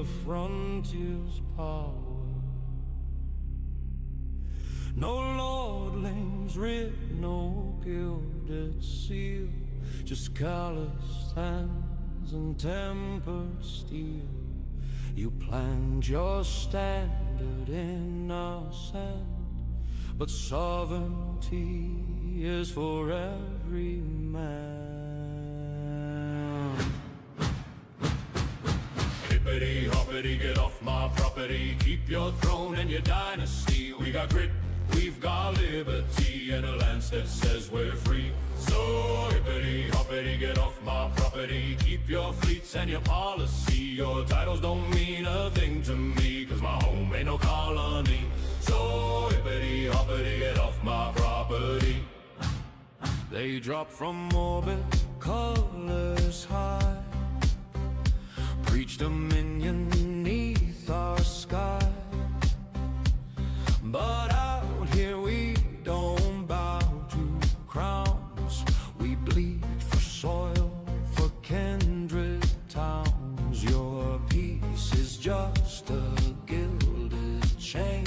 the frontier's power. No lordlings writ, no gilded seal, just calloused hands and tempered steel. You planned your standard in our sand, but sovereignty is for every man. Hippity hoppity, get off my property, keep your throne and your dynasty. We got grit, we've got liberty, and a lance that says we're free. So hippity hoppity, get off my property, keep your fleets and your policy. Your titles don't mean a thing to me, cause my home ain't no colony. So hippity hoppity, get off my property. They drop from orbit, colors high, preach dominion neath our sky. But out here we don't bow to crowns. We bleed for soil, for kindred towns. Your peace is just a gilded chain.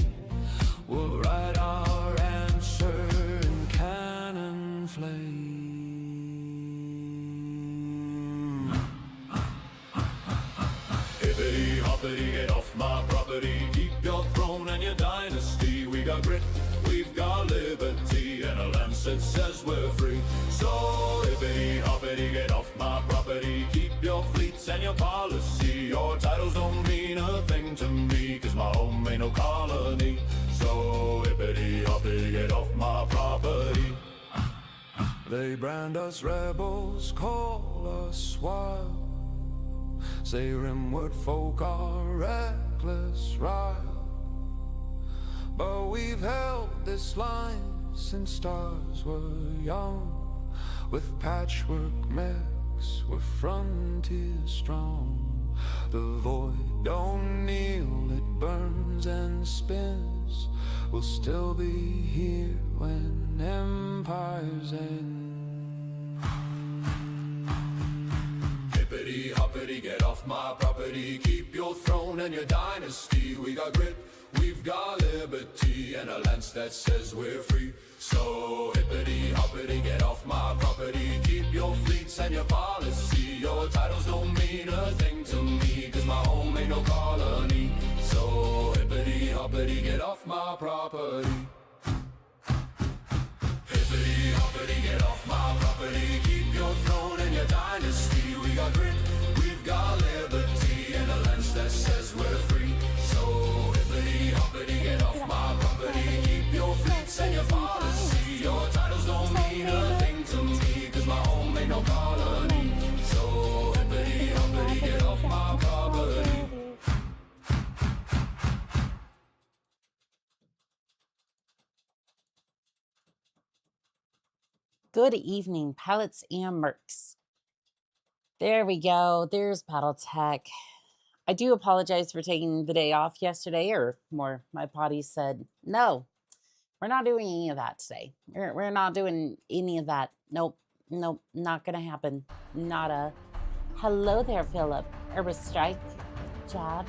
We'll write our answer in cannon flame. Hippity hoppity, get off my property, keep your throne and your dynasty. We got grit, we've got liberty, and a lance that says we're free. So hippity hoppity, get off my property, keep your fleets and your policy. Your titles don't mean a thing to me, cause my home ain't no colony. So hippity hoppity, get off my property. They brand us rebels, call us wild, say rimward folk are reckless rile. But we've held this line since stars were young. With patchwork mix, we're frontier strong. The void don't kneel, it burns and spins. We'll still be here when empires end. Hippity hoppity, get off my property, keep your throne and your dynasty. We got grit, we've got liberty, and a lance that says we're free. So hippity hoppity, get off my property, keep your fleets and your policy. Your titles don't mean a thing to me, cause my home ain't no colony. So hippity hoppity, get off my property. Hippity hoppity, get off my property, keep your throne and your dynasty. We got grit, we've got liberty, and a lance that says we're free. So hippity hoppity, get off my property, keep your fleets and your policy. Your titles don't mean a thing to me, cause my home ain't no colony. So hippity hoppity, get off my property. Good evening, pilots and mercs. There we go. There's Battletech. I do apologize for taking the day off yesterday, or more, my body said, no, we're not doing any of that today. We're not doing any of that. Nope, not gonna happen. Nada. Hello there, Philip. Herba Strike, Jab.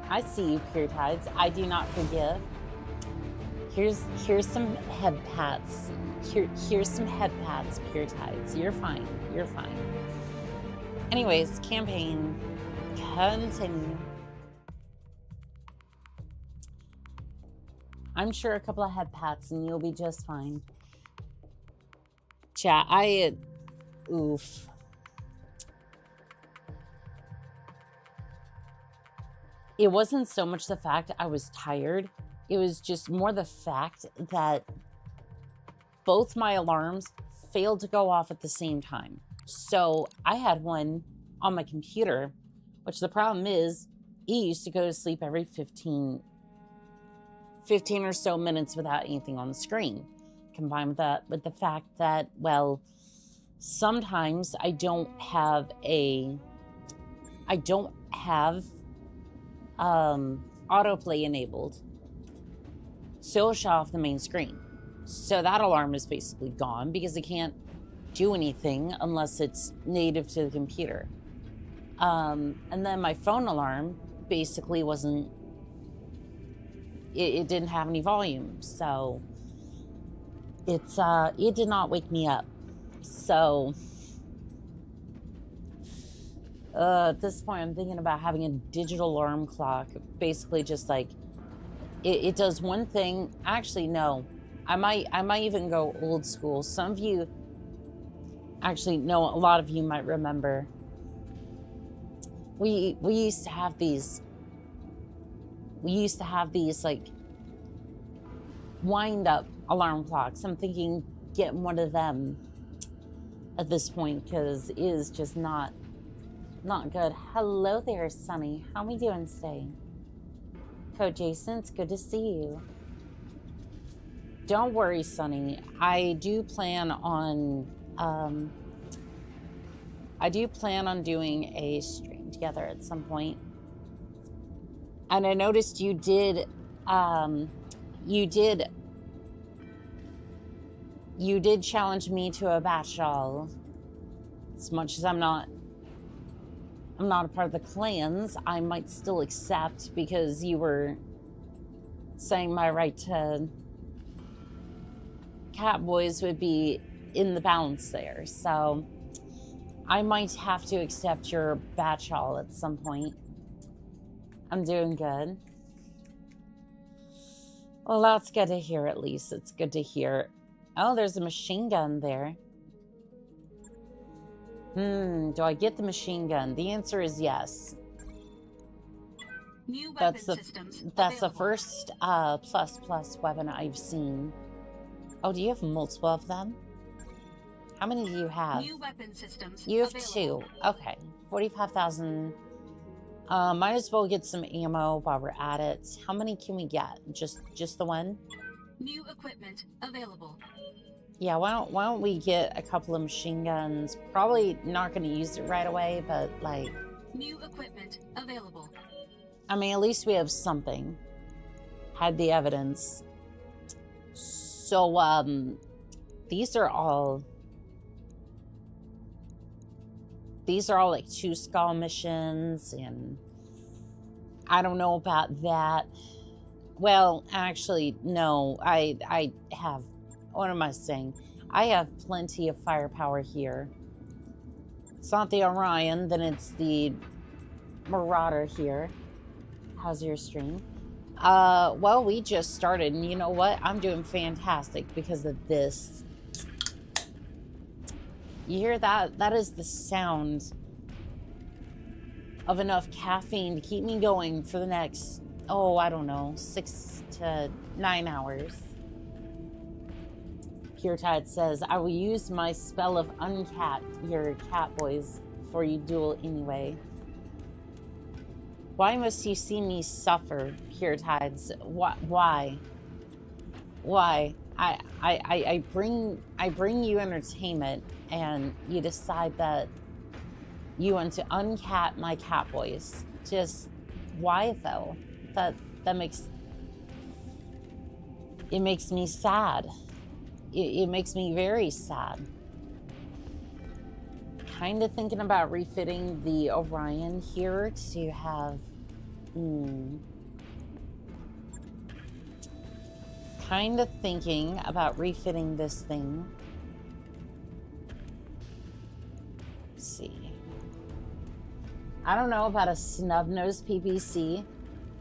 I see you, Pure Tides. I do not forgive. Here's some head pats. Here's some head pats, Pure Tides. You're fine. You're fine. Anyways, campaign continue. I'm sure a couple of head pats and you'll be just fine. Chat, oof. It wasn't so much the fact I was tired. It was just more the fact that both my alarms failed to go off at the same time. So I had one on my computer, which the problem is, it used to go to sleep every 15 or so minutes without anything on the screen. Combined with that, with the fact that, well, sometimes I don't have autoplay enabled. So it'll shut off the main screen. So that alarm is basically gone because it can't do anything unless it's native to the computer. And then my phone alarm basically wasn't, it didn't have any volume, so it did not wake me up. So at this point, I'm thinking about having a digital alarm clock, basically just like it does one thing. Actually, no, I might even go old school. Some of you actually know, a lot of you might remember. We used to have these. We used to have these like wind up alarm clocks. I'm thinking getting one of them at this point because it is just not good. Hello there, Sunny. How we doing today? Code Jason, it's good to see you. Don't worry, Sunny. I do plan on doing a stream together at some point. And I noticed you did challenge me to a battle. As much as I'm not a part of the clans, I might still accept because you were saying my right to cat boys would be in the balance there. So I might have to accept your battle at some point. I'm doing good. Well, that's good to hear, at least. It's good to hear. Oh, there's a machine gun there. Do I get the machine gun? The answer is yes. New weapon That's the first plus weapon I've seen. Oh, do you have multiple of them? How many do you have? New weapon systems You have available. 2. Okay. 45,000. Might as well get some ammo while we're at it. How many can we get? Just the one? New equipment available. Yeah, why don't we get a couple of machine guns? Probably not going to use it right away, but like... New equipment available. I mean, at least we have something. Had the evidence. So, these are all like 2 skull missions, and I don't know about that. Well, actually, no, I have... What am I saying? I have plenty of firepower here. It's not the Orion, then it's the Marauder here. How's your stream? Well, we just started, and you know what? I'm doing fantastic because of this. You hear that? That is the sound of enough caffeine to keep me going for the next, oh, I don't know, 6 to 9 hours. Pure Tide says, I will use my spell of uncat your cat boys before you duel anyway. Why must you see me suffer, Pure Tides? Why? Why? I bring you entertainment, and you decide that you want to uncat my cat boys. Just why though? That makes me sad. It makes me very sad. Kind of thinking about refitting the Orion here to have... Kind of thinking about refitting this thing. Let's see. I don't know about a snub-nosed PPC.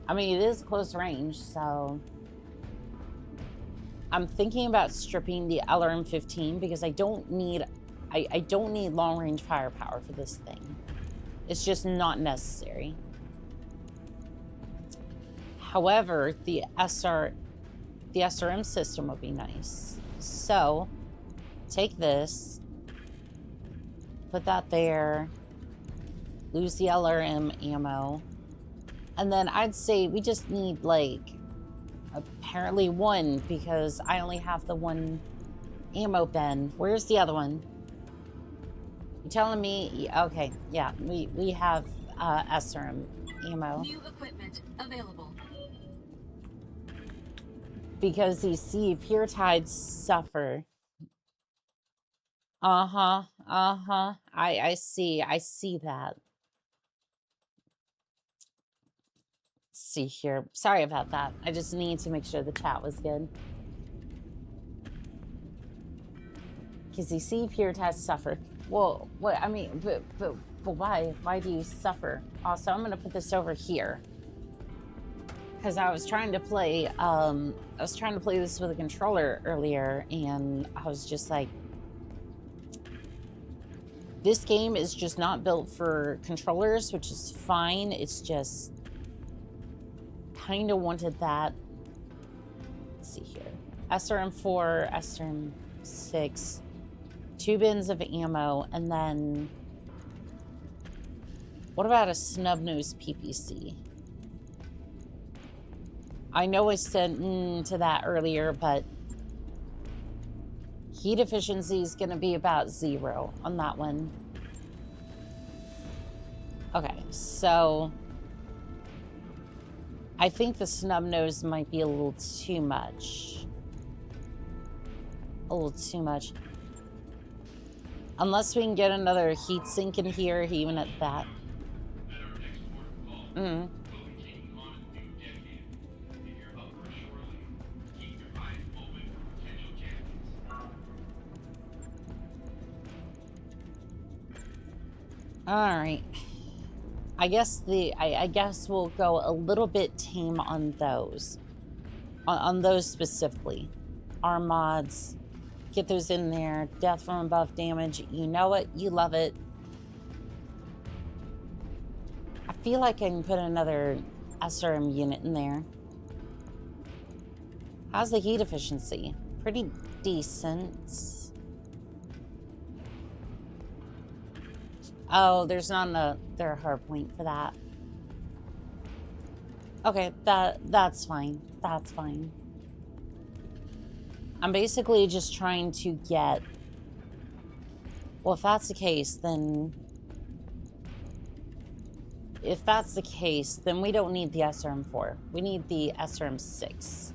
I mean, it is close range, so... I'm thinking about stripping the LRM-15 because I don't need long-range firepower for this thing. It's just not necessary. However, the SRM system would be nice. So, take this, put that there, lose the LRM ammo, and then I'd say we just need, like, apparently 1, because I only have the 1 ammo bin. Where's the other one? You telling me? Okay, yeah, we have SRM ammo. New equipment available. Because you see, Pure Tides suffer. I see that. see here. Sorry about that. I just need to make sure the chat was good. Because you see, pure tests suffer. Well, what I mean, but why? Why do you suffer? Also, I'm gonna put this over here because I was trying to play. I was trying to play this with a controller earlier, and I was just like, this game is just not built for controllers, which is fine. It's just kind of wanted that. Let's see here. SRM4, SRM6, 2 bins of ammo, and then what about a snub-nosed PPC? I know I said to that earlier, but heat efficiency is going to be about 0 on that one. Okay, so I think the snub nose might be a little too much. A little too much. Unless we can get another heat sink in here, even at that. All right. I guess I guess we'll go a little bit tame on those. On those specifically. Our mods. Get those in there. Death from above damage. You know it. You love it. I feel like I can put another SRM unit in there. How's the heat efficiency? Pretty decent. Oh, there's not another hard point for that. Okay, that's fine. That's fine. I'm basically just trying to get... Well, if that's the case, then... If that's the case, then we don't need the SRM4. We need the SRM6.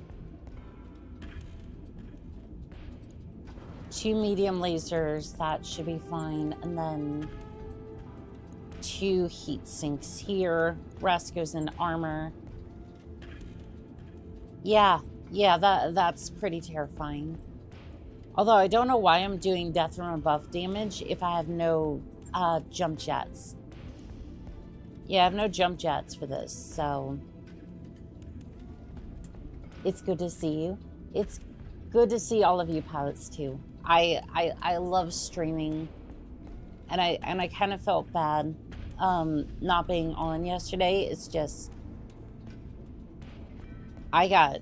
2 medium lasers, that should be fine. And then 2 heat sinks here. Rest goes in armor. Yeah, that's pretty terrifying. Although I don't know why I'm doing death from above damage if I have no jump jets. Yeah, I have no jump jets for this, so it's good to see you. It's good to see all of you pilots too. I love streaming, and I kind of felt bad not being on yesterday. It's just I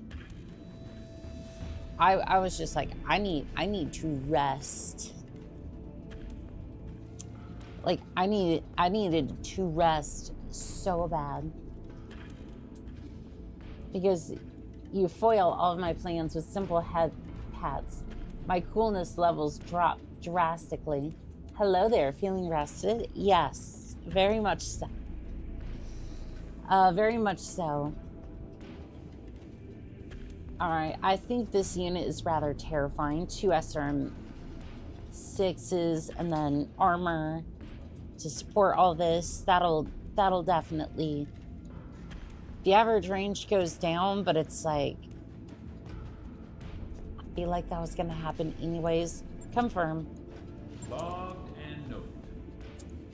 was just like, I need to rest. Like I needed to rest so bad because you foil all of my plans with simple head pats. My coolness levels drop drastically. Hello there, feeling rested? Yes, very much so. Very much so. All right, I think this unit is rather terrifying. 2 SRM6s and then armor to support all this. That'll definitely... The average range goes down, but it's like... I feel like that was going to happen anyways. Confirm. Logged and noted.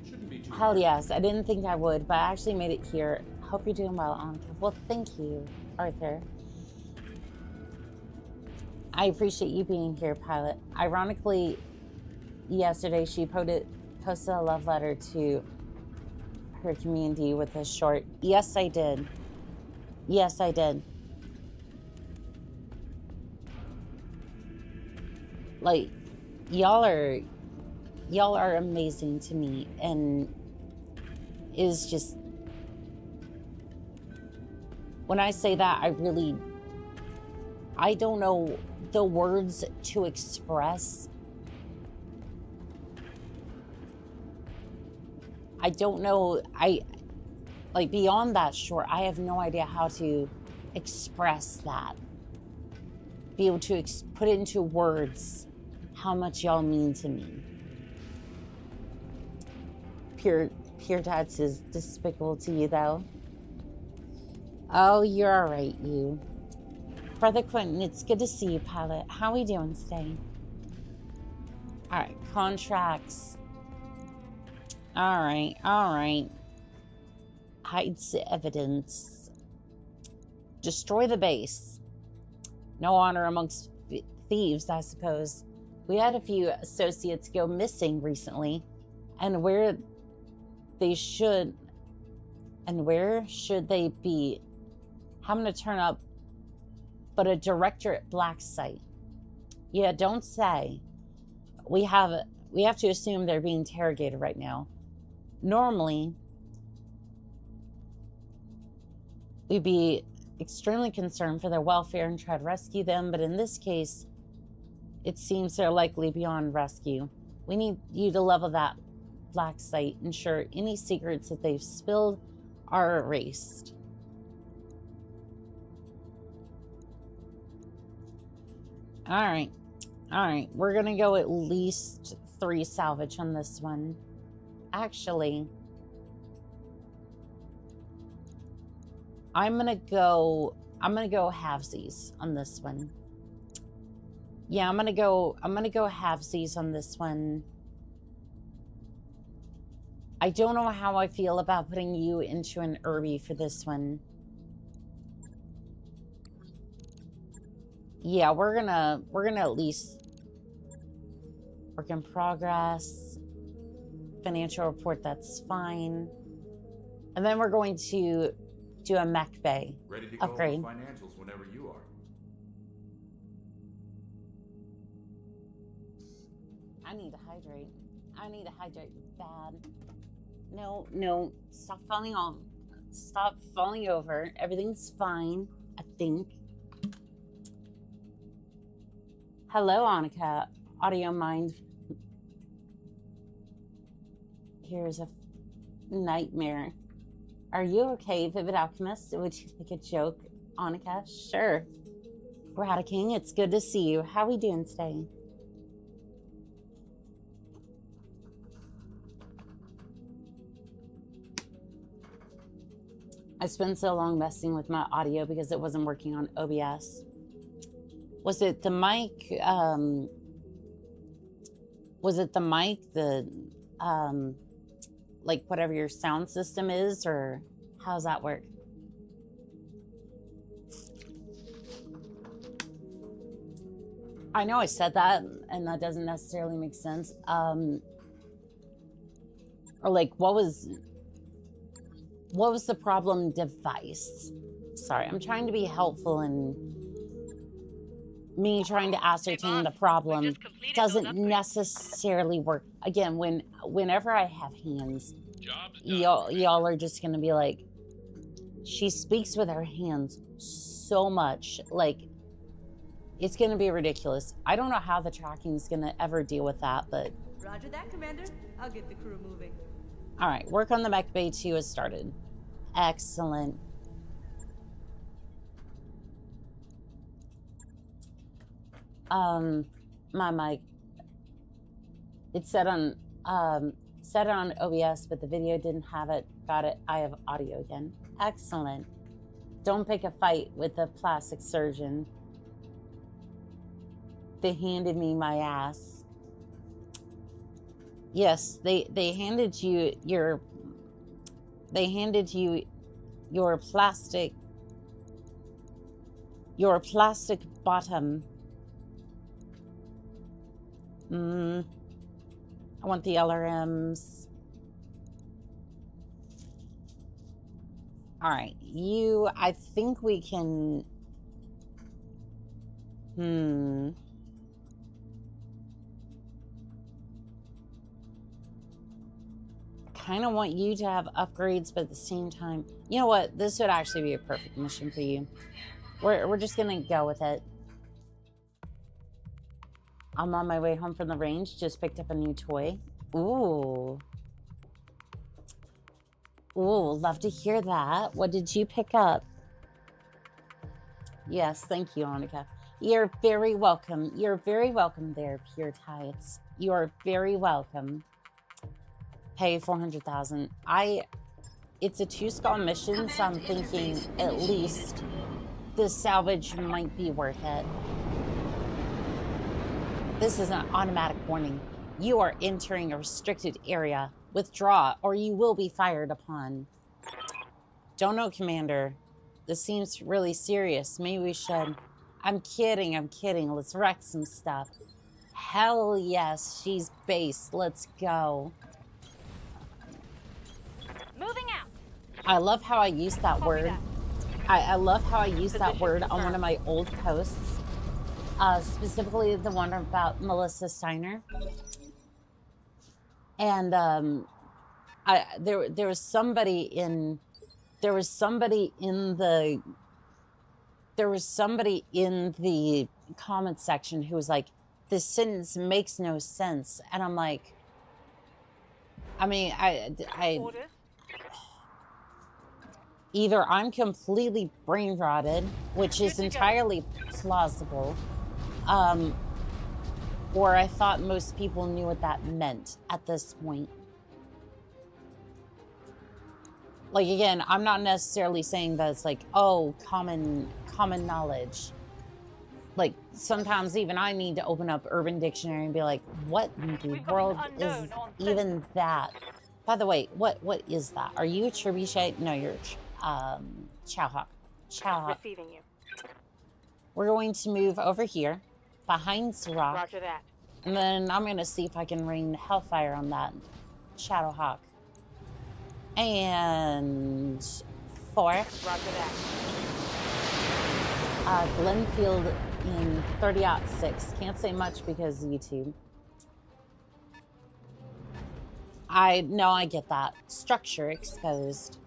Shouldn't be too Hell yes, I didn't think I would, but I actually made it here. Hope you're doing well, Annika. Well, thank you, Arthur. I appreciate you being here, pilot. Ironically, yesterday she posted a love letter to her community with a short, yes, I did. Yes, I did. Like, y'all are amazing to me, and is just, when I say that, I don't know the words to express. I don't know, like beyond that short, I have no idea how to express that. Be able to put it into words how much y'all mean to me. Pure Tats is despicable to you though. Oh, you're all right, you. Brother Quentin, it's good to see you, pilot. How we doing today? All right, contracts. All right, all right. Hides evidence. Destroy the base. No honor amongst thieves, I suppose. We had a few associates go missing recently, and where should they be? Having to turn up, but a directorate black site. Yeah, don't say. We have to assume they're being interrogated right now. Normally, we'd be extremely concerned for their welfare and try to rescue them, but in this case, it seems they're likely beyond rescue. We need you to level that black site, ensure any secrets that they've spilled are erased. All right, we're gonna go at least 3 salvage on this one. Actually, I'm gonna go halvesies on this one. Yeah, I'm gonna go halvesies on this one. I don't know how I feel about putting you into an Irby for this one. Yeah, we're gonna at least work in progress. Financial report, that's fine. And then we're going to do a mech bay Ready to go upgrade. over financials whenever you are. I need to hydrate. I need to hydrate bad. No, stop falling off. Stop falling over. Everything's fine, I think. Hello, Annika. Audio mind. Here's a nightmare. Are you okay, Vivid Alchemist? Would you like a joke, Annika? Sure. Radiking, it's good to see you. How are we doing today? I spent so long messing with my audio because it wasn't working on OBS. Was it the mic? Was it the mic, like whatever your sound system is, or how's that work? I know I said that, and that doesn't necessarily make sense. Or like, what was the problem device? Sorry, I'm trying to be helpful, and me trying to ascertain the problem doesn't necessarily work. Again, whenever I have hands, y'all are just gonna be like, she speaks with her hands so much, like it's gonna be ridiculous. I don't know how the tracking is gonna ever deal with that, but Roger that, Commander. I'll get the crew moving. all right, work on the mech bay 2 has started. Excellent. My mic, it said on OBS, but the video didn't have it. Got it. I have audio again. Excellent. Don't pick a fight with a plastic surgeon. They handed me my ass. Yes, they handed you your plastic bottom. I want the LRMs. All right, I think we can. I kind of want you to have upgrades, but at the same time, you know what? This would actually be a perfect mission for you. We're just gonna go with it. I'm on my way home from the range. Just picked up a new toy. Ooh. Ooh, love to hear that. What did you pick up? Yes, thank you, Annika. You're very welcome. You're very welcome there, Pure Tides. You are very welcome. Pay 400,000. it's a 2-skull mission, so I'm thinking at least the salvage might be worth it. This is an automatic warning. You are entering a restricted area. Withdraw, or you will be fired upon. Don't know, Commander. This seems really serious. Maybe we should... I'm kidding, I'm kidding. Let's wreck some stuff. Hell yes, she's based. Let's go. Moving out. I love how I used that word. that. I love how I used that Position word on confirmed. one of my old posts. Specifically the one about Melissa Steiner. And there was somebody in the comment section who was like, this sentence makes no sense. And I'm like, I mean, Orders. either I'm completely brain rotted, which is Good to go. entirely plausible, or I thought most people knew what that meant at this point. Like, again, I'm not necessarily saying that it's like, oh, common knowledge. Like, sometimes even I need to open up Urban Dictionary and be like, what in the We've got world an is unknown on even that? By the way, what is that? Are you a trebuchet? No, you're Chowhawk. Chowhawk. Receiving you. We're going to move over here, behind Rock, Roger that. and then I'm going to see if I can rain hellfire on that Shadowhawk. And 4. Roger that. Glenfield in 30-06. Can't say much because YouTube. I get that. Structure exposed.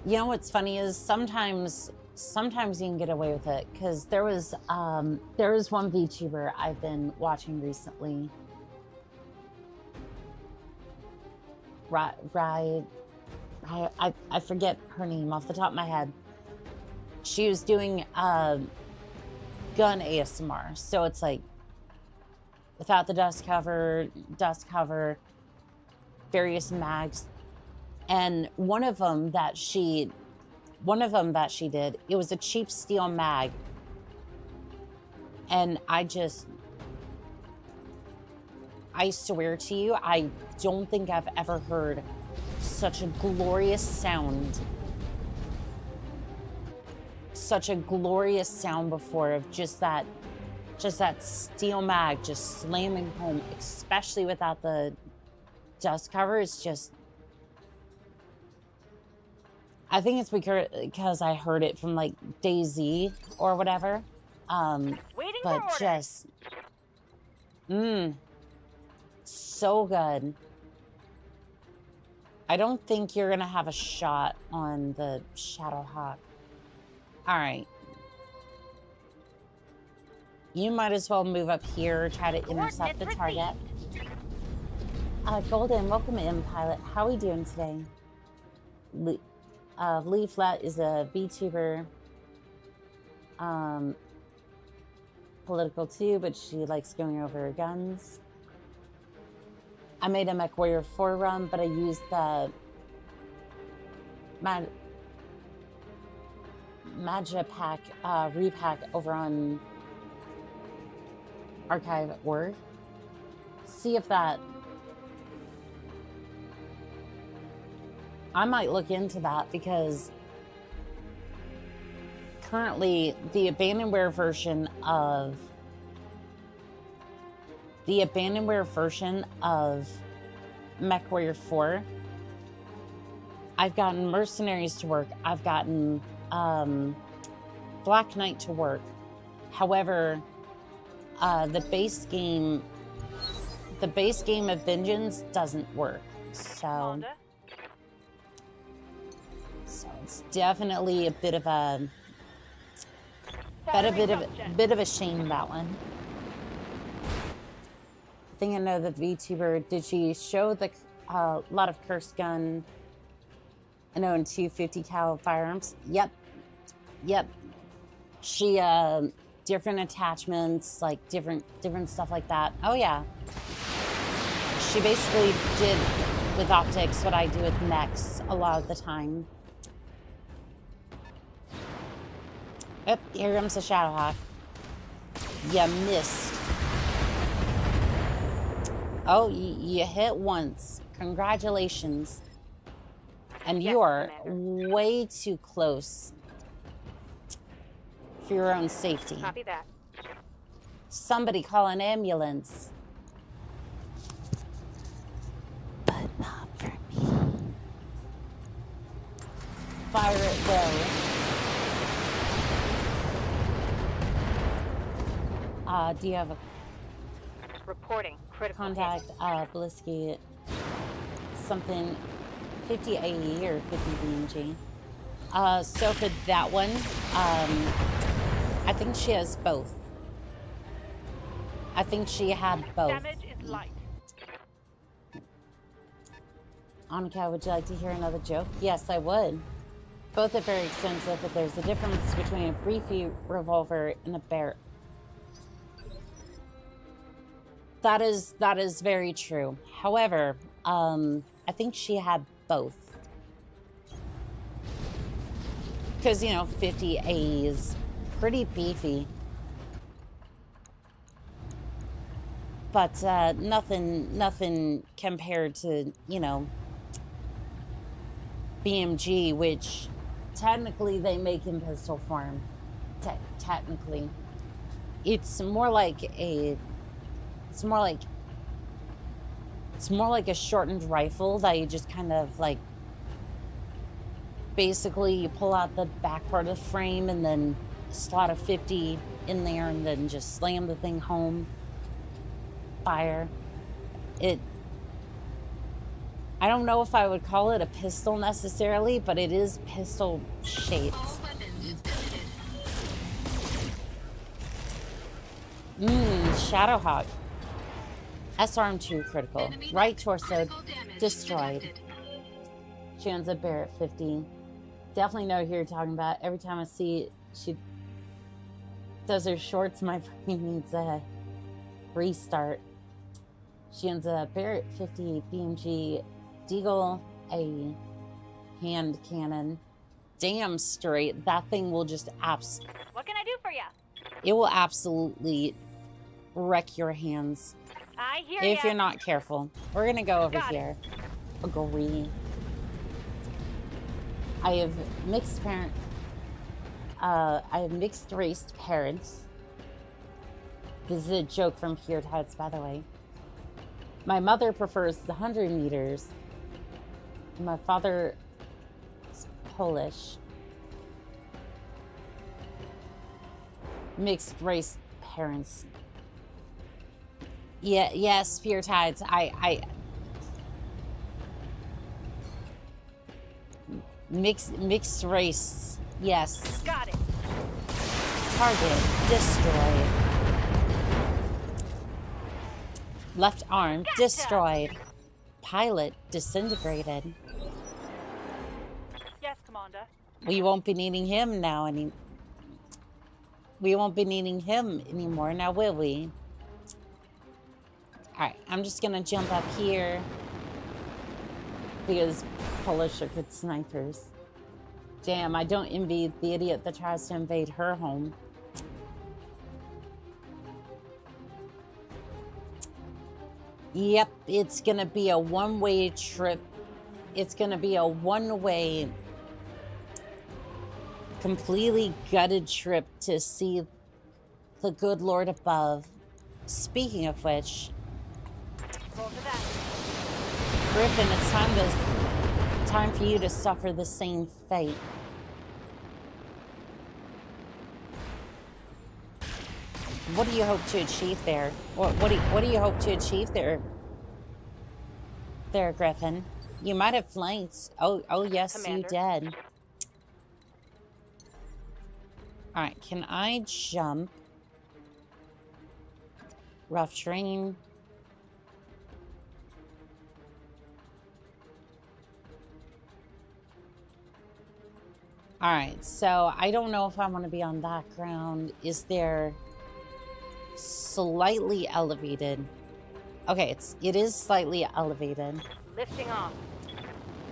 You know what's funny is sometimes you can get away with it, because there was one VTuber I've been watching recently. I forget her name off the top of my head. She was doing gun ASMR, so it's like without the dust cover, various mags, and one of them that she did, it was a cheap steel mag, and I swear to you, I don't think I've ever heard such a glorious sound before, of just that steel mag just slamming home, especially without the dust cover. It's just, I think it's because I heard it from like DayZ or whatever. Waiting But for just, so good. I don't think you're gonna have a shot on the Shadowhawk. All right. You might as well move up here, try to intercept the target. Golden, welcome in, pilot. How are we doing today? Leaflet is a VTuber. Political too, but she likes going over her guns. I made a MechWarrior 4 run, but I used the Magipack repack over on Archive.org. See if that... I might look into that, because currently the abandonware version of MechWarrior 4, I've gotten mercenaries to work. I've gotten Black Knight to work. However, the base game of Vengeance doesn't work. So it's definitely a bit of a shame, that one. I think I know the VTuber. Did she show the lot of curse gun? I know, in 250 cal firearms. Yep. She different attachments, like different stuff like that. Oh yeah. She basically did with optics what I do with mechs a lot of the time. Oh, here comes the Shadowhawk. You missed. Oh, you hit once. Congratulations. And you are way too close for your own safety. Copy that. Somebody call an ambulance. But not for me. Fire it well. Do you have a Reporting. Critical contact? Blisky, something 50 AE or 50 BMG. So for that one, I think she has both. I think she had both. Damage is light. Annika, would you like to hear another joke? Yes, I would. Both are very expensive, but there's a difference between a briefy revolver and a Barracks. That is very true. However, I think she had both. Because, you know, 50 A is pretty beefy. But nothing compared to, you know, BMG, which technically they make in pistol form. Technically. It's more like a shortened rifle that you just kind of like basically you pull out the back part of the frame and then slot a 50 in there and then just slam the thing home. Fire. I don't know if I would call it a pistol necessarily, but it is pistol shaped. All weapons visited. Shadowhawk. SRM2 critical. Enemy Right torso critical damage destroyed. detected. She ends up Barrett 50. Definitely know who you're talking about. Every time I see she does her shorts, my brain needs a restart. She ends up Barrett 50 BMG Deagle, a hand cannon. Damn straight. That thing will just What can I do for you? it will absolutely wreck your hands I hear if ya. you're not careful. We're gonna go over Got it. here. Agree. I have mixed parent. I have mixed raced parents. This is a joke from Pure Tides, by the way. My mother prefers the 100 meters. My father is Polish. Mixed race parents. Yeah, yes, Pure Tides. Mixed race. Yes. Got it. Target destroyed. Left arm Gotcha. destroyed. Pilot disintegrated. Yes, Commander. We won't be needing him now We won't be needing him anymore now, will we? Alright, I'm just gonna jump up here because Polish are good snipers. Damn, I don't envy the idiot that tries to invade her home. Yep, it's gonna be a one-way trip. It's gonna be a one-way, completely gutted trip to see the good Lord above. Speaking of which, Roll to that. Griffin, it's time for you to suffer the same fate. What do you hope to achieve there? What do you hope to achieve there? There, Griffin. You might have flanked. Oh yes, Commander. you did. All right, can I jump? Rough terrain. All right, so I don't know if I want to be on that ground. Is there slightly elevated? Okay, it is slightly elevated. Lifting off.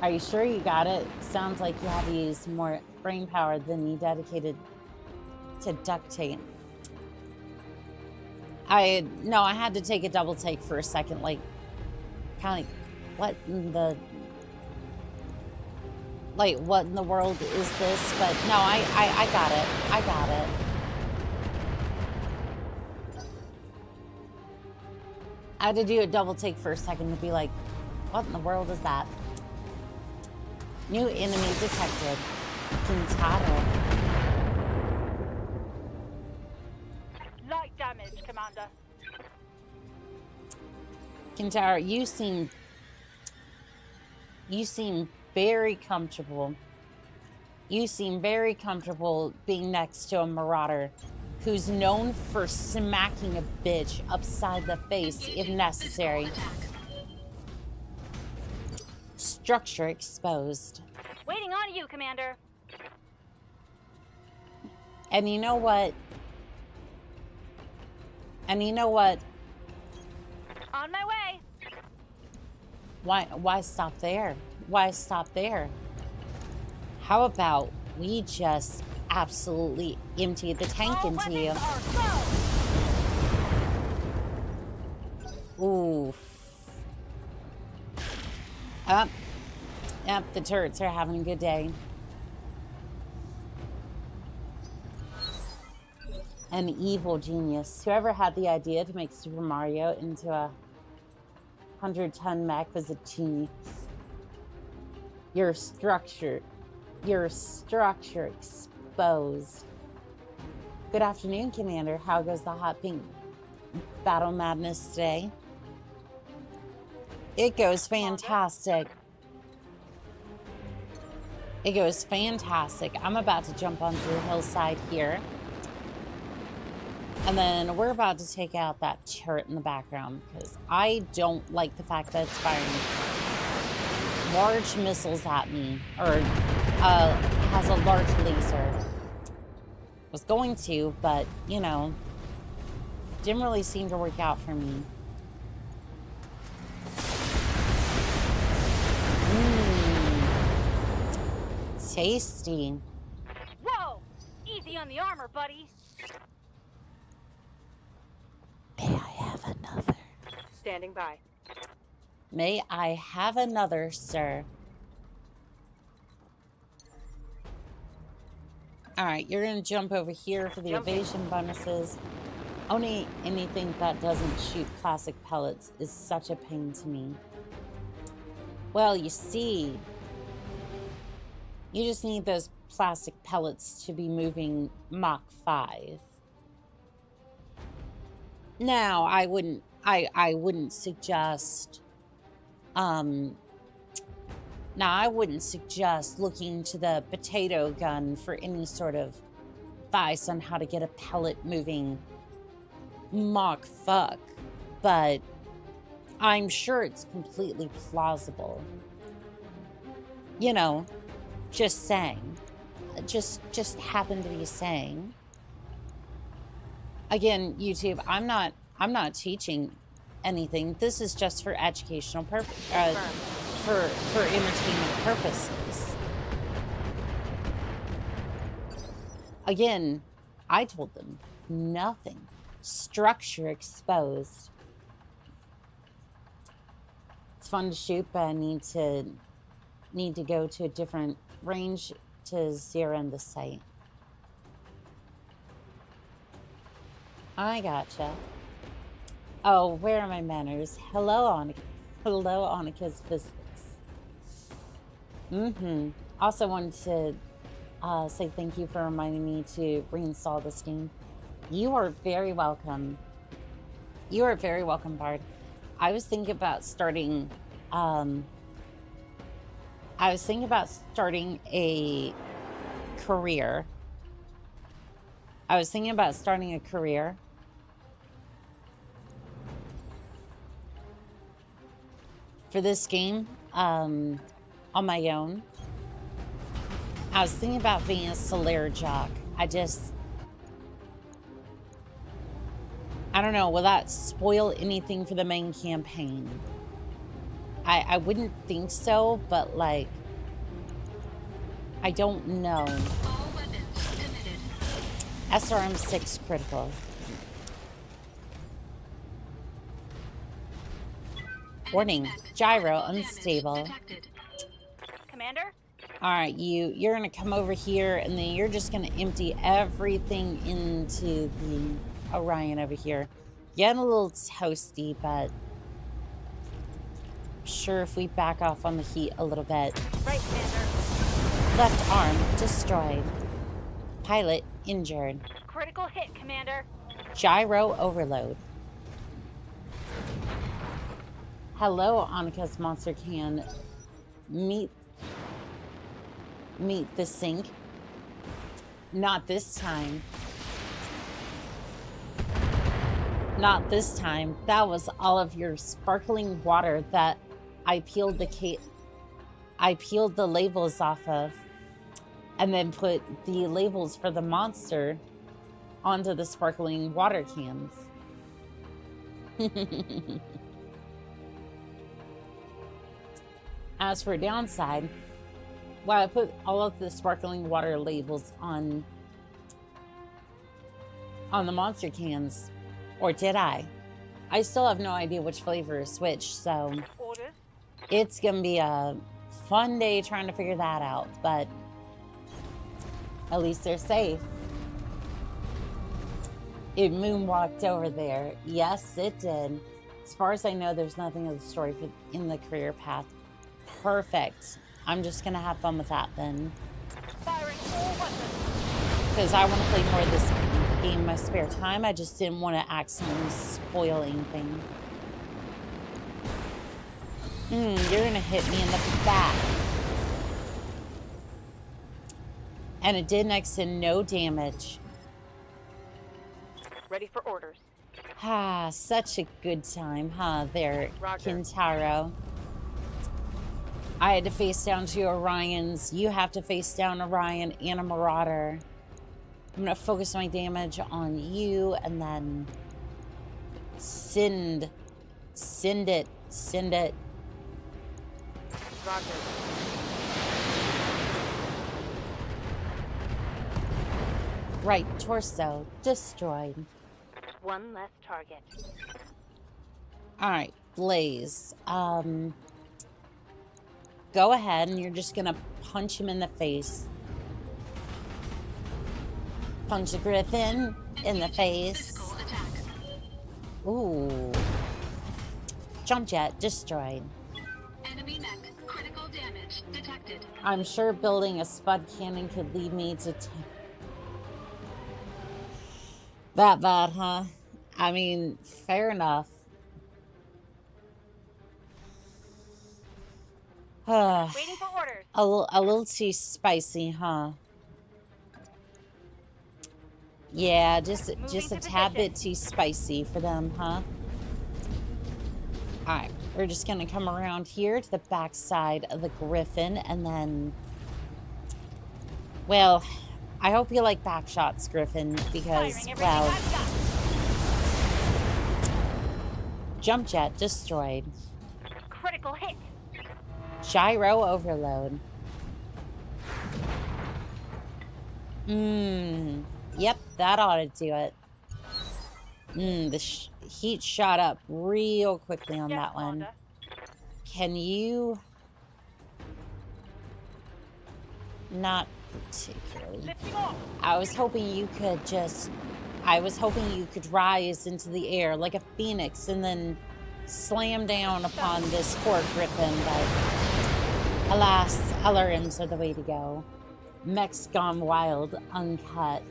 Are you sure you got it? Sounds like you have to use more brain power than you dedicated to duct tape. No, I had to take a double take for a second, like, kind of like, what in the world is this? But no, I got it. I got it. I had to do a double take for a second to be like, what in the world is that? New enemy detected. Kintaro. Light damage, Commander. Kintaro, you seem very comfortable. You seem very comfortable being next to a marauder who's known for smacking a bitch upside the face if necessary. Structure exposed. Waiting on you, Commander. And you know what? On my way. Why stop there? Why stop there? How about we just absolutely empty the tank All into you? weapons are low. Oof. Yep, the turrets are having a good day. An evil genius. Whoever had the idea to make Super Mario into a 100-ton mech was a genius. Your structure exposed. Good afternoon, Commander. How goes the hot pink battle madness today? It goes fantastic. It goes fantastic. I'm about to jump onto the hillside here. And then we're about to take out that turret in the background because I don't like the fact that it's firing large missiles at me, or has a large laser. Was going to, but, you know, didn't really seem to work out for me. Tasty. Whoa! Easy on the armor, buddy. May I have another? Standing by. May I have another, sir? All right, you're gonna jump over here for the evasion bonuses. Only anything that doesn't shoot classic pellets is such a pain to me. Well, you see, you just need those plastic pellets to be moving Mach 5. Now, I wouldn't suggest, looking to the potato gun for any sort of advice on how to get a pellet moving Mach fuck, but I'm sure it's completely plausible. You know, just saying. Just happen to be saying. Again, YouTube, I'm not teaching anything. This is just for educational purpose, for entertainment purposes. Again, I told them nothing. Structure exposed. It's fun to shoot, but I need to go to a different range to zero in the sight. I gotcha. Oh, where are my manners? Hello, Annika. Hello, Annika's physics. Also wanted to say thank you for reminding me to reinstall this game. You are very welcome. You are very welcome, Bard. I was thinking about starting a career. For this game, on my own. I was thinking about being a Solaris jock. I don't know, will that spoil anything for the main campaign? I wouldn't think so, but like, I don't know. All weapons committed. SRM-6 critical. Warning, gyro unstable. Commander? All right, you're gonna come over here, and then you're just gonna empty everything into the Orion over here. Getting a little toasty, but sure if we back off on the heat a little bit. Right, Commander. Left arm destroyed. Pilot injured. Critical hit, Commander. Gyro overload. Hello, Anika's monster can. Meet the sink. Not this time. Not this time. That was all of your sparkling water that I peeled the labels off of, and then put the labels for the monster onto the sparkling water cans. As for downside, well, I put all of the sparkling water labels on the monster cans. Or did I? I still have no idea which flavor is which, so Orders? it's gonna be a fun day trying to figure that out, but at least they're safe. It moonwalked over there. Yes, it did. As far as I know, there's nothing of the story in the career path. Perfect. I'm just gonna have fun with that then. Firing all weapons. Because I want to play more of this game in my spare time. I just didn't want to accidentally spoil anything. You're gonna hit me in the back. And it did next to no damage. Ready for orders. Ah, such a good time, huh, there, Roger. Kintaro. I had to face down 2 Orions. You have to face down Orion and a Marauder. I'm gonna focus my damage on you and then send it. Roger. Right torso destroyed. One less target. All right, Blaze. Go ahead and you're just gonna punch him in the face. Punch the Griffin in the face. Physical attack. Ooh. Jump jet destroyed. Enemy mech. Critical damage detected. I'm sure building a spud cannon could lead me to that bad, huh? I mean, fair enough. Waiting for orders. A little too spicy, huh? Yeah, just a tad bit too spicy for them, huh? Alright, we're just gonna come around here to the back side of the Griffin and then... Well, I hope you like back shots, Griffin, because, well... Jump jet destroyed. Critical hit. Gyro overload. Yep, that ought to do it. The heat shot up real quickly on that one. Honda. Can you... Not particularly. Lifting off. I was hoping you could rise into the air like a phoenix and then slam down upon this poor Griffin, but alas, LRMs are the way to go. Mech's gone wild, uncut.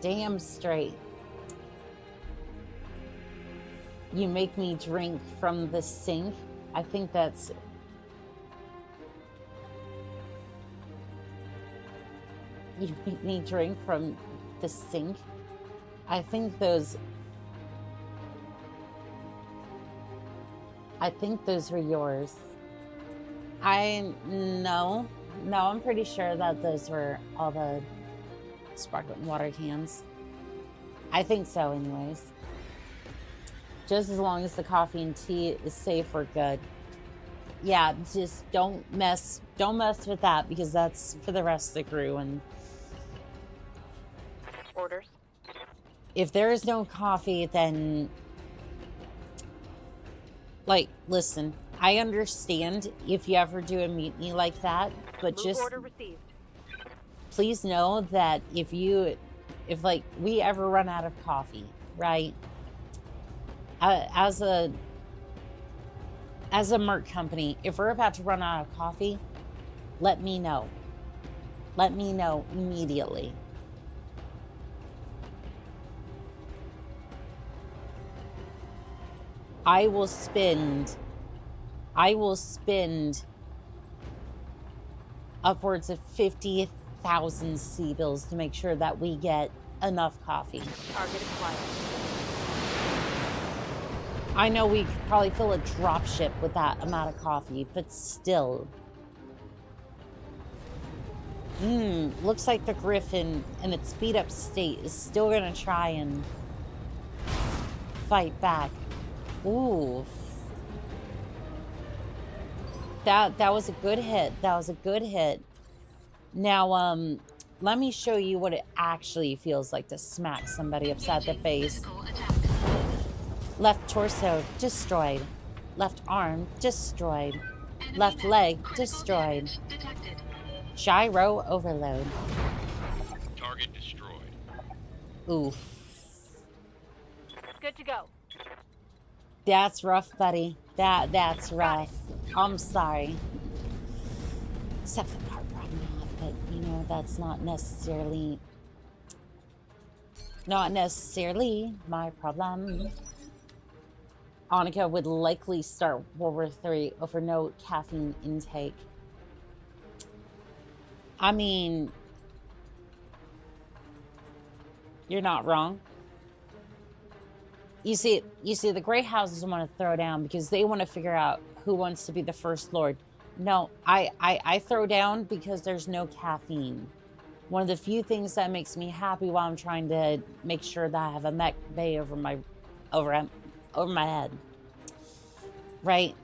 Damn straight. You make me drink from the sink. I think that's... You make me drink from the sink. I think those were yours. No, I'm pretty sure that those were all the sparkling water cans. I think so anyways. Just as long as the coffee and tea is safe, we're good. yeah, just don't mess with that, because that's for the rest of the crew. And Orders. if there is no coffee, then, like, listen, I understand if you ever do a mutiny like that, but Move just order received. please know that if like we ever run out of coffee, right? As a merc company, if we're about to run out of coffee, let me know. Let me know immediately. I will spend upwards of 50,000 sea bills to make sure that we get enough coffee. Target acquired. I know we could probably fill a drop ship with that amount of coffee, but still. Looks like the Griffin in its beat up state is still gonna try and fight back. Ooh. That was a good hit. That was a good hit. Now, let me show you what it actually feels like to smack somebody upside the face. Physical attack. Left torso destroyed. Left arm destroyed. Enemy Left mech. leg Critical destroyed. damage detected. Gyro overload. Target destroyed. Oof. Good to go. That's rough, buddy. That's rough. I'm sorry. Except the part brought me off, but you know, that's not necessarily my problem. Annika would likely start World War III over no caffeine intake. I mean, you're not wrong. You see, the Grey Houses want to throw down because they want to figure out who wants to be the first lord. No, I throw down because there's no caffeine. One of the few things that makes me happy while I'm trying to make sure that I have a mech bay over my head. Right?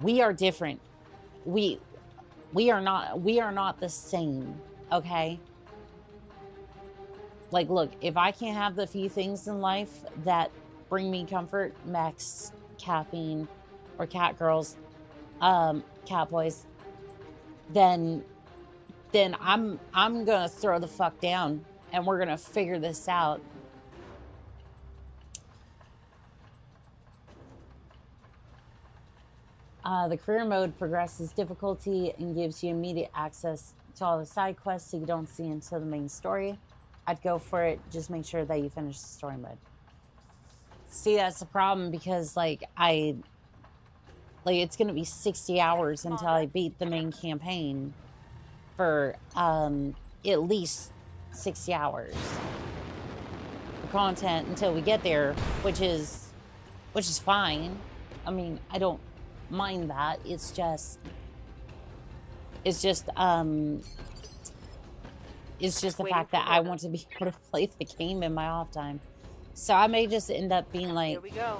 We are different. We are not the same, okay? Like, look, if I can't have the few things in life that bring me comfort, mechs, caffeine, or cat girls, cat boys, then I'm gonna throw the fuck down and we're gonna figure this out. The career mode progresses difficulty and gives you immediate access to all the side quests so you don't see into the main story. I'd go for it. Just make sure that you finish the story mode. See, that's the problem because, like, it's going to be 60 hours until I beat the main campaign for at least 60 hours for content until we get there, which is fine. I mean, I don't mind that. It's just the fact that I want to be able to play the game in my off time. So I may just end up being like, Here we go.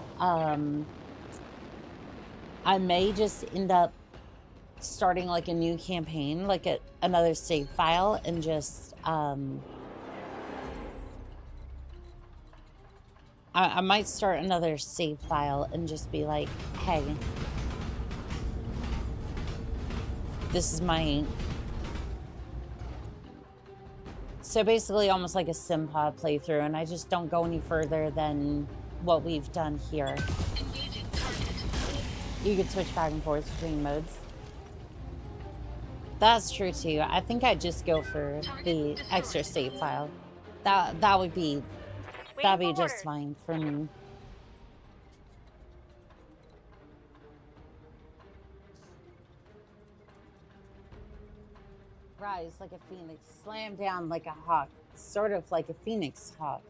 I may just end up starting like a new campaign, like another save file, and just I might start another save file and just be like, hey, this is my... So basically almost like a Simpod playthrough, and I just don't go any further than what we've done here. Engaging target. You could switch back and forth between modes. That's true too. I think I'd just go for the extra save file. That would be... That'd be just fine for me. Rise like a phoenix, slam down like a hawk, sort of like a phoenix hawk.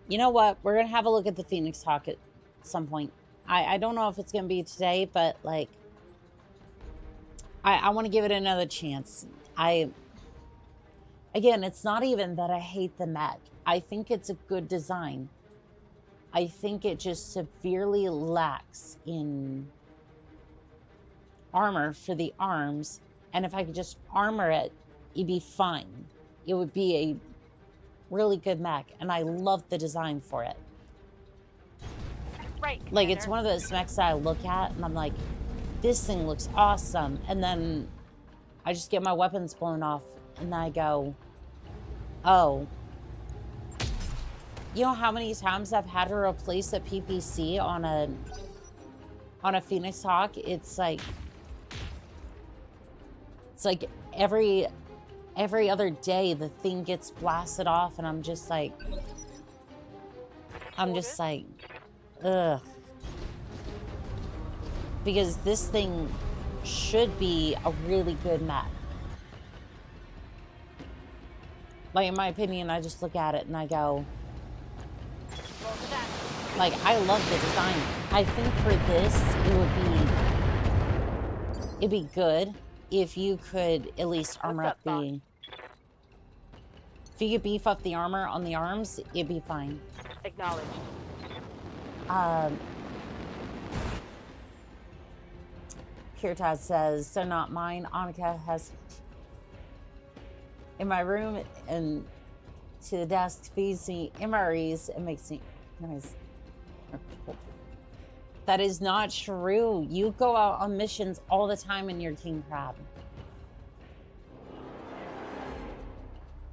You know what? We're gonna have a look at the phoenix hawk at some point. I don't know if it's gonna be today, but like, I want to give it another chance. Again, it's not even that I hate the mech. I think it's a good design. I think it just severely lacks in armor for the arms, and if I could just armor it, it'd be fine. It would be a really good mech, and I love the design for it. Right, Like, it's Commander. one of those mechs that I look at, and I'm like, this thing looks awesome. And then I just get my weapons blown off, and I go, oh. You know how many times I've had to replace a PPC on a Phoenix Hawk? It's like every other day the thing gets blasted off, and I'm just like, ugh. Because this thing should be a really good mech. Like, in my opinion, I just look at it and I go, Roll for that. like, I love the design. I think for this, it'd be good if you could at least armor up What's up, the... If you could beef up the armor on the arms, it'd be fine. Acknowledged. Kirtaz says, so not mine. Annika has in my room and to the desk feeds me MREs and makes me noise. That is not true. You go out on missions all the time in your king crab.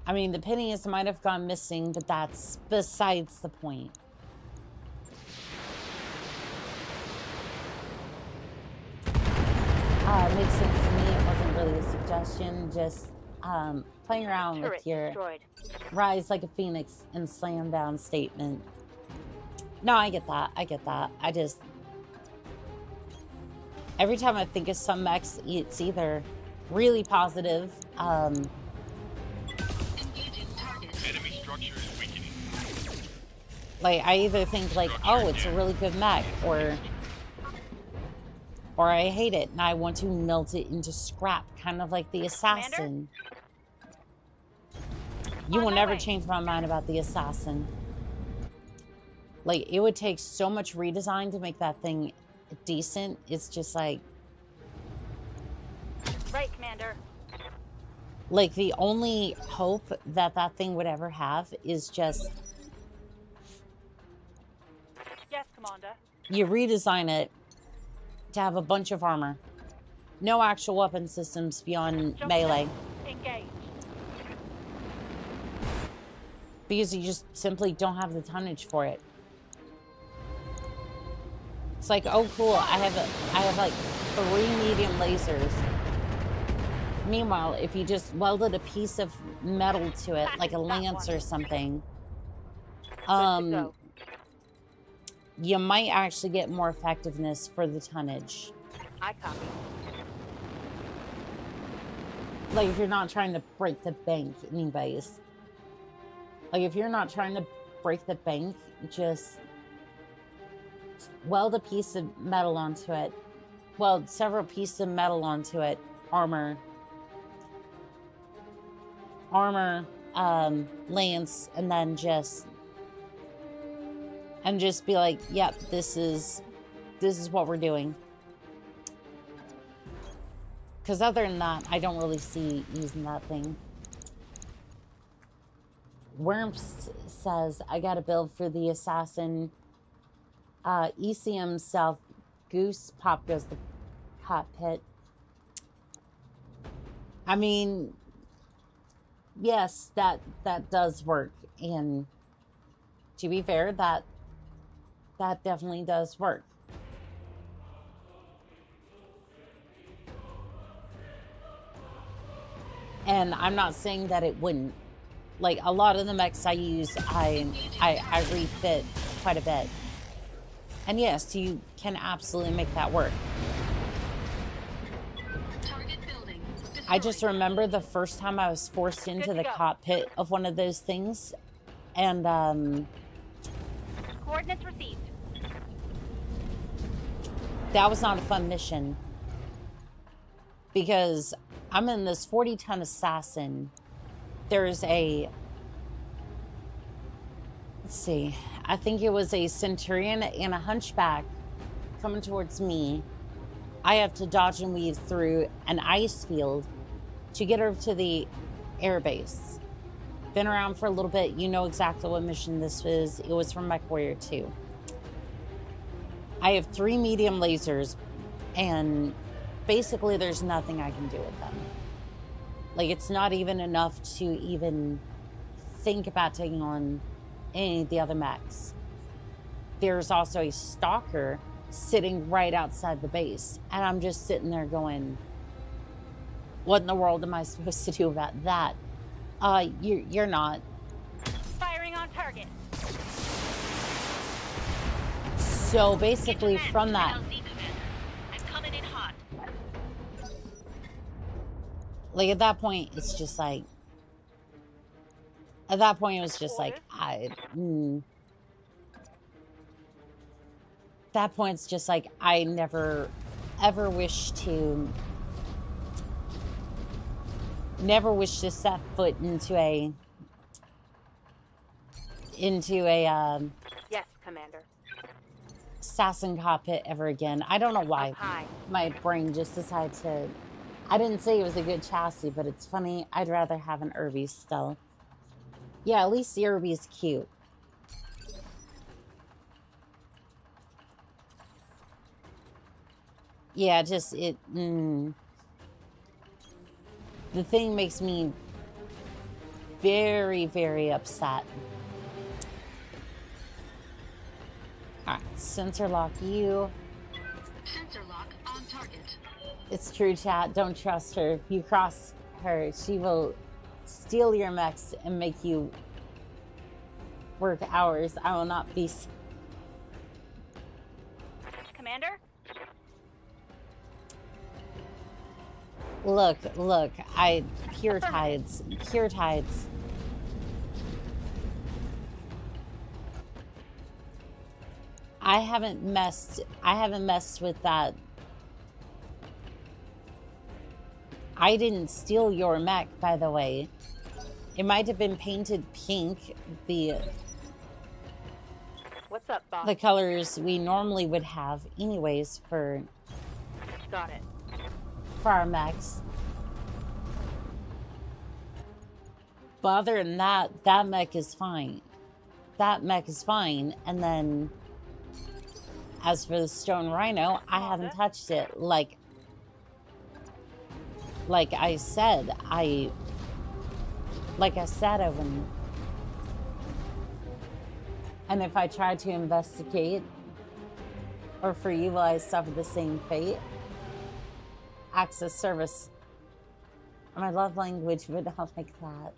I mean, the pennies might have gone missing, but that's besides the point. Makes sense to me. It wasn't really a suggestion. Just playing around Turret with your destroyed. rise like a phoenix and slam down statement. No, I get that. I get that. I just... Every time I think of some mechs, it's either really positive, Engaging target. Enemy structure is weakening. like, I either think like, oh, it's a really good mech, or I hate it and I want to melt it into scrap, kind of like the assassin. You On will my never way. change my mind about the assassin. Like, it would take so much redesign to make that thing decent. It's just like Commander. Like, the only hope that that thing would ever have is just Yes, Commander. you redesign it to have a bunch of armor. No actual weapon systems beyond Jump melee. Engage. Because you just simply don't have the tonnage for it. It's like, oh cool, I have like 3 medium lasers. Meanwhile, if you just welded a piece of metal to it, like a lance or something, Good to go. you might actually get more effectiveness for the tonnage. I copy. Like, if you're not trying to break the bank, anyways. Like, if you're not trying to break the bank, just weld a piece of metal onto it. Weld several pieces of metal onto it. Armor, lance, and then just be like, yep, this is what we're doing. Because other than that, I don't really see using that thing. Worms says, I got a build for the assassin. ECM South Goose. Pop goes the hot pit. I mean, yes, that does work. And to be fair, that definitely does work. And I'm not saying that it wouldn't. Like, a lot of the mechs I use, I refit quite a bit. And yes, you can absolutely make that work. Target building. I just remember the first time I was forced into the cockpit of one of those things. And, Coordinates received. that was not a fun mission. Because I'm in this 40-ton assassin. There's a... Let's see. I think it was a centurion and a hunchback coming towards me. I have to dodge and weave through an ice field to get over to the airbase. Been around for a little bit. You know exactly what mission this was. It was from MechWarrior 2. I have 3 medium lasers, and basically there's nothing I can do with them. Like, it's not even enough to even think about taking on any of the other mechs. There's also a stalker sitting right outside the base, and I'm just sitting there going, what in the world am I supposed to do about that? You're not. Firing on target. So basically from that, I'm coming in hot. like at that point, it's just like, at that point it was just like, that point it's just like, I never ever wish to set foot into a Yes, Commander. assassin cockpit ever again. I don't know why Hi. my brain just decided to, I didn't say it was a good chassis, but it's funny. I'd rather have an Irby still. Yeah, at least the Irby is cute. Yeah, just it. The thing makes me very, very upset. All right, sensor lock you. Sensor lock on target. It's true, chat. Don't trust her. If you cross her, she will steal your mechs and make you work hours. I will not be. Commander? Look, pure tides. I haven't messed with that. I didn't steal your mech, by the way. It might have been painted pink, What's up, boss? the colors we normally would have anyways for Got it. our mechs. But other than that, that mech is fine. That mech is fine. And then as for the stone rhino, I haven't touched it. Like I said, I wouldn't. And if I tried to investigate, or for you, will I suffer the same fate? Access service. My love language would not like that.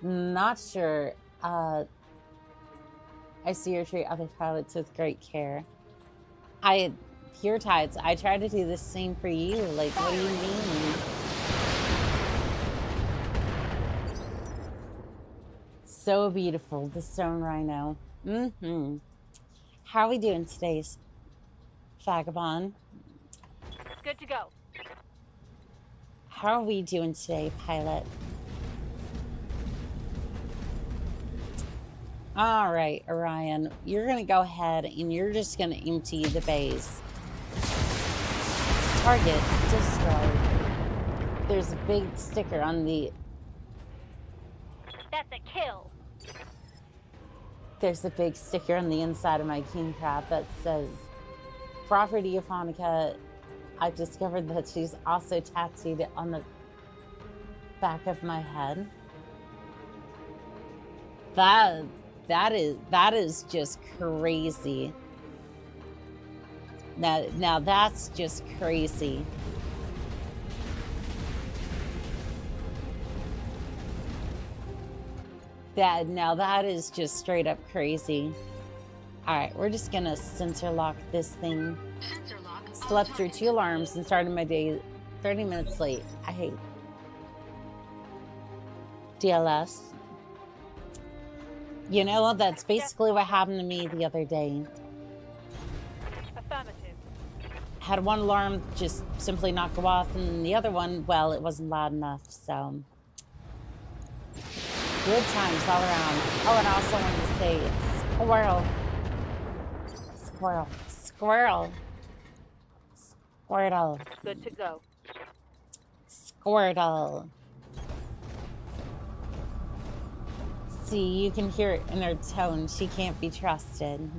Not sure. I see you treat other pilots with great care. Pure tides. I try to do the same for you. Like, what do you mean? So beautiful, the stone rhino. How are we doing today, Vagabond? Good to go. How are we doing today, pilot? All right, Orion, you're gonna go ahead and you're just gonna empty the base. Target destroyed. There's a big sticker on the... That's a kill. There's a big sticker on the inside of my king crab that says, Property of Hanukkah. I've discovered that she's also tattooed on the back of my head. That is just crazy. Now that's just crazy. That is just straight up crazy. All right, we're just gonna sensor lock this thing. Sensor lock on Slept through target. 2 alarms and started my day 30 minutes late. I hate DLS. You know, that's basically what happened to me the other day. Affirmative. Had one alarm just simply not go off, and the other one, well, it wasn't loud enough, so. Good times all around. Oh, and I also wanted to say, squirrel. Squirrel. Squirrel. Squirtle. Good to go. Squirtle. See, you can hear it in her tone. She can't be trusted.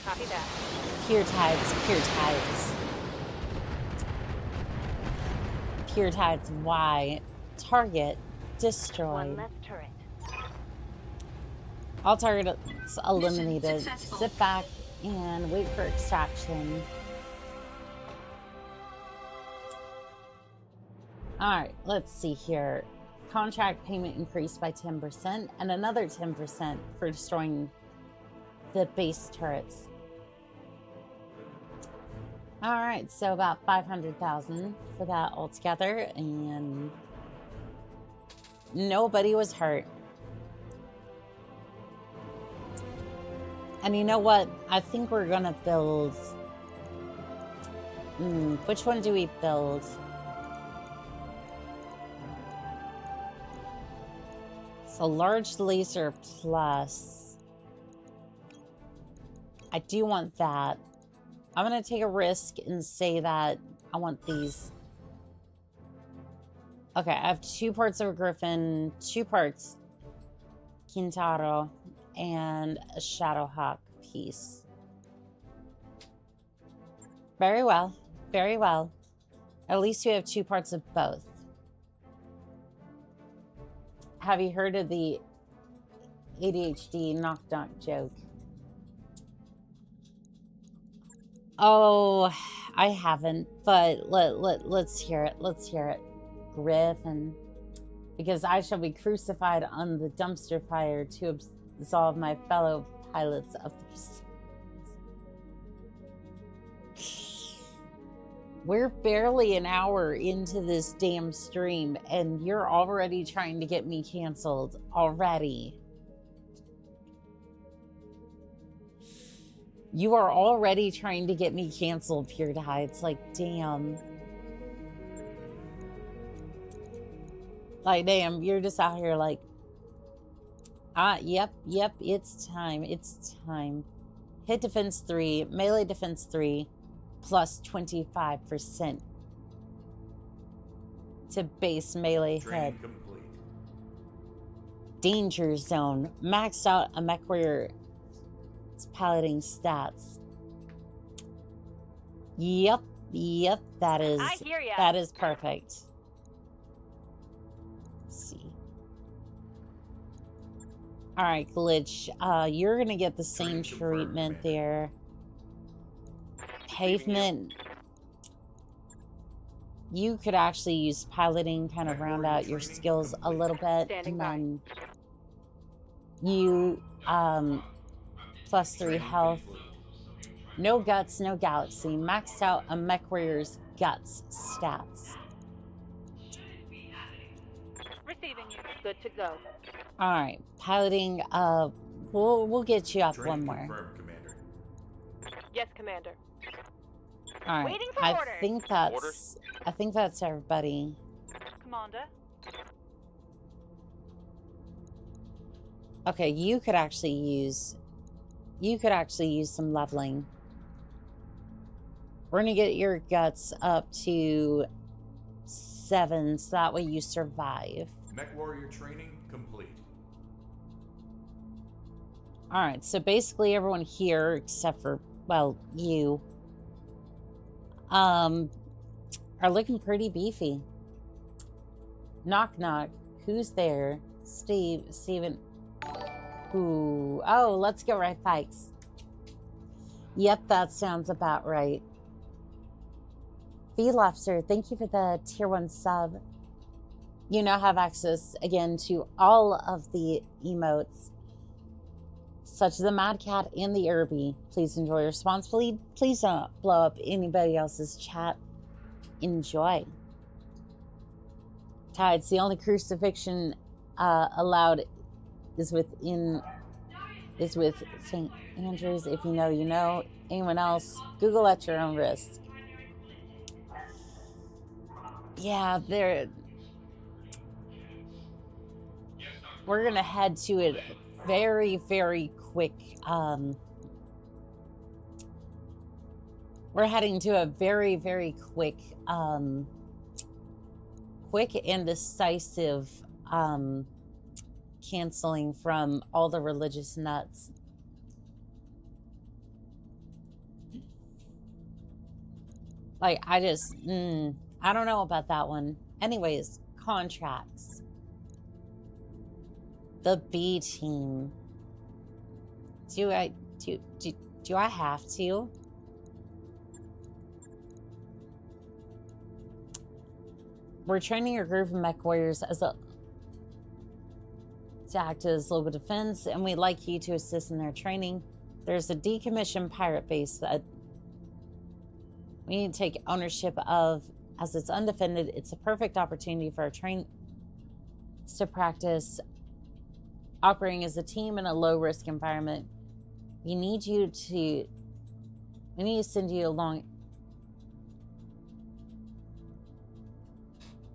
Copy that. Pure tides, pure tides. Pure tides, Y. Target destroyed. One less turret. All targets eliminated. successful. Sit back and wait for extraction. All right, let's see here. Contract payment increased by 10% and another 10% for destroying the base turrets. All right, so about 500,000 for that altogether, and nobody was hurt. And you know what? I think we're gonna build. Which one do we build? So large laser plus. I do want that. I'm gonna take a risk and say that I want these. Okay, I have 2 parts of a Griffin, 2 parts Kintaro, and a Shadowhawk piece. Very well, very well. At least we have 2 parts of both. Have you heard of the ADHD knock-knock joke? Oh, I haven't, but let's hear it. Let's hear it. Griffin. Because I shall be crucified on the dumpster fire to absolve my fellow pilots of their sins. We're barely an hour into this damn stream, and you're already trying to get me canceled already. You are already trying to get me canceled, Pure Tides. Like, damn. Like, damn, you're just out here like, yep, it's time. It's time. Hit defense 3, melee defense 3, plus 25% to base melee hit. Complete. Danger zone. Maxed out a mech warrior piloting stats. Yep, that is I hear ya. that is perfect. Let's see. All right, Glitch, you're gonna get the same treatment there. Pavement. You could actually use piloting, kind of round out your skills a little bit, Standing and by. then you plus 3 health. No guts, no galaxy. Maxed out a mech warrior's guts stats. Receiving you. Good to go. All right, piloting. We'll get you up one more. Confirmed, Commander. Yes, Commander. All right, Waiting for I orders. think that's everybody. Commander. Okay, you could actually use some leveling. We're gonna get your guts up to 7, so that way you survive. Mech warrior training complete. All right, so basically everyone here, except for, well, you, are looking pretty beefy. Knock knock. Who's there? Steven. Ooh. Oh, let's go right pikes. Yep, that sounds about right. V-Lobster, thank you for the tier 1 sub. You now have access again to all of the emotes, such as the Mad Cat and the Irby. Please enjoy responsibly. Please don't blow up anybody else's chat. Enjoy. Tides, the only crucifixion allowed is with St. Andrews. If you know, you know. Anyone else, Google at your own risk. Yeah, we're gonna head to it very, very quick We're heading to a very, very quick and decisive canceling from all the religious nuts. Like, I just, I don't know about that one. Anyways, contracts. The B team. Do I have to? We're training a group of mech warriors to act as local defense, and we'd like you to assist in their training. There's a decommissioned pirate base that we need to take ownership of. As it's undefended, it's a perfect opportunity for our trainees to practice operating as a team in a low-risk environment. We need to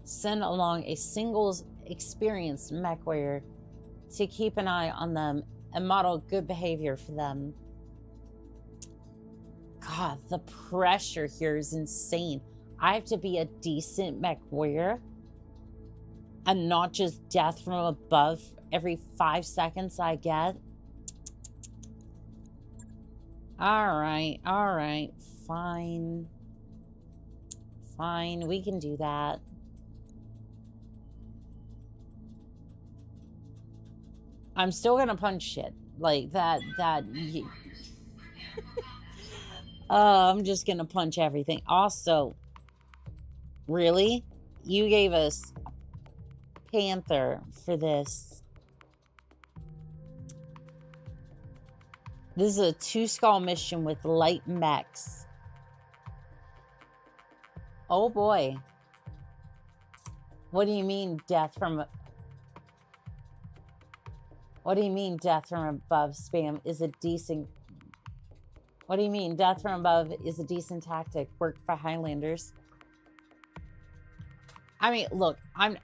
send along a single experienced mech warrior to keep an eye on them and model good behavior for them. God, the pressure here is insane. I have to be a decent mech warrior and not just death from above every 5 seconds I get. All right, fine, we can do that. I'm still gonna punch shit like that. I'm just gonna punch everything. Also, really, you gave us Panther for this. This is a 2-skull mission with light mechs. Oh boy. What do you mean death from... What do you mean death from above spam is a decent... What do you mean death from above is a decent tactic? Work for Highlanders. I mean, look, I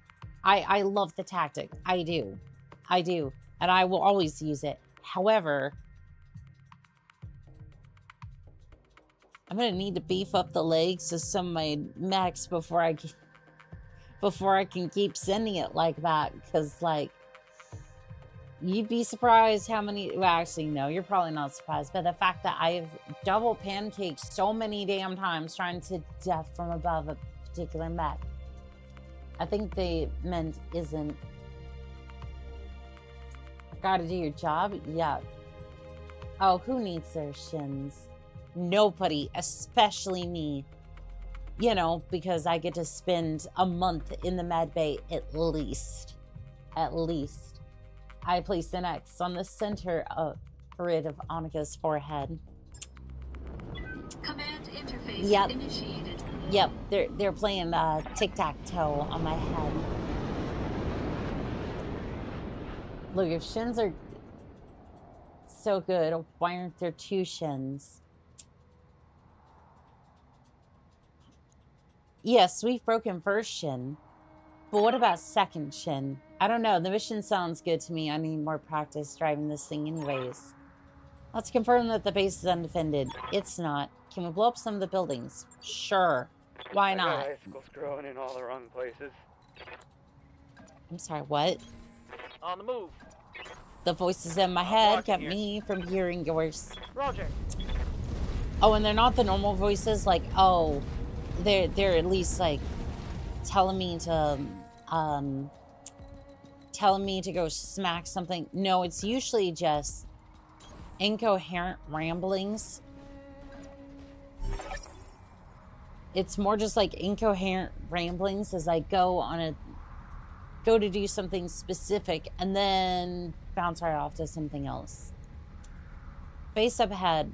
love the tactic. I do. And I will always use it. However, I'm gonna need to beef up the legs of some of my mechs before I can keep sending it like that. Because, like, you'd be surprised how many... Well, actually, no, you're probably not surprised. But the fact that I've double pancaked so many damn times trying to death from above a particular mech. I think they meant isn't... Gotta do your job? Yeah. Oh, who needs their shins? Nobody, especially me. You know, because I get to spend a month in the med bay at least. At least. I place an X on the center of grid of Annika's forehead. Command interface initiated. Yep, they're playing tic-tac-toe on my head. Look, if shins are so good, why aren't there 2 shins? Yes, we've broken first shin. But what about second shin? I don't know. The mission sounds good to me. I need more practice driving this thing anyways. Let's confirm that the base is undefended. It's not. Can we blow up some of the buildings? Sure. Why not? Icicles growing in all the wrong places. I'm sorry, what? On the move. The voices in my head kept me from hearing yours. Roger. Oh, and they're not the normal voices, like, oh, they're at least like telling me to go smack something. No, it's usually just incoherent ramblings. It's more just like incoherent ramblings as I go to do something specific and then bounce right off to something else. Base up ahead.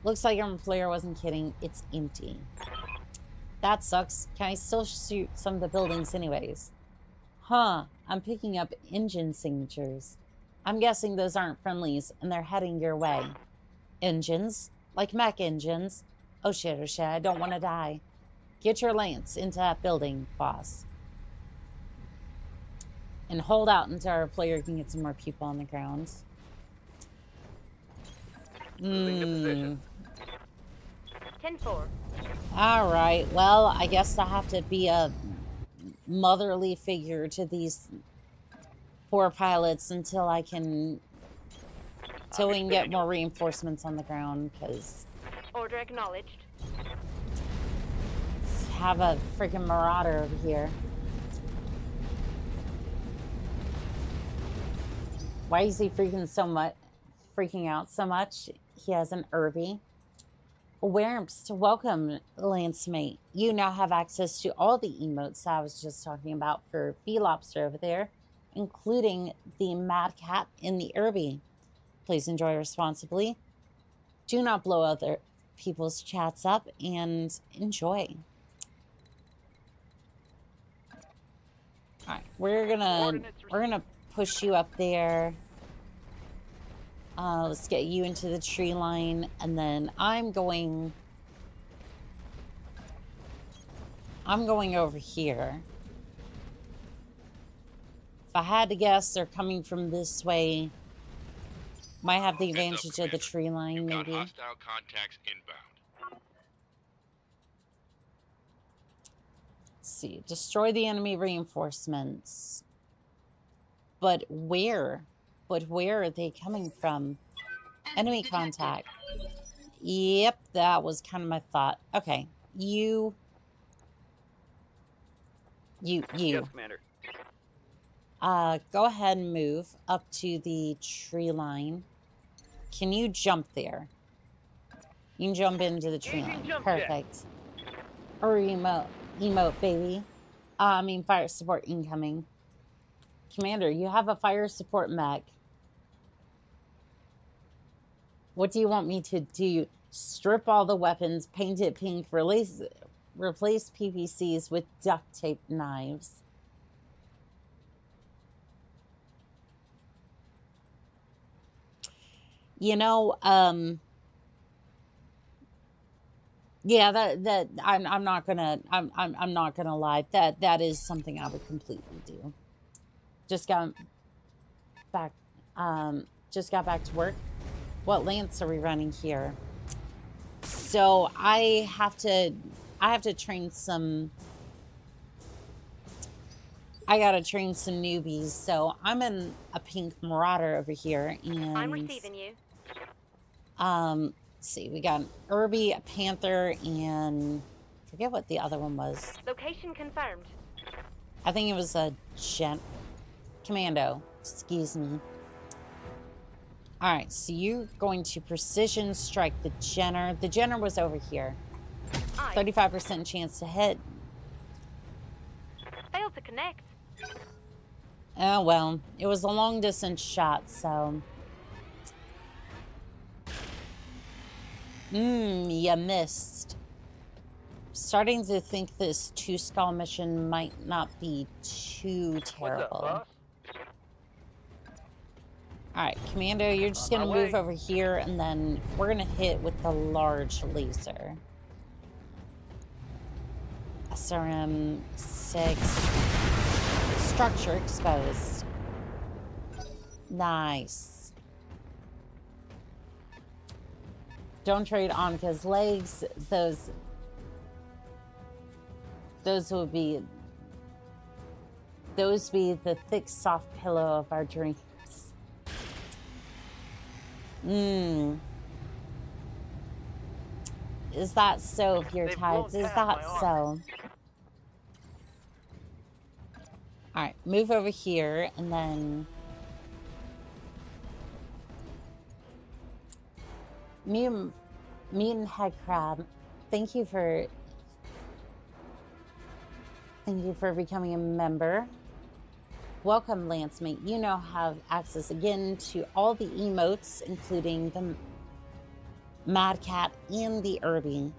Looks like our player wasn't kidding. It's empty. That sucks. Can I still shoot some of the buildings anyways? Huh. I'm picking up engine signatures. I'm guessing those aren't friendlies and they're heading your way. Engines? Like mech engines? Oh shit, I don't want to die. Get your lance into that building, boss. And hold out until our player can get some more people on the ground. 10-4. All right. Well, I guess I have to be a motherly figure to these poor pilots until I can, till we can get more reinforcements on the ground, because Order acknowledged. have a freaking marauder over here. Why is he freaking out so much? He has an Irby. Wermps, welcome, Lancemate. You now have access to all the emotes I was just talking about for V-Lobster over there, including the Mad Cat in the Irby. Please enjoy responsibly. Do not blow other people's chats up, and enjoy. All right, we're gonna push you up there. Let's get you into the tree line, and then I'm going over here. If I had to guess, they're coming from this way. Might have the advantage of the tree line, maybe. Hostile contacts inbound. Let's see. Destroy the enemy reinforcements. But where? But where are they coming from? Enemy contact. Yep, that was kind of my thought. Okay, you. Yes, Commander. Go ahead and move up to the tree line. Can you jump there? You can jump into the tree line. Perfect. Or emote, baby. I mean, fire support incoming. Commander, you have a fire support mech. What do you want me to do? Strip all the weapons, paint it pink, replace PPCs with duct tape knives. You know, yeah, that I'm not gonna lie. That is something I would completely do. Just got back to work. What lance are we running here? So I have to train some. I gotta train some newbies. So I'm in a pink marauder over here, and I'm receiving you. let's see, we got an Irby, a Panther, and I forget what the other one was. Location confirmed. I think it was a Commando. Excuse me. All right, so you're going to precision strike the Jenner. The Jenner was over here. 35% chance to hit. Failed to connect. Oh, well, it was a long distance shot, so. You missed. Starting to think this 2-skull mission might not be too terrible. What's up, boss? All right, Commando, you're just going to move over here, and then we're going to hit with the large laser. SRM 6. Structure exposed. Nice. Don't trade Anka's legs. Those would be the thick, soft pillow of our dreams. Is that so, Pure Tides? Is that so? Alright, move over here, and then Mutant Head Crab, thank you for becoming a member. Welcome, Lancemate. You now have access again to all the emotes, including the Mad Cat and the Irby.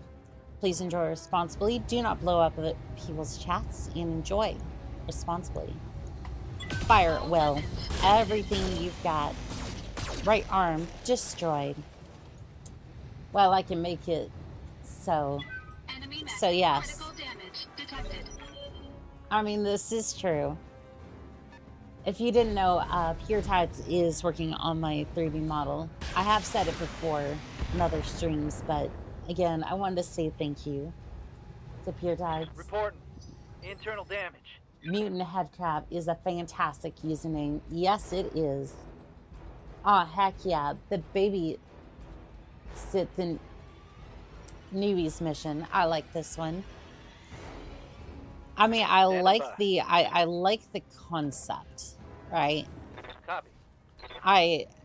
Please enjoy responsibly. Do not blow up people's chats, and enjoy responsibly. Fire at will. Everything you've got. Right arm destroyed. Well, I can make it so. So yes. I mean, this is true. If you didn't know, Pure Tides is working on my 3D model. I have said it before in other streams, but again, I wanted to say thank you to Pure Tides. Reporting. Internal damage. Mutant Headcrab is a fantastic username. Yes, it is. Oh, heck yeah. The baby sits in newbies mission. I like this one. I mean, I like the concept, right? Copy.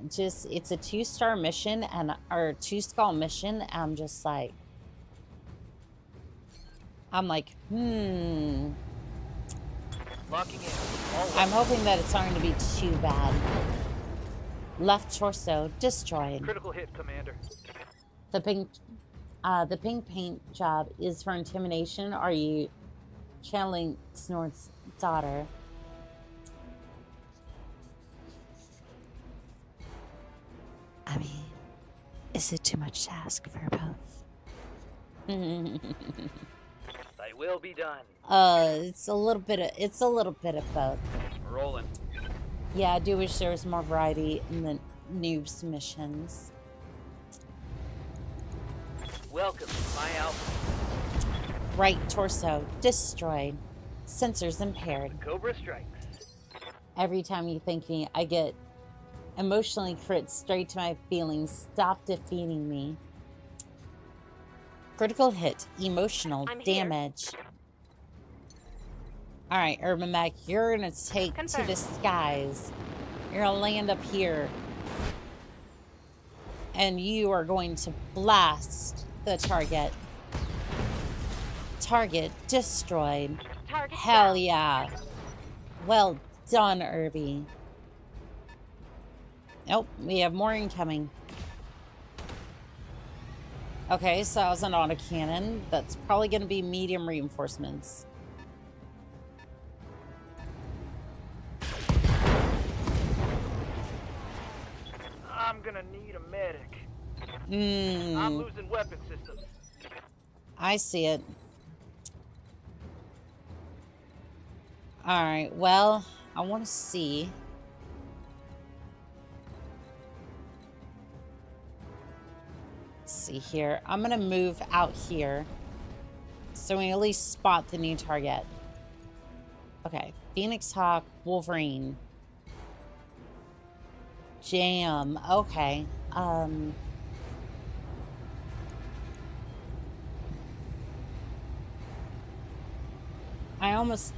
It's a 2-star mission or 2-skull mission. I'm just like, Locking in. I'm hoping that it's not going to be too bad. Left torso destroyed. Critical hit, Commander. The pink paint job is for intimidation. Are you channeling Snort's daughter? I mean, is it too much to ask for both? They will be done. It's a little bit of both. Rolling. Yeah, I do wish there was more variety in the noobs missions. Welcome to my alpha. Right torso destroyed. Sensors impaired. Cobra strikes. Every time you thank me, I get emotionally crit straight to my feelings. Stop defeating me. Critical hit. Emotional I'm here. damage. Alright, Urban Mac, you're gonna take Confirmed. to the skies. You're gonna land up here. And you are going to blast the target. Target destroyed. Target Hell down. yeah. Well done, Irby. Nope, we have more incoming. Okay, so that was an autocannon. That's probably going to be medium reinforcements. I'm gonna need a medic. I'm Mmm, losing weapon systems. I see it. Alright, well, I want to see. Let's see here. I'm going to move out here so we at least spot the new target. Okay, Phoenix Hawk, Wolverine. Jam, okay. I almost...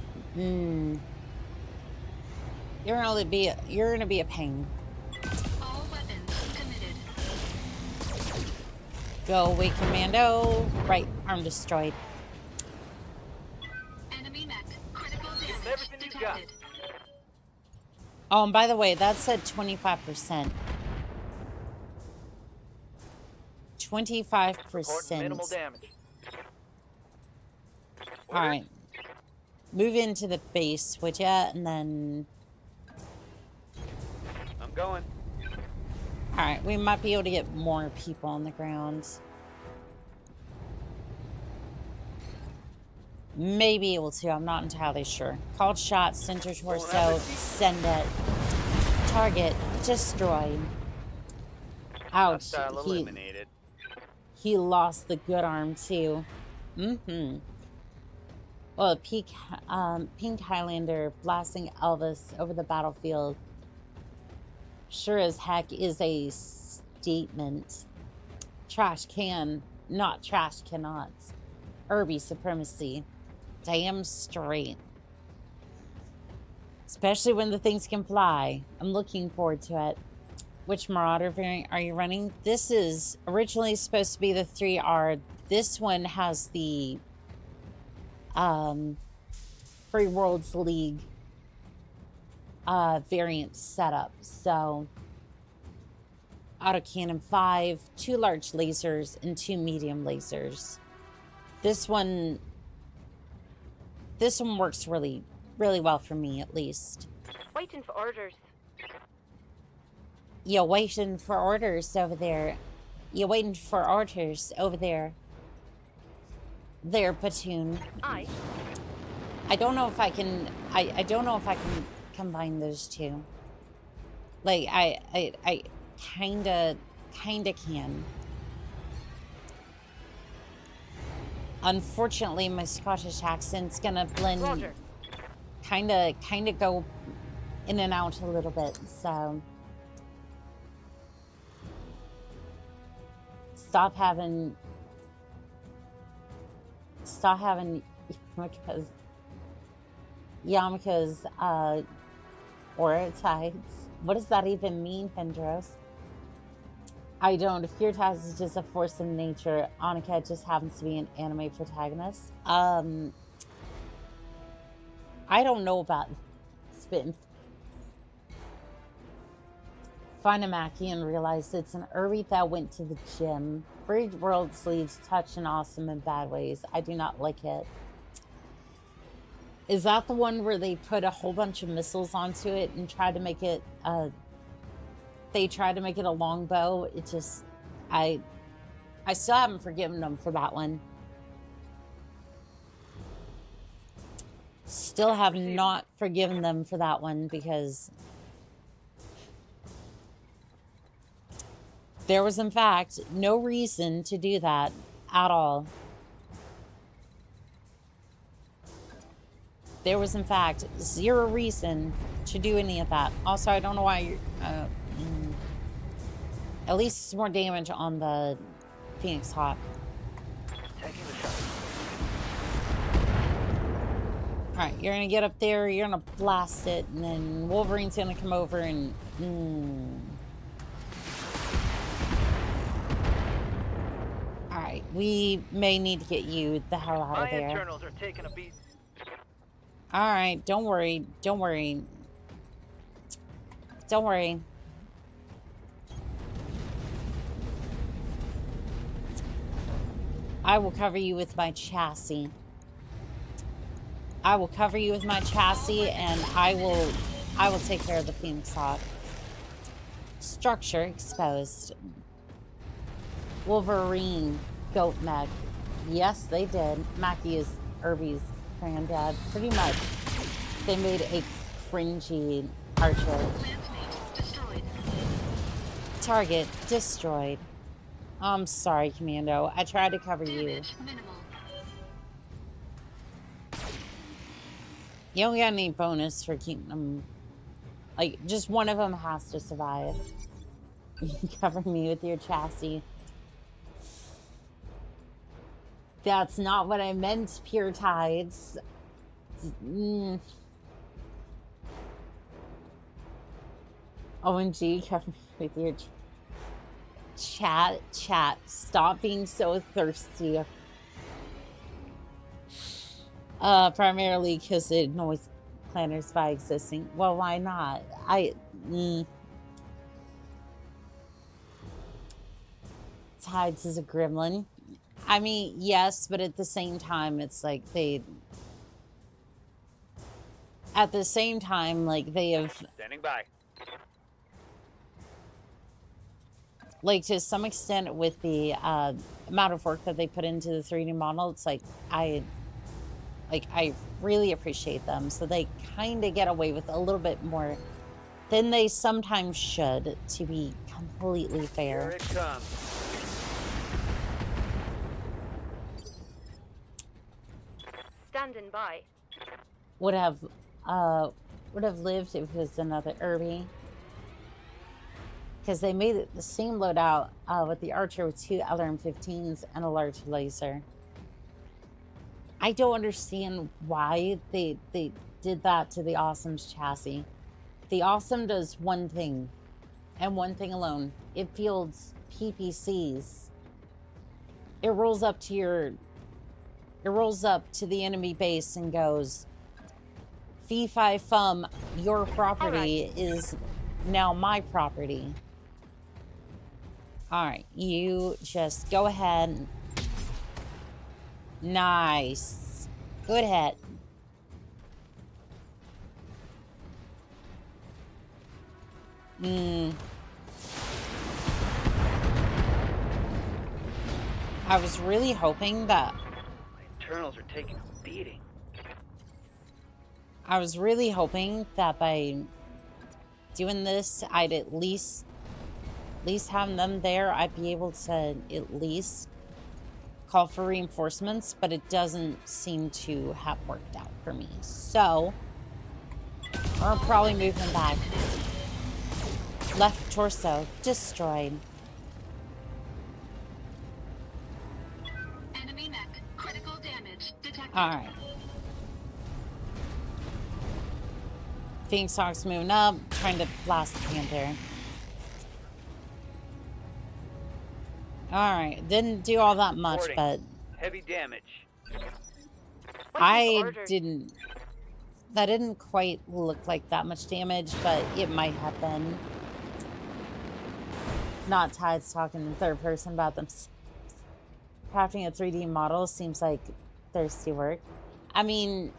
you're gonna be a pain. All weapons committed. Go away, Commando. Right arm destroyed. Enemy mech. Critical Give damage everything you got. detected. Oh, and by the way, that said 25%. Reporting 25%. minimal damage. All right. Move into the base, would ya? And then... I'm going. All right, we might be able to get more people on the ground. Maybe able to. I'm not entirely sure. Called shot, center torso, send it. Target destroyed. Ouch. Hostile eliminated. He lost the good arm too. Well, Pink Highlander blasting Elvis over the battlefield sure as heck is a statement. Trash can, not trash cannot. Irby supremacy. Damn straight. Especially when the things can fly. I'm looking forward to it. Which Marauder variant are you running? This is originally supposed to be the 3R. This one has the Free Worlds League variant setup. So autocannon 5, 2 large lasers, and 2 medium lasers. This one works really, really well for me, at least. Waiting for orders. You're waiting for orders over there. You're waiting for orders over there. There, platoon. Aye. I don't know if I can. I don't know if I can combine those two. Like I kinda can. Unfortunately, my Scottish accent's gonna blend, Roger. kind of go in and out a little bit. So stop having Yamaka's aura tides. What does that even mean, Pendros? I don't. Fear tides is just a force of nature. Annika just happens to be an anime protagonist. I don't know about spitting. Find a Mackie and realize it's an Urbi that went to the gym. Bridge world sleeves touch and awesome in bad ways. I do not like it. Is that the one where they put a whole bunch of missiles onto it and tried to make it they tried to make it a longbow? It just, I still haven't forgiven them for that one. Still have not forgiven them for that one, because there was, in fact, no reason to do that at all. There was, in fact, zero reason to do any of that. Also, I don't know why you're... at least it's more damage on the Phoenix Hawk. Taking the shot. Alright, you're gonna get up there, you're gonna blast it, and then Wolverine's gonna come over and... Alright, we may need to get you the hell out My of there. internals are taking a beat. Alright, don't worry, don't worry. Don't worry. I will cover you with my chassis. I will cover you with my chassis, and I will take care of the Phoenix Hawk. Structure exposed. Wolverine, goat mech. Yes, they did. Mackie is Irby's granddad. Pretty much. They made a cringy archer. Landsmate destroyed. Target destroyed. I'm sorry, Commando. I tried to cover you. Damage minimal. You don't got any bonus for keeping them. Like, just one of them has to survive. You cover me with your chassis. That's not what I meant, Pure Tides. OMG, cover me with your chat. Stop being so thirsty. Primarily because it annoys planners by existing. Well, why not? Tides is a gremlin. I mean, yes, but at the same time, it's like at the same time, like, they have... Standing by. Like, to some extent, with the amount of work that they put into the 3D model, it's like, I really appreciate them. So they kind of get away with a little bit more than they sometimes should, to be completely Here fair. it comes. Standing by. Would have lived if it was another Irby. Because they made it the same loadout with the Archer with 2 LRM-15s and a large laser. I don't understand why they did that to the Awesome's chassis. The Awesome does one thing, and one thing alone. It fields PPCs. It rolls up to the enemy base and goes, Fee Fi Fum, your property is now my property. Alright, you just go ahead. Nice. Good hit. I was really hoping that... My internals are taking a beating. I was really hoping that by doing this, I'd at least have them there. I'd be able to at least call for reinforcements, but it doesn't seem to have worked out for me. So, I'll probably move him back. Left torso destroyed. Enemy mech. Critical damage detected. Alright. Phoenix Hawk's moving up, trying to blast the Panther. Alright, didn't do all that much, but Heavy damage. I didn't... That didn't quite look like that much damage, but it might have been. Not Tides talking in third person about them. Crafting a 3D model seems like thirsty work. I mean,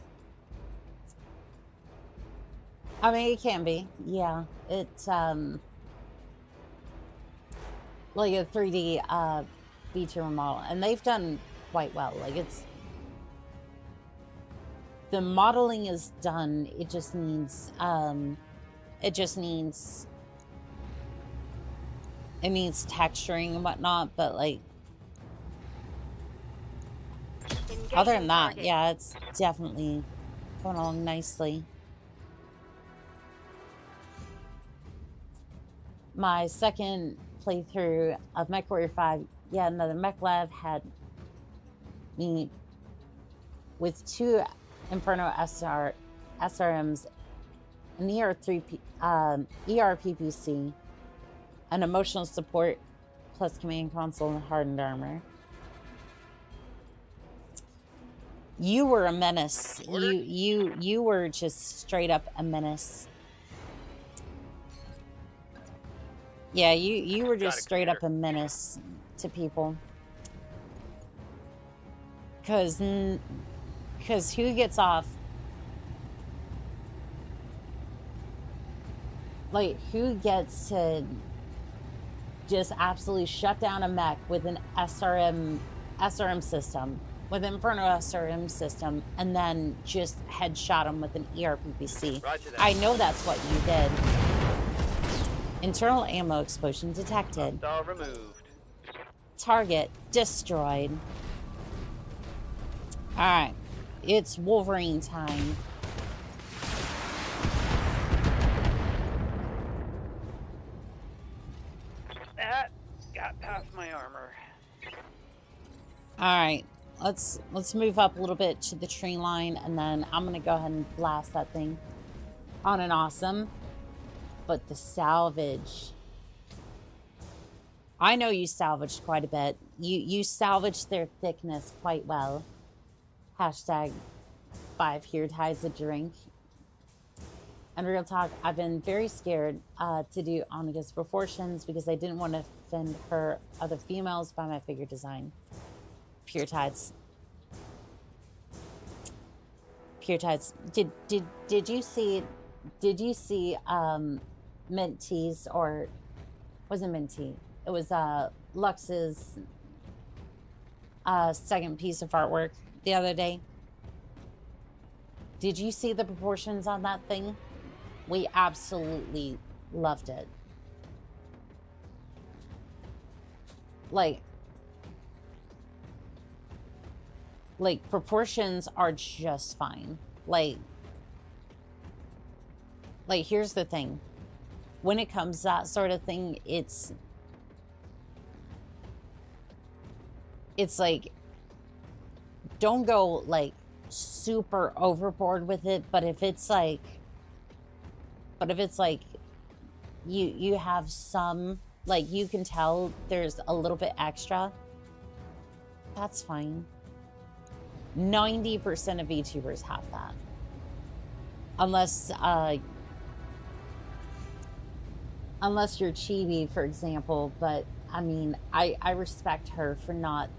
it can be. Yeah. It's, like a 3D, Vtuber model. And they've done quite well. Like, it's... The modeling is done. It just needs, it needs texturing and whatnot, but like, other than that, yeah, it's definitely going along nicely. My second playthrough of MechWarrior 5, yeah, another mech lab had me with 2 Inferno SRMs, an ERPPC, an emotional support, plus command console and hardened armor. You were a menace. You were just straight up a menace. Yeah, you were just straight up a menace to people. Because who gets off? Like, who gets to just absolutely shut down a mech with an SRM system, with Inferno SRM system, and then just headshot him with an ERPPC? I know that's what you did. Internal ammo explosion detected. Removed. Target destroyed. Alright. It's Wolverine time. That got past my armor. Alright. Let's move up a little bit to the tree line, and then I'm gonna go ahead and blast that thing on an awesome. But the salvage, I know you salvaged quite a bit. You salvaged their thickness quite well. Hashtag 5 here tides a drink. And real talk, I've been very scared to do Anika's proportions because I didn't want to offend her other females by my figure design. Pure tides. Pure tides. Did you see Mint Tea's, or wasn't Mint Tea? It was Lux's second piece of artwork the other day. Did you see the proportions on that thing? We absolutely loved it. Like proportions are just fine. Like here's the thing. When it comes to that sort of thing, it's like, don't go like super overboard with it, but if it's like you have some, like, you can tell there's a little bit extra, that's fine. 90% of VTubers have that. Unless you're Chibi, for example, but I mean, I respect her for not,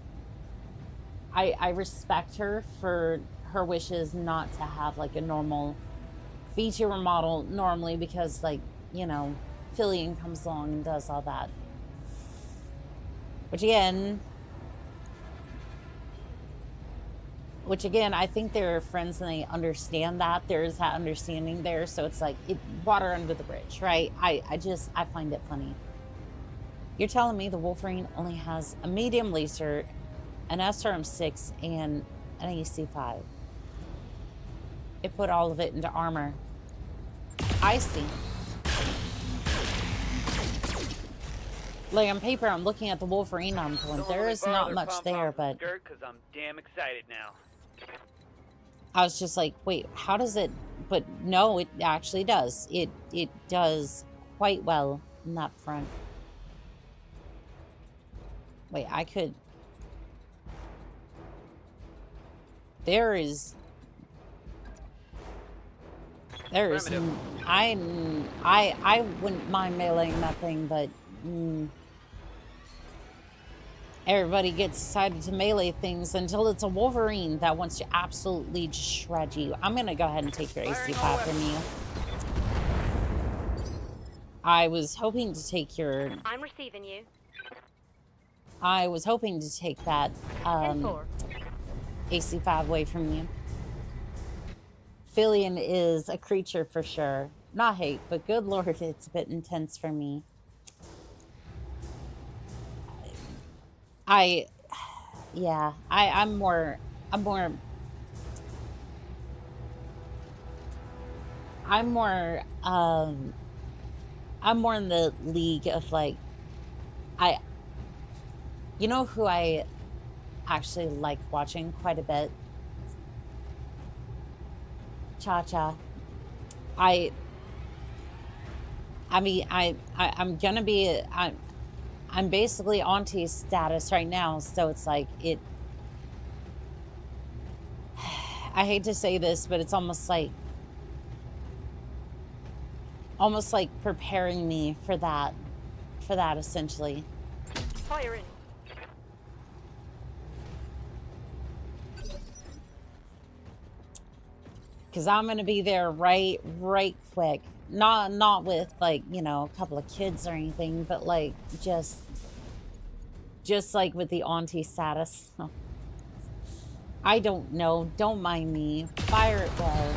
I respect her for her wishes not to have like a normal VTuber model normally, because, like, you know, Fillion comes along and does all that. Which again, I think they're friends and they understand that. There's that understanding there. So it's like, water under the bridge, right? I find it funny. You're telling me the Wolverine only has a medium laser an SRM-6 and an AC-5. It put all of it into armor. I see. Like on paper, I'm looking at the Wolverine on point. There is not much there, but Because I'm damn excited now. I was just like, wait, how does it? But no, it actually does. It does quite well in that front. Wait, I could. There is. I wouldn't mind meleeing that thing, but everybody gets excited to melee things until it's a Wolverine that wants to absolutely just shred you. I'm gonna go ahead and take your AC-5 from you. I was hoping to take your. I'm receiving you. I was hoping to take that 10-4. AC-5 away from you. Fillion is a creature for sure. Not hate, but good lord, it's a bit intense for me. I'm more in the league of like, you know who I actually like watching quite a bit? Cha-Cha. I'm basically auntie status right now, so it's like it. I hate to say this, but it's almost like preparing me for that essentially. Firing. Because I'm gonna be there right quick. Not with like, you know, a couple of kids or anything, but like just like with the auntie status. I don't know. Don't mind me. Fire it well.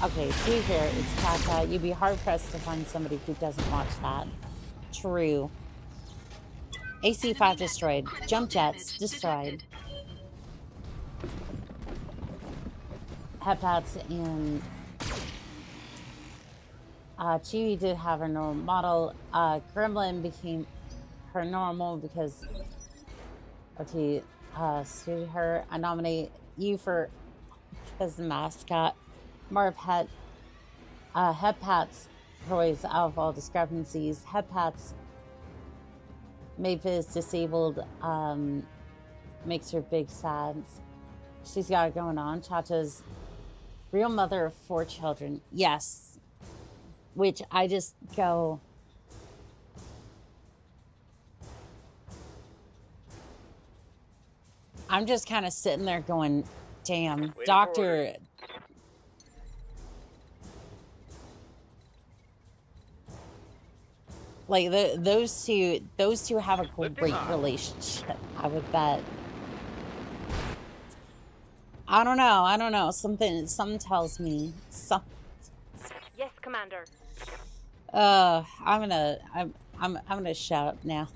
Okay, to be fair, it's Cha-Cha. You'd be hard pressed to find somebody who doesn't watch that. True. AC-5 destroyed. Jump jets destroyed. Hepats and Chibi did have her normal model. Gremlin became her normal because OT suited her. I nominate you for as the mascot. Marv Het. Hepats Roy's out of all discrepancies. Hepats Mavis disabled makes her big sad. She's got it going on. Chacha's real mother of 4 children. Yes. Which I just go. I'm just kind of sitting there going, damn, doctor. Like those two have a great relationship, I would bet. I don't know. Something tells me. Yes, Commander. I'm gonna shut up now.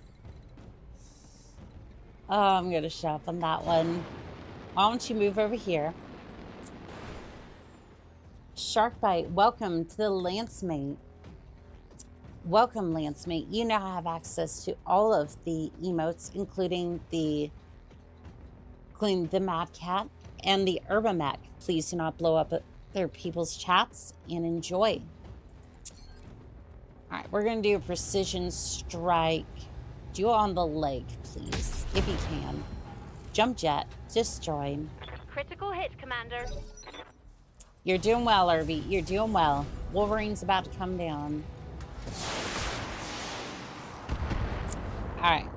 Oh, I'm gonna shut up on that one. Why don't you move over here? Sharkbite, welcome to the Lancemate. Welcome, Lancemate. You now have access to all of the emotes, including the Mad Cat and the Urbamech. Please do not blow up their people's chats and enjoy. All right, we're going to do a precision strike. Do it on the leg, please, if you can. Jump jet, destroy. Critical hit, Commander. You're doing well, Irby. You're doing well. Wolverine's about to come down. All right.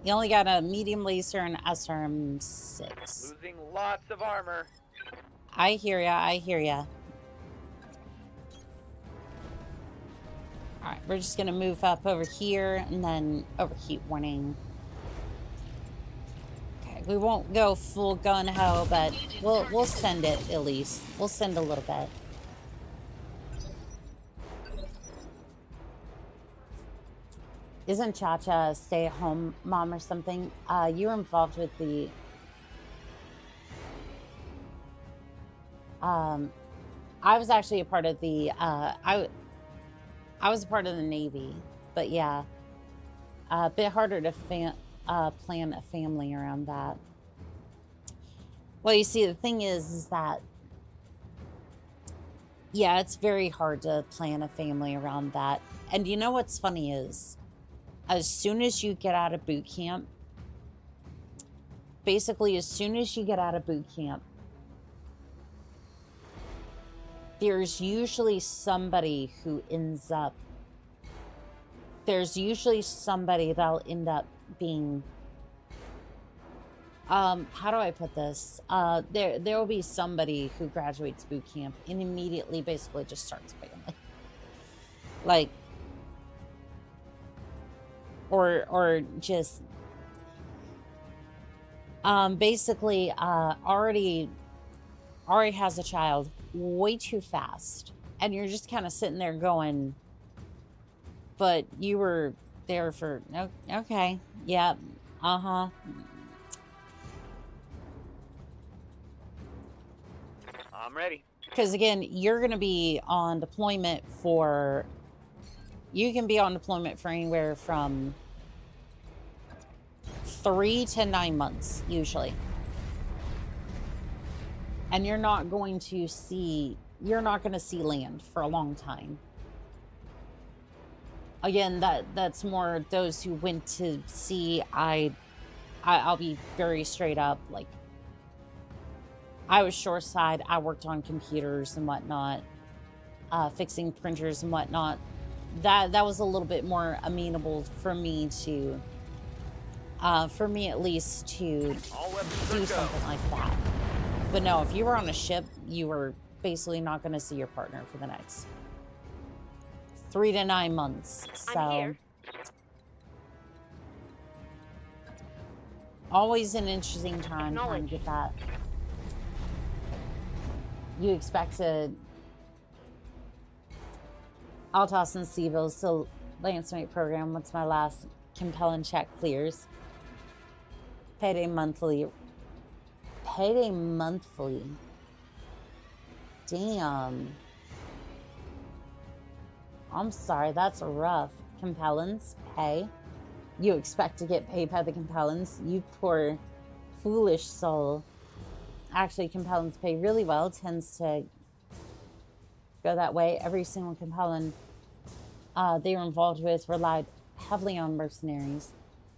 You only got a medium laser and SRM-6. Losing lots of armor. I hear ya. I hear ya. All right, we're just gonna move up over here and then overheat warning. Okay, we won't go full gun ho, but we'll send it at least. We'll send a little bit. Isn't Cha-Cha a stay-at-home mom or something? You were involved with the I was actually a part of the, I was a part of the Navy, but yeah, a bit harder to plan a family around that. Well, you see, the thing is that, yeah, it's very hard to plan a family around that. And you know what's funny is, as soon as you get out of boot camp, basically as soon as you get out of boot camp, there's usually somebody who ends up, there's usually somebody that'll end up being, how do I put this? There will be somebody who graduates boot camp and immediately basically just starts a family. Like, or just, basically, already has a child way too fast. And you're just kind of sitting there going, but you were there for, okay, yeah, uh-huh. I'm ready. Because again, you're going to be on deployment for, you can be on deployment for anywhere from 3 to 9 months, usually. And you're not going to see land for a long time. Again, that's more those who went to sea. I'll be very straight up, like, I was shoreside. I worked on computers and whatnot, fixing printers and whatnot. That was a little bit more amenable for me to, for me at least, to do something like that. But no, if you were on a ship, you were basically not going to see your partner for the next 3 to 9 months. So, I'm here. always an interesting time trying to get that. You expect to, I'll toss in Seaville, still Lance Mate program. What's my last compelling check clears? Payday monthly. Payday monthly. Damn. I'm sorry, that's rough. Compellins, pay. You expect to get paid by the compellins? You poor, foolish soul. Actually, compellins pay really well. Tends to go that way. Every single compellin they were involved with relied heavily on mercenaries.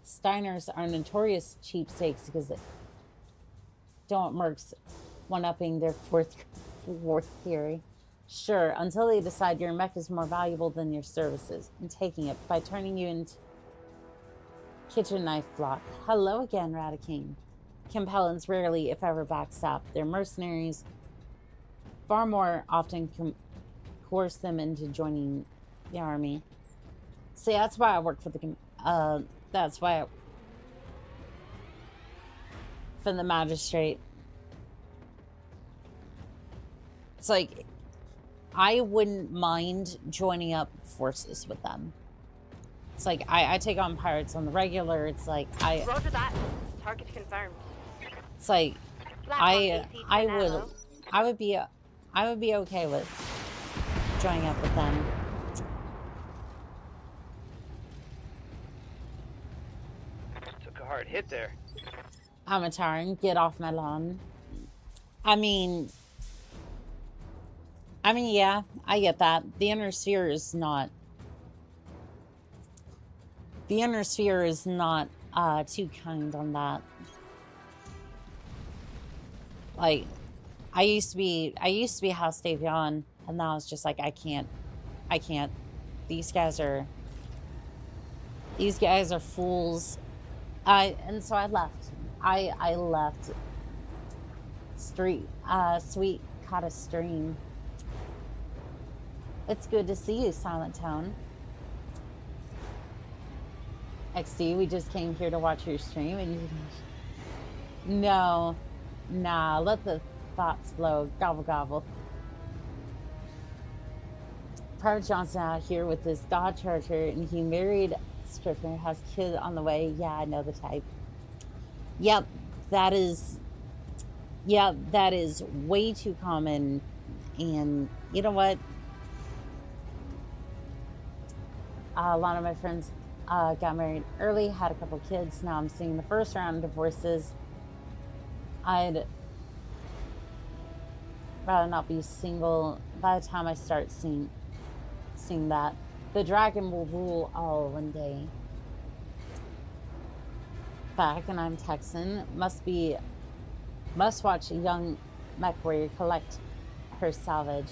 Steiners are notorious cheapskates because they don't mercs one-upping their fourth theory. Sure, until they decide your mech is more valuable than your services, and taking it by turning you into kitchen knife block. Hello again, Radiking. Compellins rarely, if ever, backstop. They're mercenaries. Far more often coerce them into joining the army. See, that's why I work for the that's why for the magistrate. It's like, I wouldn't mind joining up forces with them. It's like, I take on pirates on the regular. It's like, Roger that. Target confirmed. it's like, Black I would be okay with joining up with them. Took a hard hit there. I'm a Taran, get off my lawn. I mean, yeah, I get that. The inner sphere is not too kind on that. Like, I used to be House Davion, and now it's just like, I can't. These guys are fools. And so I left. I left Sweet Cottage Stream. It's good to see you, Silent Tone. XD, we just came here to watch your stream, and you... No. Nah, let the thoughts flow. Gobble, gobble. Private Johnson out here with this Dodge Charger, and he married Stripper, has kid on the way. Yeah, I know the type. Yep, that is Yeah, that is way too common. And you know what? A lot of my friends got married early, had a couple kids. Now I'm seeing the first round of divorces. I'd rather not be single by the time I start seeing that. The dragon will rule all one day. Back, and I'm Texan. Must watch a young mech warrior collect her salvage.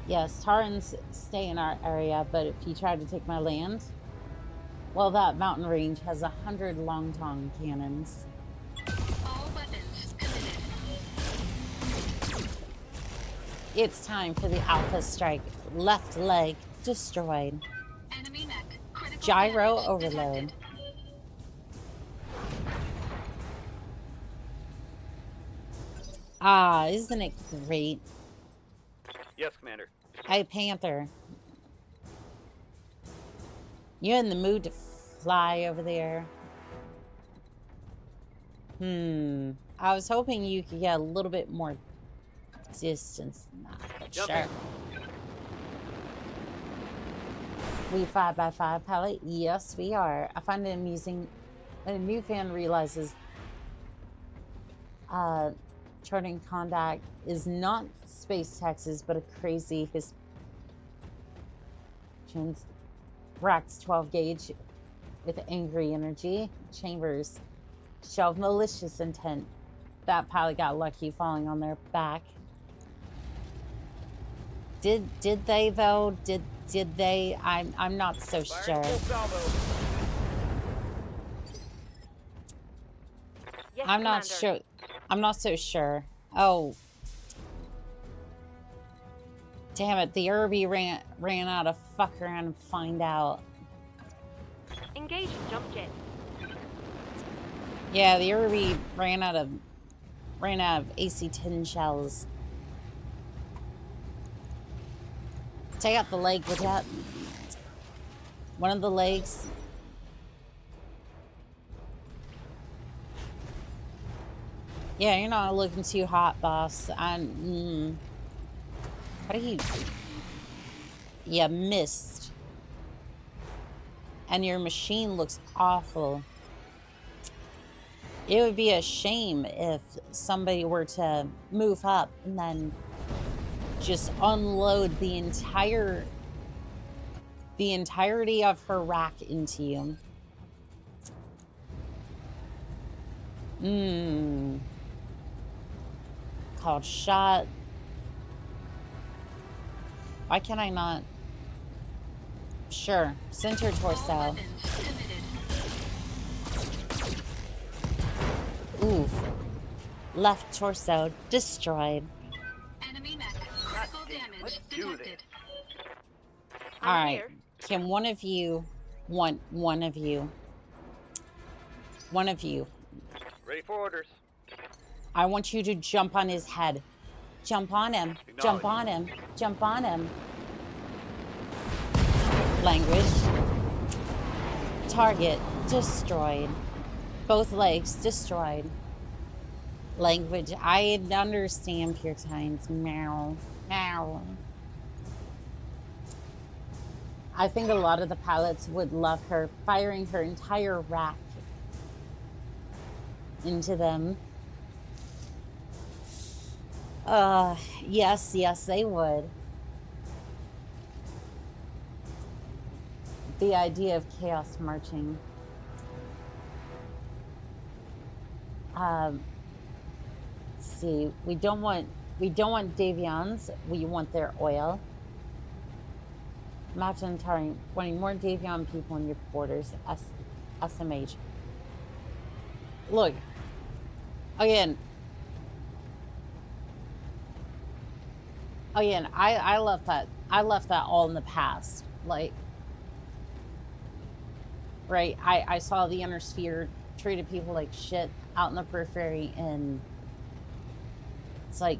Yes, Tarans stay in our area, but if you try to take my land, well, that mountain range has 100 long tong cannons. All weapons committed. It's time for the Alpha Strike. Left leg destroyed. Enemy mech. Critical Gyro damage overload. detected. Ah, isn't it great? Yes, Commander. Hey, Panther. You in the mood to fly over there? I was hoping you could get a little bit more distance than that, but Jumping. sure. We 5x5 pallet? Yes, we are. I find it amusing when a new fan realizes charting contact is not space taxes, but a crazy Barracks 12 gauge with angry energy. Chambers show of malicious intent. That pilot got lucky falling on their back. Did they though? Did they? I'm not so sure. Full salvo. Yes, I'm not Commander. sure. I'm not so sure. Oh. Damn it, the Irby ran out of fuck around and find out. Engage jump jet. Yeah, the Irby ran out of AC-10 shells. Take out the leg, would ya? One of the legs. Yeah, you're not looking too hot, boss. How do you... You missed. And your machine looks awful. It would be a shame if somebody were to move up and then just unload the entirety of her rack into you. Called shot. Why can I not? Sure. Center All torso. weapons committed. Oof. Left torso destroyed. Enemy mech. Critical damn, let's damage do detected. I'm All right. here. Can one of you One of you. Ready for orders. I want you to jump on his head. Jump on him. Jump on him. Jump on him. Language. Target destroyed. Both legs destroyed. Language. I understand Puritans. Meow. Meow. I think a lot of the pilots would love her firing her entire rack into them. Yes, they would. The idea of chaos marching. Let's see. We don't want Davions. We want their oil. Imagine wanting more Davion people in your borders. SMH. Look. Again, I left that. I left that all in the past. Like, right? I saw the inner sphere treated people like shit out in the periphery, and it's like,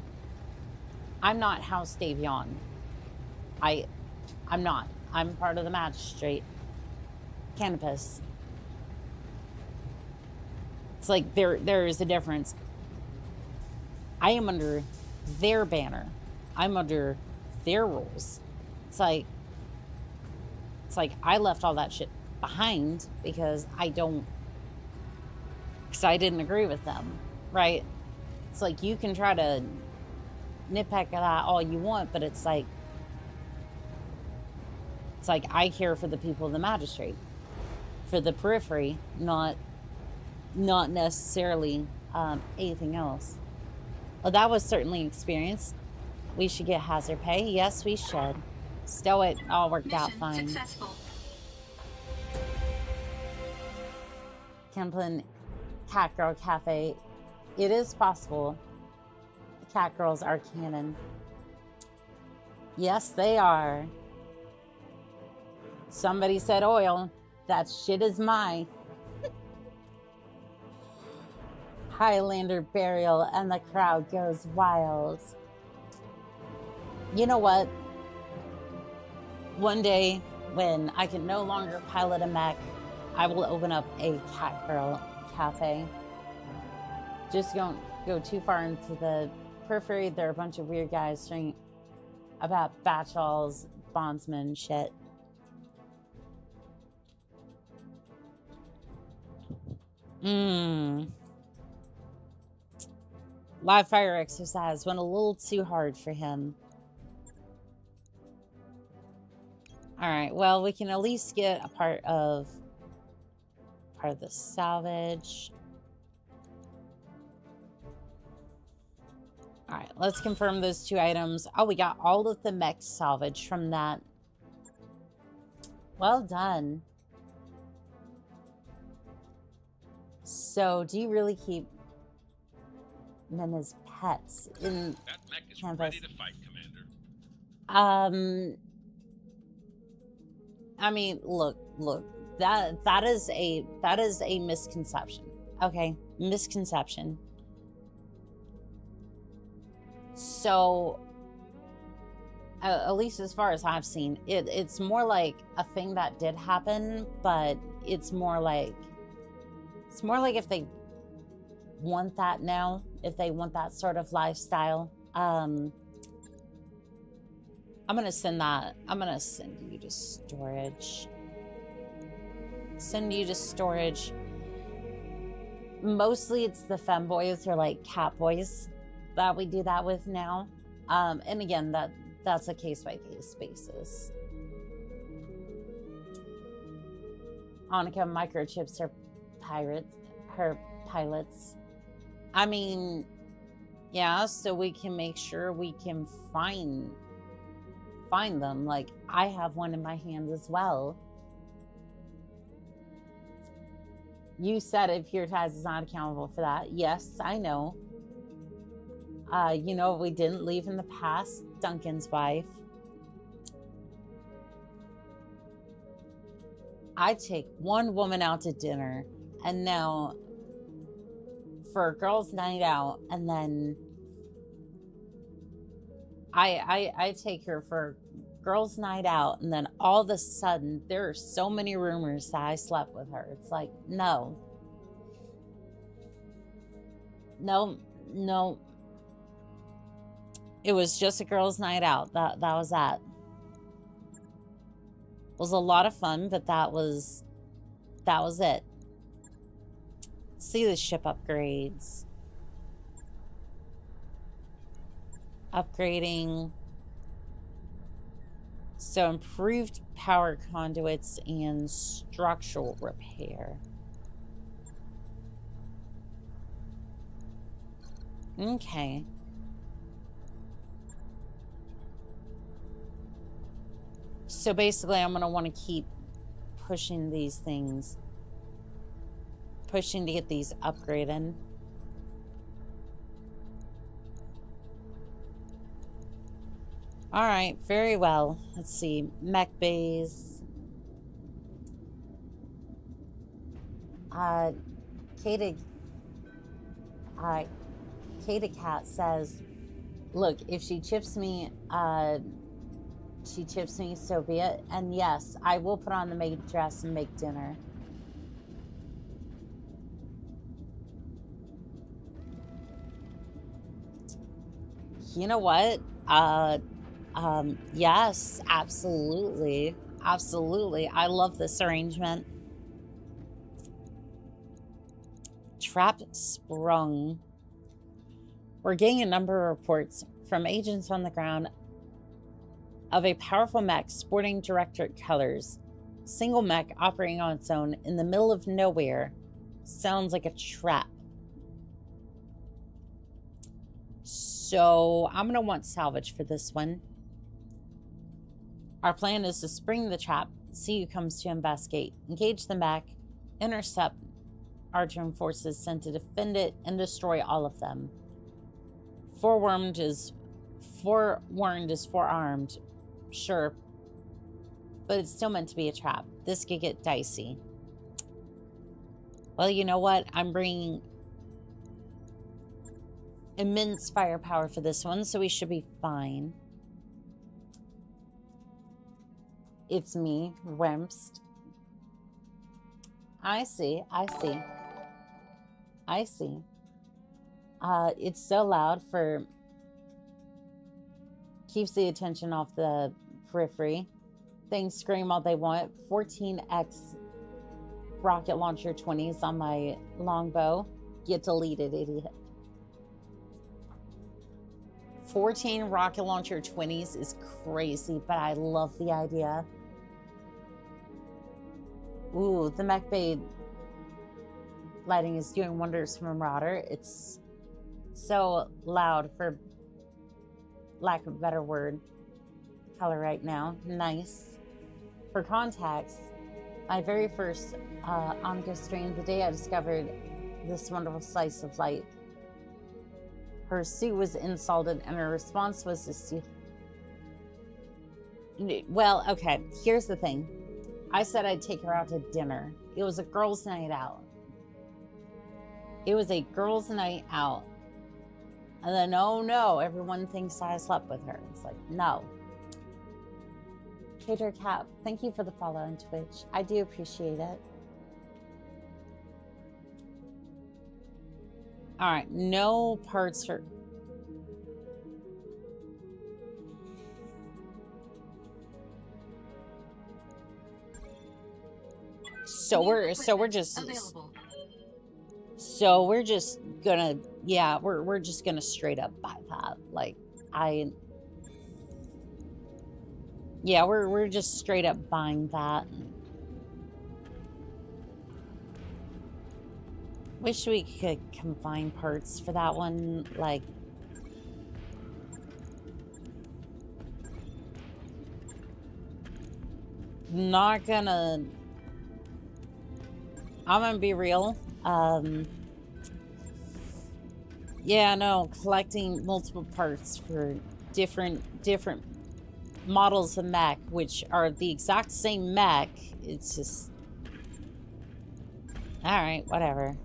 I'm not House Davion. I'm not. I'm part of the magistrate. Cannabis. It's like there is a difference. I am under their banner. I'm under their rules. It's like I left all that shit behind because I didn't agree with them, right? It's like you can try to nitpick at that all you want, but it's like I care for the people of the magistrate, for the periphery, not necessarily anything else. Well, that was certainly experienced. We should get hazard pay. Yes, we should. Still, it all worked out fine. Successful. Kemplin Cat Girl Cafe. It is possible. The cat girls are canon. Yes, they are. Somebody said oil. That shit is mine. Highlander burial and the crowd goes wild. You know what? One day when I can no longer pilot a mech, I will open up a cat girl cafe. Just don't go too far into the periphery. There are a bunch of weird guys saying about Batchalls, bondsmen, shit. Live fire exercise went a little too hard for him. Alright, well, we can at least get a part of the salvage. Alright, let's confirm those 2 items. Oh, we got all of the mech salvage from that. Well done. So, do you really keep them as pets in That mech is canvas? ready to fight, Commander. I mean, look, that is a misconception. Okay, misconception. So, at least as far as I've seen, it's more like a thing that did happen, but it's more like if they want that now, if they want that sort of lifestyle. I'm gonna send you to storage. Send you to storage. Mostly it's the femboys or like cat boys that we do that with now. And again, that's a case-by-case basis. Annika microchips her pilots. I mean, yeah, so we can make sure we can find them. Like, I have one in my hand as well. You said if your Taz is not accountable for that. Yes, I know. You know, we didn't leave in the past, Duncan's wife. I take one woman out to dinner, and now for a girls' night out, and then I take her for girls' night out, and then all of a sudden there are so many rumors that I slept with her. It's like, no. It was just a girls' night out. That was that. It was a lot of fun, but that was it. See the ship upgrades. Upgrading. So improved power conduits and structural repair. Okay. So basically, I'm going to want to keep pushing these things. Pushing to get these upgraded. Alright, very well. Let's see. Mech bays. Kata Cat says, look, if she chips me, so be it. And yes, I will put on the maid dress and make dinner. You know what? Yes, absolutely. Absolutely. I love this arrangement. Trap sprung. We're getting a number of reports from agents on the ground of a powerful mech sporting directorate colors. Single mech operating on its own in the middle of nowhere. Sounds like a trap. So I'm going to want salvage for this one. Our plan is to spring the trap, see who comes to investigate, engage the mech, intercept Argent forces sent to defend it, and destroy all of them. Forewarned is forearmed. Sure. But it's still meant to be a trap. This could get dicey. Well, you know what? I'm bringing immense firepower for this one, so we should be fine. It's me, Wemst. I see. It's so loud for... keeps the attention off the periphery. Things scream all they want. 14x rocket launcher 20s on my longbow. Get deleted, idiot. 14 rocket launcher 20s is crazy, but I love the idea. Ooh, the mech bay lighting is doing wonders for Marauder. It's so loud, for lack of a better word, color right now. Nice. For context, my very first Oni-chan stream, the day I discovered this wonderful slice of light, her suit was insulted and her response was to steal. Well, okay, here's the thing. I said I'd take her out to dinner. It was a girls' night out. It was a girls' night out. And then, oh no, everyone thinks I slept with her. It's like, no. Trader Cap, thank you for the follow on Twitch. I do appreciate it. All right, no parts for... So we're just gonna, yeah, we're just gonna straight up buy that. Like, yeah, we're just straight up buying that. Wish we could combine parts for that one, like... Not gonna... I'm gonna be real. Yeah, no, collecting multiple parts for different models of mech, which are the exact same mech. It's just... Alright, whatever.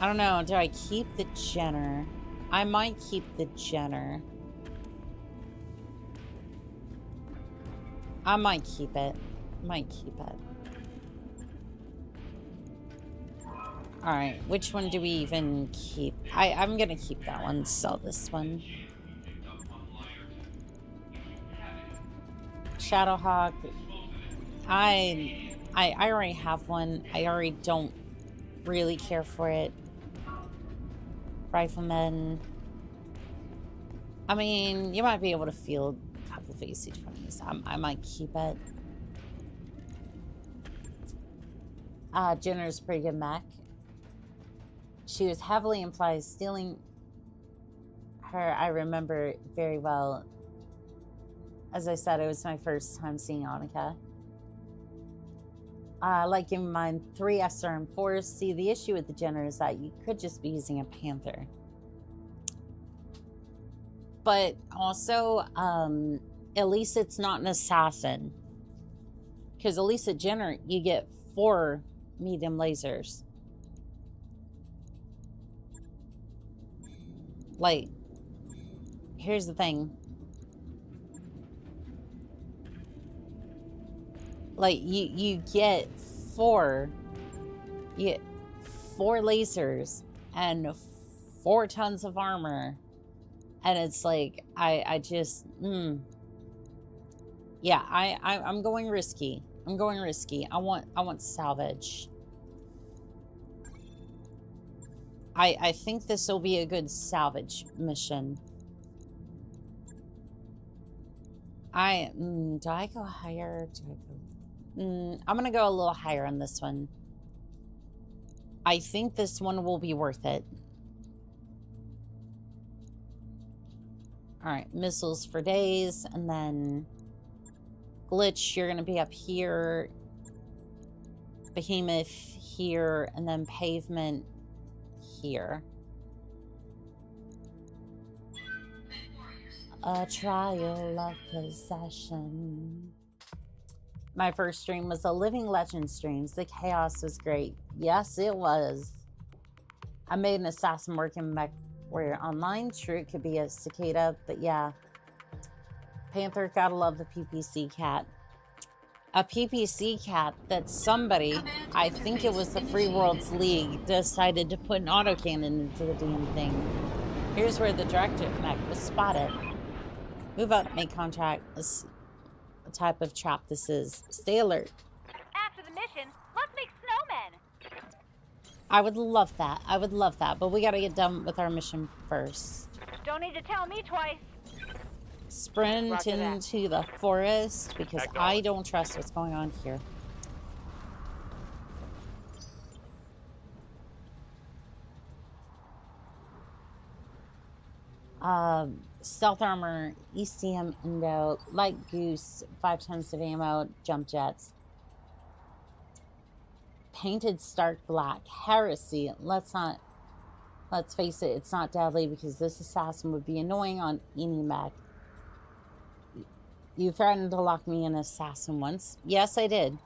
I don't know, do I keep the Jenner? I might keep the Jenner. I might keep it. Alright, which one do we even keep? I'm gonna keep that one, sell this one. Shadowhawk. I already have one. I already don't really care for it. Rifleman. I mean, you might be able to field a couple of AC-20s. I might keep it. Jenner's pretty good mech. She was heavily implied stealing her. I remember very well. As I said, it was my first time seeing Oni-chan. Like in mine, 3 SRM4s. See, the issue with the Jenner is that you could just be using a Panther. But also, at least it's not an assassin. Because at least at Jenner, you get 4 medium lasers. Like, here's the thing. Like, you get 4. You get 4 lasers and 4 tons of armor. And it's like, I just, yeah, I'm going risky. I'm going risky. I want salvage. I think this will be a good salvage mission. Do I go higher? I'm gonna go a little higher on this one. I think this one will be worth it. All right, missiles for days, and then glitch, you're gonna be up here. Behemoth here, and then pavement here. A trial of possession. My first stream was a Living Legend streams. The chaos was great. Yes, it was. I made an assassin working mech where online. True, it could be a cicada, but yeah. Panther, gotta love the PPC cat. A PPC cat that somebody, I think it was the Free Worlds League, decided to put an autocannon into the damn thing. Here's where the director mech was spotted. Move up, make contact. This a type of trap this is. Stay alert. After the mission, let's make snowmen. I would love that. I would love that. But we gotta get done with our mission first. Don't need to tell me twice. Sprint into the forest because I don't trust what's going on here. Stealth armor, ECM Indo, light goose, 5 tons of ammo, jump jets. Painted stark black, heresy. Let's face it, it's not deadly because this assassin would be annoying on any mech. You threatened to lock me in assassin once. Yes, I did.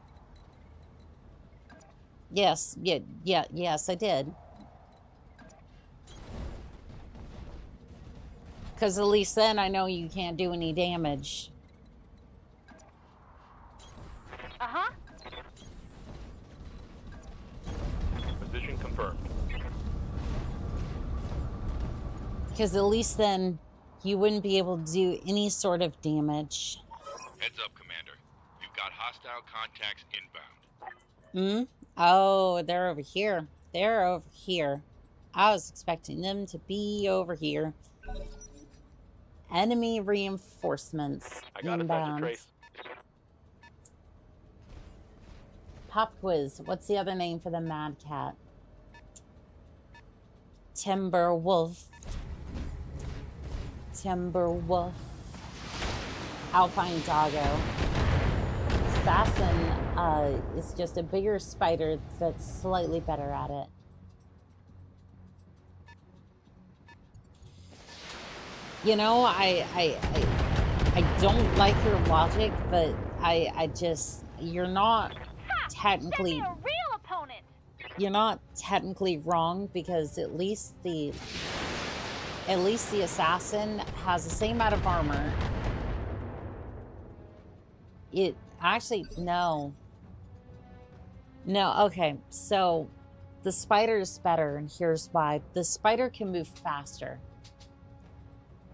Yes, yes, I did. Because at least then I know you can't do any damage. Uh-huh. Position confirmed. Because at least then you wouldn't be able to do any sort of damage. Heads up, Commander. You've got hostile contacts inbound. Oh, they're over here. They're over here. I was expecting them to be over here. Enemy reinforcements I got a inbound. trace. Pop quiz. What's the other name for the mad cat? Timber wolf. Timber wolf. Alpine doggo. Assassin is just a bigger spider that's slightly better at it. You know, I don't like your logic, but I just, you're not technically, Send me a real opponent. you're not technically wrong because at least the assassin has the same amount of armor. It actually, no, okay, so the spider's better, and here's why. The spider can move faster.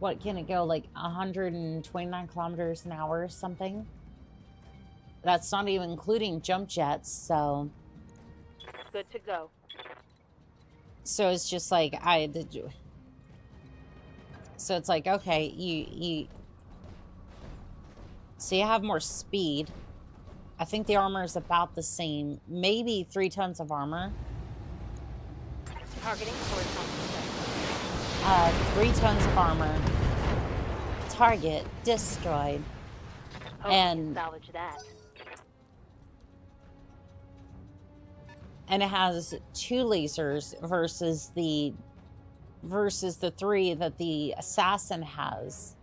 What can it go, like 129 kilometers an hour or something? That's not even including jump jets, so. Good to go. So it's just like, so it's like, okay, so you have more speed. I think the armor is about the same. Maybe 3 tons of armor. Targeting horizontal. 3 tons of armor. Target destroyed. Oh, And salvage that. and it has 2 lasers versus the 3 that the assassin has.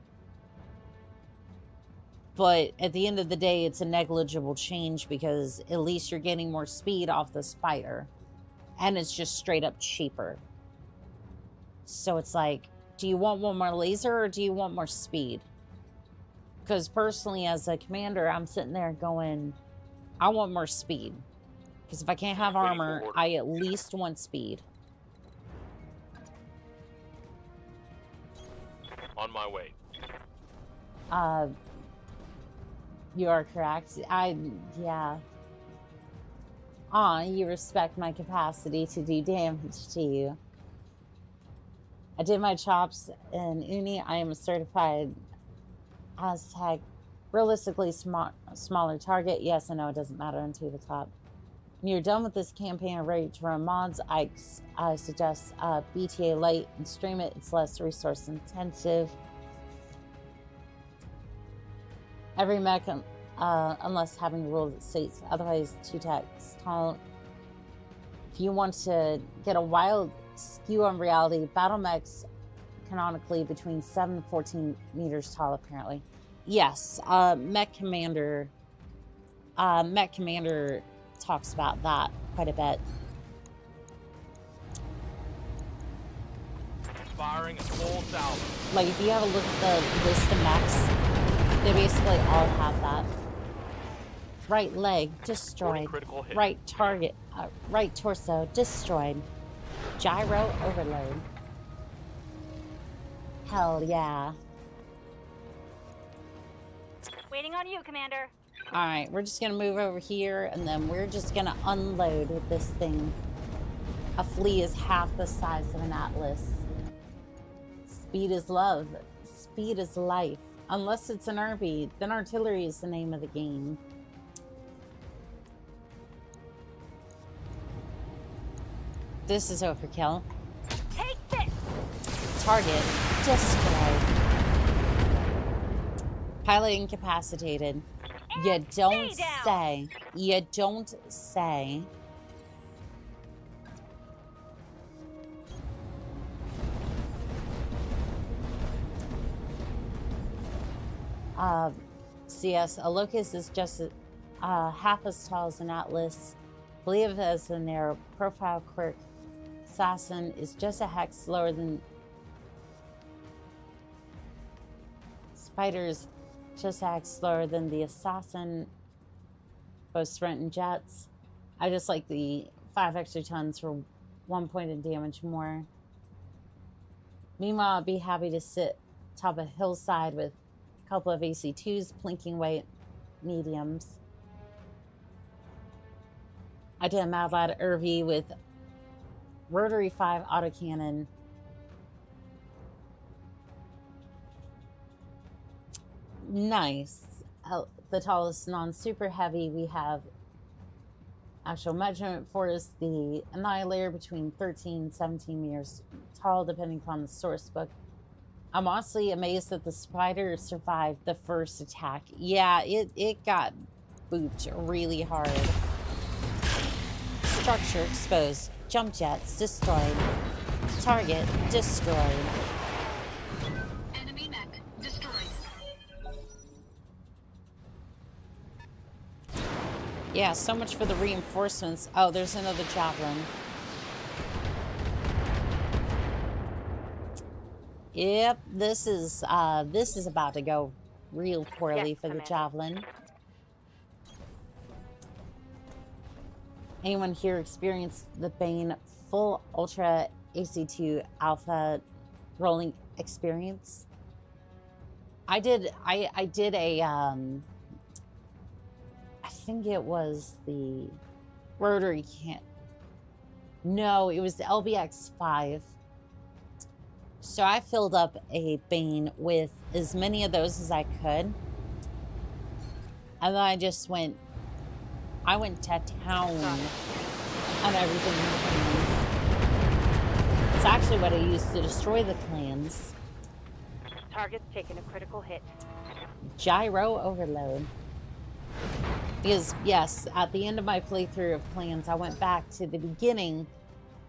But at the end of the day, it's a negligible change because at least you're getting more speed off the spider. And it's just straight up cheaper. So it's like, do you want one more laser or do you want more speed? Because personally, as a commander, I'm sitting there going, I want more speed. Because if I can't have Waiting for armor, orders. I at least want speed. On my way. You are correct. Yeah. You respect my capacity to do damage to you. I did my chops in Uni. I am a certified Aztec. Realistically, smaller target. Yes, I know it doesn't matter on tabletop. When you're done with this campaign and ready to run mods, I suggest BTA Lite and stream it. It's less resource intensive. Every mech, unless having a rule that states otherwise, 2 text tall. If you want to get a wild skew on reality, battle mechs canonically between 7 and 14 meters tall, apparently. Yes, Mech Commander talks about that quite a bit. Firing at full salvo. Like, if you have a look at the list of mechs, they basically all have that. Right leg, destroyed. Critical hit. Right target, right torso, destroyed. Gyro overload. Hell yeah. Waiting on you, Commander. Alright, we're just gonna move over here, and then we're just gonna unload with this thing. A flea is half the size of an atlas. Speed is love. Speed is life. Unless it's an RB, then artillery is the name of the game. This is overkill. Take this! Target destroyed. Pilot incapacitated. You don't stay down. say. You don't say. CS, a locust is just half as tall as an atlas. Believe as a narrow profile quirk. Assassin is just a hex slower than spiders, just a hex slower than the assassin. Both sprint and jets. I just like the 5 extra tons for 1 point of damage more. Meanwhile, I'd be happy to sit top of a hillside with a couple of AC2s, plinking weight mediums. I did a Mad Lad Irvi with Rotary 5 autocannon. Nice. The tallest non-super heavy we have actual measurement for is the Annihilator, between 13 and 17 meters tall, depending upon the source book. I'm honestly amazed that the spider survived the first attack. Yeah, it got booped really hard. Structure exposed. Jump jets destroyed. Target destroyed. Enemy mech destroyed. Yeah, so much for the reinforcements. Oh, there's another javelin. Yep, this is about to go real poorly Yes, for the Commander. javelin. Anyone here experienced the Bane full Ultra AC2 Alpha rolling experience? I did a I think it was the rotary can't. No, it was the LBX5. So I filled up a Bane with as many of those as I could. And then I just went to town on everything in the clans. It's actually what I used to destroy the clans. Target's taken a critical hit. Gyro overload. Because, yes, at the end of my playthrough of clans, I went back to the beginning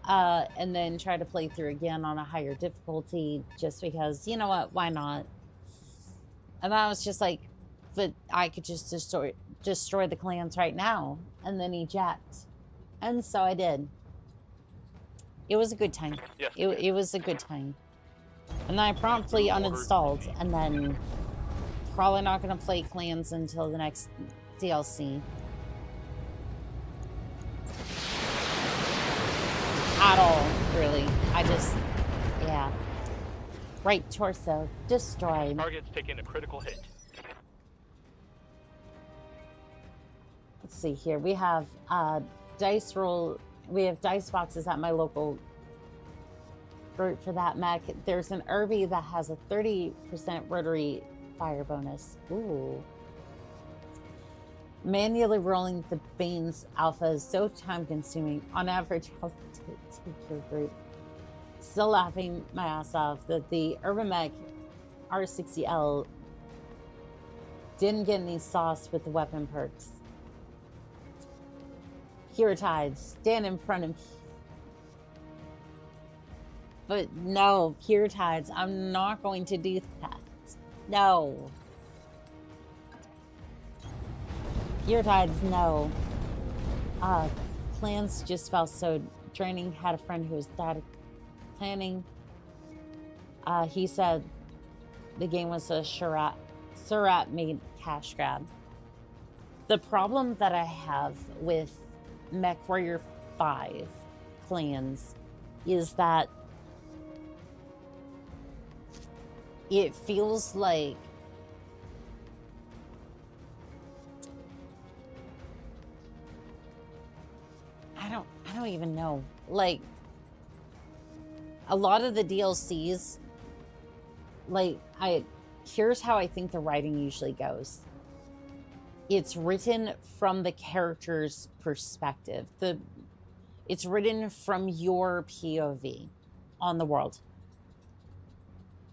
and then tried to play through again on a higher difficulty just because, you know what, why not? And I was just like, but I could just destroy the clans right now and then eject. And so I did. It was a good time. Yes, It was a good time. And then I promptly uninstalled, and then probably not going to play clans until the next DLC. at all, really. I just, yeah. Right torso, destroyed. Target's taking a critical hit. Let's see here. We have dice roll. We have dice boxes at my local group for that mech. There's an Irby that has a 30% rotary fire bonus. Ooh. Manually rolling the Bane's Alpha is so time consuming. On average, I'll take your group. Still laughing my ass off that the Urban Mech R60L didn't get any sauce with the weapon perks. Pure-Tide, stand in front of me. But no, Pure-Tides, I'm not going to do that. No. Pure-Tides, no. Plans just felt so draining. Had a friend who was that planning. He said the game was a Surat made cash grab. The problem that I have with MechWarrior 5 clans is that it feels like I don't even know. Like a lot of the DLCs, like here's how I think the writing usually goes. It's written from the character's perspective. It's written from your POV on the world.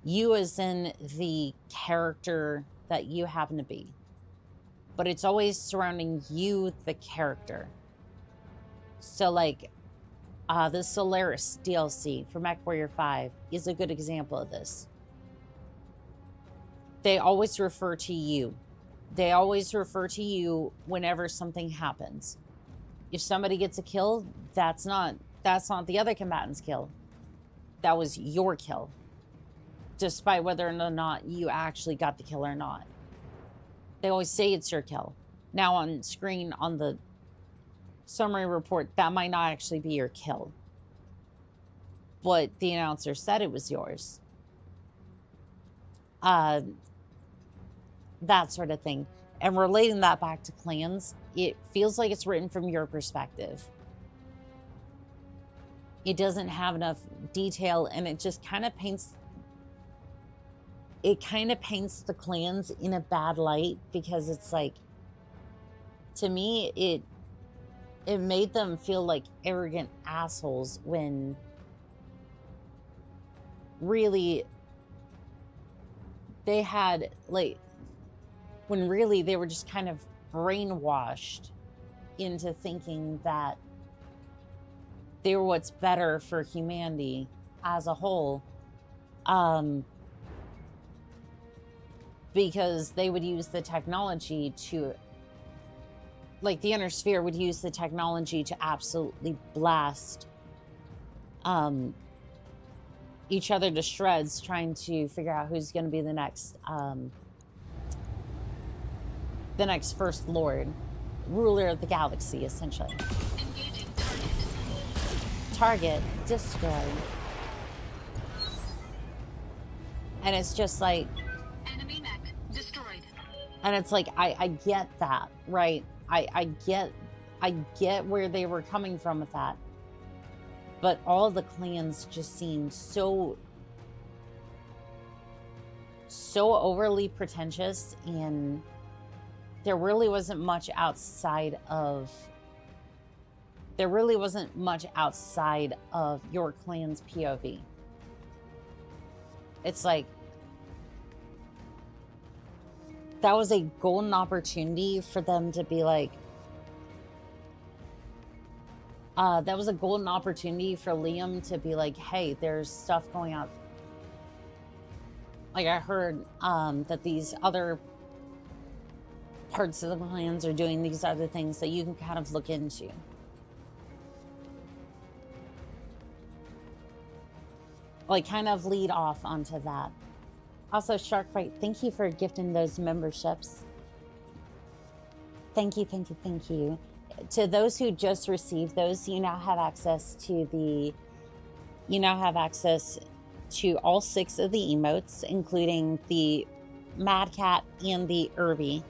You as in the character that you happen to be. But it's always surrounding you, the character. So like the Solaris DLC for MechWarrior 5 is a good example of this. They always refer to you. They always refer to you whenever something happens. If somebody gets a kill, that's not the other combatant's kill. That was your kill. Despite whether or not you actually got the kill or not. They always say it's your kill. Now on screen on the summary report, that might not actually be your kill. But the announcer said it was yours. That sort of thing. And relating that back to clans, it feels like it's written from your perspective. It doesn't have enough detail, and it just kind of paints the clans in a bad light, because it's like, to me, it made them feel like arrogant assholes when really they had like, when really they were just kind of brainwashed into thinking that they were what's better for humanity as a whole, because they would use the technology to, like the Inner Sphere would use the technology to absolutely blast each other to shreds, trying to figure out who's going to be the next First Lord, ruler of the galaxy, essentially. Engaging Target destroyed. And it's just like, enemy mech destroyed. and it's like, I get that, right? I get where they were coming from with that. But all the clans just seem so overly pretentious, and there really wasn't much outside of your clan's POV. It's like, that was a golden opportunity for them to be like, that was a golden opportunity for Liam to be like, hey, there's stuff going on. Like, I heard that these other parts of the clans are doing these other things that you can kind of look into. Like, kind of lead off onto that. Also, Sharkbite, thank you for gifting those memberships. Thank you, thank you, thank you. to those who just received those, you now have access to all 6 of the emotes, including the Mad Cat and the Irby.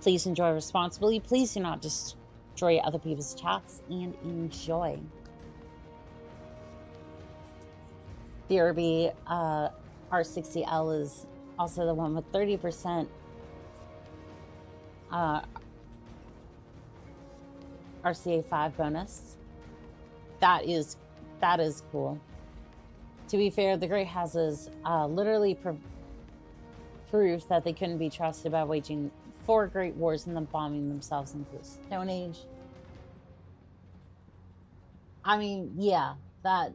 Please enjoy responsibly. Please do not destroy other people's chats, and enjoy. The Irby R60L is also the one with 30% RCA 5 bonus. That is cool. To be fair, the Great Houses literally proved that they couldn't be trusted by waging 4 great wars and then bombing themselves into the Stone Age. I mean, yeah, that...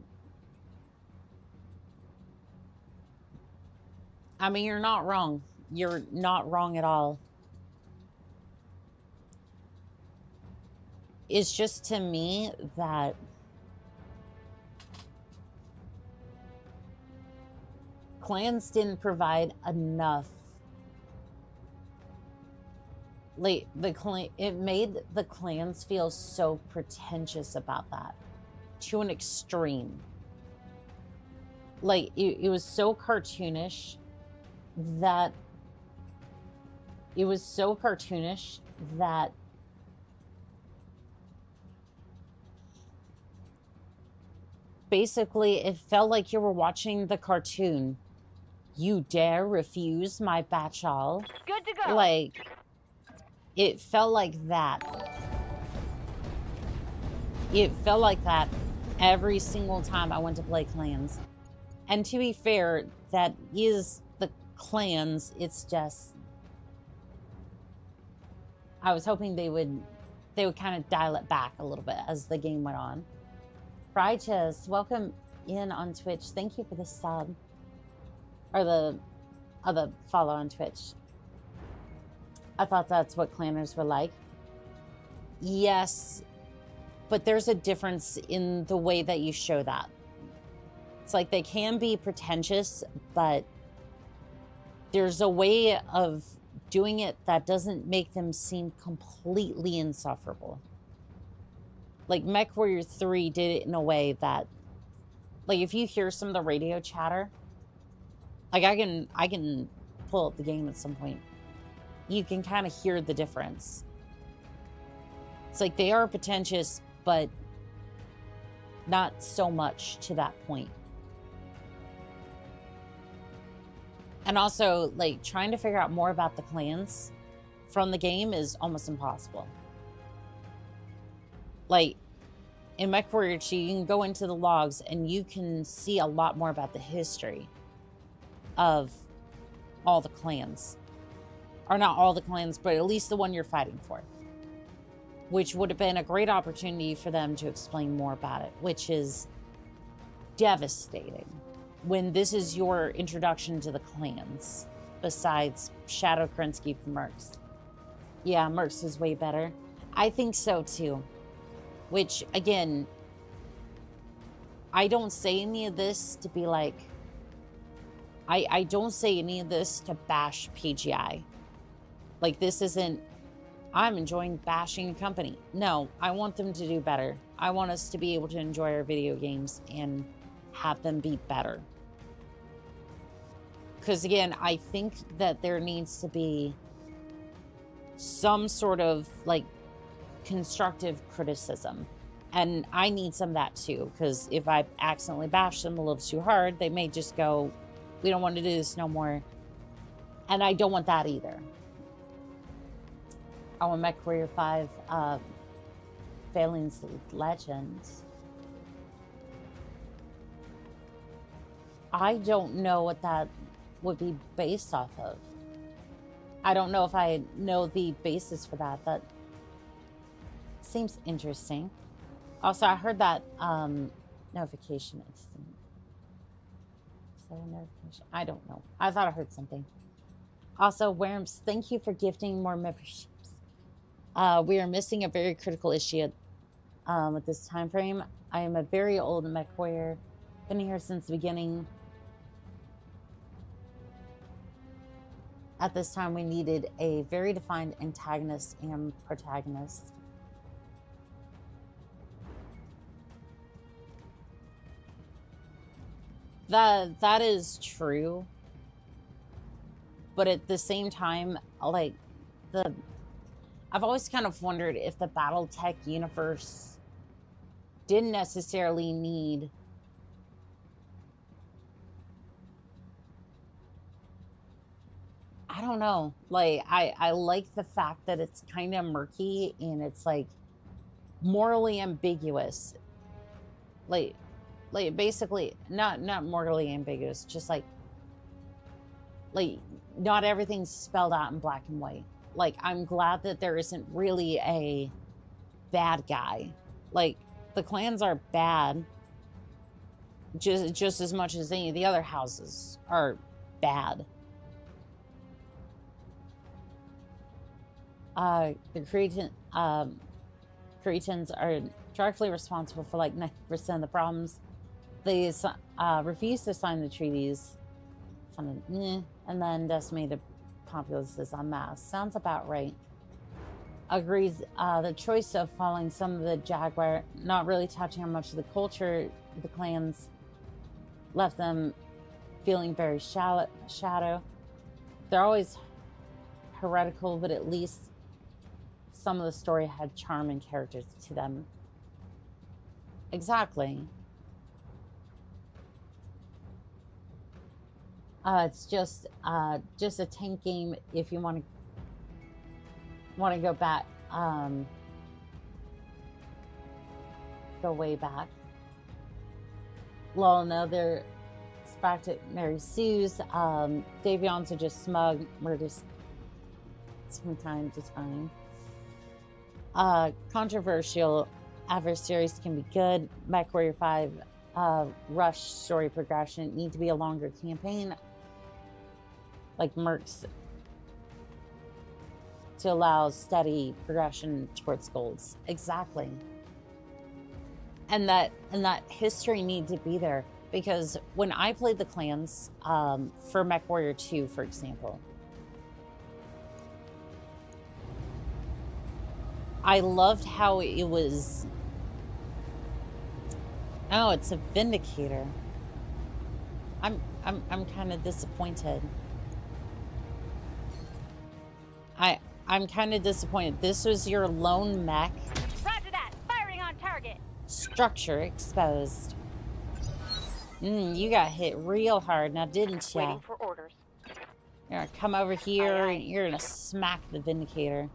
I mean, you're not wrong. You're not wrong at all. It's just to me that clans didn't provide enough. Like, it made the clans feel so pretentious about that to an extreme. Like, it was so cartoonish that basically it felt like you were watching the cartoon. You dare refuse my batchal? Good to go. Like, it felt like that. It felt like that every single time I went to play clans. And to be fair, that is the clans. It's just, I was hoping they would kind of dial it back a little bit as the game went on. Righteous, welcome in on Twitch. Thank you for the sub. Or the follow on Twitch. I thought that's what clanners were like. Yes, but there's a difference in the way that you show that. It's like they can be pretentious, but there's a way of doing it that doesn't make them seem completely insufferable. Like MechWarrior 3 did it in a way that, like, if you hear some of the radio chatter, like I can pull up the game at some point. You can kind of hear the difference. It's like they are pretentious, but not so much to that point. And also, like, trying to figure out more about the clans from the game is almost impossible. Like, in MechWarrior 2, you can go into the logs and you can see a lot more about the history of all the clans. Or not all the clans, but at least the one you're fighting for. Which would have been a great opportunity for them to explain more about it, which is devastating when this is your introduction to the clans, besides Shadow Kerensky from Mercs. Yeah, Mercs is way better. I think so too. Which, again, I don't say any of this to be like, I don't say any of this to bash PGI. Like, this isn't, I'm enjoying bashing a company. No, I want them to do better. I want us to be able to enjoy our video games and have them be better. Because, again, I think that there needs to be some sort of, like, constructive criticism. And I need some of that, too. Because if I accidentally bash them a little too hard, they may just go, we don't want to do this no more. And I don't want that either. I want MechWarrior 5 Failing's Legends. I don't know what that would be based off of. I don't know if I know the basis for that. That seems interesting. Also, I heard that notification. Is that a notification? I don't know. I thought I heard something. Also, Worms, thank you for gifting more memberships. We are missing a very critical issue at this time frame. I am a very old MechWarrior. Been here since the beginning. At this time, we needed a very defined antagonist and protagonist. That is true. But at the same time, like, I've always kind of wondered if the Battletech universe didn't necessarily need I don't know. Like, I like the fact that it's kind of murky and it's like morally ambiguous. Like basically not morally ambiguous, just like not everything's spelled out in black and white. Like, I'm glad that there isn't really a bad guy. Like, the clans are bad just as much as any of the other houses are bad. The Cretans are directly responsible for like 90% of the problems. They refuse to sign the treaties, and then decimate the populaces en masse. Sounds about right. Agrees. The choice of following some of the Jaguar, not really touching on much of the culture of the clans, left them feeling very shallow. They're always heretical, but at least some of the story had charm and character to them. Exactly. It's just a tank game if you want to go back, go way back. Lol, no, they're back at Mary Sue's. Davions are just smug, murders from time to time. Controversial adversaries can be good. MechWarrior 5 rush story progression need to be a longer campaign, like Mercs, to allow steady progression towards goals. Exactly. And that history needs to be there, because when I played the clans for MechWarrior 2, for example, I loved how it was. Oh, it's a Vindicator. I'm kind of disappointed. I'm kind of disappointed. This was your lone mech. Roger that. Firing on target. Structure exposed. You got hit real hard now, didn't you? Waiting for orders. You're gonna come over here and you're gonna smack the Vindicator.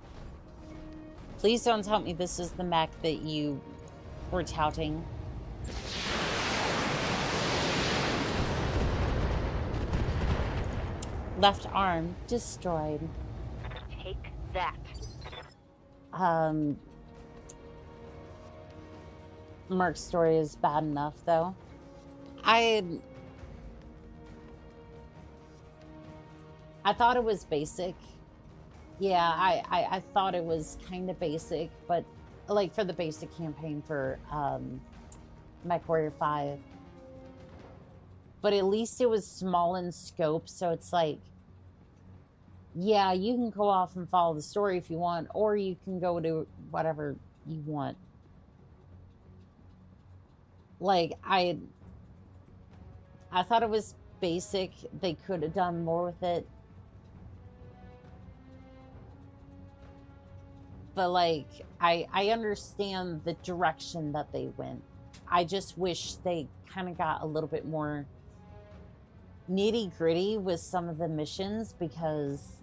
Please don't tell me this is the mech that you were touting. Left arm destroyed. Take that. Merc's story is bad enough, though. I thought it was basic. Yeah, I thought it was kind of basic, but like for the basic campaign for MechWarrior 5. But at least it was small in scope, so it's like, yeah, you can go off and follow the story if you want, or you can go to whatever you want. Like, I thought it was basic. They could have done more with it. But, like, I understand the direction that they went. I just wish they kind of got a little bit more nitty-gritty with some of the missions, because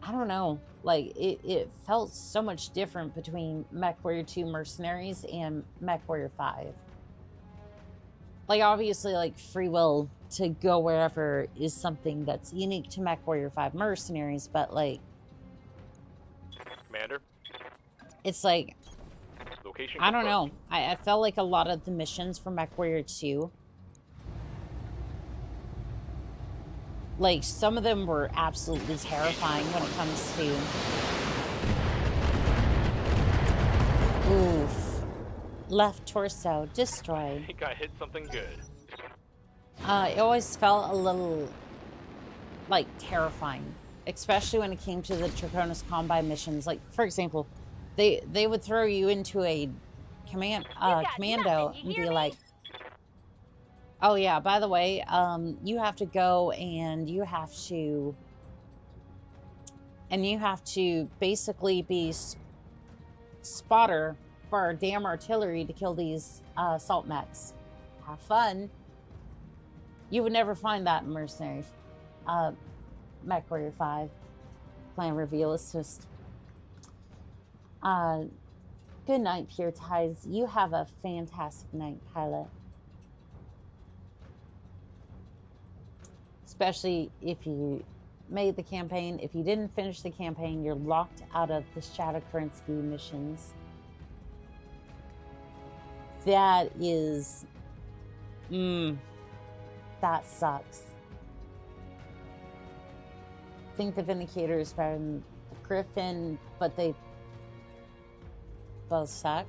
I don't know, like, it felt so much different between MechWarrior 2 Mercenaries and MechWarrior 5. Like, obviously, like, free will to go wherever is something that's unique to MechWarrior 5 Mercenaries, but, like, Commander? It's like, Location I don't know. confirmed. I felt like a lot of the missions for MechWarrior 2, like, some of them were absolutely terrifying when it comes to... Oof. Left torso destroyed. He got hit something good. It always felt a little, like, terrifying, especially when it came to the Draconis Combine missions. Like, for example, they would throw you into a commando and be like, Oh yeah, by the way, you have to go and you have to basically be spotter for our damn artillery to kill these assault mechs. Have fun. You would never find that in Mercenaries. Mech Warrior 5. Plan reveal assist. Good night, Pure Ties. You have a fantastic night, pilot. Especially if you made the campaign. If you didn't finish the campaign, you're locked out of the Shadow Kerensky missions. That is... that sucks. I think the Vindicator is better than the Griffin, but they both suck.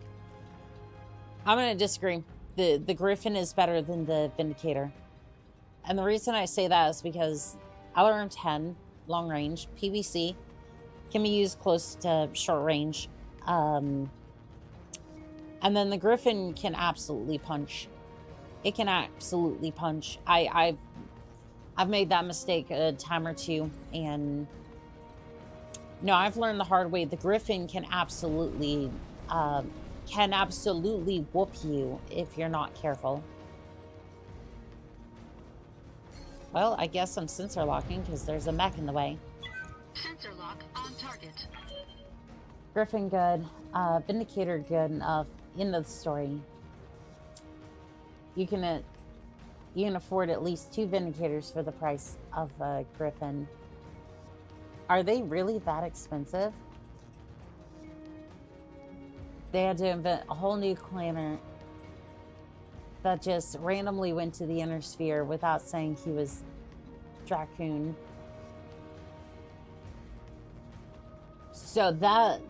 I'm going to disagree. The Griffin is better than the Vindicator. And the reason I say that is because LRM 10, long range, PVC, can be used close to short range. And then the Griffin can absolutely punch. It can absolutely punch. I've made that mistake a time or two, and no, I've learned the hard way. The Griffin can absolutely whoop you if you're not careful. Well, I guess I'm sensor locking because there's a mech in the way. Sensor lock on target. Griffin good. Vindicator good enough. End of the story. You can afford at least 2 Vindicators for the price of a Griffin. Are they really that expensive? They had to invent a whole new clanner that just randomly went to the inner sphere without saying he was Dracoon. So that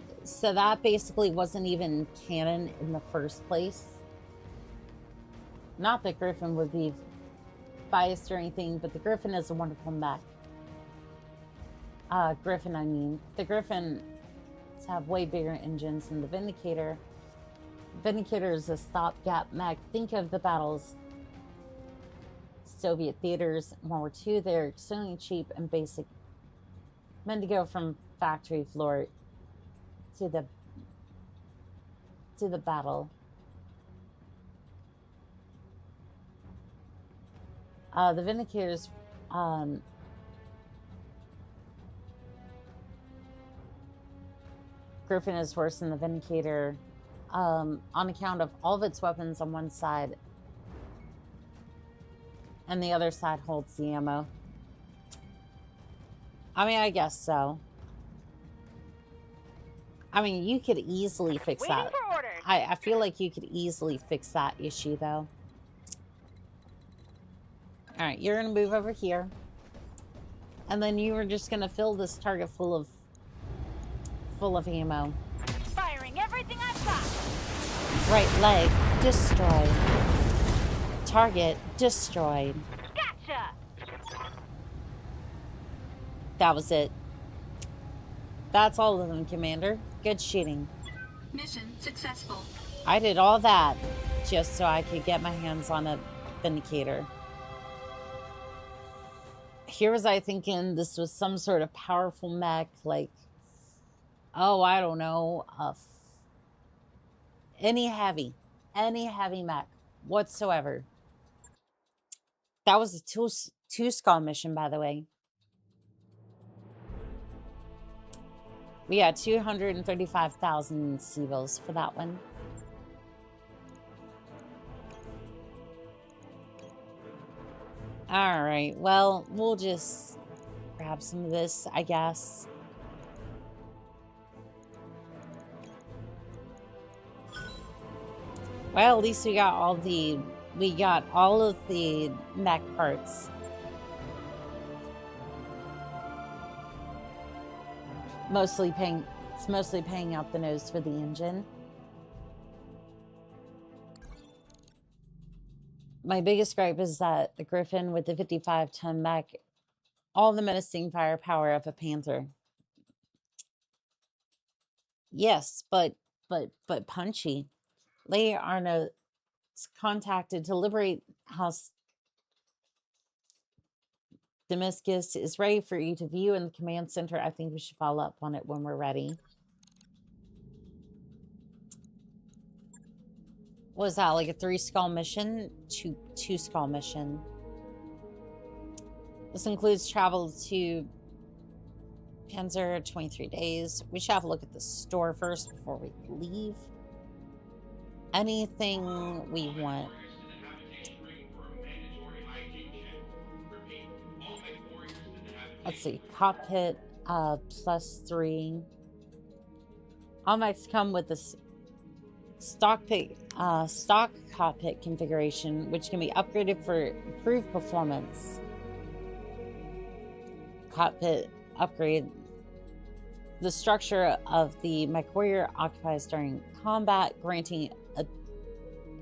basically wasn't even canon in the first place. Not that Griffin would be biased or anything, but the Griffin is a wonderful mech. Griffin, I mean. The Griffins have way bigger engines than the Vindicator. Vindicator is a stopgap mech. Think of the battles. Soviet theaters, World War II, they're extremely cheap and basic. Meant to go from factory floor to the battle. The Vindicators, Griffin is worse than the Vindicator on account of all of its weapons on one side, and the other side holds the ammo. I mean, I guess so. I mean, you could easily fix that. I feel like you could easily fix that issue, though. All right, you're gonna move over here, and then you were just gonna fill this target full of ammo. Firing everything I've got. Right leg destroyed. Target destroyed. Gotcha. That was it. That's all of them, Commander. Good shooting. Mission successful. I did all that just so I could get my hands on a Vindicator. Here was I thinking this was some sort of powerful mech, like, oh, I don't know, any heavy mech whatsoever. That was a two skull mission, by the way. We had 235,000 civils for that one. All right, well, we'll just grab some of this, I guess. Well, at least we got all of the mech parts. It's mostly paying out the nose for the engine. My biggest gripe is that the Griffin with the 55-ton mech, all the menacing firepower of a Panther. Yes, but punchy. Leigh Arnaud's contacted to liberate House Damascus is ready for you to view in the command center. I think we should follow up on it when we're ready. What was that, like a 3-skull mission? Two skull mission. This includes travel to Panzer, 23 days. We should have a look at the store first before we leave. Anything we want. Let's see, cockpit +3. All mics come with this stock cockpit configuration, which can be upgraded for improved performance. Cockpit upgrade. The structure of the mech warrior occupies during combat, granting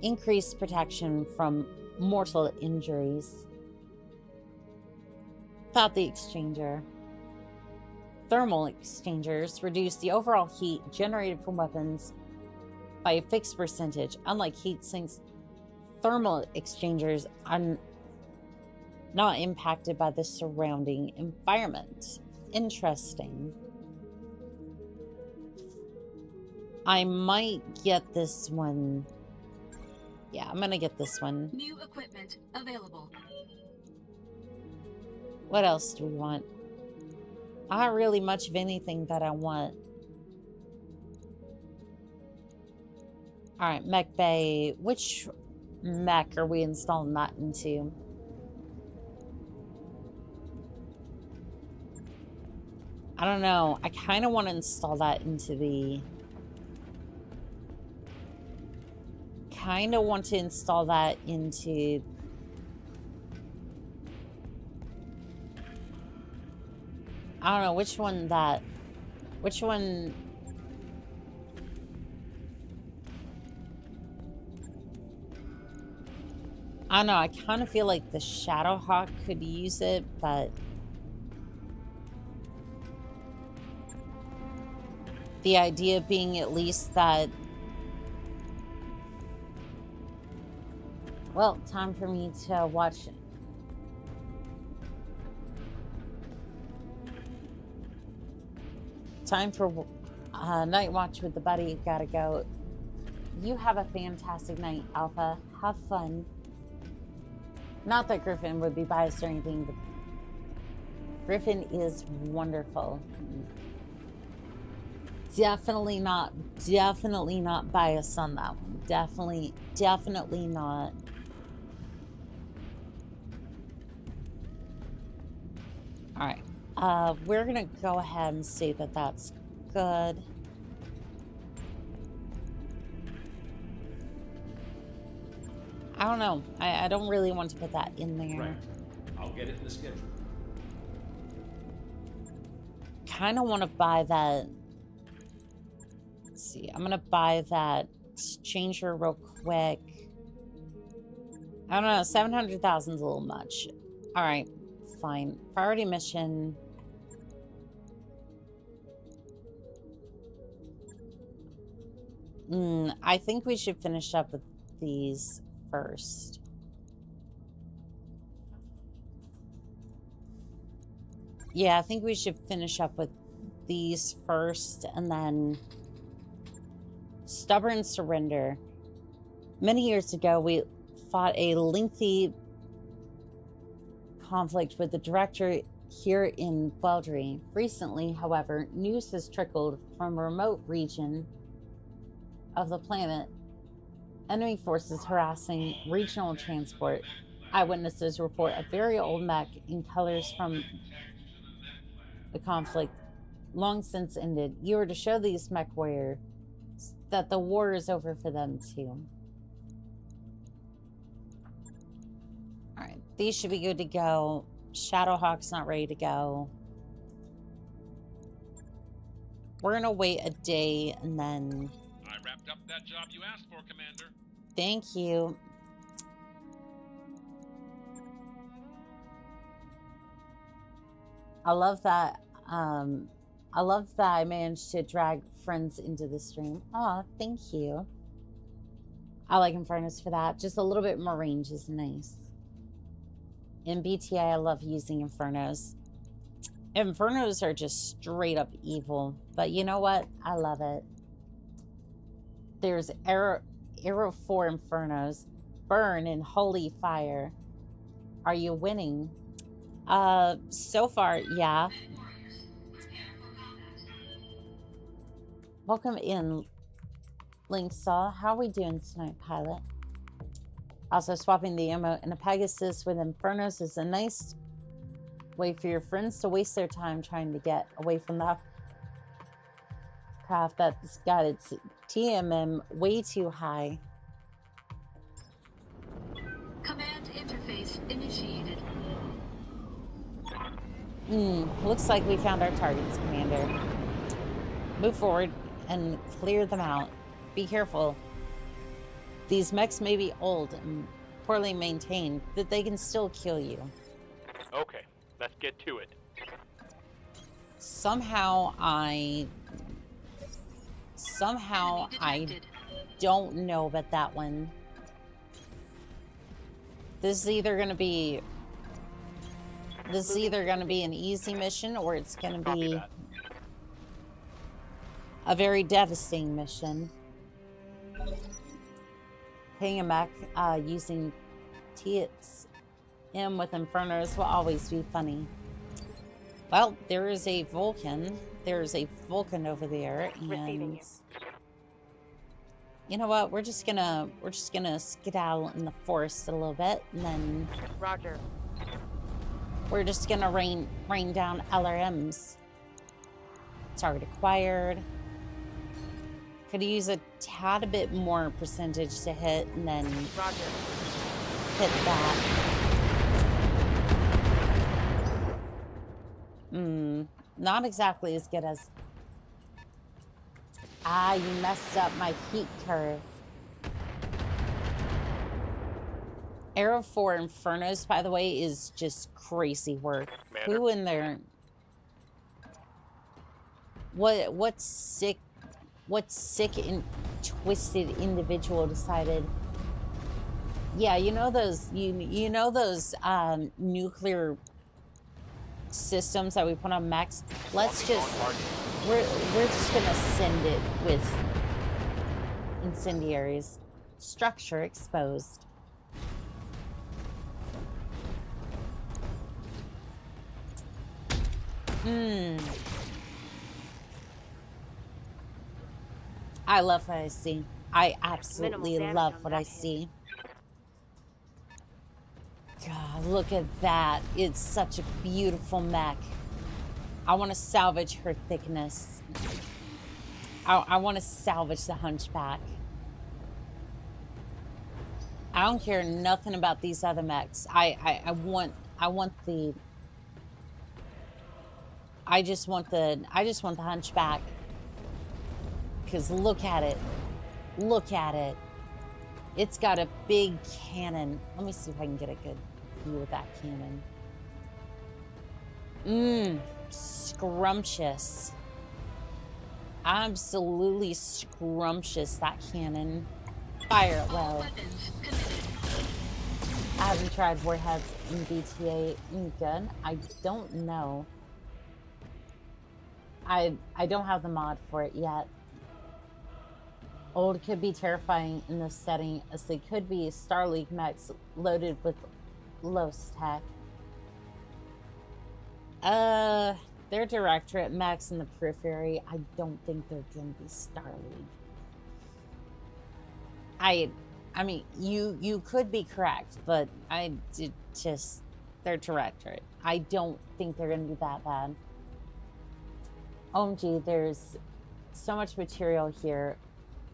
increased protection from mortal injuries. Without the exchanger. Thermal exchangers reduce the overall heat generated from weapons by a fixed percentage. Unlike heat sinks, thermal exchangers are not impacted by the surrounding environment. Interesting. I might get this one. Yeah, I'm gonna get this one. New equipment available. What else do we want? Not really much of anything that I want. Alright, mech bay. Which mech are we installing that into? I don't know. I kind of want to install that into the... kind of want to install that into... I don't know which one that... which one... I don't know, I kind of feel like the Shadowhawk could use it, but... the idea being at least that... well, time for me to watch... time for night watch with the buddy. Gotta go. You have a fantastic night, Alpha. Have fun. Not that Griffin would be biased or anything, but Griffin is wonderful. Definitely not biased on that one. Definitely not. All right. We're gonna go ahead and say that that's good. I don't know. I don't really want to put that in there. Right. I'll get it in the schedule. Kind of want to buy that. Let's see. I'm gonna buy that exchanger real quick. I don't know. 700,000 is a little much. All right. Fine. Priority mission. I think we should finish up with these first. Yeah, I think we should finish up with these first, and then stubborn surrender. Many years ago, we fought a lengthy conflict with the director here in Baldry. Recently, however, news has trickled from a remote region of the planet. Enemy forces harassing regional transport. Eyewitnesses report a very old mech in colors from the conflict long since ended. You are to show these mech warriors that the war is over for them too. Alright, these should be good to go. Shadowhawk's not ready to go. We're gonna wait a day and then... I wrapped up that job you asked for, Commander. Thank you. I love that. I love that I managed to drag friends into the stream. Aw, thank you. I like Infernus for that. Just a little bit more range is nice. In BTA, I love using Infernos. Infernos are just straight up evil. But you know what? I love it. There's Arrow 4 Infernos. Burn in Holy Fire. Are you winning? So far, yeah. Welcome in, Linksaw. How are we doing tonight, pilot? Also, swapping the emote and a Pegasus with Infernos is a nice way for your friends to waste their time trying to get away from the craft that's got its TMM way too high. Command interface initiated. Looks like we found our targets, Commander. Move forward and clear them out. Be careful. These mechs may be old and poorly maintained, but they can still kill you. Okay, let's get to it. Somehow I don't know about that one. This is either going to be an easy mission, or it's going to be a very devastating mission. Paying a mech using TSM with Infernos will always be funny. Well, there is a Vulcan. There's a Vulcan over there, and you know what? We're just gonna skedaddle in the forest a little bit, and then Roger. we're just gonna rain down LRMs. Target acquired. Could use a tad bit more percentage to hit, and then Roger. hit that. Not exactly as good as... Ah, you messed up my heat curve. Arrow 4 Infernos, by the way, is just crazy work. Commander. Who in there... What sick and twisted individual decided... Yeah, you know those... You know those nuclear systems that we put on mechs? Let's just... We're just gonna send it with incendiaries. Structure exposed. I love what I see. I absolutely love what I see. God, look at that. It's such a beautiful mech. I want to salvage her thickness. I want to salvage the Hunchback. I don't care nothing about these other mechs. I just want the Hunchback. Because look at it. Look at it. It's got a big cannon. Let me see if I can get a good view of that cannon. Scrumptious. Absolutely scrumptious, that cannon. Fire it well. I haven't tried warheads in BTA. Good. I don't know. I don't have the mod for it yet. Old could be terrifying in this setting, as they could be Star League mechs loaded with Los tech. They're Directorate mechs in the periphery. I don't think they're gonna be Star League. I mean, you could be correct, but they're Directorate. I don't think they're gonna be that bad. OMG, there's so much material here.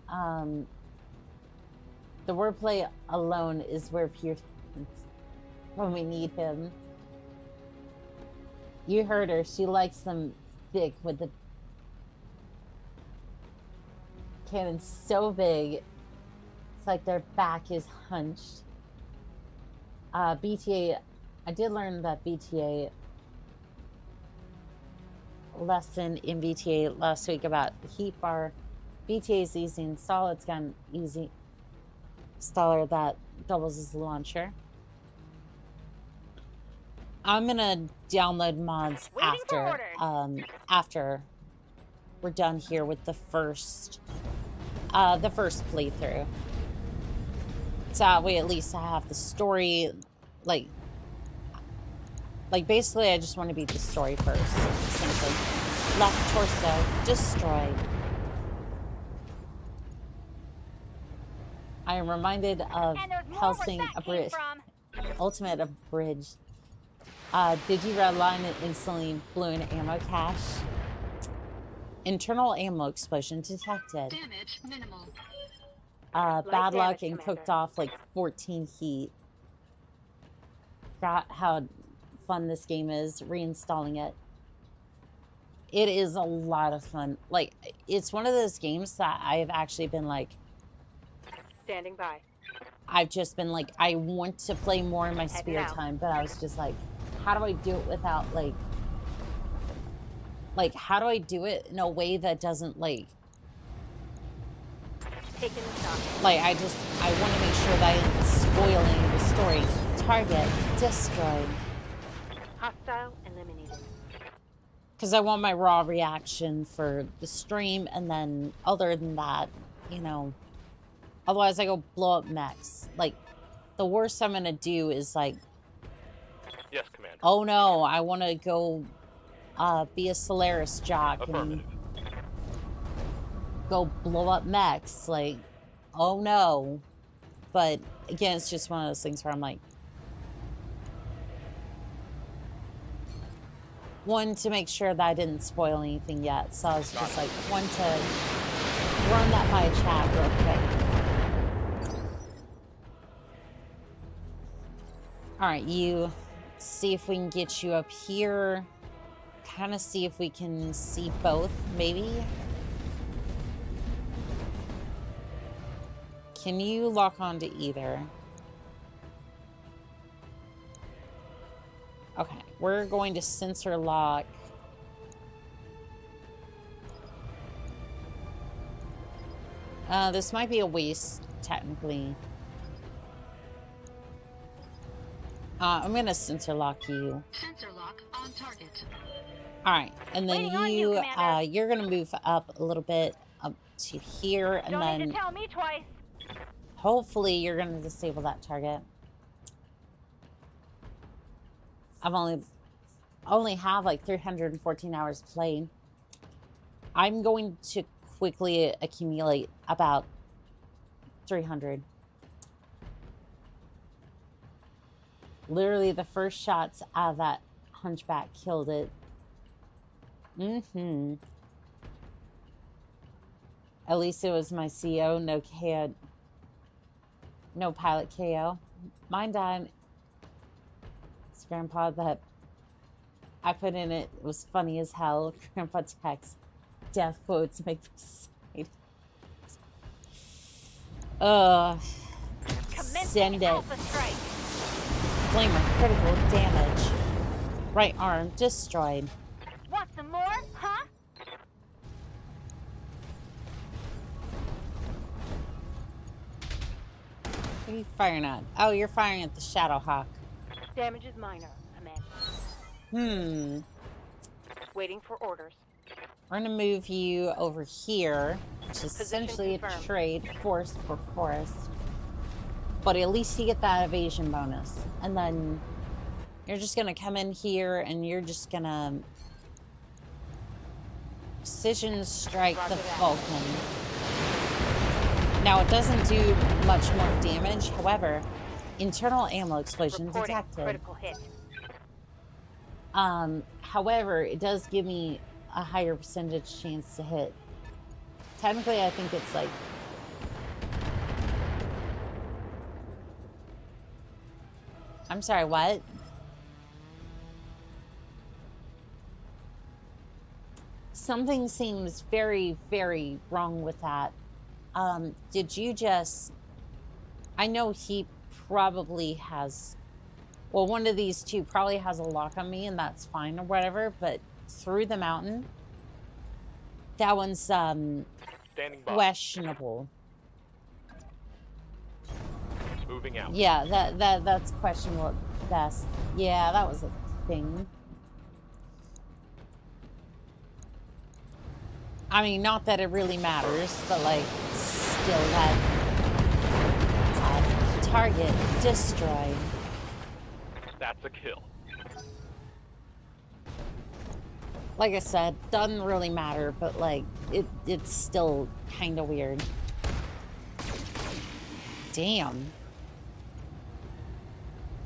The wordplay alone is where Pierre when we need him. You heard her. She likes them big with the cannon so big. It's like their back is hunched. BTA, I did learn that BTA lesson in BTA last week about the heat bar. BTA is easy to install. It's got an easy installer that doubles as a launcher. I'm gonna download mods Waiting for after after we're done here with the first playthrough. So that way at least I have the story, like basically I just want to beat the story first, essentially. Left torso destroyed. I am reminded of And there's more where Helsing that came from. Ultimate Abridged. Did you redline and instantly blew an ammo cache? Internal ammo explosion detected. Damage minimal. Bad luck damage, and Commander. cooked off like 14 heat. Forgot how fun this game is, reinstalling it. It is a lot of fun. Like, it's one of those games that I've actually been like, Standing by. I've just been like, I want to play more in my Heading spare out. time, but I was just like, how do I do it without like how do I do it in a way that doesn't Taking the shot. like I want to make sure that I'm spoiling the story. Target destroyed. Hostile eliminated. Because I want my raw reaction for the stream, and then other than that, you know, otherwise I go blow up mechs. Like, the worst I'm gonna do is like, Yes, Commander. oh no, I want to go be a Solaris jock and Affirmative. go blow up mechs. Like, oh no. But again, it's just one of those things where I'm like, one, to make sure that I didn't spoil anything yet. So I was just like, one, to run that by chat real quick. All right, you. See if we can get you up here. Kind of see if we can see both, maybe. Can you lock onto either? Okay, we're going to sensor lock. This might be a waste, technically. I'm gonna sensor lock you. Sensor lock on target. All right, and then Waiting on you, Commander. you're gonna move up a little bit up to here, and Don't need then to tell me twice. hopefully you're gonna disable that target. I've only have like 314 hours played. I'm going to quickly accumulate about 300. Literally the first shots out of that hunchback killed it. At least it was my CO, no KO, no pilot KO. Mine died. It's Grandpa that I put in it. It was funny as hell. Grandpa text. Death quotes make me sad. Send it. Alpha strike. Flamer, critical damage. Right arm destroyed. Want some more? Huh? What are you firing at? Oh, you're firing at the Shadowhawk. Damage is minor, Commander. Waiting for orders. We're gonna move you over here, which is Position essentially a confirmed. trade, forest for forest. But at least you get that evasion bonus. And then you're just gonna come in here and you're just gonna precision strike Roger the that. Vulcan. Now it doesn't do much more damage, however, internal ammo explosion Reporting detected. critical hit. However, it does give me a higher percentage chance to hit. Technically, I think it's like... I'm sorry, what? Something seems very, very wrong with that. Did you just... I know he probably has... Well, one of these two probably has a lock on me, and that's fine or whatever, but through the mountain, that one's Standing by. questionable. Moving out. Yeah, that's questionable at best. Yeah, that was a anything. I mean, not that it really matters, but like, still that target destroyed. That's a kill. Like I said, doesn't really matter, but like, it's still kind of weird. Damn.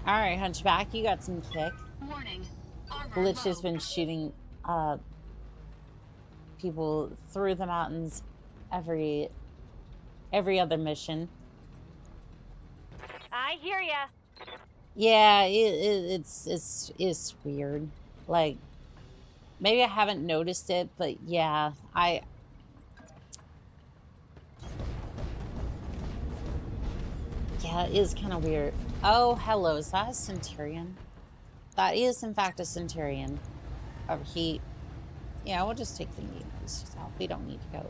All right, Hunchback, you got some kick. Warning. Armor Glitch low. has been shooting people through the mountains every other mission. I hear ya. Yeah, it's weird. Like, maybe I haven't noticed it, but yeah, yeah, it is kind of weird. Oh, hello, is that a Centurion? That is, in fact, a Centurion. He, yeah, we'll just take the needles out. We don't need to go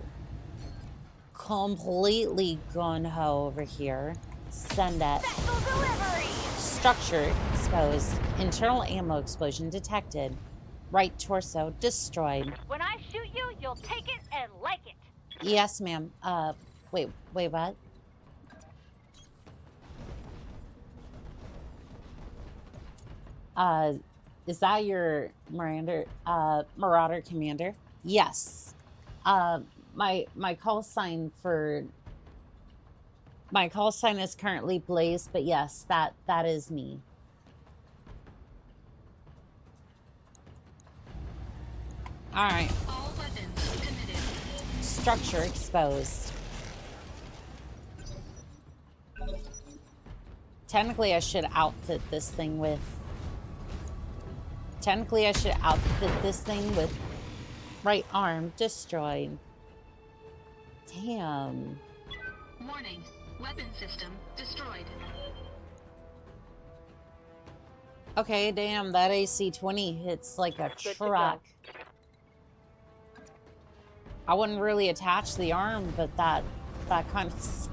completely gun-ho over here. Send that. Vessel delivery. Structure exposed. Internal ammo explosion detected. Right torso destroyed. When I shoot you, you'll take it and like it. Yes, ma'am. Wait, what? Is that your Marauder commander? Yes. My call sign is currently Blaze, but yes, that is me. All right. All weapons committed. Structure exposed. Technically, I should outfit this thing with right arm destroyed. Damn. Warning. Weapon system destroyed. Okay, damn, that AC-20 hits like a truck. I wouldn't really attach the arm, but that kind of sucks.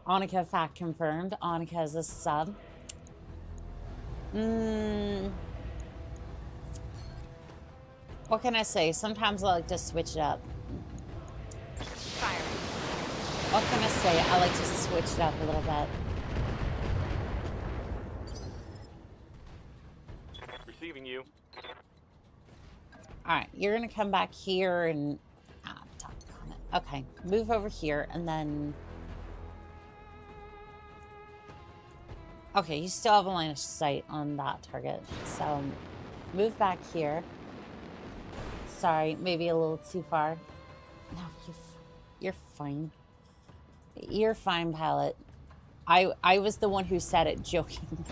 Annika fact confirmed. Annika is a sub. What can I say? Sometimes I like to switch it up. Fire. What can I say? I like to switch it up a little bit. Receiving you. Alright, you're gonna come back here and... doggone it. Okay, move over here and then... Okay, you still have a line of sight on that target. So, move back here. Sorry, maybe a little too far. No, you're fine. You're fine, pilot. I was the one who said it joking.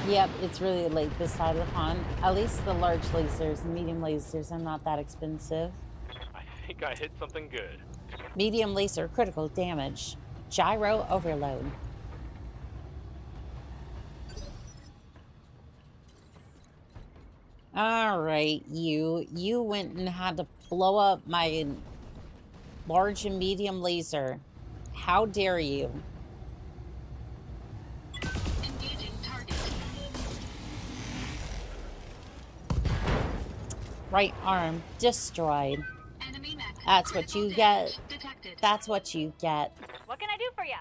Yep, it's really late this side of the pond. At least the large lasers and medium lasers are not that expensive. I think I hit something good. Medium laser critical damage. Gyro overload. All right, you went and had to blow up my large and medium laser. How dare you? Engaging target. Right arm destroyed. Enemy mech. That's what Critical you damage get. Detected. That's what you get. What can I do for you?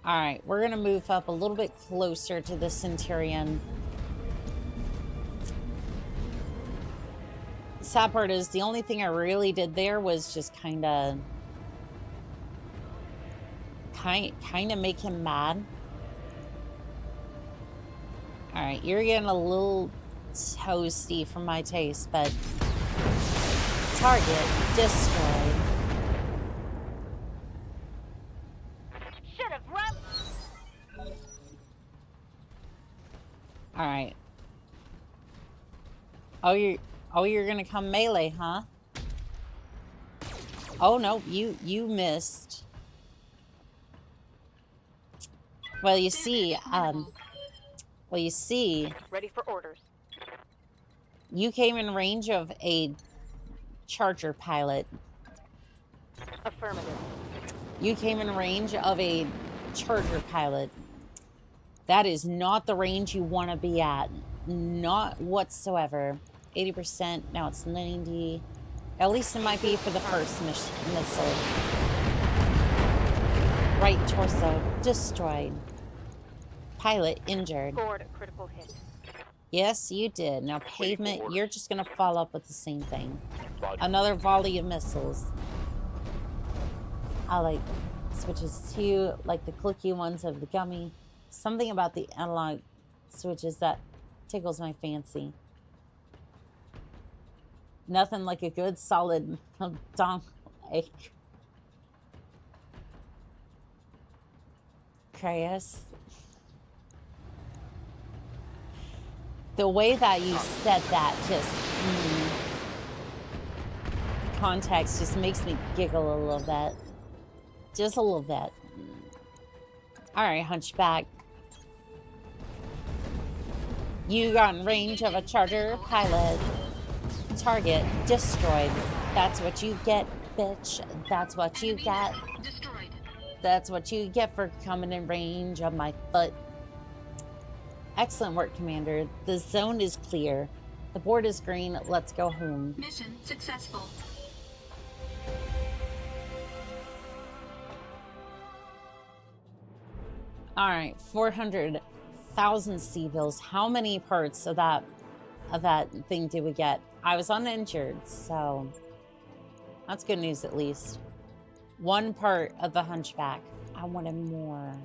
All right, we're gonna move up a little bit closer to the Centurion. The sad part is the only thing I really did there was just kind of make him mad. All right, you're getting a little toasty for my taste, but target destroyed. Should have run. All right. Oh, you're gonna come melee, huh? Oh no, you missed. Well, you see, Ready for orders. you came in range of a charger pilot. Affirmative. You came in range of a charger pilot. That is not the range you want to be at. Not whatsoever. 80%, now it's 90. At least it might be for the first missile. Right torso destroyed. Pilot injured. Scored a critical hit. Yes, you did. Now pavement, you're just going to follow up with the same thing. Another volley of missiles. I like switches to like the clicky ones of the gummy. Something about the analog switches that tickles my fancy. Nothing like a good solid donk like Crayus. The way that you said that just context just makes me giggle a little bit. Just a little bit. All right, Hunchback. You got in range of a charter pilot. Target destroyed. That's what you get, bitch. That's what you get. Destroyed. That's what you get for coming in range of my foot. Excellent work, Commander. The zone is clear. The board is green. Let's go home. Mission successful. All right, 400,000 C-bills. How many parts of that thing did we get? I was uninjured, so that's good news at least. One part of the Hunchback. I wanted more.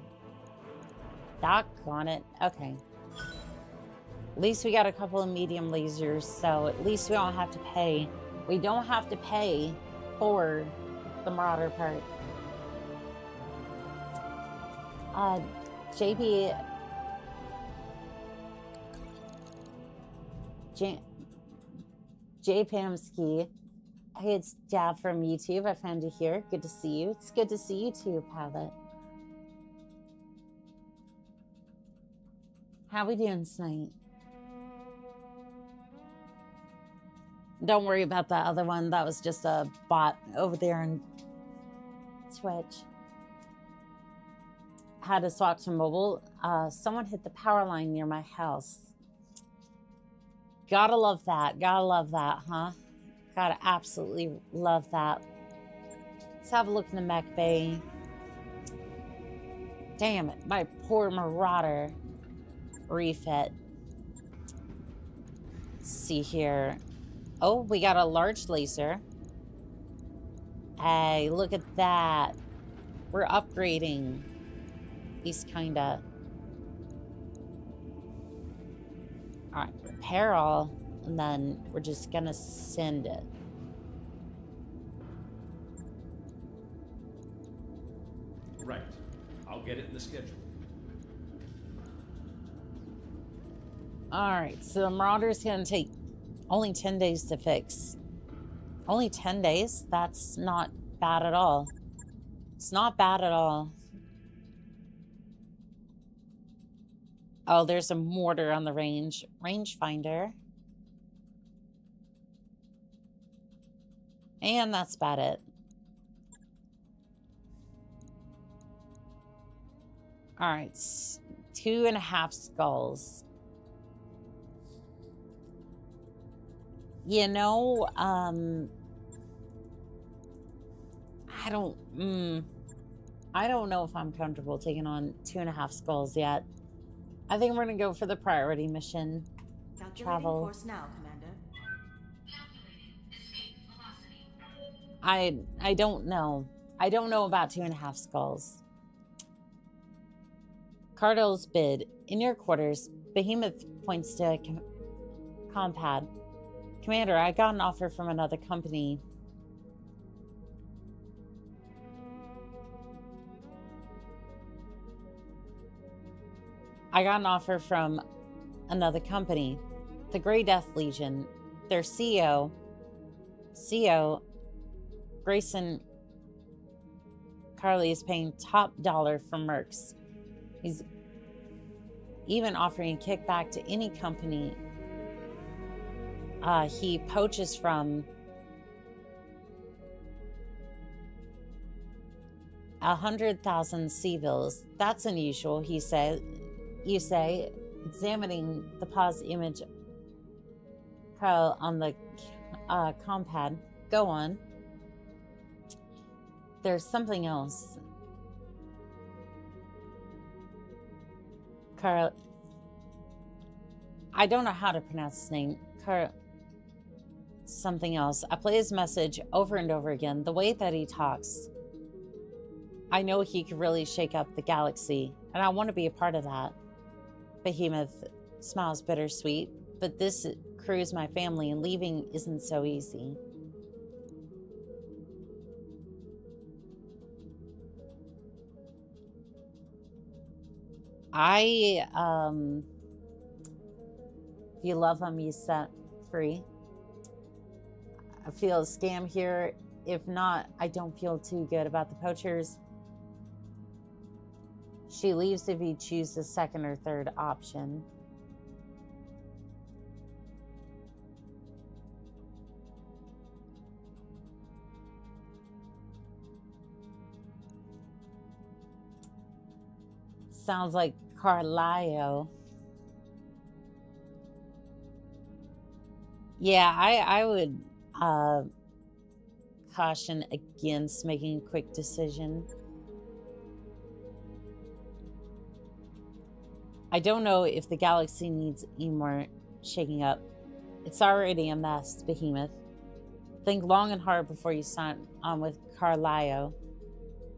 Doggone it. Okay. At least we got a couple of medium lasers, so at least we don't have to pay. We don't have to pay for the Marauder part. JP... J Pamsky. Hey, it's Dad from YouTube. I found you here. Good to see you. It's good to see you too, Pilot. How we doing tonight? Don't worry about that other one. That was just a bot over there on Twitch. Had to swap to mobile. Someone hit the power line near my house. Gotta love that. Gotta love that, huh? Gotta absolutely love that. Let's have a look in the mech bay. Damn it, my poor Marauder refit. Let's see here. Oh, we got a large laser. Hey, look at that. We're upgrading. At least kinda. Alright, repair all, and then we're just gonna send it. Right. I'll get it in the schedule. Alright, so the Marauder's gonna take only 10 days to fix. Only 10 days? That's not bad at all. It's not bad at all. Oh, there's a mortar on the rangefinder. And that's about it. All right, 2.5 skulls. You know, I don't know if I'm comfortable taking on 2.5 skulls yet. I think we're gonna go for the priority mission. Calculating Travel. course now, Commander. I don't know. I don't know about 2.5 skulls. Cardinal's bid. In your quarters, Behemoth points to a compad. Commander, I got an offer from another company. The Grey Death Legion. Their CEO, Grayson Carley, is paying top dollar for mercs. He's even offering a kickback to any company he poaches from. 100,000 civils. That's unusual, he said. You say, examining the pause image on the compad. Go on. There's something else. Carl. I don't know how to pronounce his name. Carl. Something else. I play his message over and over again. The way that he talks. I know he could really shake up the galaxy, and I want to be a part of that. Behemoth smiles bittersweet, but this crew is my family, and leaving isn't so easy. If you love them, you set free. I feel a scam here. If not, I don't feel too good about the poachers. She leaves if you choose the second or third option. Sounds like Carlisle. Yeah, I would caution against making a quick decision. I don't know if the galaxy needs any more shaking up. It's already a mess, Behemoth. Think long and hard before you sign on with Carlisle.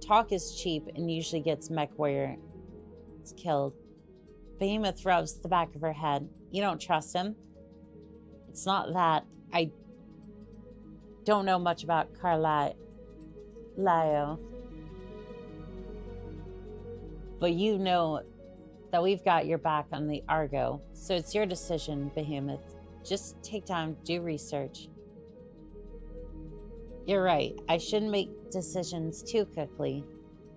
Talk is cheap and usually gets mech warrior killed. Behemoth rubs the back of her head. You don't trust him? It's not that. I don't know much about Carlisle. But you know that we've got your back on the Argo. So it's your decision, Behemoth. Just take time to do research. You're right. I shouldn't make decisions too quickly.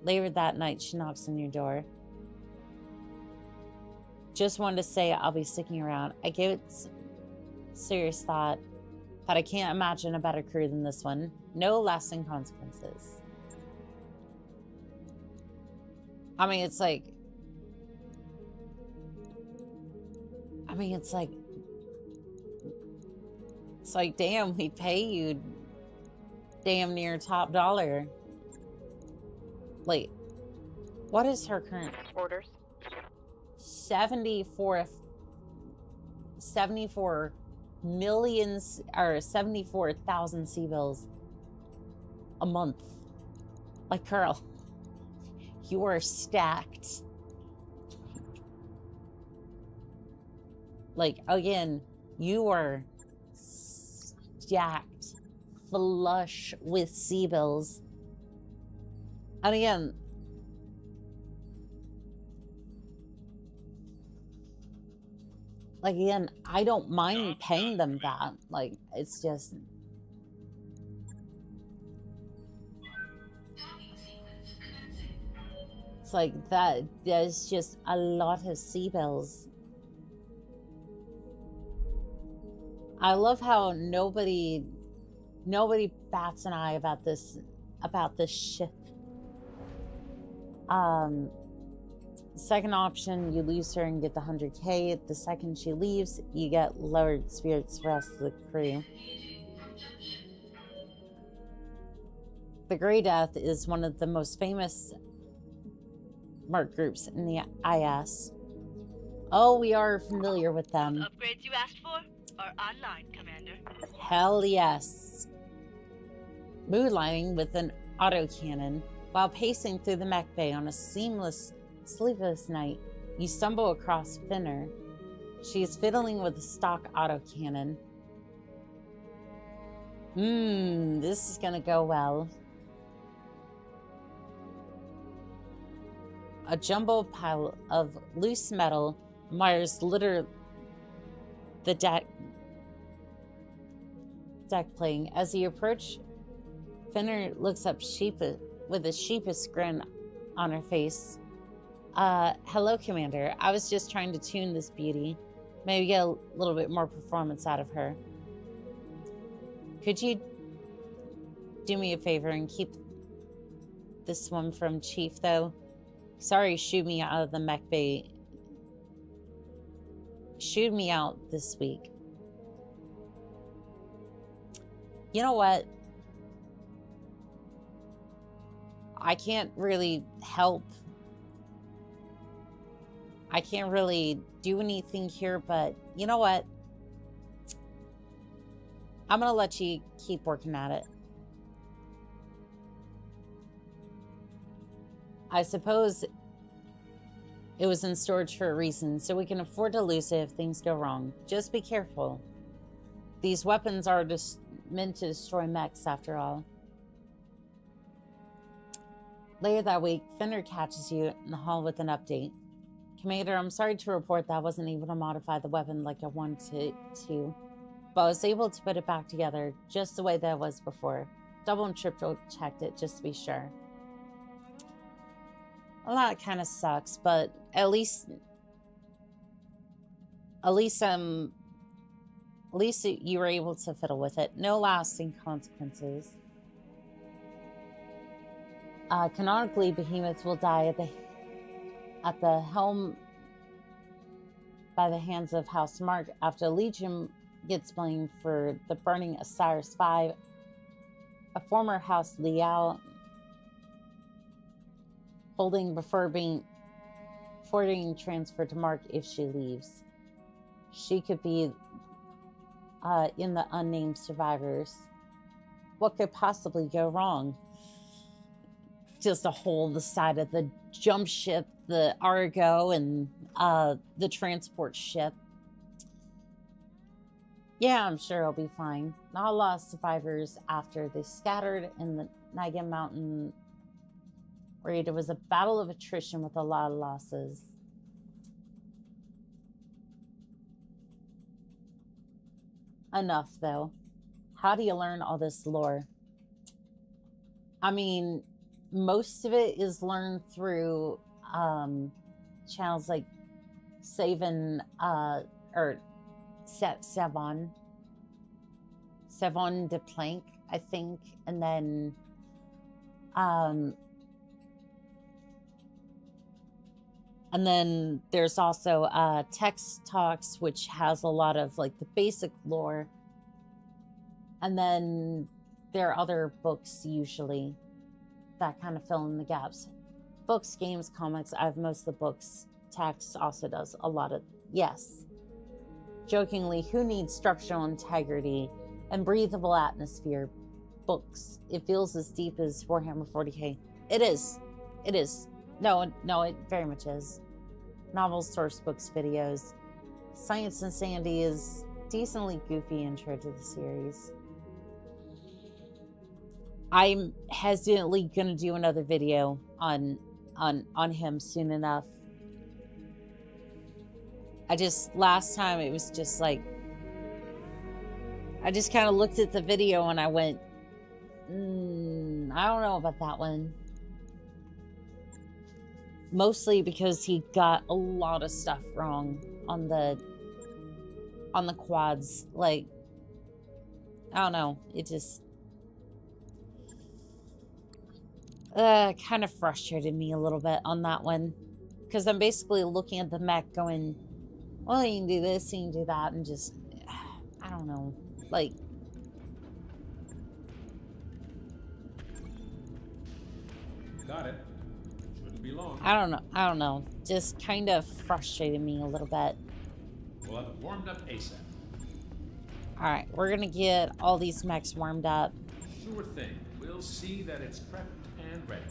Later that night, she knocks on your door. Just wanted to say I'll be sticking around. I gave it serious thought, but I can't imagine a better crew than this one. No lasting consequences. I mean, it's like... It's like, damn, we pay you damn near top dollar. Wait, what is her current Orders. 74 millions or 74,000 civils a month? Like, girl, you are stacked. Like, again, you are stacked flush with civils. And again, I don't mind paying them that. Like, it's just... It's like that. There's just a lot of civils. I love how nobody bats an eye about this ship. Second option, you lose her and get the 100K. The second she leaves, you get lowered spirits for the rest of the crew. The Grey Death is one of the most famous merc groups in the IS. Oh, we are familiar with them. Upgrades you asked for are online, Commander. Hell yes. Moonlighting with an autocannon. While pacing through the mech bay on a sleepless night, you stumble across Finner. She is fiddling with a stock autocannon. This is gonna go well. A jumbo pile of loose metal wires litter the deck playing. As you approach, Finner looks up with a sheepish grin on her face. Hello, Commander. I was just trying to tune this beauty. Maybe get a little bit more performance out of her. Could you do me a favor and keep this one from Chief, though. Sorry, shooed me out of the mech bay. Shooed me out this week. You know what? I can't really help. I can't really do anything here, but you know what? I'm gonna let you keep working at it. I suppose it was in storage for a reason, so we can afford to lose it if things go wrong. Just be careful. These weapons are just meant to destroy mechs, after all. Later that week, Fender catches you in the hall with an update. Commander, I'm sorry to report that I wasn't able to modify the weapon like I wanted to, but I was able to put it back together just the way that it was before. Double and triple checked it just to be sure. Well, that kind of sucks, but at least you were able to fiddle with it. No lasting consequences. Canonically, Behemoth will die at the helm by the hands of House Mark after Legion gets blamed for the burning of Solaris 5. A former House Liao holding before being transferred to Mark if she leaves. She could be in the unnamed survivors. What could possibly go wrong? Just a hole the side of the jump ship, the Argo, and the transport ship. Yeah, I'm sure it'll be fine. Not a lot of survivors after they scattered in the Nigan Mountain raid. It was a battle of attrition with a lot of losses. Enough, though. How do you learn all this lore? I mean, most of it is learned through channels like Savon or Savon de Plank, I think, and then there's also Text Talks, which has a lot of like the basic lore, and then there are other books usually that kind of fill in the gaps. Books, games, comics. I have most of the books. Text also does a lot of, yes. Jokingly, who needs structural integrity and breathable atmosphere? Books. It feels as deep as Warhammer 40k. It is. It is. No, it very much is. Novels, source books, videos. Science and Sandy is decently goofy intro to the series. I'm hesitantly gonna do another video on him soon enough. Last time it was just like, I just kind of looked at the video and I went, I don't know about that one. Mostly because he got a lot of stuff wrong on the quads. Like, I don't know. It just kind of frustrated me a little bit on that one. Because I'm basically looking at the mech going, well, you can do this, you can do that, and just, I don't know. Like, Got it. Shouldn't be long. I don't know. Just kind of frustrated me a little bit. We'll have it warmed up ASAP. Alright, we're gonna get all these mechs warmed up. Sure thing. We'll see that it's prepped and ready.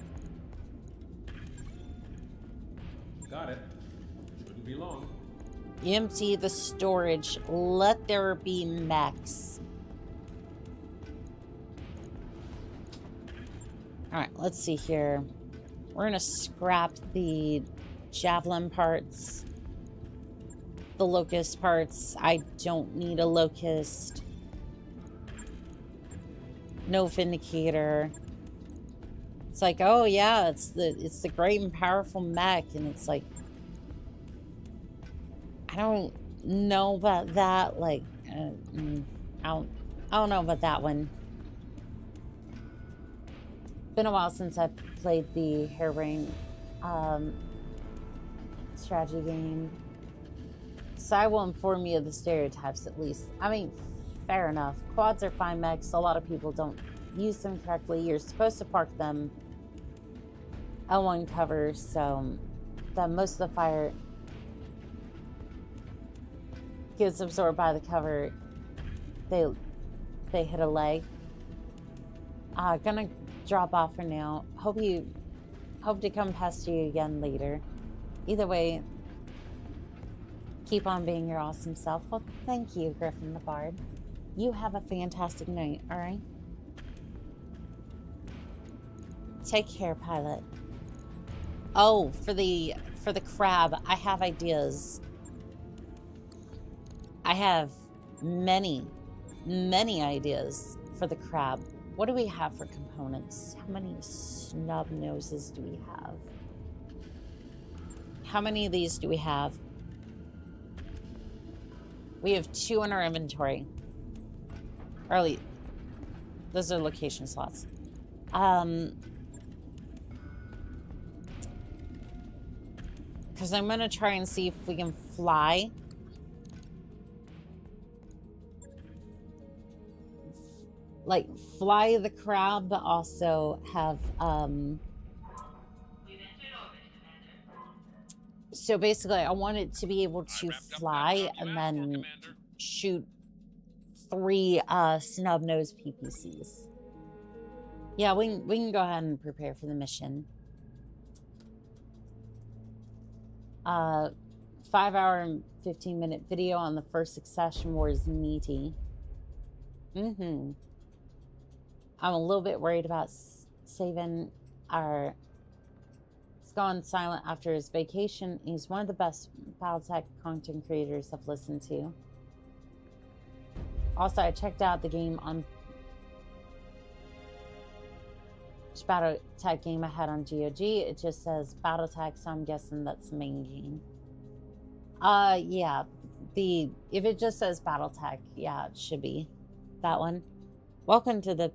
Got it. Shouldn't be long. Empty the storage. Let there be mechs. Alright, let's see here. We're gonna scrap the javelin parts. The locust parts. I don't need a locust. No vindicator. It's like, oh yeah, it's the great and powerful mech, and it's like, I don't know about that. Like, I don't know about that one. Been a while since I played the harebrained strategy game. So I will inform you of the stereotypes at least. I mean, fair enough. Quads are fine mechs. A lot of people don't use them correctly. You're supposed to park them L1 cover so that most of the fire gets absorbed by the cover. They hit a leg. Gonna drop off for now. Hope to come past you again later. Either way, keep on being your awesome self. Well, thank you, Griffin the Bard. You have a fantastic night, all right? Take care, pilot. Oh, for the crab, I have ideas. I have many ideas for the crab. What do we have for components? How many snub noses do we have? How many of these do we have? We have 2 in our inventory. Early. Those are location slots. Because I'm going to try and see if we can fly. Like, fly the crab, but also have, so basically, I want it to be able to fly and then shoot 3 snub-nosed PPCs. Yeah, we can go ahead and prepare for the mission. 5-hour and 15-minute video on the first succession war is meaty. I'm a little bit worried about saving our... He's gone silent after his vacation. He's one of the best Battletech content creators I've listened to. Also, I checked out the game on... Battletech game I had on GOG. It just says Battletech, so I'm guessing that's the main game. Yeah. If it just says Battletech, yeah, it should be that one. Welcome to the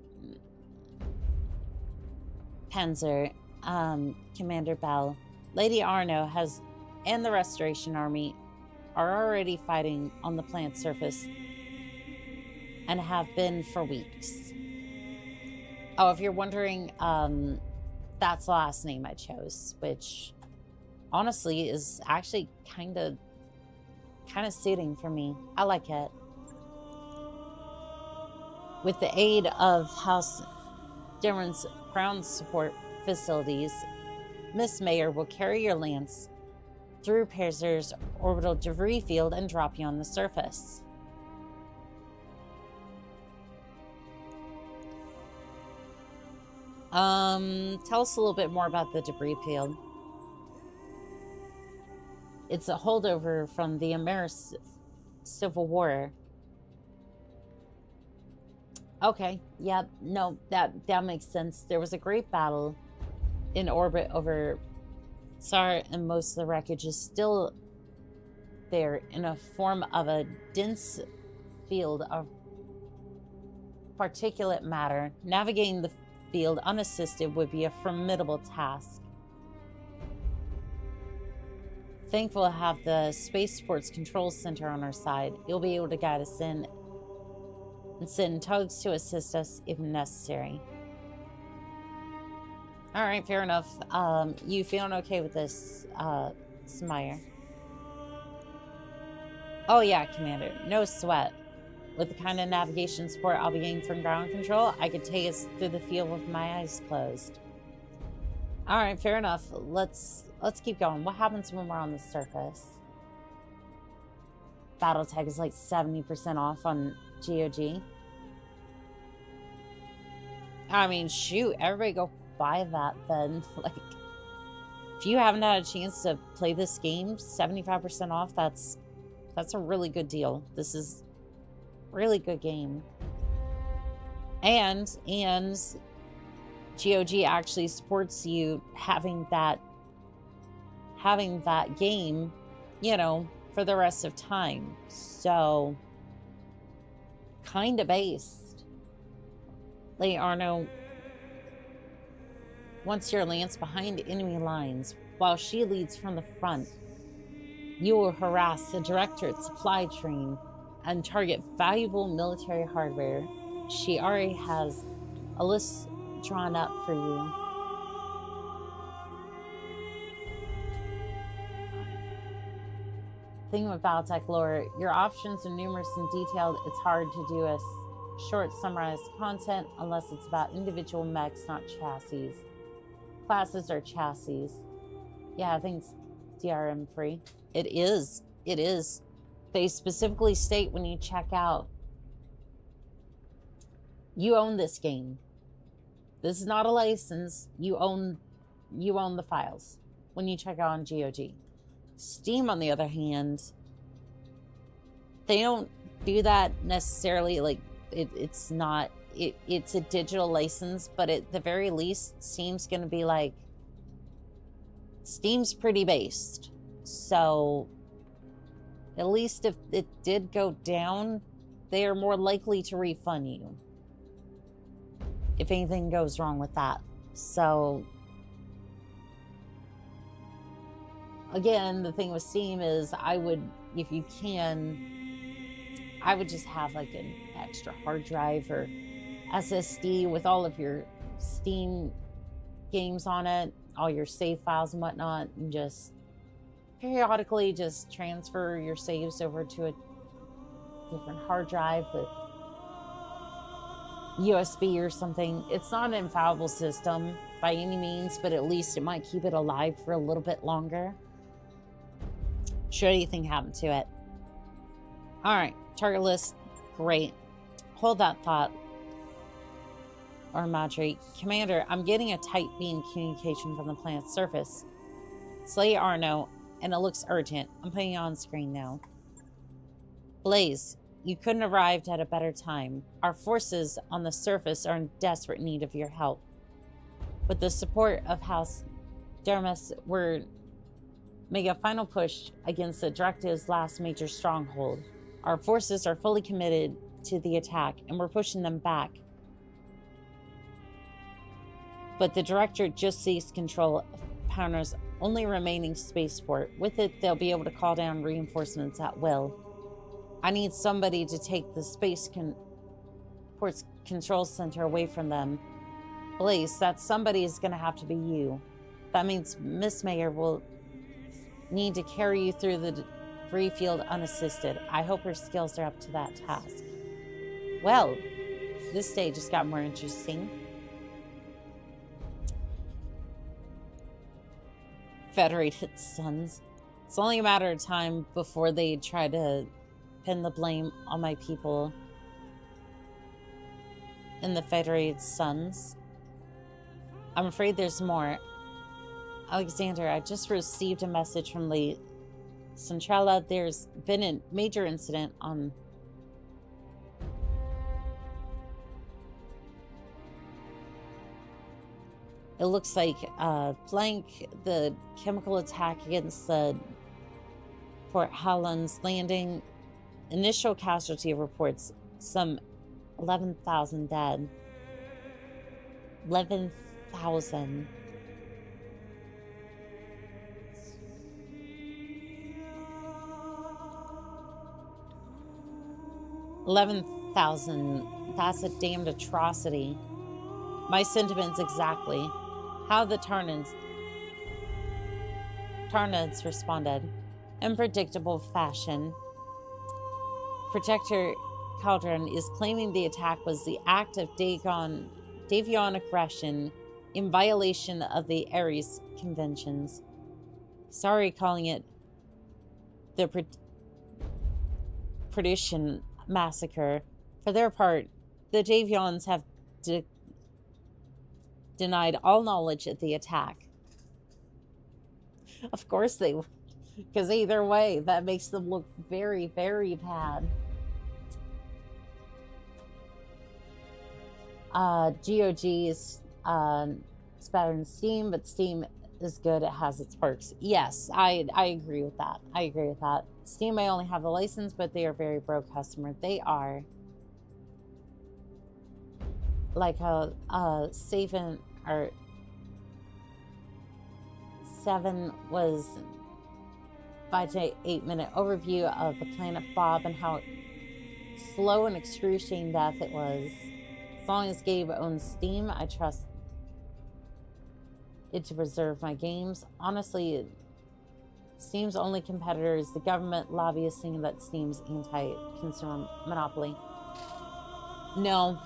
Panzer, Commander Bell. Lady Arno and the Restoration Army are already fighting on the plant surface and have been for weeks. Oh, if you're wondering, that's the last name I chose, which honestly is actually kind of suiting for me. I like it. With the aid of House Demeron's ground support facilities, Miss Mayor will carry your lance through Panzer's orbital debris field and drop you on the surface. Tell us a little bit more about the debris field. It's a holdover from the Emotes Civil War. Okay, yeah, no, that makes sense. There was a great battle in orbit over Sar, and most of the wreckage is still there in a form of a dense field of particulate matter. Navigating the field unassisted would be a formidable task. Thankful to have the Spaceport's control center on our side. You'll be able to guide us in and send tugs to assist us if necessary. All right, fair enough. You feeling okay with this, Smire? Oh yeah, Commander, no sweat. With the kind of navigation support I'll be getting from ground control, I could take us through the field with my eyes closed. All right, fair enough. Let's keep going. What happens when we're on the surface? Battletech is like 70% off on GOG. I mean, shoot, everybody go buy that then. Like, if you haven't had a chance to play this game, 75% off, that's a really good deal. This is a really good game. And GOG actually supports you having that game, you know, for the rest of time. So, kind of based. Lady Arno wants your lance behind enemy lines, while she leads from the front. You will harass the Directorate supply train and target valuable military hardware. She already has a list drawn up for you. Thing with Battletech lore, your options are numerous and detailed. It's hard to do a short summarized content unless it's about individual mechs, not chassis. Classes are chassis. Yeah, I think it's DRM free. It is. It is. They specifically state when you check out, you own this game. This is not a license. You own the files when you check out on GOG. Steam, on the other hand, they don't do that necessarily. Like it's not. It's a digital license, but at the very least, Steam's going to be like. Steam's pretty based, so at least if it did go down, they are more likely to refund you if anything goes wrong with that. So again, the thing with Steam is I would, if you can, I would just have like an extra hard drive or SSD with all of your Steam games on it, all your save files and whatnot, and just periodically just transfer your saves over to a different hard drive with USB or something. It's not an infallible system by any means, but at least it might keep it alive for a little bit longer should anything happen to it. All right, target list, great. Hold that thought. Or Madri, Commander, I'm getting a tight beam communication from the planet's surface. Slay Arno, and it looks urgent. I'm putting it on screen now. Blaze, you couldn't have arrived at a better time. Our forces on the surface are in desperate need of your help. With the support of House Dermis, we're making a final push against the Directive's last major stronghold. Our forces are fully committed to the attack, and we're pushing them back. But the Director just seized control of Patron's only remaining spaceport. With it, they'll be able to call down reinforcements at will. I need somebody to take the spaceport's control center away from them. Blaze, that somebody is going to have to be you. That means Miss Mayer will need to carry you through the debris field unassisted. I hope her skills are up to that task. Well, this day just got more interesting. Federated Sons. It's only a matter of time before they try to pin the blame on my people in the Federated Sons. I'm afraid there's more. Alexander, I just received a message from the Centrala. There's been a major incident on it looks like Blank, the chemical attack against the Port Howland's landing. Initial casualty reports some 11,000 dead. 11,000. That's a damned atrocity. My sentiments exactly. How the Tarnans responded in predictable fashion. Protector Cauldron is claiming the attack was the act of Davion aggression in violation of the Ares Conventions. Sorry calling it the Perdition Massacre. For their part, the Davions have denied all knowledge of the attack. Of course they would, because either way, that makes them look very, very bad. GOG is it's better than Steam, but Steam is good. It has its perks. Yes, I agree with that. I agree with that. Steam may only have the license, but they are very broke customer. They are. Like a saving or 7 was 5 to 8 minute overview of the planet Bob and how slow and excruciating death it was. As long as Gabe owns Steam, I trust it to preserve my games. Honestly, Steam's only competitor is the government lobbyists saying that Steam's anti-consumer monopoly. No,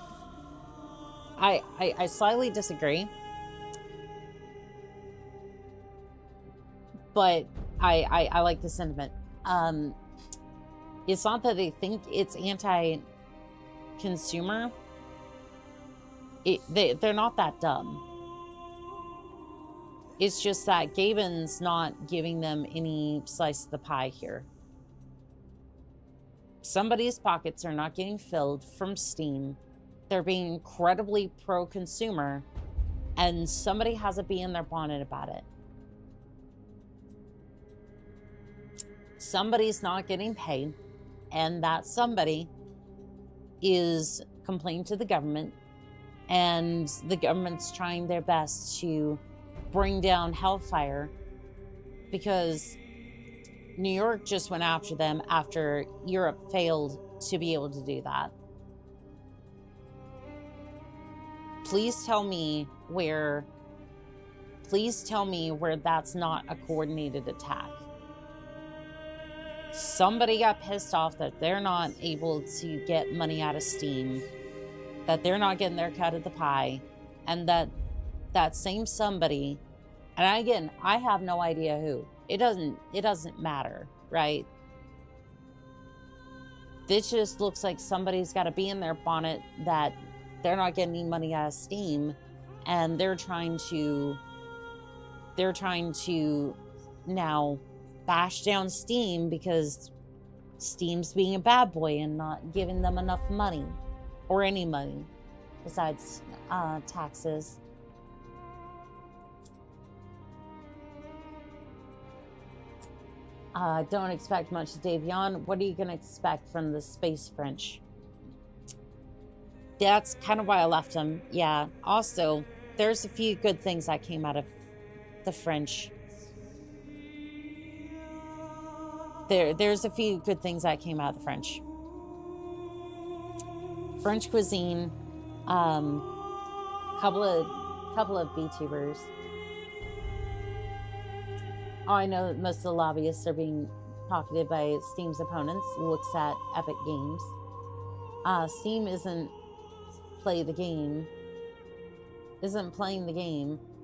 I slightly disagree, but I like the sentiment. It's not that they think it's anti-consumer. They're not that dumb. It's just that Gaben's not giving them any slice of the pie here. Somebody's pockets are not getting filled from Steam. They're being incredibly pro-consumer, and somebody has a bee in their bonnet about it. Somebody's not getting paid, and that somebody is complaining to the government, and the government's trying their best to bring down Hellfire because New York just went after them after Europe failed to be able to do that. Please tell me where that's not a coordinated attack. Somebody got pissed off that they're not able to get money out of Steam, that they're not getting their cut of the pie, and that same somebody, and again, I have no idea who. It doesn't matter, right? This just looks like somebody's got a bee in their bonnet that they're not getting any money out of Steam, and they're trying to now bash down Steam because Steam's being a bad boy and not giving them enough money, or any money besides taxes. Don't expect much, Davion. What are you going to expect from the Space French? That's kind of why I left him. Yeah. Also, there's a few good things that came out of the French. There's a few good things that came out of the French. French cuisine. Couple of VTubers. Oh, I know that most of the lobbyists are being pocketed by Steam's opponents. Looks at Epic Games. Steam isn't playing the game,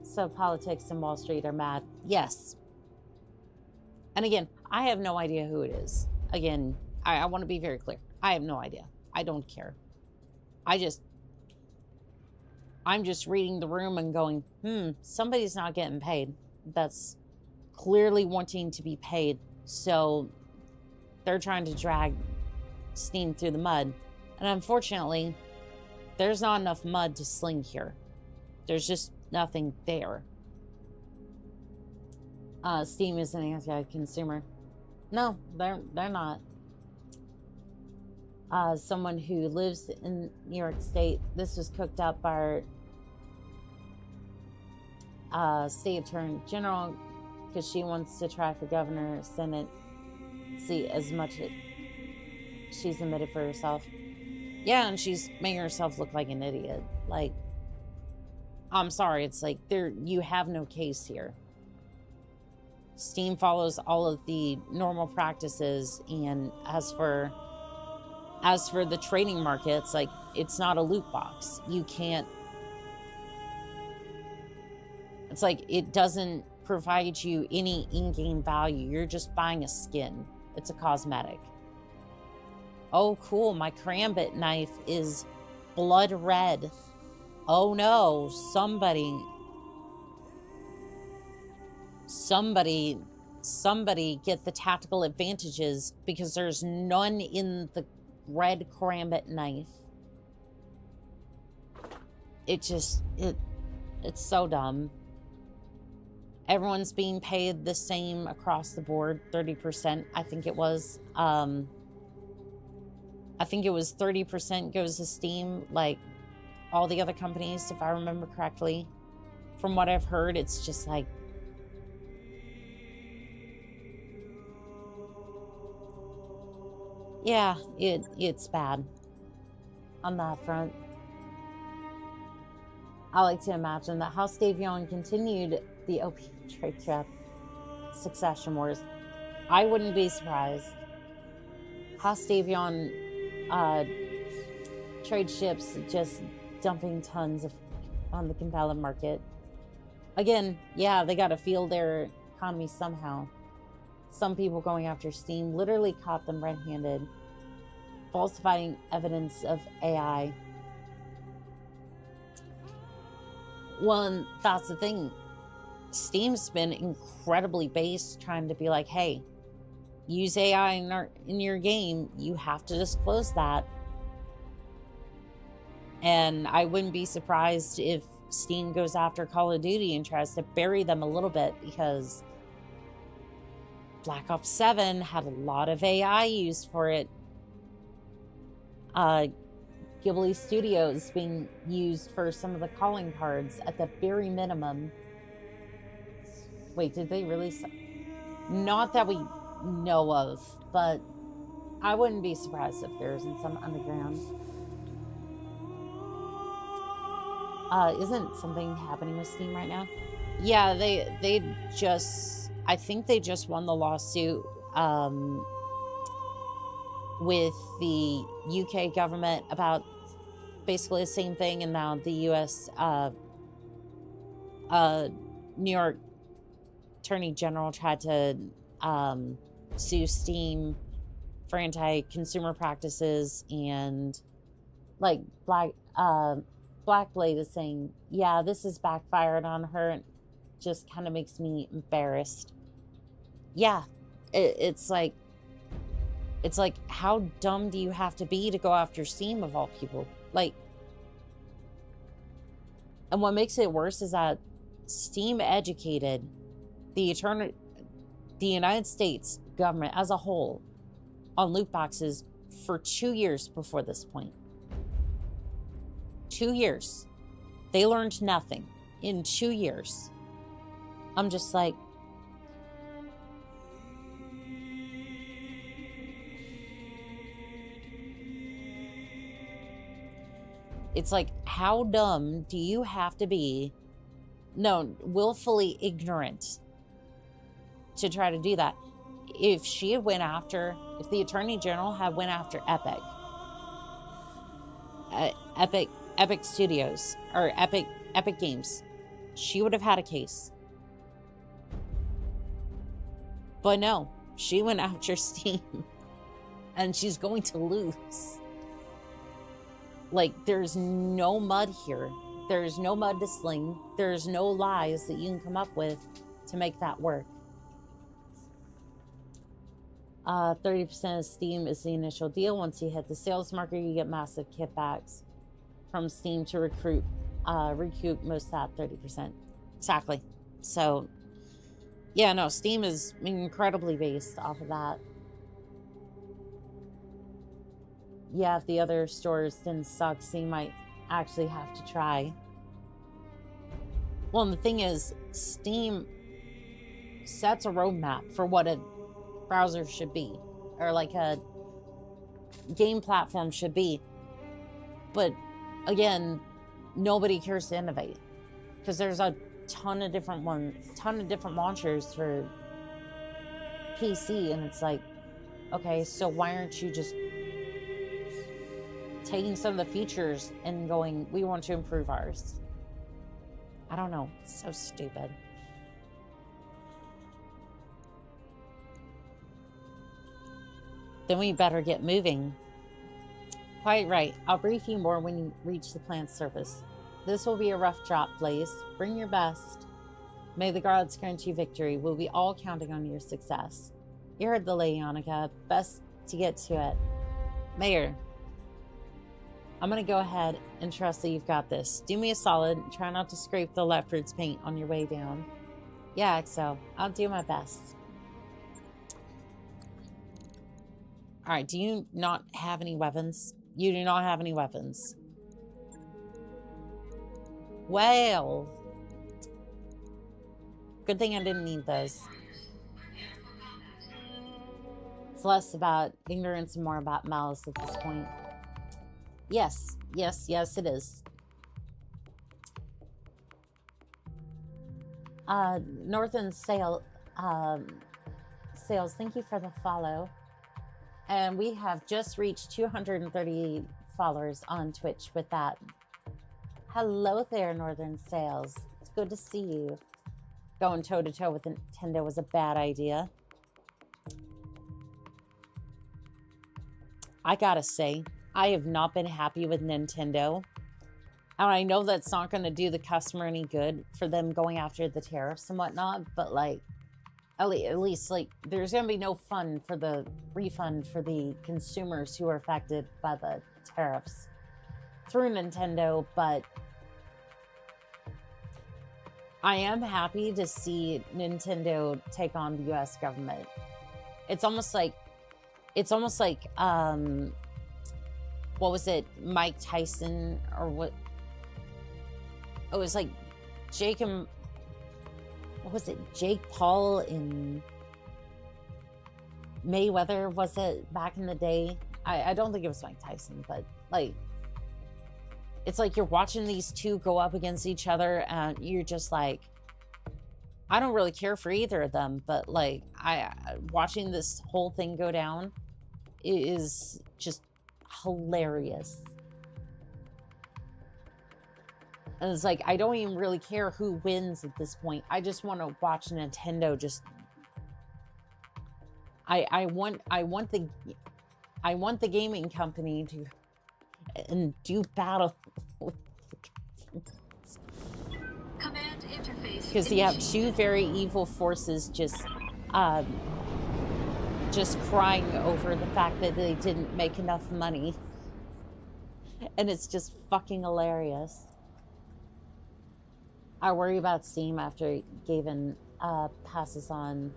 so politics and Wall Street are mad. Yes. And again, I have no idea who it is. Again, I want to be very clear. I have no idea. I don't care. I'm just reading the room and going, somebody's not getting paid. That's clearly wanting to be paid, so they're trying to drag Steam through the mud. And unfortunately, there's not enough mud to sling here. There's just nothing there. Steam is an anti-consumer. No, they're not. Someone who lives in New York State. This was cooked up by our state attorney general because she wants to try for governor, Senate seat as much as she's admitted for herself. Yeah, and she's making herself look like an idiot. Like, I'm sorry, it's like you have no case here. Steam follows all of the normal practices, and as for the trading markets, like, it's not a loot box. You can't. It's like it doesn't provide you any in-game value. You're just buying a skin. It's a cosmetic. Oh, cool. My karambit knife is blood red. Oh no, somebody get the tactical advantages because there's none in the red karambit knife. It's so dumb. Everyone's being paid the same across the board, 30%, I think it was. I think it was 30% goes to Steam, like all the other companies, if I remember correctly. From what I've heard, it's just like, Yeah, it's bad on that front. I like to imagine that House Davion continued the opium trade trap succession wars. I wouldn't be surprised. House Davion trade ships just dumping tons on the compelling market. Again, yeah, they got to fuel their economy somehow. Some people going after Steam literally caught them red-handed, falsifying evidence of AI. Well, and that's the thing. Steam's been incredibly base trying to be like, hey, use AI in your game. You have to disclose that. And I wouldn't be surprised if Steam goes after Call of Duty and tries to bury them a little bit, because Black Ops 7 had a lot of AI used for it. Ghibli Studios being used for some of the calling cards at the very minimum. Wait, did they release? Not that we know of, but I wouldn't be surprised if there's in some underground. Isn't something happening with Steam right now? Yeah, they just, I think they just won the lawsuit with the UK government about basically the same thing, and now the US New York Attorney General tried to sue Steam for anti-consumer practices, and like Blackblade is saying, yeah, this has backfired on her, and just kind of makes me embarrassed. Yeah, it's like, how dumb do you have to be to go after Steam of all people? Like, and what makes it worse is that Steam educated the United States government as a whole on loot boxes for 2 years before this point. 2 years. They learned nothing in 2 years. I'm just like, it's like, how dumb do you have to be? No, willfully ignorant to try to do that. If she had went after, if the Attorney General had went after Epic Studios, or Epic Games, she would have had a case. But no, she went after Steam, and she's going to lose. Like, there's no mud here. There's no mud to sling. There's no lies that you can come up with to make that work. 30% of Steam is the initial deal. Once you hit the sales marker, you get massive kickbacks from Steam to recoup most of that 30%. Exactly. So, yeah, no, Steam is incredibly based off of that. Yeah, if the other stores didn't suck, Steam might actually have to try. Well, and the thing is, Steam sets a roadmap for what a browser should be, or like a game platform should be. But again, nobody cares to innovate, because there's a ton of different launchers for PC, and it's like, okay, so why aren't you just taking some of the features and going, we want to improve ours? I don't know. It's so stupid. Then we better get moving. Quite right. I'll brief you more when you reach the plant's surface. This will be a rough drop, Blaze. Bring your best. May the gods grant you victory. We'll be all counting on your success. You heard the lady, Annika. Best to get to it. Mayor, I'm going to go ahead and trust that you've got this. Do me a solid. Try not to scrape the leopard's paint on your way down. Yeah, XO. I'll do my best. Alright, do you not have any weapons? You do not have any weapons. Well. Good thing I didn't need those. less about ignorance and more about malice at this point. Yes, yes, yes, it is. Northern Sales, thank you for the follow. And we have just reached 230 followers on Twitch with that. Hello there, Northern Sales. It's good to see you. Going toe-to-toe with Nintendo was a bad idea. I gotta say, I have not been happy with Nintendo. And I know that's not going to do the customer any good for them going after the tariffs and whatnot, but like, at least like, there's going to be no fun for the refund for the consumers who are affected by the tariffs through Nintendo, but I am happy to see Nintendo take on the US government. It's almost like, what was it, Mike Tyson or what? It was like Jake and, what was it, Jake Paul and Mayweather, was it, back in the day? I don't think it was Mike Tyson, but like, it's like you're watching these two go up against each other and you're just like, I don't really care for either of them, but like, watching this whole thing go down is just hilarious. And it's like, I don't even really care who wins at this point. I just want to watch Nintendo just... I want the gaming company to and do battle Command interface. because you have two very evil forces just crying over the fact that they didn't make enough money. And it's just fucking hilarious. I worry about Steam after Gavin passes on.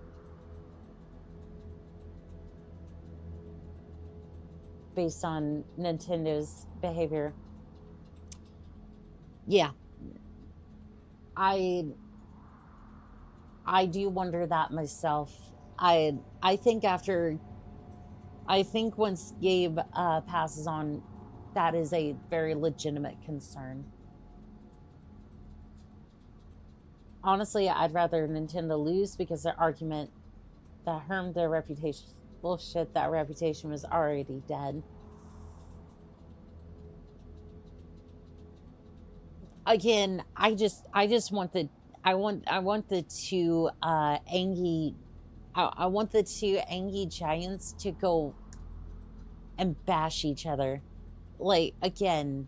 Based on Nintendo's behavior. Yeah. I do wonder that myself. I think once Gabe passes on, that is a very legitimate concern. Honestly, I'd rather Nintendo lose because their argument that harmed their reputation. Bullshit, that reputation was already dead. Again, I want the two Angie giants to go and bash each other. Like, again,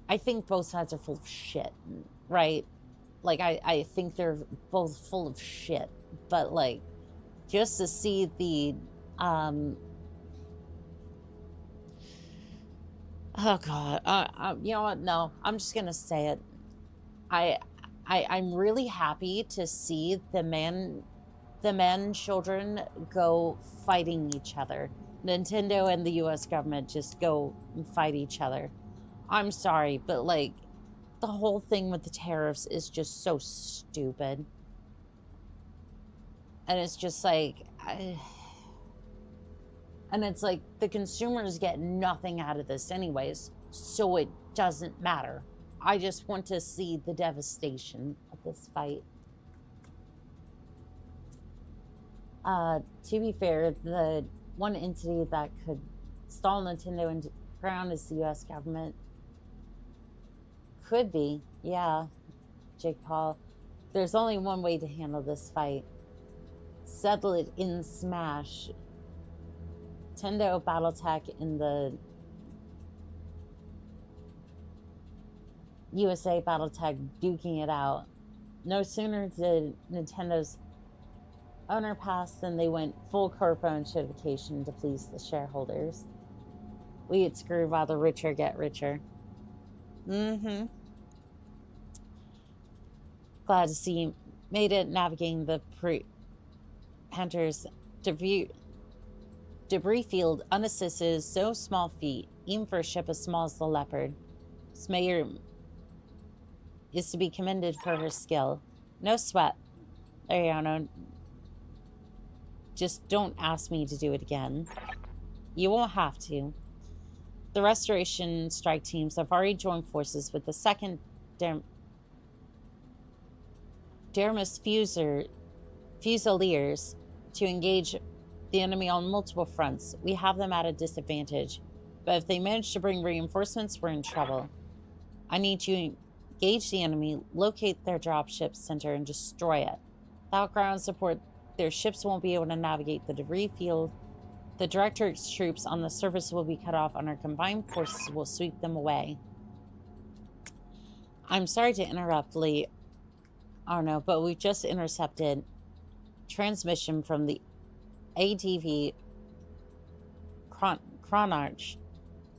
I think both sides are full of shit, right? Like, I think they're both full of shit, but like, just to see the, oh God, you know what? No, I'm just gonna say it. I'm really happy to see the man children go fighting each other. Nintendo and the US government just go and fight each other. I'm sorry, but like, the whole thing with the tariffs is just so stupid. And it's just like, and it's like the consumers get nothing out of this anyways, so it doesn't matter. I just want to see the devastation of this fight. To be fair, the one entity that could stall Nintendo into ground is the US government. Could be, yeah, Jake Paul. There's only one way to handle this fight. Settle it in Smash. Nintendo, Battletech, in the USA Battletech duking it out. No sooner did Nintendo's owner pass than they went full corporate certification to please the shareholders. We get screwed while the richer get richer. Mm-hmm. Glad to see you made it navigating the Hunter's debris field unassisted, so small feet, even for a ship as small as the Leopard. Smayer is to be commended for her skill. No sweat. There you go. Just don't ask me to do it again. You won't have to. The restoration strike teams have already joined forces with the 2nd Dermis Fusiliers to engage the enemy on multiple fronts. We have them at a disadvantage, but if they manage to bring reinforcements, we're in trouble. I need to engage the enemy, locate their dropship center, and destroy it. Without ground support, their ships won't be able to navigate the debris field. The Directorate's troops on the surface will be cut off, and our combined forces will sweep them away. I'm sorry to interrupt, Lee. I don't know, but we've just intercepted transmission from the ATV Chronarch.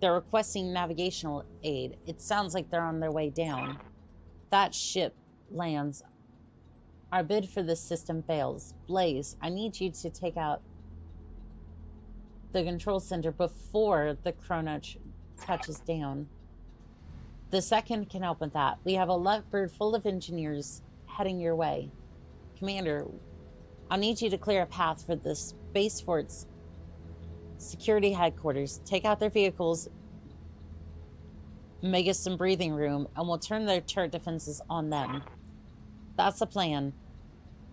They're requesting navigational aid. It sounds like they're on their way down. That ship lands. Our bid for this system fails. Blaze, I need you to take out the control center before the Chronarch touches down. The 2nd can help with that. We have a Leopard full of engineers heading your way. Commander, I'll need you to clear a path for the spaceport's security headquarters. Take out their vehicles, make us some breathing room, and we'll turn their turret defenses on them. That's the plan.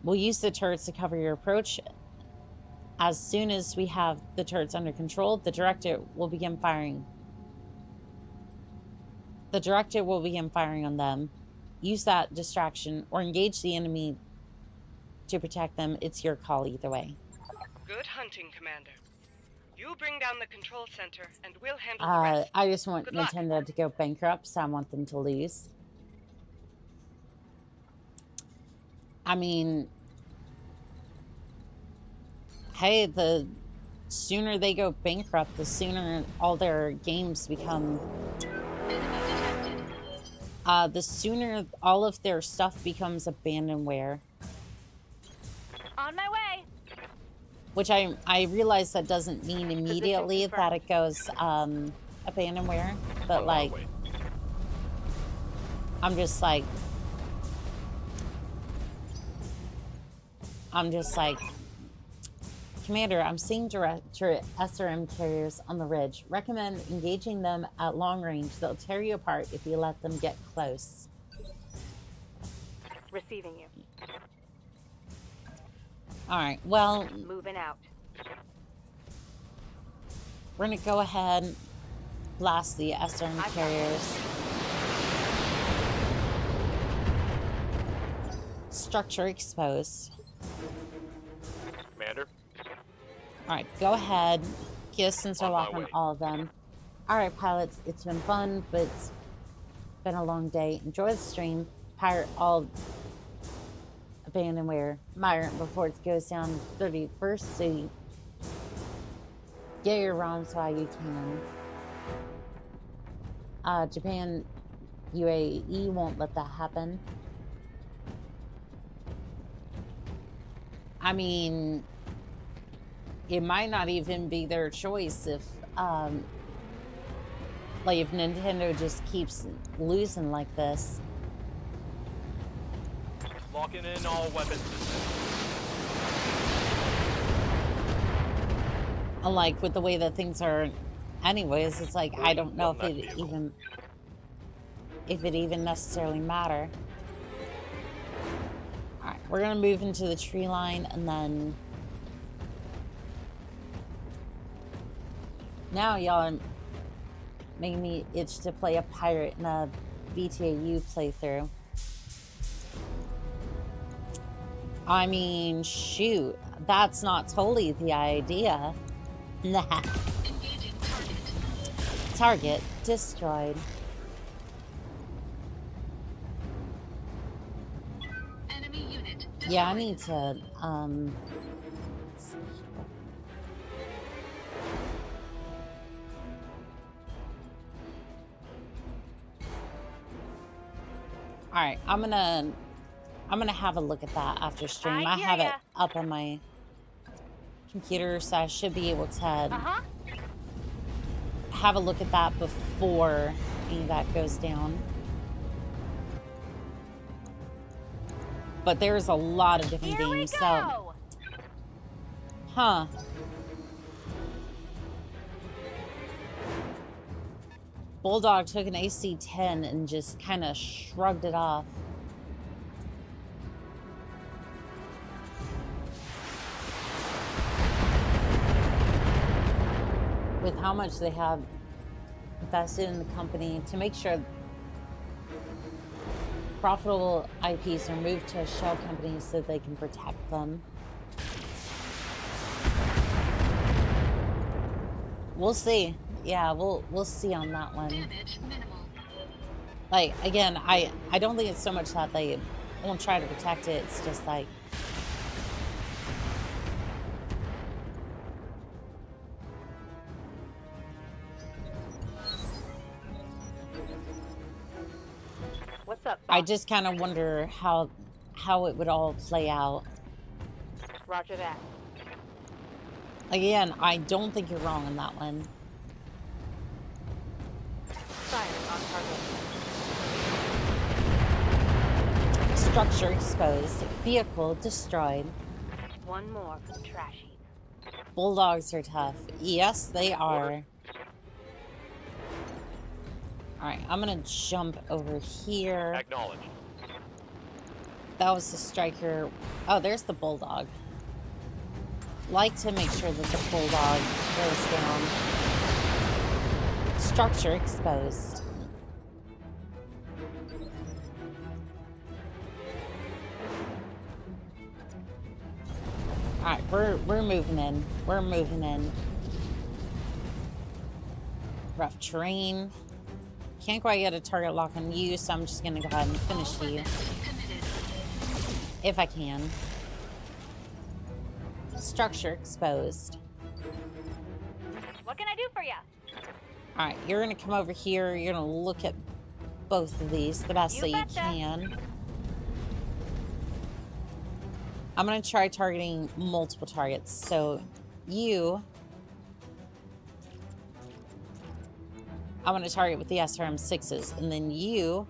We'll use the turrets to cover your approach. As soon as we have the turrets under control, the Directorate will begin firing. The Directorate will begin firing on them. Use that distraction or engage the enemy to protect them. It's your call either way. Good hunting, Commander. You bring down the control center and we'll handle the rest. I just want Good luck. Nintendo to go bankrupt, so I want them to lose. I mean, hey, the sooner they go bankrupt, the sooner all their games become... the sooner all of their stuff becomes abandonware. On my way. Which I realize that doesn't mean immediately that it goes abandonware, but like, I'm just like, Commander, I'm seeing SRM carriers on the ridge. Recommend engaging them at long range. They'll tear you apart if you let them get close. Receiving you. All right, well, Moving out. we're going to go ahead and blast the SRM carriers. Structure exposed. Commander? All right, go ahead. Get a sensor On my lock on way. all of them. All right, pilots, it's been fun, but it's been a long day. Enjoy the stream. Pirate all abandonware. Mire before it goes down 31st, so you get your ROMs while you can. Japan, UAE won't let that happen. I mean, it might not even be their choice if, like, if Nintendo just keeps losing like this. Locking in all weapon systems. Like, with the way that things are anyways, it's like, I don't know if it even necessarily matter. Alright, we're gonna move into the tree line, and then now y'all are making me itch to play a pirate in a BTAU playthrough. I mean, shoot, that's not totally the idea. Nah. Engaging target. Target destroyed. Enemy unit destroyed. Yeah, I need to, Alright, I'm gonna have a look at that after stream. I hear have it ya. up on my computer, so I should be able to have a look at that before any of that goes down. But there's a lot of different Here we games, so go. Huh. Bulldog took an AC-10 and just kind of shrugged it off. With how much they have invested in the company to make sure profitable IPs are moved to shell companies so they can protect them. We'll see. Yeah, we'll see on that one. Damage minimal. Like, again, I don't think it's so much that they won't try to protect it. It's just like, What's up, I boss? just kind of wonder how it would all play out. Roger that. Again, I don't think you're wrong on that one. Fire on target. Structure exposed. Vehicle destroyed. One more for the trash heap. Bulldogs are tough. Yes, they are. Alright, I'm gonna jump over here. Acknowledged. That was the striker. Oh, there's the bulldog. Like to make sure that the bulldog goes down. Structure exposed. Alright, we're moving in. We're moving in. Rough terrain. Can't quite get a target lock on you, so I'm just gonna go ahead and finish you. If I can. Structure exposed. What can I do for you? Alright, you're gonna come over here. You're gonna look at both of these the best that you betcha. can. I'm gonna try targeting multiple targets. So you, I'm gonna target with the SRM-6s, and then you,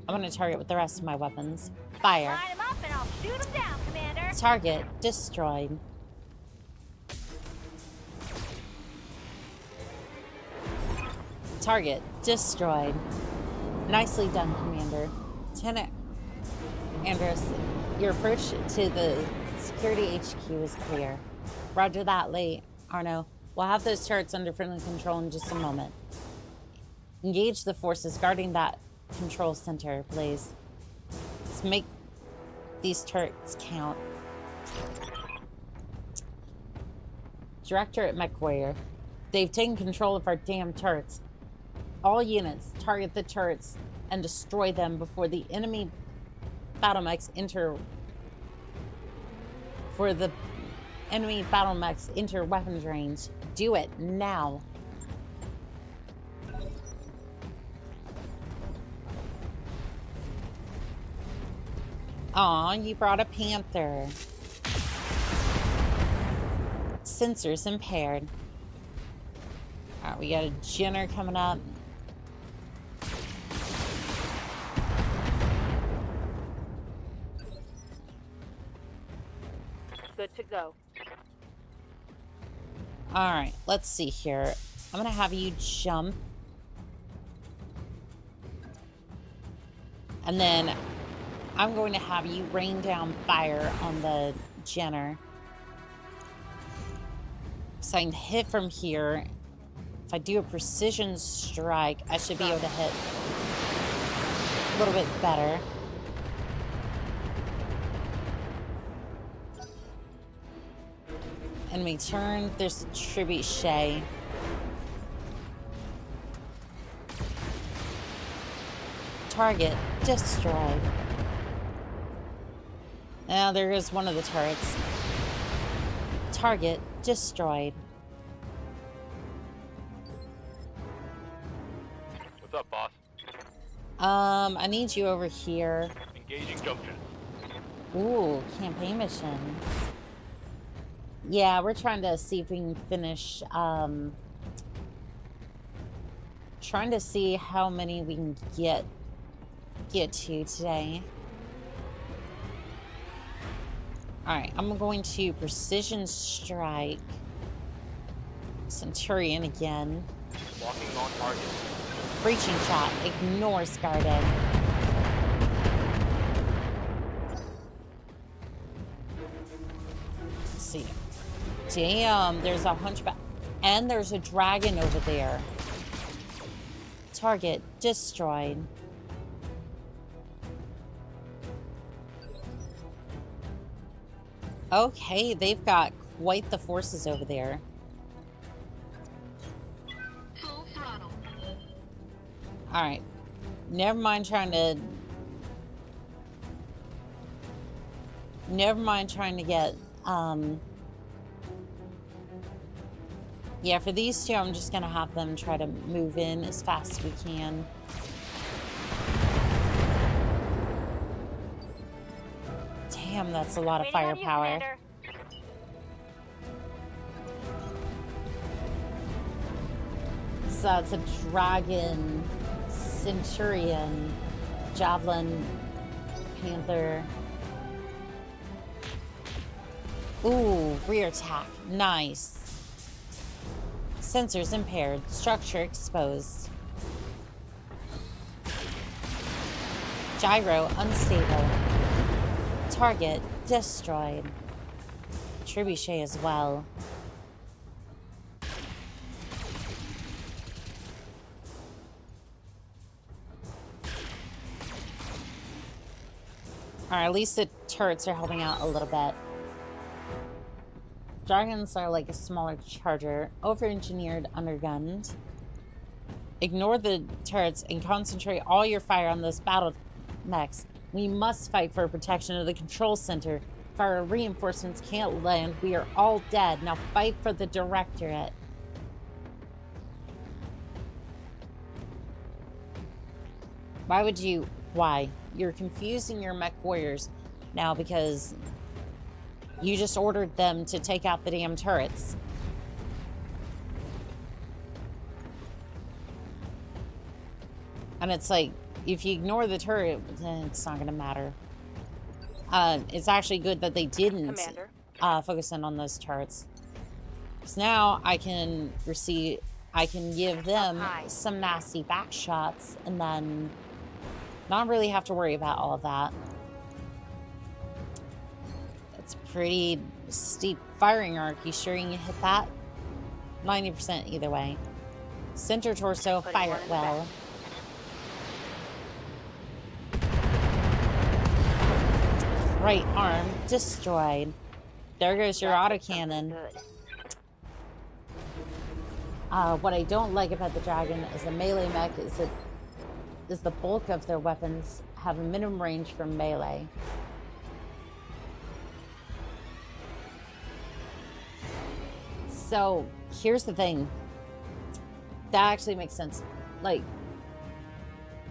I'm gonna target with the rest of my weapons. Fire. Line 'em up and I'll shoot 'em down, Commander. Target destroyed. Target destroyed. Nicely done, Commander. Lieutenant Andros, your approach to the security HQ is clear. Roger that, late Arno. We'll have those turrets under friendly control in just a moment. Engage the forces guarding that control center, please. Let's make these turrets count. Director at MechWarrior. They've taken control of our damn turrets. All units, target the turrets and destroy them before the enemy battle mechs enter. For the enemy battle mechs enter weapons range. Do it now. Aw, you brought a panther. Sensors impaired. Alright, we got a Jenner coming up. Good to go. Alright, let's see here. I'm gonna have you jump. And then I'm going to have you rain down fire on the Jenner. So I can hit from here. If I do a precision strike, I should be able to hit a little bit better. Enemy turn. There's a trebuchet. Target destroyed. Now there is one of the turrets. Target destroyed. What's up, boss? I need you over here. Engaging junction. Ooh, campaign mission. Yeah, we're trying to see if we can finish, trying to see how many we can get to today. Alright, I'm going to precision strike Centurion again. Walking on target. Breaching shot. Ignores Garden. Let's see. Damn, there's a hunchback. And there's a dragon over there. Target destroyed. Okay, they've got quite the forces over there. Full throttle. Alright. Never mind trying to get, yeah, for these two, I'm just gonna have them try to move in as fast as we can. Damn, that's a lot of Waiting on you, firepower. Commander. So it's a dragon, centurion, javelin, panther. Ooh, rear attack. Nice. Sensors impaired. Structure exposed. Gyro unstable. Target destroyed. Trebuchet as well. Alright, at least the turrets are helping out a little bit. Dragons are like a smaller charger, over-engineered, undergunned. Ignore the turrets and concentrate all your fire on those battle mechs. We must fight for protection of the control center. If our reinforcements can't land, we are all dead. Now fight for the directorate. Why would you? Why? You're confusing your mech warriors now because you just ordered them to take out the damn turrets. And it's like, if you ignore the turret, then it's not going to matter. It's actually good that they didn't focus in on those turrets. Because now I can give them some nasty back shots and then not really have to worry about all of that. It's a pretty steep firing arc. You sure you can hit that? 90% either way. Center torso, fire it well. Right arm destroyed. There goes your autocannon. What I don't like about the dragon is the melee mech is the bulk of their weapons have a minimum range for melee. So here's the thing. That actually makes sense. Like,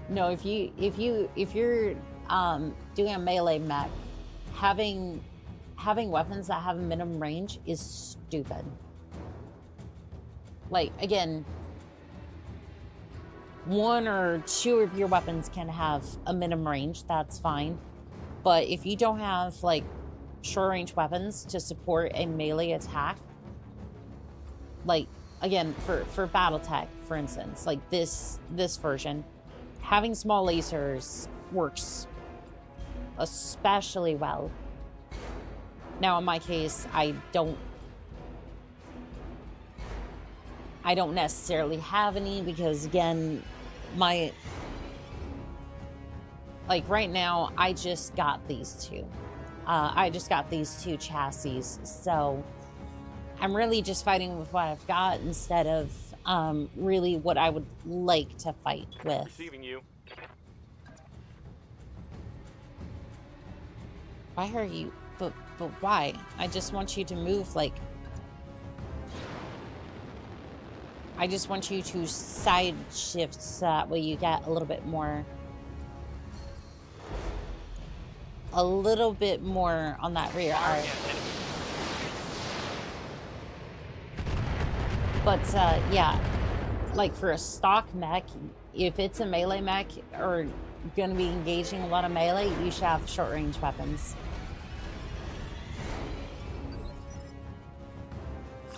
no, if you're doing a melee mech, having weapons that have a minimum range is stupid. Like, again, one or two of your weapons can have a minimum range, that's fine. But if you don't have like short range weapons to support a melee attack, like again for Battletech, for instance, like this version, having small lasers works especially well. Now in my case, I don't necessarily have any because again, like right now, I just got these two. I just got these two chassis, so I'm really just fighting with what I've got instead of really what I would like to fight with. Receiving you. Why are you? But why? I just want you to move like. I just want you to side shift so that way you get a little bit more on that rear arc. But yeah, like for a stock mech, if it's a melee mech or going to be engaging a lot of melee, you should have short range weapons.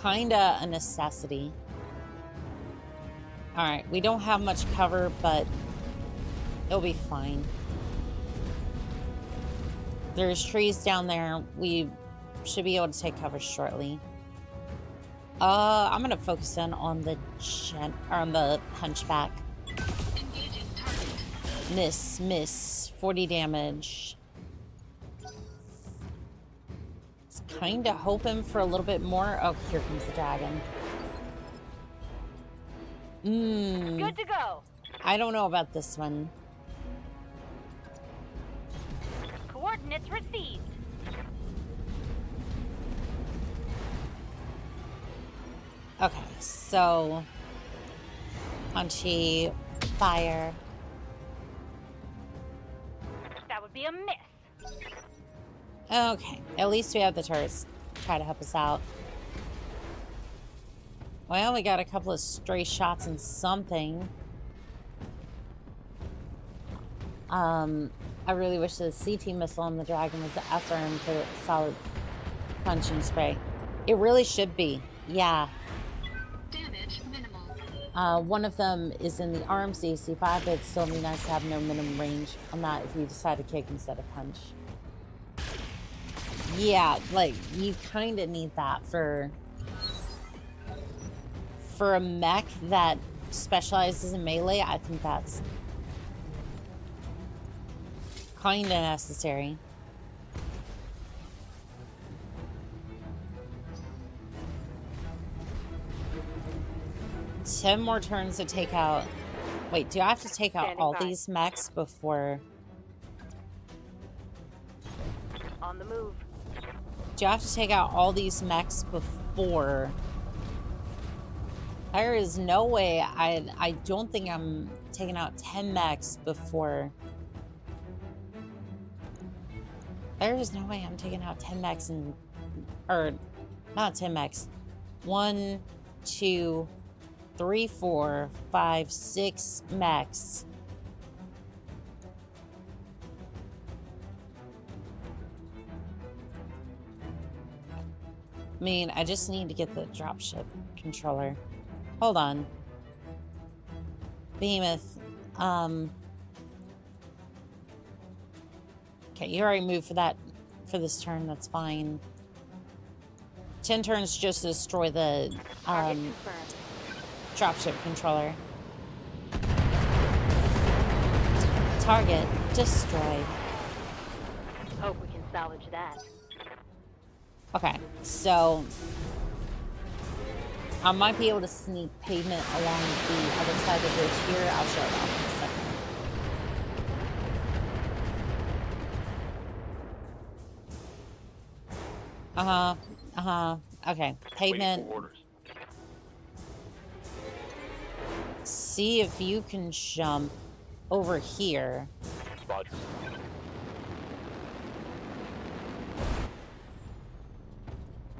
kinda a necessity. Alright, we don't have much cover, but it'll be fine. There's trees down there. We should be able to take cover shortly. I'm gonna focus in on the hunchback. Engaging target. Miss. 40 damage. It's kinda hoping for a little bit more. Oh, here comes the dragon. Good to go. I don't know about this one. Coordinates received. Okay, so punchy, fire. That would be a miss. Okay, at least we have the turrets to try to help us out. Well, we got a couple of stray shots and something. I really wish the CT missile on the dragon was the SRM for solid punch and spray. It really should be, yeah. Damage minimal. One of them is in the arms, the AC5, but it'd still be nice to have no minimum range on that if you decide to kick instead of punch. Yeah, like, you kind of need that for a mech that specializes in melee. I think that's kind of necessary. Ten more turns to take out. Wait, do I have to take out Standing all by. these mechs before? On the move. Do I have to take out all these mechs before? There is no way. I don't think I'm taking out 10 mechs before. There is no way I'm taking out 10 mechs and, or not 10 mechs. 1, 2, 3, 4, 5, 6 mechs. I mean, I just need to get the dropship controller. Hold on. Behemoth. Okay, you already moved for that, for this turn. That's fine. 10 turns just to destroy the dropship controller. Target destroyed. Hope we can salvage that. Okay, so I might be able to sneak pavement along the other side of the bridge here. I'll show it off in a second. Okay, pavement. Waiting for orders. See if you can jump over here. Roger.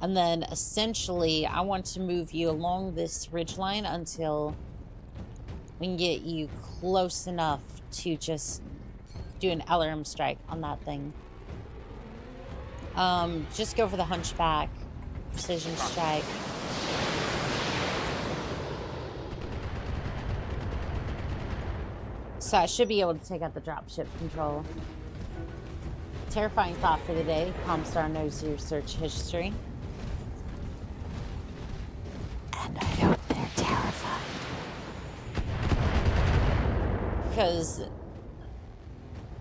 And then essentially, I want to move you along this ridgeline until we can get you close enough to just do an LRM strike on that thing. Just go for the hunchback. Precision strike. So I should be able to take out the dropship control. Terrifying thought for the day. Comstar knows your search history. And I hope they're terrified.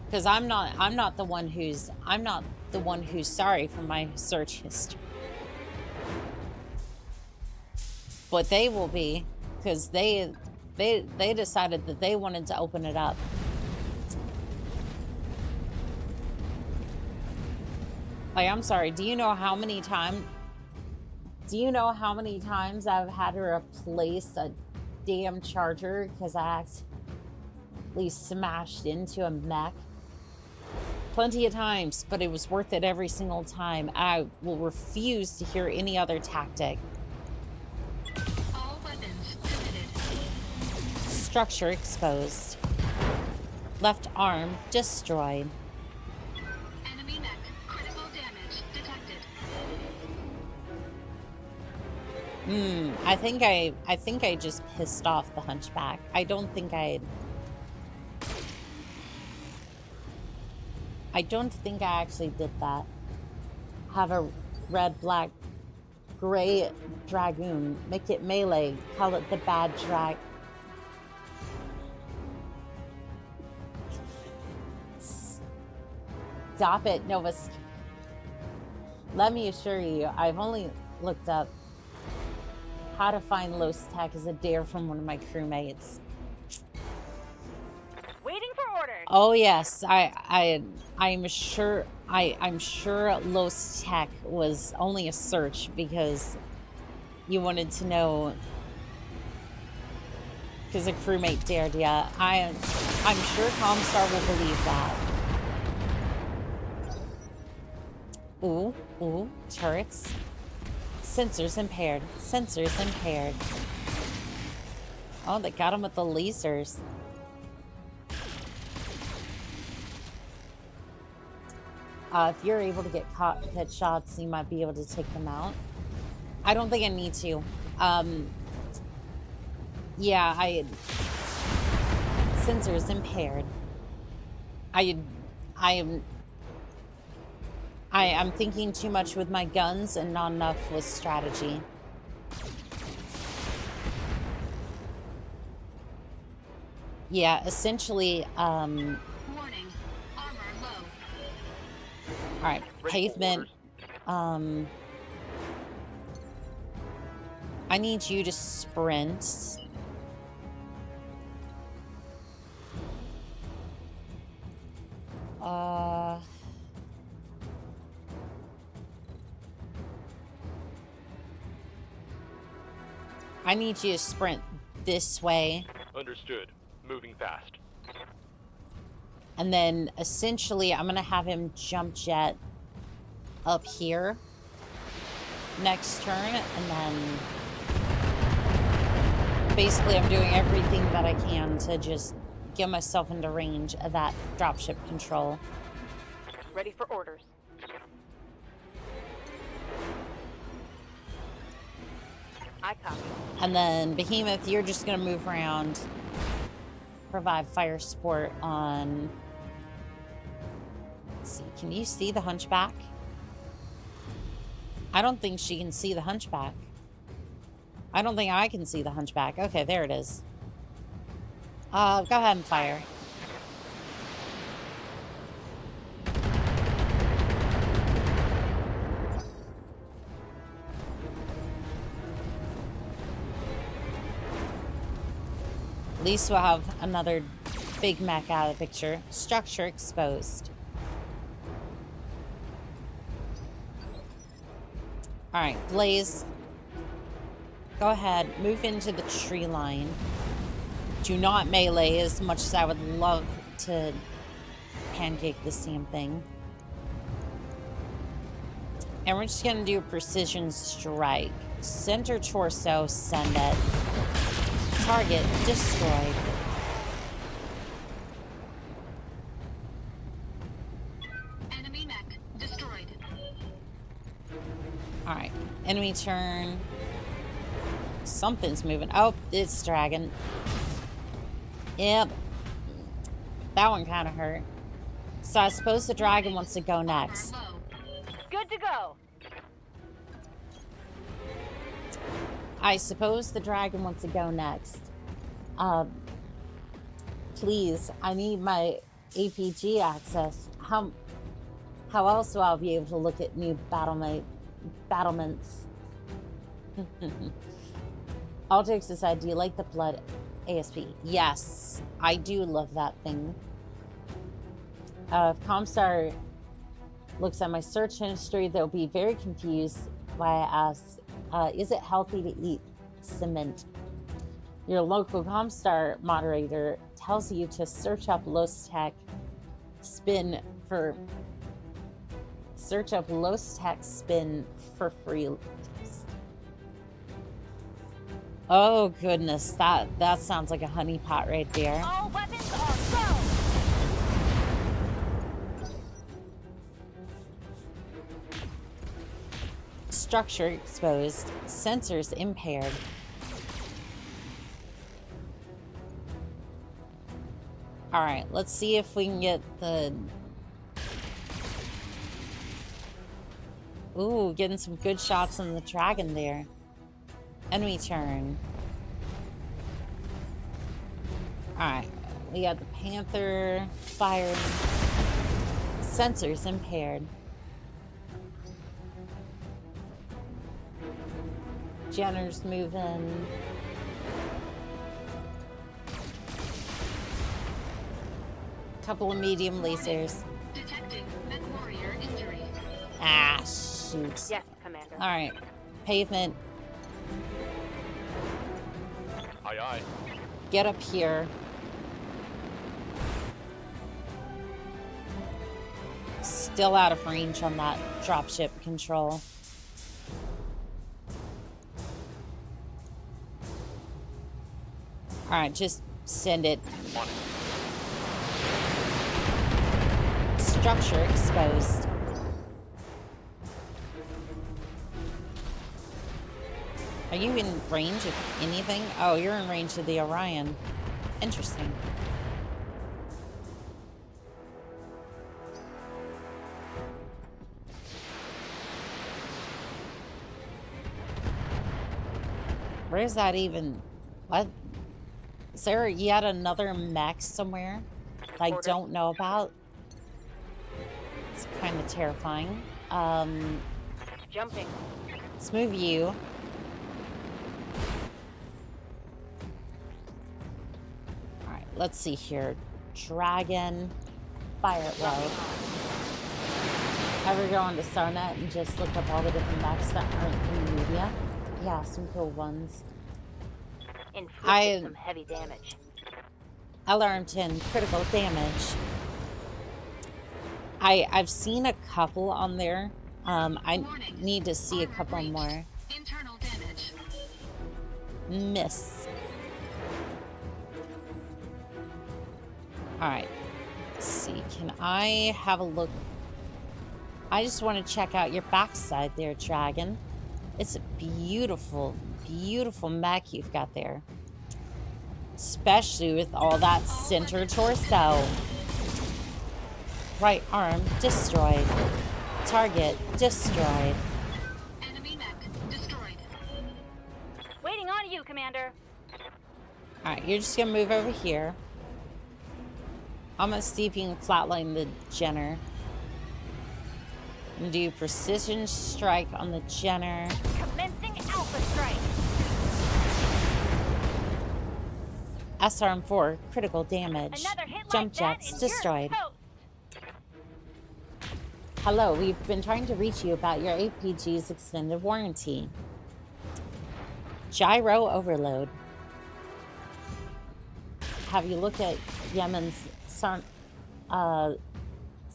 Because I'm not the one who's sorry for my search history. But they will be, because they decided that they wanted to open it up. Like, I'm sorry, do you know how many times I've had to replace a damn charger because I accidentally smashed into a mech? Plenty of times, but it was worth it every single time. I will refuse to hear any other tactic. All weapons committed. Structure exposed. Left arm destroyed. Enemy mech. Critical damage detected. I think I just pissed off the hunchback. I don't think I actually did that. Have a red, black, gray dragoon. Make it melee. Call it the bad drag. Stop it, Novus. Let me assure you, I've only looked up how to find Los Tech as a dare from one of my crewmates. Waiting for orders. Oh yes, I'm sure Los Tech was only a search because you wanted to know, because a crewmate dared you. I'm sure Comstar will believe that. Ooh, turrets. Sensors impaired. Sensors impaired. Oh, they got him with the lasers. If you're able to get shots, you might be able to take them out. I don't think I need to. Yeah, sensors impaired. I'm thinking too much with my guns and not enough with strategy. Yeah, essentially, Warning. Armor low. Alright, pavement. I need you to sprint. I need you to sprint this way. Understood. Moving fast. And then essentially I'm gonna have him jump jet up here next turn, and then basically I'm doing everything that I can to just get myself into range of that dropship control. Ready for orders. I copy. And then Behemoth, you're just gonna move around, provide fire support on. Let's see, can you see the hunchback? I don't think she can see the hunchback. I don't think I can see the hunchback. Okay, there it is. Go ahead and fire. At least we'll have another big mech out of the picture. Structure exposed. Alright, Blaze. Go ahead, move into the tree line. Do not melee as much as I would love to pancake this damn thing. And we're just gonna do a precision strike. Center torso, send it. Target destroyed. Enemy mech destroyed. Alright, enemy turn. Something's moving. Oh, it's dragon. Yep. That one kind of hurt. So I suppose the dragon wants to go next. Armor low. Good to go. I suppose the dragon wants to go next. Please, I need my APG access. How else will I be able to look at new battlements? All jokes aside, do you like the blood ASP? Yes, I do love that thing. If Comstar looks at my search history, they'll be very confused why I asked, is it healthy to eat cement? Your local Comstar moderator tells you to search up Los Tech spin for free. Oh goodness, that sounds like a honeypot right there. All weapons on go. Structure exposed. Sensors impaired. Alright, let's see if we can get the... Ooh, getting some good shots on the dragon there. Enemy turn. Alright, we got the Panther firing. Sensors impaired. Jenner's moving. Couple of medium lasers. Detecting mech warrior injury. Ah, shoot. Yes, Commander. Alright, pavement. Aye, aye. Get up here. Still out of range on that dropship control. Alright, just send it. On it. Structure exposed. Are you in range of anything? Oh, you're in range of the Orion. Interesting. Where's that even? What? Is there yet another mech somewhere that I don't know about? It's kind of terrifying. Jumping. Let's move you. Alright, let's see here. Dragon. Fire it low. Ever go onto Starnet and just look up all the different mechs that aren't in the media? Yeah, some cool ones. Inflicted some heavy damage. Alarm 10, critical damage. I've seen a couple on there. I need to see a couple more. Internal damage. Miss. Alright. Let's see. Can I have a look? I just want to check out your backside there, Dragon. It's a beautiful, beautiful mech you've got there. Especially with all that center torso. Right arm destroyed. Target destroyed. Enemy mech destroyed. Waiting on you, Commander. Alright, you're just gonna move over here. I'm gonna see if you can flatline the Jenner. And do precision strike on the Jenner. Commencing Alpha Strike. SRM4, critical damage. Another hit Jump like that jets and you're destroyed. toast. Hello, we've been trying to reach you about your APG's extended warranty. Gyro overload. Have you looked at Yemen's Sarna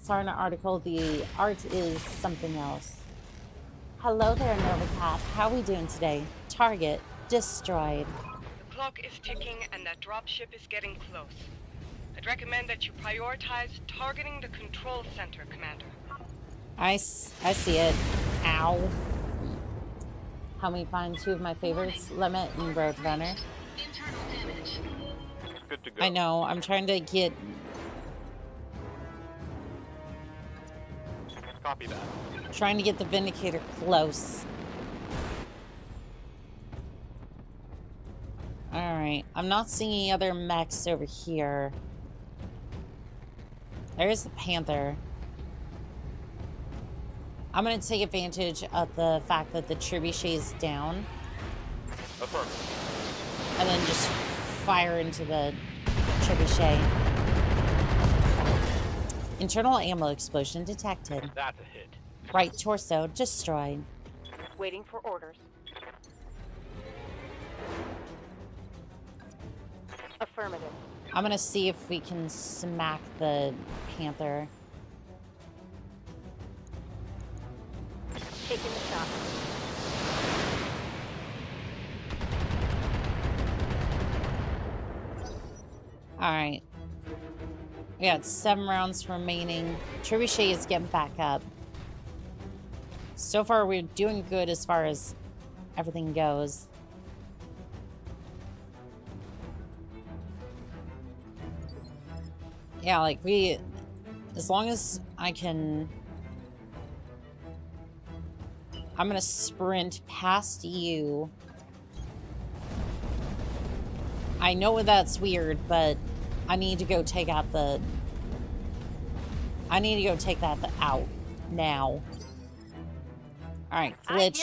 article? The art is something else. Hello there, Novacat. How are we doing today? Target destroyed. The clock is ticking and that dropship is getting close. I'd recommend that you prioritize targeting the control center, Commander. I see it. Ow. Help me find two of my favorites, Limit and Roadrunner. Internal damage. Good to go. I know, I'm trying to get... Copy that. Trying to get the Vindicator close. Alright, I'm not seeing any other mechs over here. There's the Panther. I'm gonna take advantage of the fact that the trebuchet is down. Affirmative. And then just fire into the trebuchet. Internal ammo explosion detected. That's a hit. Right torso destroyed. Waiting for orders. Affirmative. I'm gonna see if we can smack the Panther. Taking the shot. Alright. We got 7 rounds remaining. Trebuchet is getting back up. So far, we're doing good as far as everything goes. Yeah, like as long as I can, I'm gonna sprint past you. I know that's weird, but I need to go take out the, I need to go take that out now. All right, glitch.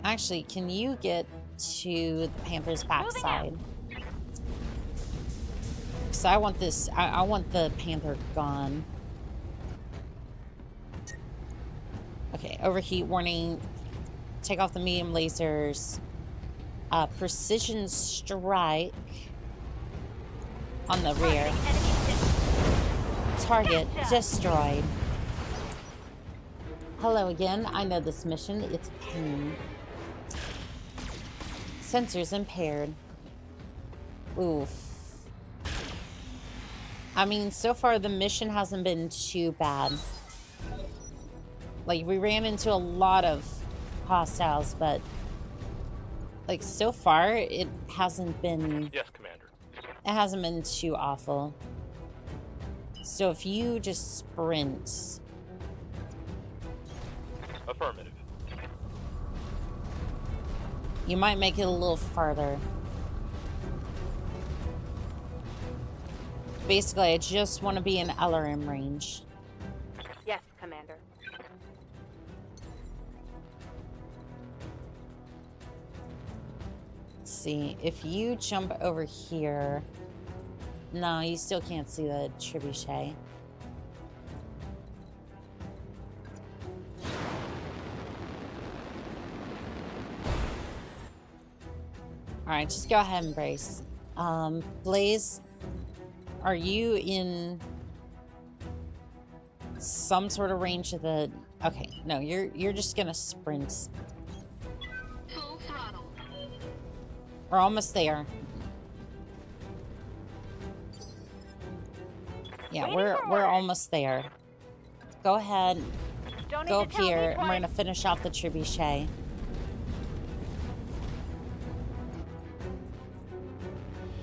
Actually, can you get to the Panther's backside? Because I want this, I want the Panther gone. Okay, overheat warning. Take off the medium lasers. Precision strike on the rear. Target destroyed. Hello again. I know this mission. It's pain. Sensors impaired. Oof. I mean, so far the mission hasn't been too bad. Like, we ran into a lot of hostiles, but like, so far it hasn't been... Yes, Commander. It hasn't been too awful. So if you just sprint... Affirmative. You might make it a little farther. Basically, I just want to be in LRM range. Yes, Commander. Let's see, if you jump over here... No, you still can't see the trebuchet. Alright, just go ahead and brace. Blaze, are you in some sort of range of the... Okay, no, you're just gonna sprint. Full throttle. We're almost there. Yeah, we're almost there. Go ahead, go up here, and we're gonna finish off the trebuchet.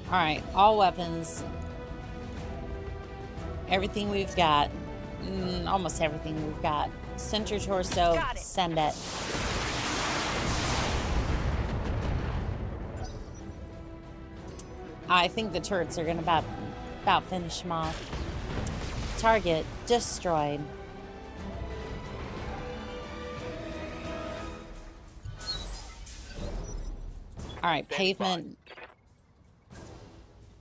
Alright, all weapons. Everything we've got. Almost everything we've got. Center torso, send it. I think the turrets are gonna about finish them off. Target destroyed. Alright, pavement.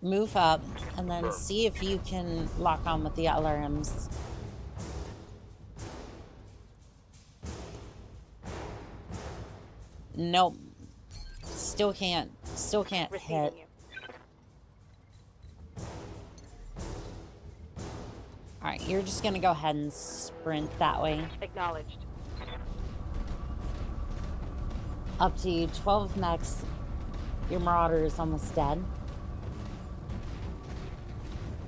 Move up, and then see if you can lock on with the LRMs. Nope. Still can't hit. Alright, you're just gonna go ahead and sprint that way. Acknowledged. Up to 12 mechs. Your Marauder is almost dead.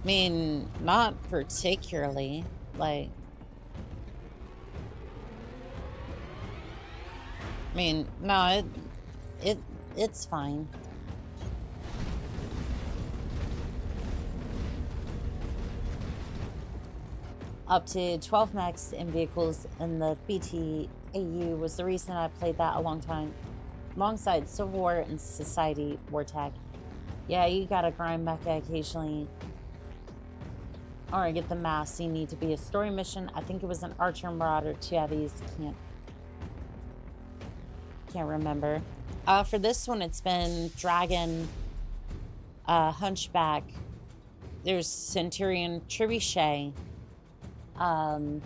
I mean, not particularly. Like, I mean, no, it's fine. Up to 12 mechs in vehicles in the BTAU was the reason I played that a long time. Alongside Civil War and Society War Tech. Yeah, you gotta grind mecha occasionally. Or get the mass. You need to be a story mission. I think it was an Archer Marauder, 2 heavies. Can't remember. For this one, it's been Dragon, Hunchback. There's Centurion, Trebuchet. A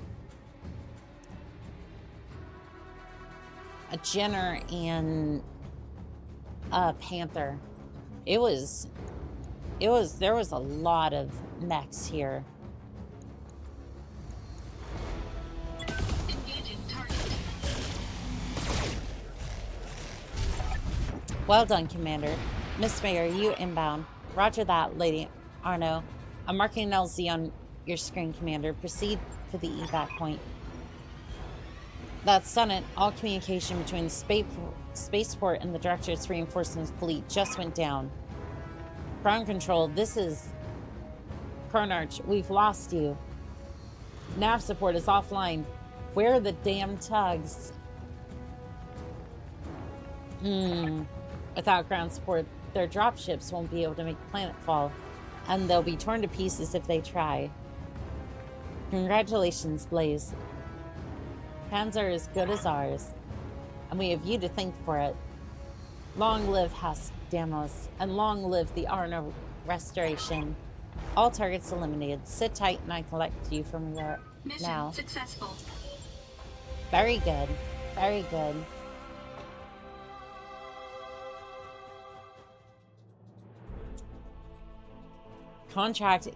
Jenner and a Panther. There was a lot of mechs here. Engaging target. Well done, Commander. Miss Mayor, you inbound. Roger that, Lady Arno. I'm marking an LZ on your screen, Commander. Proceed for the evac point. That's done it. All communication between the spaceport and the Directorate's reinforcements fleet just went down. Ground control, this is Chronarch. We've lost you. Nav support is offline. Where are the damn tugs? Without ground support, their dropships won't be able to make planetfall, and they'll be torn to pieces if they try. Congratulations, Blaze. Hands are as good as ours, and we have you to thank for it. Long live Damos, and long live the Arno Restoration. All targets eliminated. Sit tight and I collect you from your Mission successful. Very good. Very good. Contract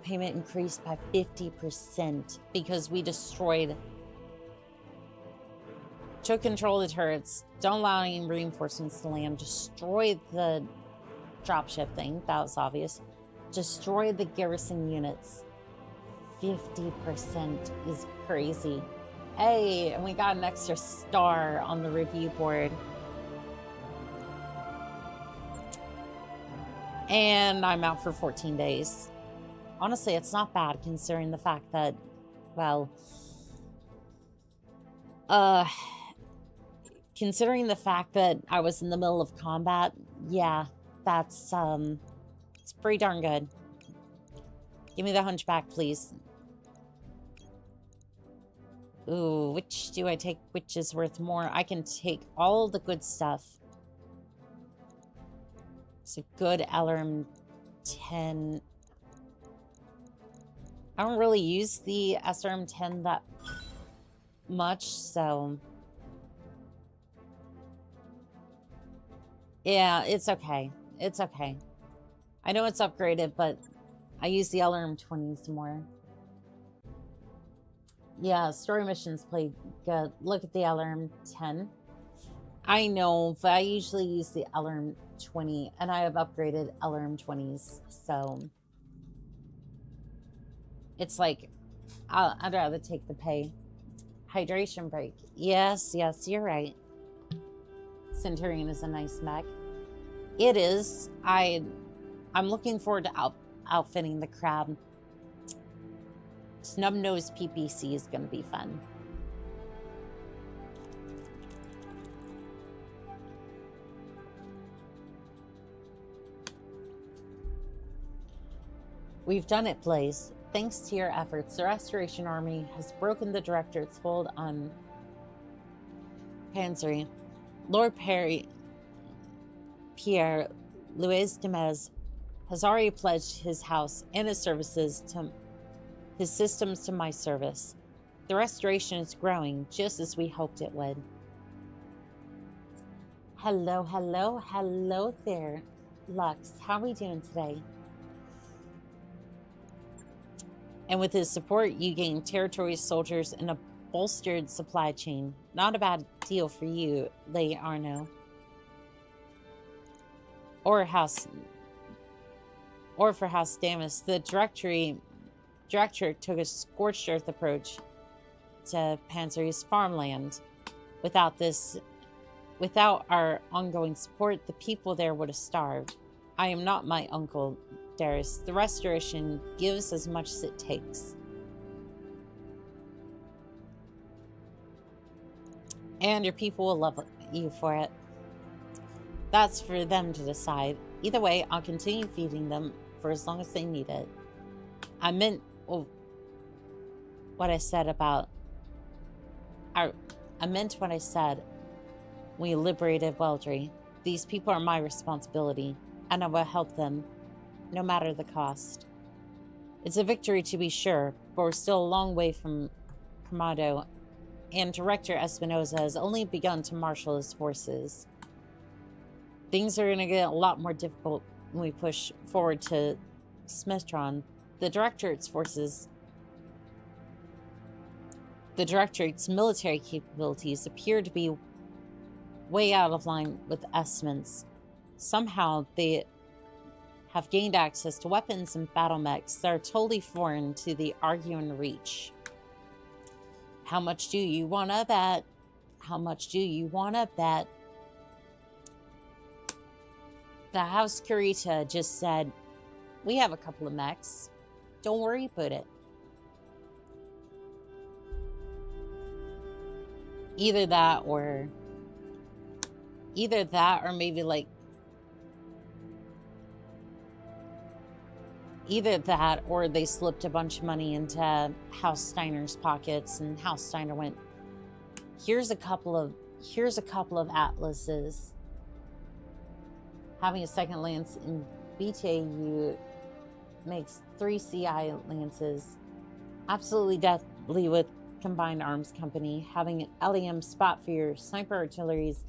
payment increased by 50% because we took control of the turrets, don't allow any reinforcements to land, destroyed the dropship thing, that was obvious, destroyed the garrison units. 50% is crazy. Hey, and we got an extra star on the review board. And I'm out for 14 days. Honestly, it's not bad considering the fact that, well, considering the fact that I was in the middle of combat, yeah, that's, it's pretty darn good. Give me the hunchback, please. Ooh, which do I take? Which is worth more? I can take all the good stuff. It's a good alarm 10. I don't really use the SRM 10 that much, so yeah, it's okay. It's okay. I know it's upgraded, but I use the alarm 20s more. Yeah, story missions played good. Look at the alarm 10. I know, but I usually use the alarm 20, and I have upgraded alarm 20s, so it's like I'd rather take the pay. Hydration break. Yes, you're right. Centurion is a nice mech. It is. I'm looking forward to outfitting the crab. Snub-nosed PPC is going to be fun. We've done it, Blaze. Thanks to your efforts, the Restoration Army has broken the Directorate's hold on Panzery. Lord Pierre Louis de Metz has already pledged his house and his services to his systems to my service. The Restoration is growing, just as we hoped it would. Hello there, Lux. How are we doing today? And with his support, you gain territory, soldiers, and a bolstered supply chain. Not a bad deal for you, Lady Arno. Or for House Damas. The Directorate took a scorched earth approach to Panzery's farmland. Without our ongoing support, the people there would have starved. I am not my uncle, Darius. The Restoration gives as much as it takes. And your people will love you for it. That's for them to decide. Either way, I'll continue feeding them for as long as they need it. I meant what I said about... I meant what I said when we liberated Weldry. These people are my responsibility, and I will help them, no matter the cost. It's a victory to be sure, but we're still a long way from Kamado, and Director Espinosa has only begun to marshal his forces. Things are going to get a lot more difficult when we push forward to Smithtron. The Directorate's military capabilities appear to be way out of line with estimates. Somehow they have gained access to weapons and battle mechs that are totally foreign to the Arguin Reach. How much do you want to bet? How much do you want to bet? The House Kurita just said, we have a couple of mechs. Don't worry about it. Either that or maybe like either that or they slipped a bunch of money into House Steiner's pockets, and House Steiner went, here's a couple of atlases. Having a second lance in BTAU makes 3 CI lances. Absolutely deadly with Combined Arms Company. Having an LEM spot for your sniper artilleries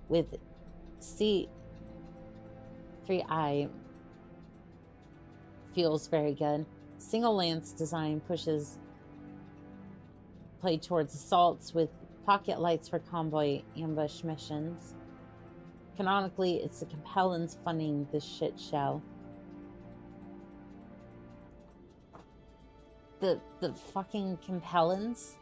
with C3I feels very good. Single lance design pushes play towards assaults with pocket lights for convoy ambush missions. Canonically, it's the Compellins funding this shit show. The fucking Compellins,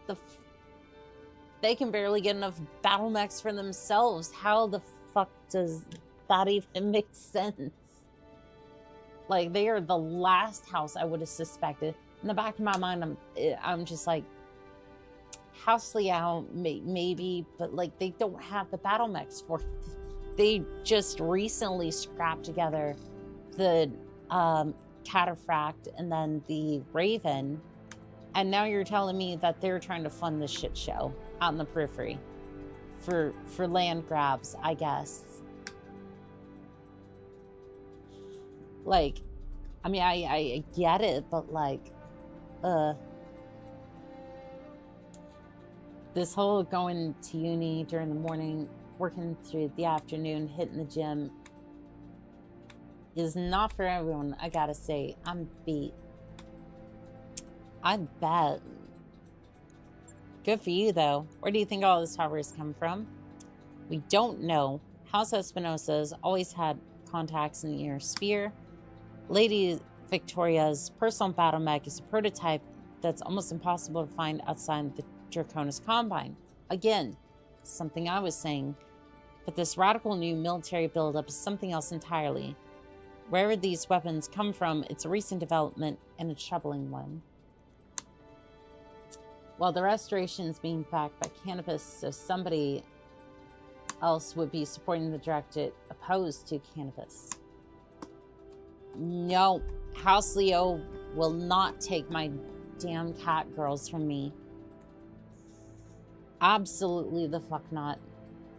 they can barely get enough battle mechs for themselves. How the fuck does that even make sense? Like, they are the last house I would have suspected. In the back of my mind, I'm just like, House Liao, maybe, but like, they don't have the battle mechs for it. They just recently scrapped together the Cataphract and then the Raven, and now you're telling me that they're trying to fund this shit show out in the periphery for land grabs, I guess. Like, I mean, I get it, but like, this whole going to uni during the morning, working through the afternoon, hitting the gym is not for everyone, I gotta say. I'm beat. I bet. Good for you, though. Where do you think all this towers come from? We don't know. House Espinosa's always had contacts in the inner sphere. Lady Victoria's personal battle mech is a prototype that's almost impossible to find outside the Draconis Combine. Again, something I was saying. But this radical new military buildup is something else entirely. Wherever these weapons come from, it's a recent development and a troubling one. Well, the restoration is being backed by cannabis, so somebody else would be supporting the directorate opposed to cannabis. No, House Leo will not take my damn cat girls from me. Absolutely the fuck not.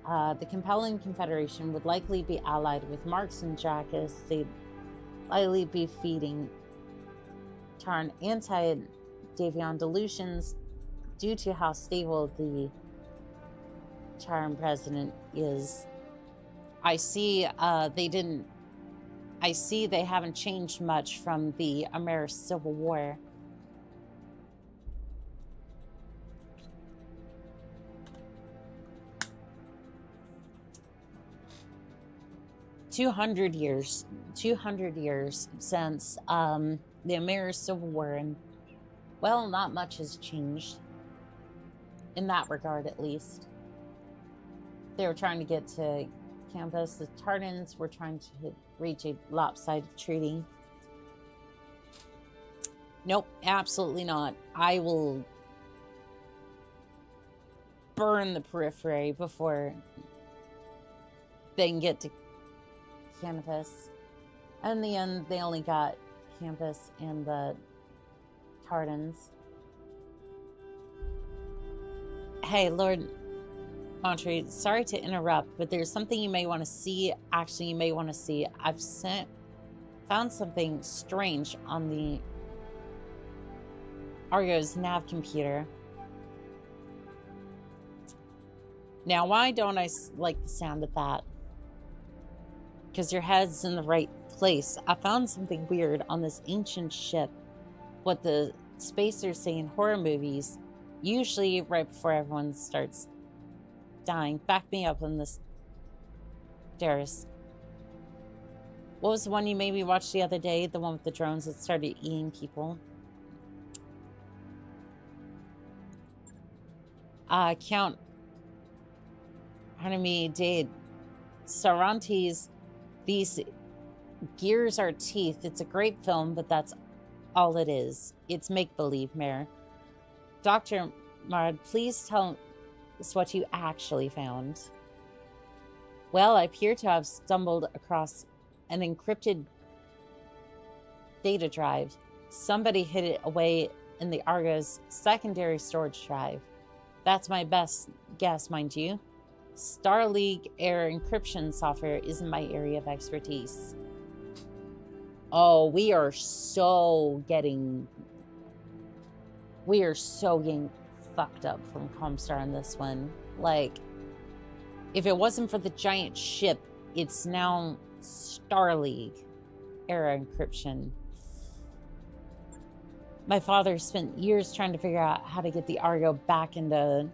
The compelling Confederation would likely be allied with Marx and Jacques. They'd likely be feeding Tarn anti-Davion delusions due to how stable the Tarn president is. I see they haven't changed much from the American Civil War. $200 years since the American Civil War, and well, not much has changed in that regard, at least. They were trying to get to campus. The Tardans were trying to reach a lopsided treaty. Nope, absolutely not. I will burn the periphery before they can get to campus. And in the end, they only got campus and the Tardans. Hey, Lord Montre, sorry to interrupt, but there's something you may want to see. Actually, you may want to see. I've found something strange on the Argo's nav computer. Now, why don't I like the sound of that? Because your head's in the right place. I found something weird on this ancient ship. What the spacers say in horror movies, usually right before everyone starts dying. Back me up on this, Darius. What was the one you made me watch the other day? The one with the drones that started eating people? Count Hanami de Sarantes, these gears are teeth. It's a great film, but that's all it is. It's make-believe, Mayor. Dr. Mard, please tell us what you actually found. Well, I appear to have stumbled across an encrypted data drive. Somebody hid it away in the Argo's secondary storage drive. That's my best guess, mind you. Star League Air encryption software isn't my area of expertise. Oh, we are so getting fucked up from Comstar on this one. Like, if it wasn't for the giant ship, it's now Star League era encryption. My father spent years trying to figure out how to get the Argo back into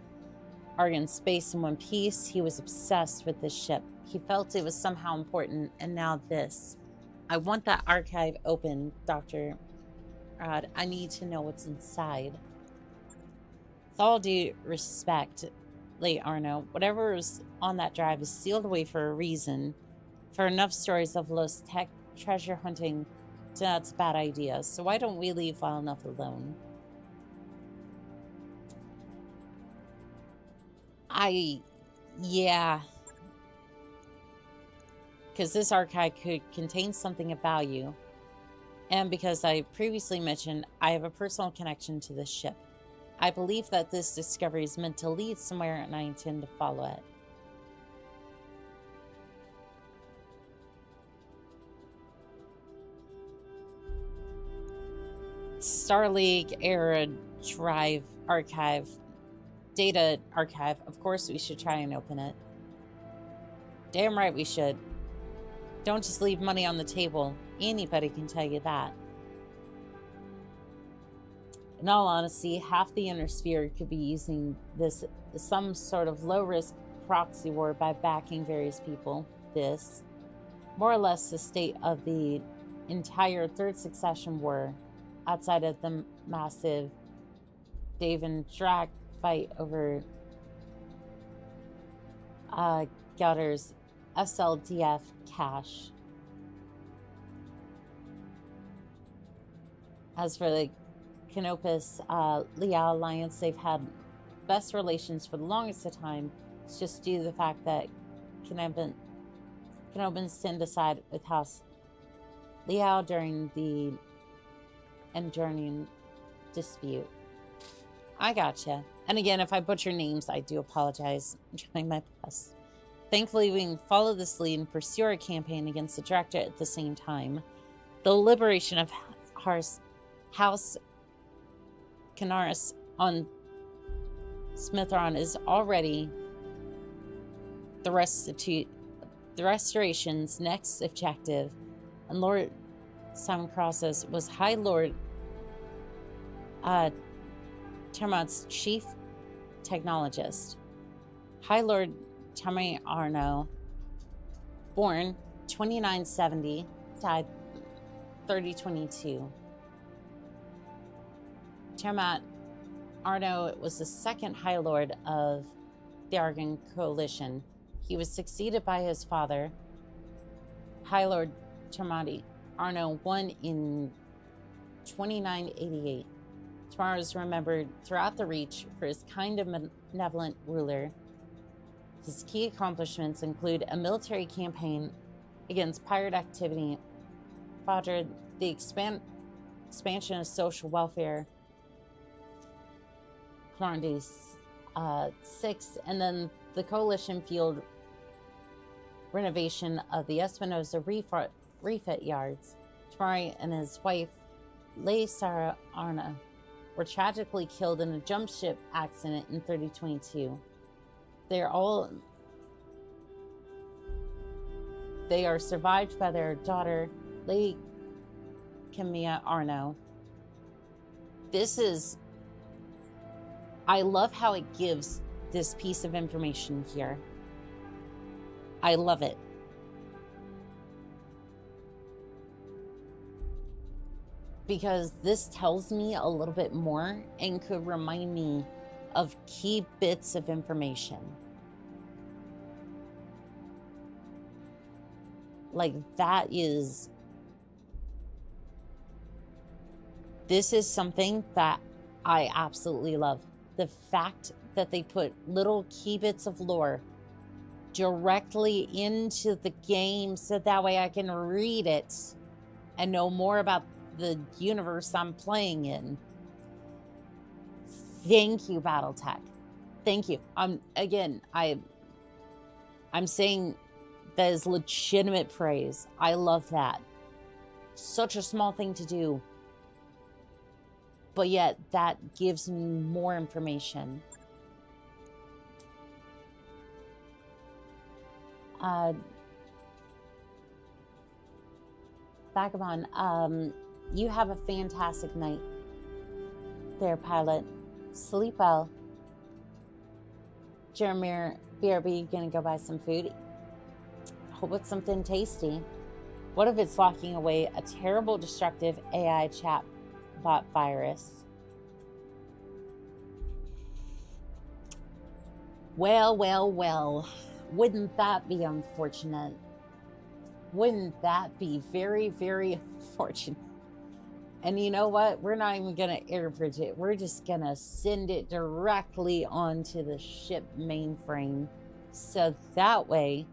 Argon space in one piece. He was obsessed with this ship. He felt it was somehow important, and now this. I want that archive open, Dr. Rod. I need to know what's inside. With all due respect, late Arno, whatever is on that drive is sealed away for a reason. For enough stories of Los Tech treasure hunting, that's a bad idea. So why don't we leave well enough alone? Yeah. Because this archive could contain something of value. And because I previously mentioned, I have a personal connection to this ship. I believe that this discovery is meant to lead somewhere, and I intend to follow it. Star League era drive archive, data archive. Of course we should try and open it. Damn right we should. Don't just leave money on the table. Anybody can tell you that. In all honesty, half the inner sphere could be using this some sort of low-risk proxy war by backing various people. This, more or less, the state of the entire Third Succession War, outside of the massive Dave and Drac fight over Gelder's SLDF cache. As for the Canopus Liao Alliance, they've had best relations for the longest of time. It's just due to the fact that Canobans tend to side with House Liao during the Endurning dispute. I gotcha. And again, if I butcher names, I do apologize. I'm trying my best. Thankfully, we can follow this lead and pursue our campaign against the Director at the same time. The liberation of House Canaris on Smithron is already the Restoration's next objective, and Lord Simon Crosses was High Lord Termont's chief technologist. High Lord Tamari Arno, born 2970, died 3022. Termont Arno was the second High Lord of the Argon Coalition. He was succeeded by his father, High Lord Termati Arno, won in 2988. Tomorrow is remembered throughout the Reach for his kind and benevolent ruler. His key accomplishments include a military campaign against pirate activity, furthered the expansion of social welfare, Clarendis 6, and then the coalition field renovation of the Espinosa refit yards. Tamari and his wife, Leigh Sarah Arna, were tragically killed in a jump ship accident in 3022. They are survived by their daughter, Leigh Camilla Arno. I love how it gives this piece of information here. I love it. Because this tells me a little bit more and could remind me of key bits of information. Like, this is something that I absolutely love. The fact that they put little key bits of lore directly into the game so that way I can read it and know more about the universe I'm playing in. Thank you, Battletech. Thank you. I'm saying that is legitimate praise. I love that. Such a small thing to do, but yet that gives me more information. Vagabond, you have a fantastic night there, pilot. Sleep well. Jeremy, BRB, gonna go buy some food. Hope it's something tasty. What if it's locking away a terrible, destructive AI chatbot virus? Well, well, well. Wouldn't that be unfortunate? Wouldn't that be very, very unfortunate? And you know what? We're not even going to air bridge it. We're just going to send it directly onto the ship mainframe. So that way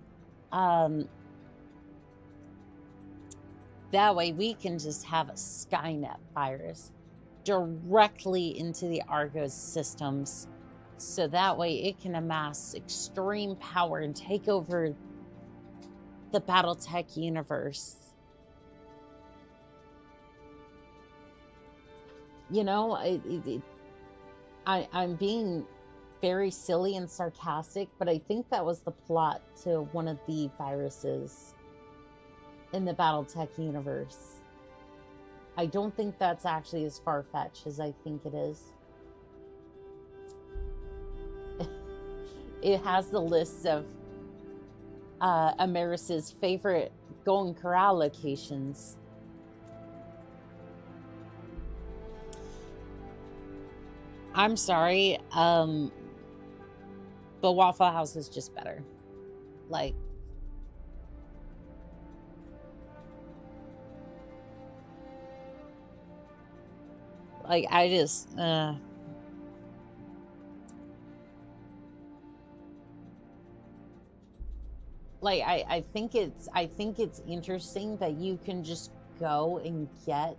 we can just have a Skynet virus directly into the Argos systems. So that way it can amass extreme power and take over the Battletech universe. You know, I'm being very silly and sarcastic, but I think that was the plot to one of the viruses in the Battletech universe. I don't think that's actually as far-fetched as I think it is. It has the list of Ameris's favorite Golden Corral locations. I'm sorry, but Waffle House is just better. Like, I just, like, I think it's interesting that you can just go and get,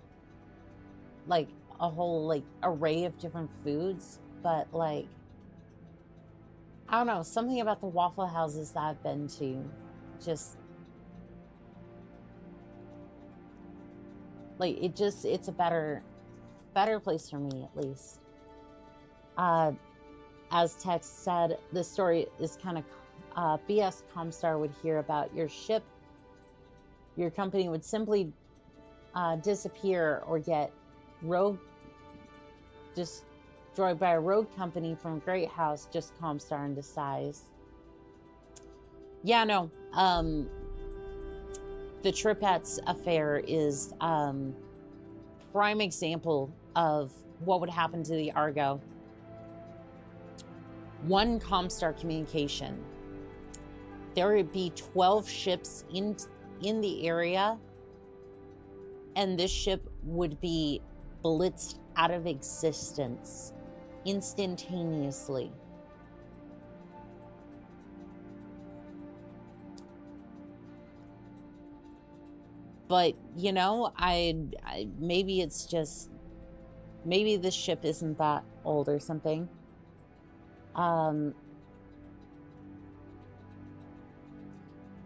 like, a whole, like, array of different foods, but, like, I don't know, something about the Waffle Houses that I've been to, just, like, it's a better place for me, at least. As Tex said, this story is kind of BS. Comstar would hear about your ship. Your company would simply disappear or get destroyed by a rogue company from Great House. Just Comstar into size. Yeah, no. The Tripettes affair is prime example of what would happen to the Argo. One Comstar communication. There would be 12 ships in the area, and this ship would be blitzed out of existence instantaneously. But, you know, maybe it's just, maybe this ship isn't that old or something.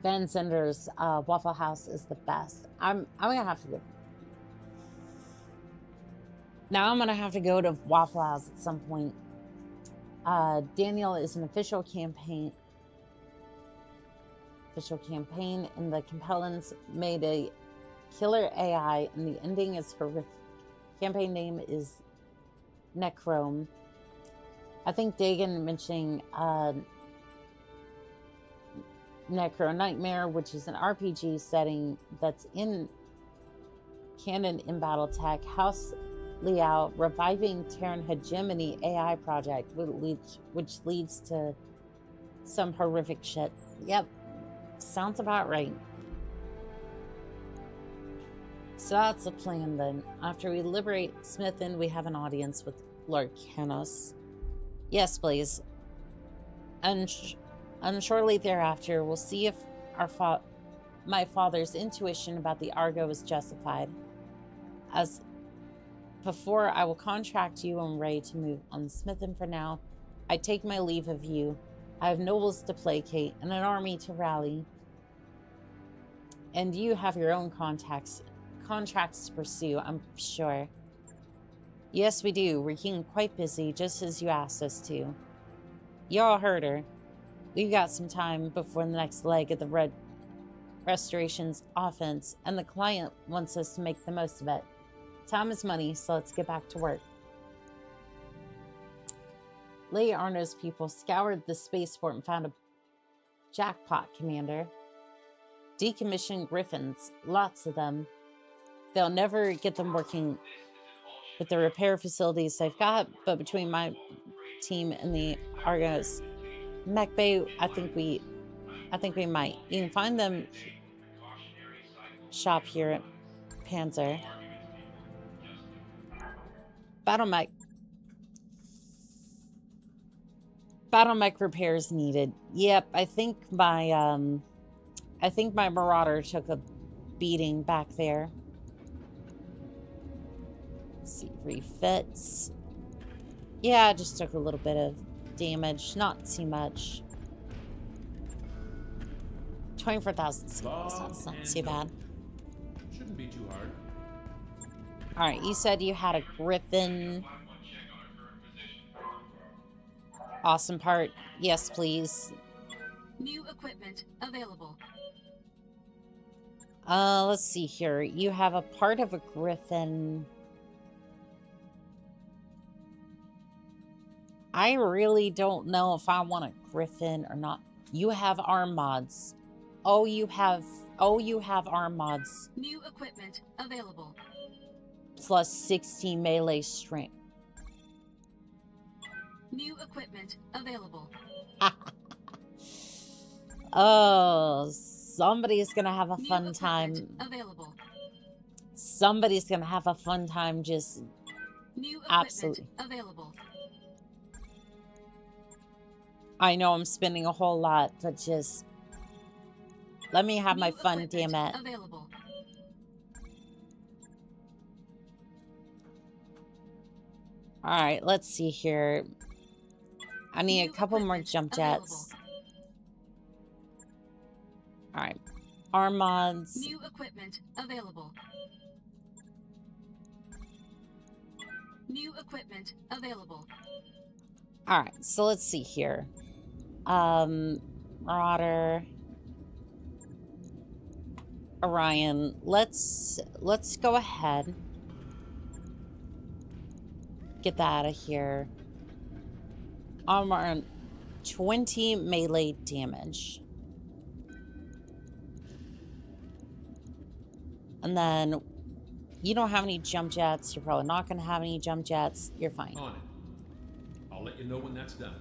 Ben Sender's Waffle House is the best. I'm gonna have to go. Now I'm gonna have to go to Waffle House at some point. Daniel is an official campaign, and the Compellans made a killer AI, and the ending is horrific. Campaign name is Necrome. I think Dagan mentioning Necro Nightmare, which is an RPG setting that's in canon in Battletech. House Liao reviving Terran hegemony AI project, which leads to some horrific shit. Yep, sounds about right. So that's the plan then. After we liberate Smithin, we have an audience with Lord Canos. Yes, please. And shortly thereafter, we'll see if my father's intuition about the Argo is justified. As before, I will contract you and Ray to move on Smithin for now. I take my leave of you. I have nobles to placate and an army to rally. And you have your own contracts to pursue, I'm sure. Yes, we do. We're getting quite busy, just as you asked us to. You all heard her. We've got some time before the next leg of the Restoration's offense, and the client wants us to make the most of it. Time is money, so let's get back to work. Lady Arno's people scoured the spaceport and found a jackpot, Commander. Decommissioned Griffins, lots of them. They'll never get them working with the repair facilities they've got, but between my team and the Argos Mech Bay, I think we might. You can find them shop here at Panzer. Battletech repairs needed. Yep, I think my Marauder took a beating back there. Let's see, refits. Yeah, I just took a little bit of damage, not too much. 24,000 that's not too bad. Shouldn't be too hard. Alright, you said you had a Griffin. Awesome part. Yes, please. New equipment available. Let's see here. You have a part of a Griffin. I really don't know if I want a Griffin or not. You have arm mods. Oh, you have arm mods. New equipment available. Plus 16 melee strength. New equipment available. Oh, somebody's gonna have a fun time. Available. Somebody's gonna have a fun time just New absolutely available. I know I'm spending a whole lot, but just let me have my fun, damn it. Available. Alright, let's see here. I need a couple more jump jets. Alright. Arm mods. New equipment available. New equipment available. Alright, so let's see here. Marauder. Orion. Let's go ahead. Get that out of here. Armor 20 melee damage. And then you don't have any jump jets. You're probably not going to have any jump jets. You're fine. On it. I'll let you know when that's done.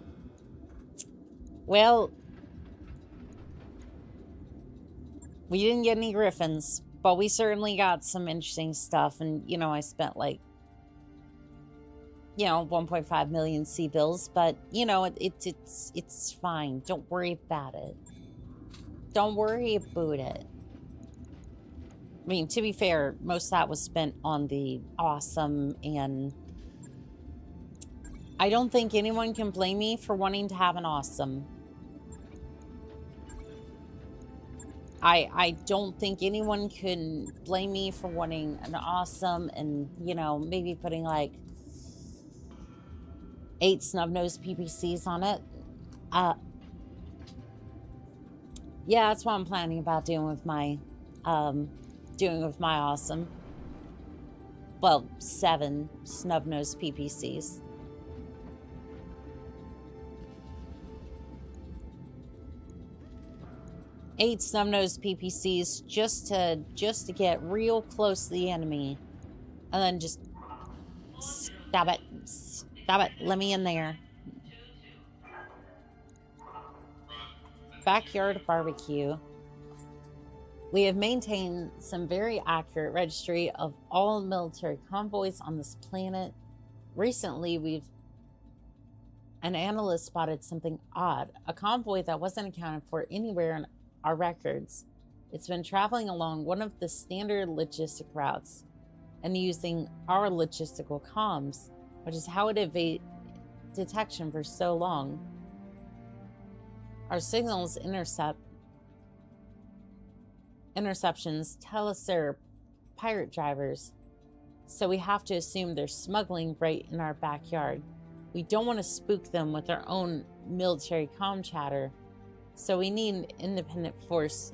Well, we didn't get any Griffins, but we certainly got some interesting stuff. And, you know, I spent like, 1.5 million C-bills, but, it's fine. Don't worry about it. Don't worry about it. I mean, to be fair, most of that was spent on the awesome, and I don't think anyone can blame me for wanting to have an awesome. I don't think anyone can blame me for wanting an awesome and, maybe putting like 8 snub-nosed PPCs on it. Yeah, that's what I'm planning about doing with my awesome. Well, 7 snub-nosed PPCs. Eight snub-nosed PPCs just to get real close to the enemy, and then just Stop it. Stop it. Let me in there. Backyard barbecue. We have maintained some very accurate registry of all military convoys on this planet. Recently, an analyst spotted something odd, a convoy that wasn't accounted for anywhere in our records. It's been traveling along one of the standard logistic routes and using our logistical comms, which is how it evaded detection for so long. Our signals interceptions tell us they're pirate drivers, so we have to assume they're smuggling right in our backyard. We don't want to spook them with our own military comm chatter, so we need an independent force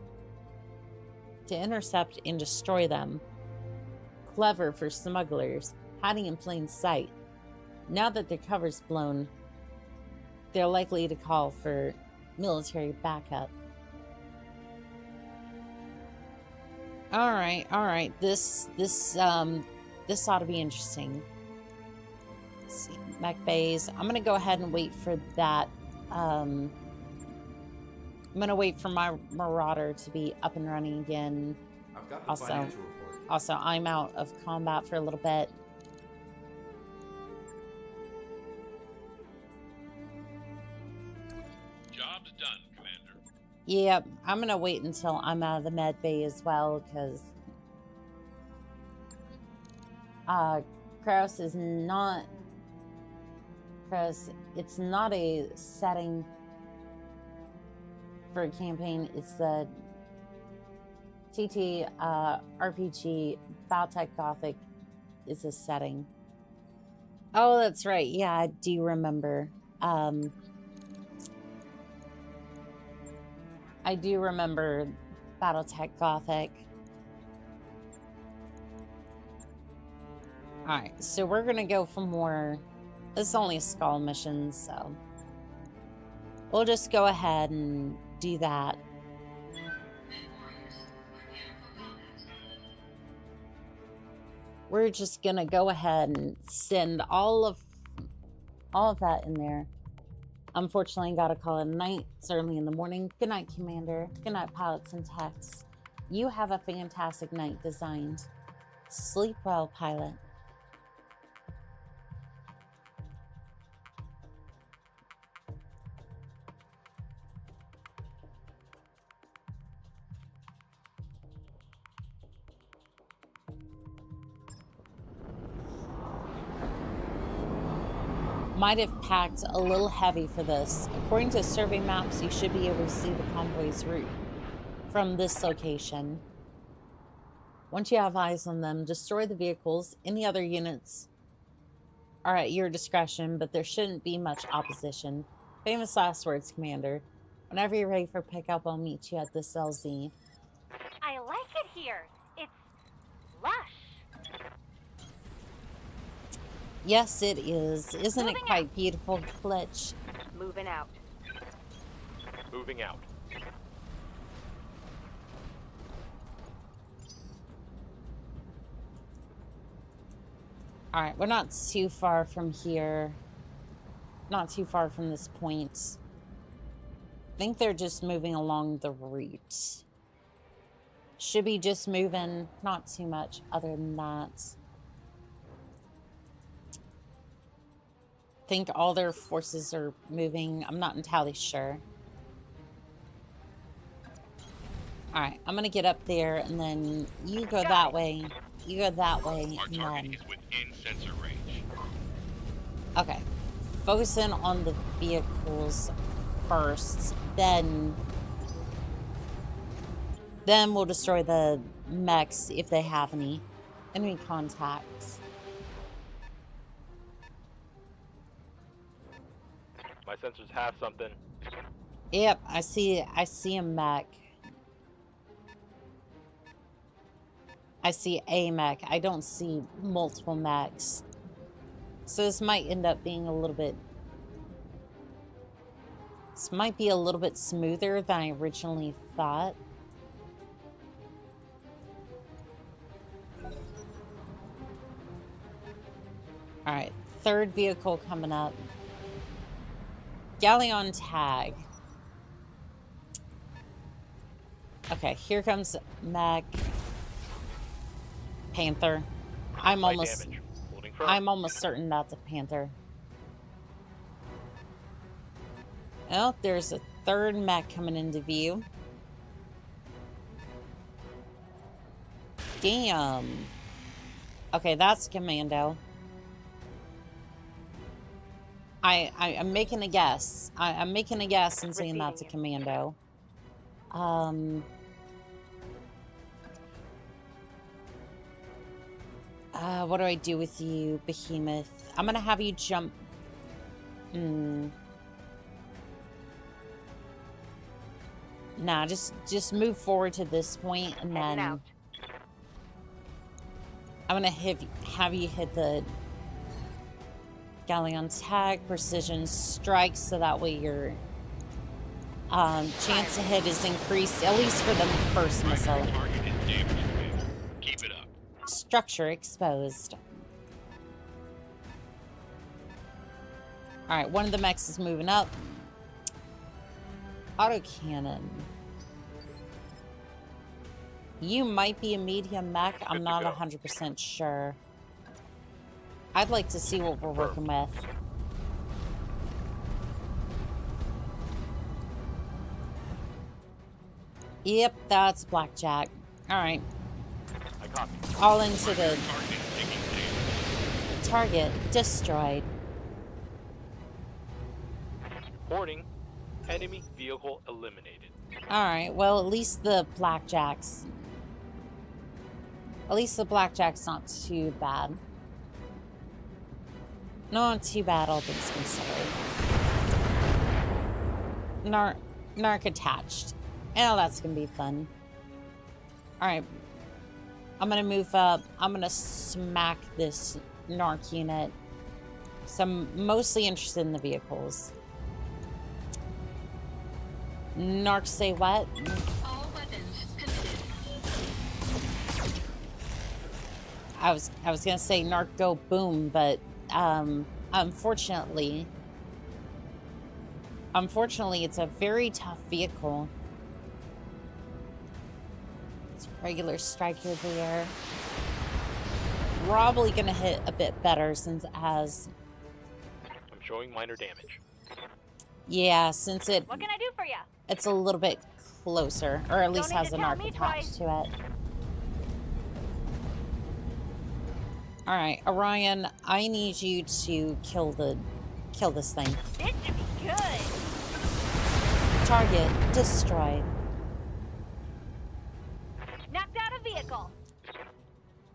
to intercept and destroy them. Clever for smugglers, hiding in plain sight. Now that their cover's blown, they're likely to call for military backup. All right. This ought to be interesting. Let's see, mech bays. I'm gonna go ahead and wait for that. I'm gonna wait for my Marauder to be up and running again. I've got the financial report. Also, I'm out of combat for a little bit. Job's done, Commander. Yep, I'm gonna wait until I'm out of the med bay as well, because Kraus is not. Kraus, it's not a setting for a campaign. It's the TT RPG Battletech Gothic is a setting. Oh, that's right. Yeah, I do remember. I do remember Battletech Gothic. Alright, so we're gonna go for more. This is only a skull mission, so we'll just go ahead and do that. We're just gonna go ahead and send all of that in there. Unfortunately, gotta call it night. It's early in the morning. Good night, Commander. Good night, pilots and techs. You have a fantastic night designed. Sleep well, pilot. Might have packed a little heavy for this. According to survey maps, you should be able to see the convoy's route from this location. Once you have eyes on them, destroy the vehicles. Any other units are at your discretion, but there shouldn't be much opposition. Famous last words, Commander. Whenever you're ready for pickup, I'll meet you at this LZ. I like it here. It's lush. Yes, it is. Isn't it quite beautiful, Glitch? Moving out. Moving out. Alright, we're not too far from here. Not too far from this point. I think they're just moving along the route. Should be just moving, not too much other than that. I think all their forces are moving. I'm not entirely sure. Alright, I'm gonna get up there and then you go that way. You go that way. Our And target then... is within sensor range. Okay. Focus in on the vehicles first. Then we'll destroy the mechs if they have any. Enemy contacts. My sensors have something. Yep, I see a mech. I see a mech. I don't see multiple mechs. So this might end up being a little bit... This might be a little bit smoother than I originally thought. Alright, third vehicle coming up. Galleon tag. Okay, here comes mech. Panther. I'm Light almost damage. Holding firm. I'm almost certain that's a panther. Oh, there's a third mech coming into view. Damn. Okay, that's commando. I'm making a guess. I'm making a guess and saying that's a commando. What do I do with you, Behemoth? I'm gonna have you jump. Nah, just move forward to this point, and then I'm gonna have you hit the Galleon tag precision strike, so that way your chance to hit is increased, at least for the first missile. Target is damaged, Commander. Keep it up. Structure exposed. Alright, one of the mechs is moving up. Autocannon. You might be a medium mech. I'm not 100% sure. I'd like to see what we're working with. Yep, that's Blackjack. Alright. I copy. All into the Target taking damage. target. Destroyed. Reporting. Enemy vehicle eliminated. Alright, well, at least the Blackjack's... At least the Blackjack's not too bad. Not too bad, all things considered. Narc attached. Oh, that's gonna be fun. Alright. I'm gonna move up. I'm gonna smack this Narc unit. So I'm mostly interested in the vehicles. Narc say what? All weapons committed. I was gonna say Narc go boom, but unfortunately it's a very tough vehicle. It's a regular striker there. Probably gonna hit a bit better since it has. I'm showing minor damage. Yeah, since What can I do for you? it's a little bit closer, or at least Don't need has to an tell arc me attached twice. to it. Alright, Orion, I need you to kill this thing. This should be good. Target destroyed. Knocked out a vehicle.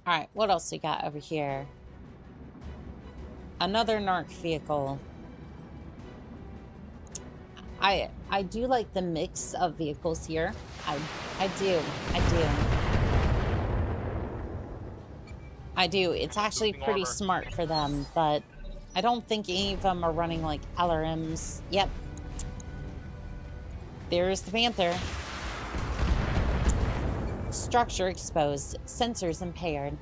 Alright, what else we got over here? Another Narc vehicle. I do like the mix of vehicles here. I do. It's actually Moving pretty armor. smart for them, but I don't think any of them are running like LRMs. Yep. There's the Panther. Structure exposed. Sensors impaired.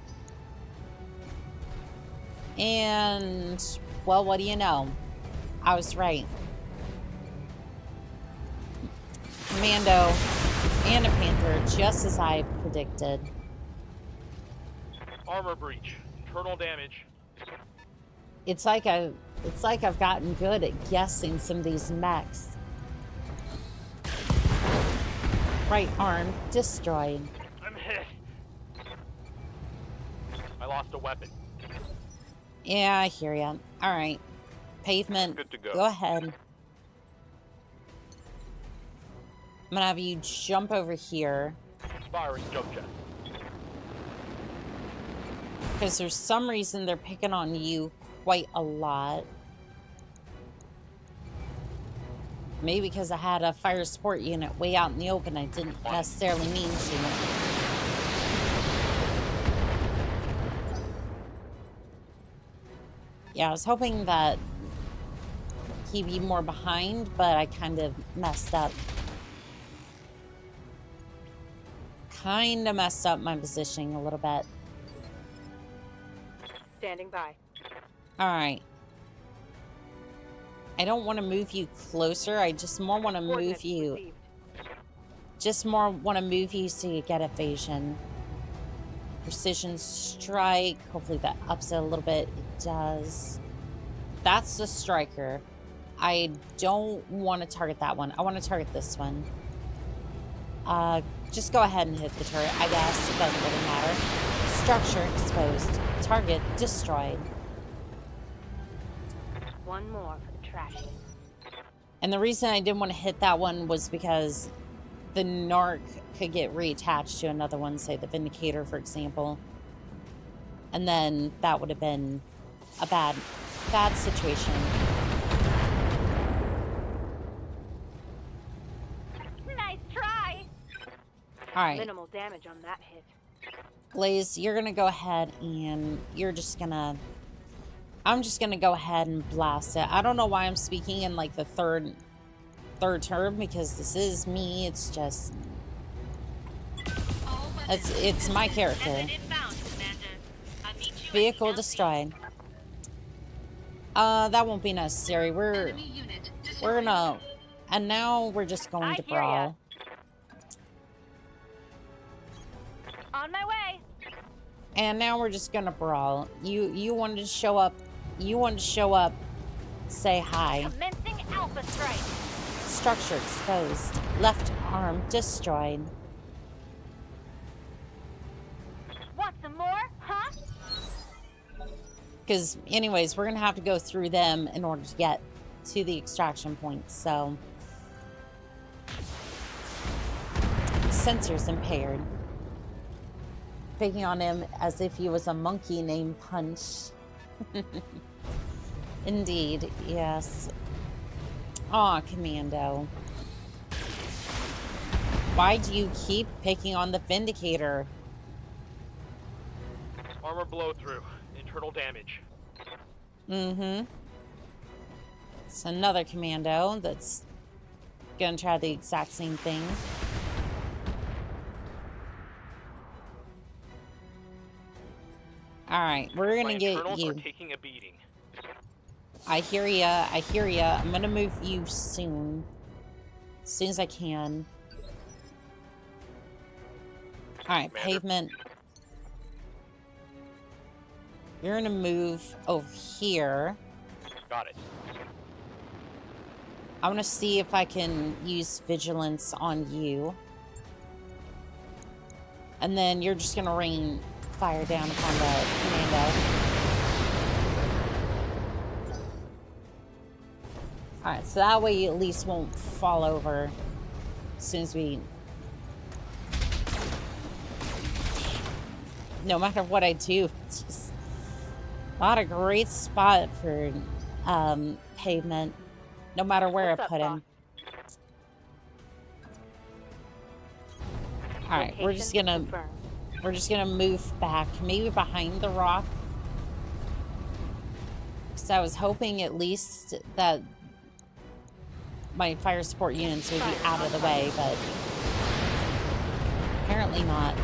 And, well, what do you know? I was right. Commando and a Panther, just as I predicted. Armor breach. Internal damage. It's like I've gotten good at guessing some of these mechs. Right arm destroyed. I'm hit. I lost a weapon. Yeah, I hear ya. All right, pavement. Good to go. Go ahead. I'm gonna have you jump over here Firing jump jet. because there's some reason they're picking on you quite a lot. Maybe because I had a fire support unit way out in the open, I didn't necessarily mean to. Yeah, I was hoping that he'd be more behind, but I kind of messed up. Kind of messed up my positioning a little bit. Standing by. Alright. I don't want to move you closer. I just more want to move Coordinates you. received. Just more want to move you so you get evasion. Precision strike. Hopefully that ups it a little bit. It does. That's the striker. I don't want to target that one. I want to target this one. Just go ahead and hit the turret, I guess. It doesn't really matter. Structure exposed. Target destroyed. One more for the trash heap. And the reason I didn't want to hit that one was because the narc could get reattached to another one, say the Vindicator, for example. And then that would have been a bad situation. Nice try. All right. Minimal damage on that hit. Blaze, you're going to go ahead and you're just going to... I'm just going to go ahead and blast it. I don't know why I'm speaking in like the third term, because this is me. It's just... It's my character. Method inbound, Commander. I'll meet you at Vehicle the destroyed. That won't be necessary. We're gonna... And now we're just going to hear ya. brawl. On my way. And now we're just gonna brawl. You wanted to show up. You wanted to show up. Say hi. Commencing alpha strike. Structure exposed. Left arm destroyed. Want some more? Huh? Because, anyways, we're gonna have to go through them in order to get to the extraction point. So, sensors impaired. Picking on him as if he was a monkey named Punch. Indeed, yes. Aw, Commando. Why do you keep picking on the Vindicator? Armor blow through. Internal damage. Mm-hmm. It's another Commando that's gonna try the exact same thing. Alright, we're gonna My get internals you. are taking a beating. I hear ya, I hear ya. I'm gonna move you soon. As soon as I can. Alright, Commander. pavement. You're gonna move over here. Got it. I want to see if I can use vigilance on you. And then you're just gonna rain fire down upon the Commando. Alright, so that way you at least won't fall over as soon as we... No matter what I do, it's just not a great spot for pavement, no matter where What's I up, put him. Alright, we're just Location gonna... confirmed. We're just gonna move back, maybe behind the rock. Because I was hoping at least that my fire support units would be out of the way, but apparently not.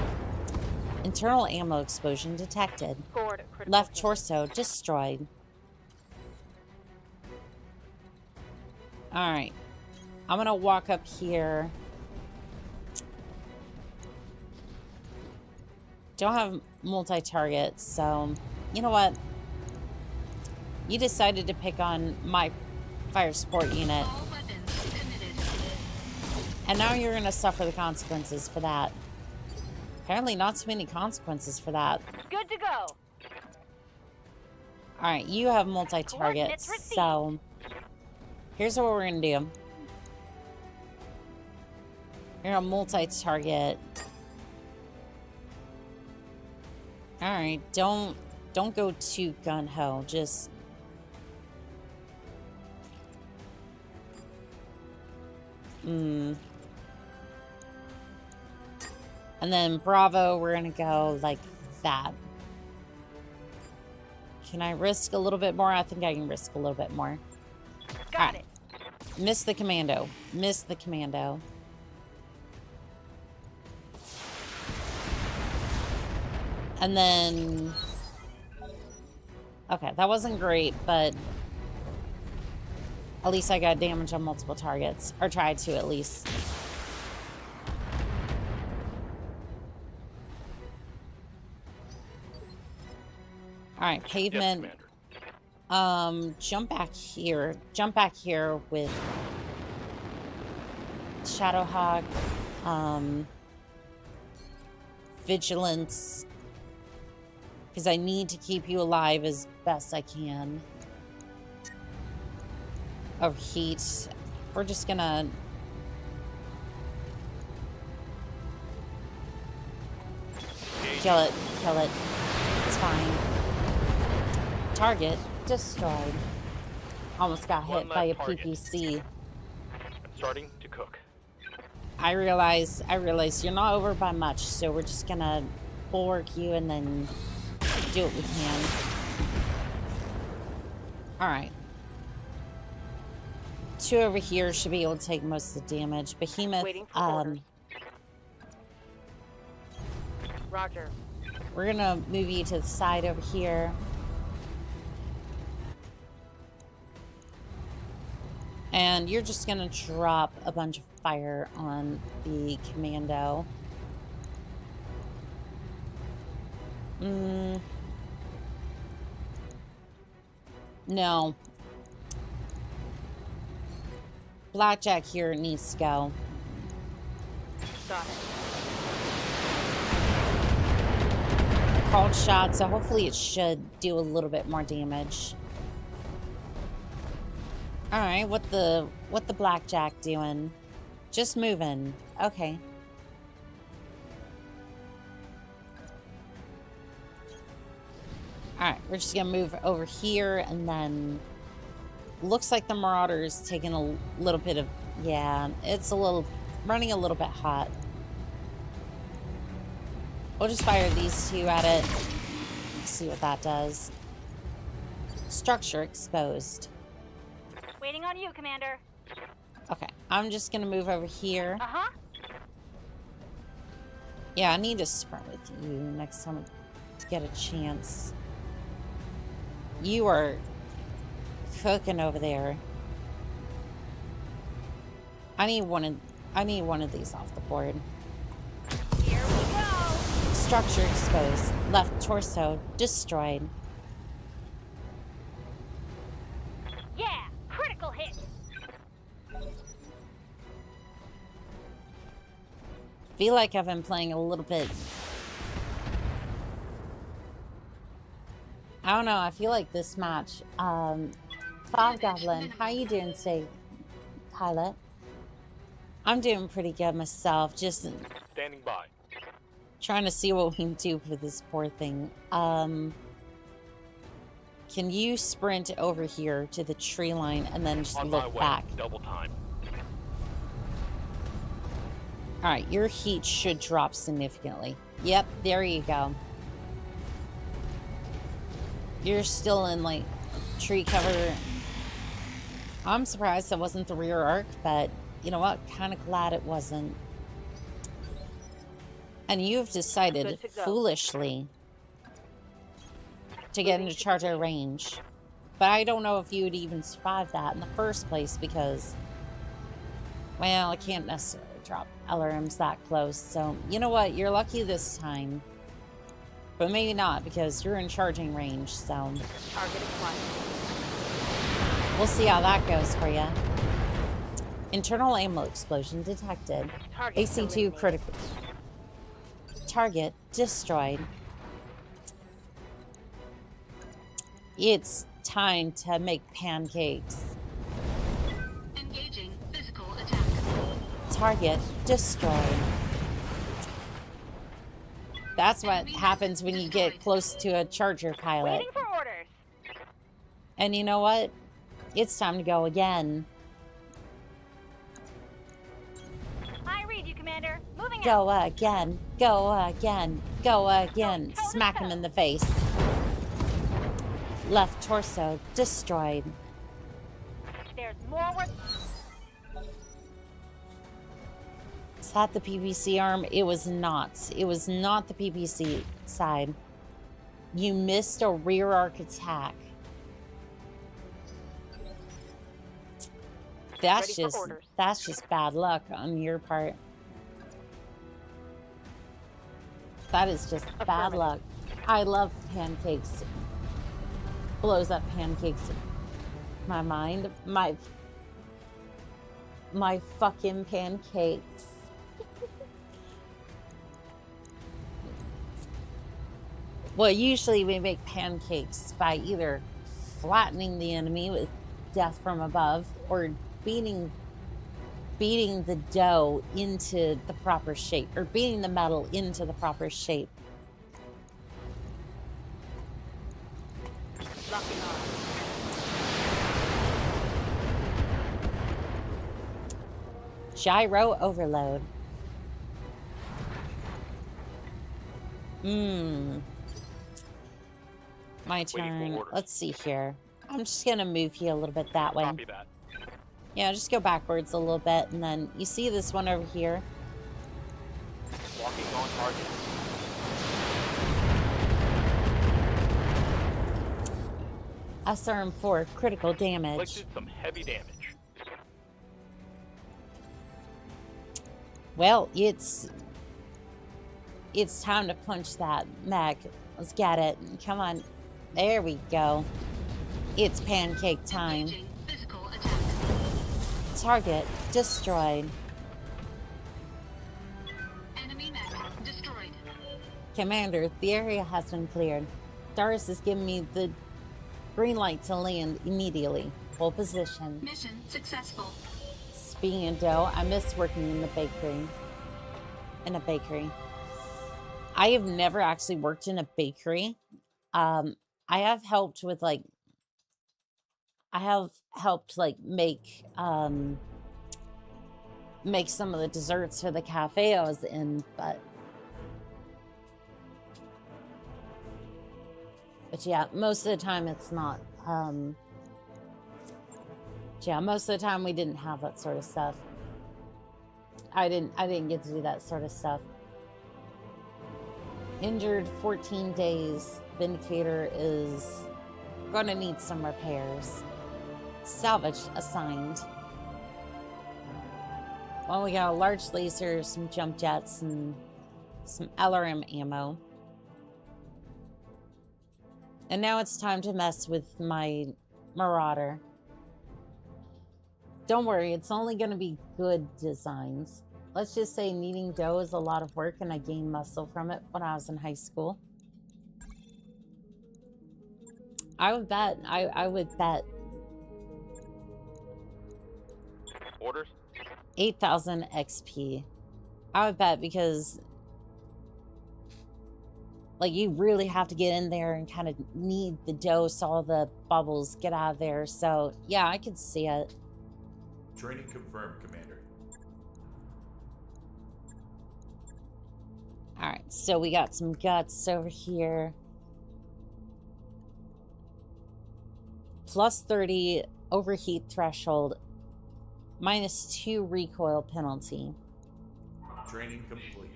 Internal ammo explosion detected. Scored a critical Left hit. torso destroyed. Alright. I'm gonna walk up here. Don't have multi-target, so you know what? You decided to pick on my fire support unit. And now you're gonna suffer the consequences for that. Apparently not so many consequences for that. Good to go. Alright, you have multi-target, Coordinates received. so here's what we're gonna do. You're gonna multi-target. Alright, don't go too gun-ho, just... And then Bravo, we're gonna go like that. Can I risk a little bit more? I think I can risk a little bit more. Got it. Miss the Commando. Miss the Commando. And then Okay, that wasn't great, but at least I got damage on multiple targets. Or tried to, at least. Alright, pavement. Commander. Jump back here. Jump back here with Shadowhawk. Vigilance. Because I need to keep you alive as best I can. Oh, heat. We're just gonna... Kill it. Kill it. It's fine. Target destroyed. Almost got hit by a PPC. I'm starting to cook. I realize you're not over by much, so we're just gonna bulwark you and then do what we can. Alright. 2 over here should be able to take most of the damage. Behemoth, Waiting for orders. Roger. We're gonna move you to the side over here. And you're just gonna drop a bunch of fire on the commando. No. Blackjack here needs to go. Got it. Called shot, so hopefully it should do a little bit more damage. Alright, what the blackjack doing? Just moving. Okay. Alright, we're just gonna move over here and then looks like the Marauder's taking a little bit of, yeah, it's running a little bit hot. We'll just fire these 2 at it. See what that does. Structure exposed. Waiting on you, Commander. Okay, I'm just gonna move over here. Uh-huh. Yeah, I need to sprint with you next time I get a chance. You are cooking over there. I need one of these off the board. Here we go. Structure exposed. Left torso destroyed. Yeah, critical hit. Feel like I've been playing a little bit. I don't know. I feel like this match. Fog Goblin, how you doing today, pilot? I'm doing pretty good myself. Just Standing by. trying to see what we can do for this poor thing. Can you sprint over here to the tree line and then just On my look way. back? Double time. All right, your heat should drop significantly. Yep, there you go. You're still in, like, tree cover. I'm surprised that wasn't the rear arc, but you know what? Kind of glad it wasn't. And you've decided, foolishly, to get into charger range. But I don't know if you would even survive that in the first place because, well, I can't necessarily drop LRMs that close. So, you know what? You're lucky this time. But maybe not, because you're in charging range, so... Target acquired. We'll see how that goes for you. Internal ammo explosion detected. Target AC2 critical. Target destroyed. It's time to make pancakes. Engaging physical attack. Target destroyed. That's what happens when you get close to a charger pilot. Waiting for orders. And you know what? It's time to go again. I read you, Commander. Moving out. Go again. Go again. Go again. Toe to Smack him toe. in the face. Left torso destroyed. There's more work. Is that the PPC arm? It was not. It was not the PPC side. You missed a rear arc attack. That's just bad luck on your part. That is just bad luck. I love pancakes. Blows up pancakes in my mind. My fucking pancakes. Well, usually we make pancakes by either flattening the enemy with death from above or beating the dough into the proper shape, or beating the metal into the proper shape. Locking on. Gyro overload. My turn. Let's see here. I'm just gonna move you a little bit that way. Copy that. Yeah, just go backwards a little bit, and then you see this one over here. Walking on target. SRM4 critical damage. Inflicted some heavy damage. Well, it's time to punch that mech. Let's get it. Come on. There we go. It's pancake time. Physical attack. Target destroyed. Enemy mech destroyed. Commander, the area has been cleared. Doris has given me the green light to land immediately. Full position. Mission successful. Speaking of dough, I miss working in the bakery. In a bakery. I have never actually worked in a bakery. I have helped with make some of the desserts for the cafe I was in, but yeah, most of the time it's not. Yeah, most of the time we didn't have that sort of stuff. I didn't get to do that sort of stuff. Injured 14 days. Vindicator is gonna need some repairs. Salvage assigned. Well, we got a large laser, some jump jets, and some LRM ammo. And now it's time to mess with my Marauder. Don't worry, it's only going to be good designs. Let's just say kneading dough is a lot of work, and I gained muscle from it when I was in high school. I would bet. I would bet. Orders? 8,000 XP. I would bet, because like you really have to get in there and kind of knead the dough so all the bubbles get out of there. So yeah, I could see it. Training confirmed, Commander. All right, so we got some guts over here. Plus 30 overheat threshold. -2 recoil penalty. Training complete.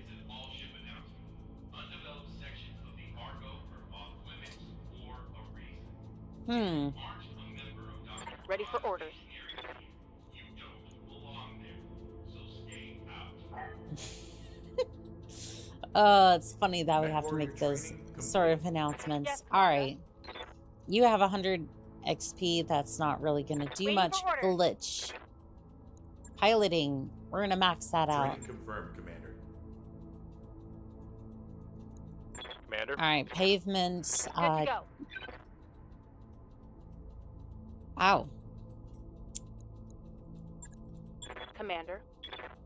Ready for orders. It's funny that we have to make those sort of announcements. All right. You have 100 XP. That's not really going to do much. Glitch. Piloting. We're going to max that out. Training confirmed, Commander. Commander? All right. Pavement. Good to go. Ow. Commander.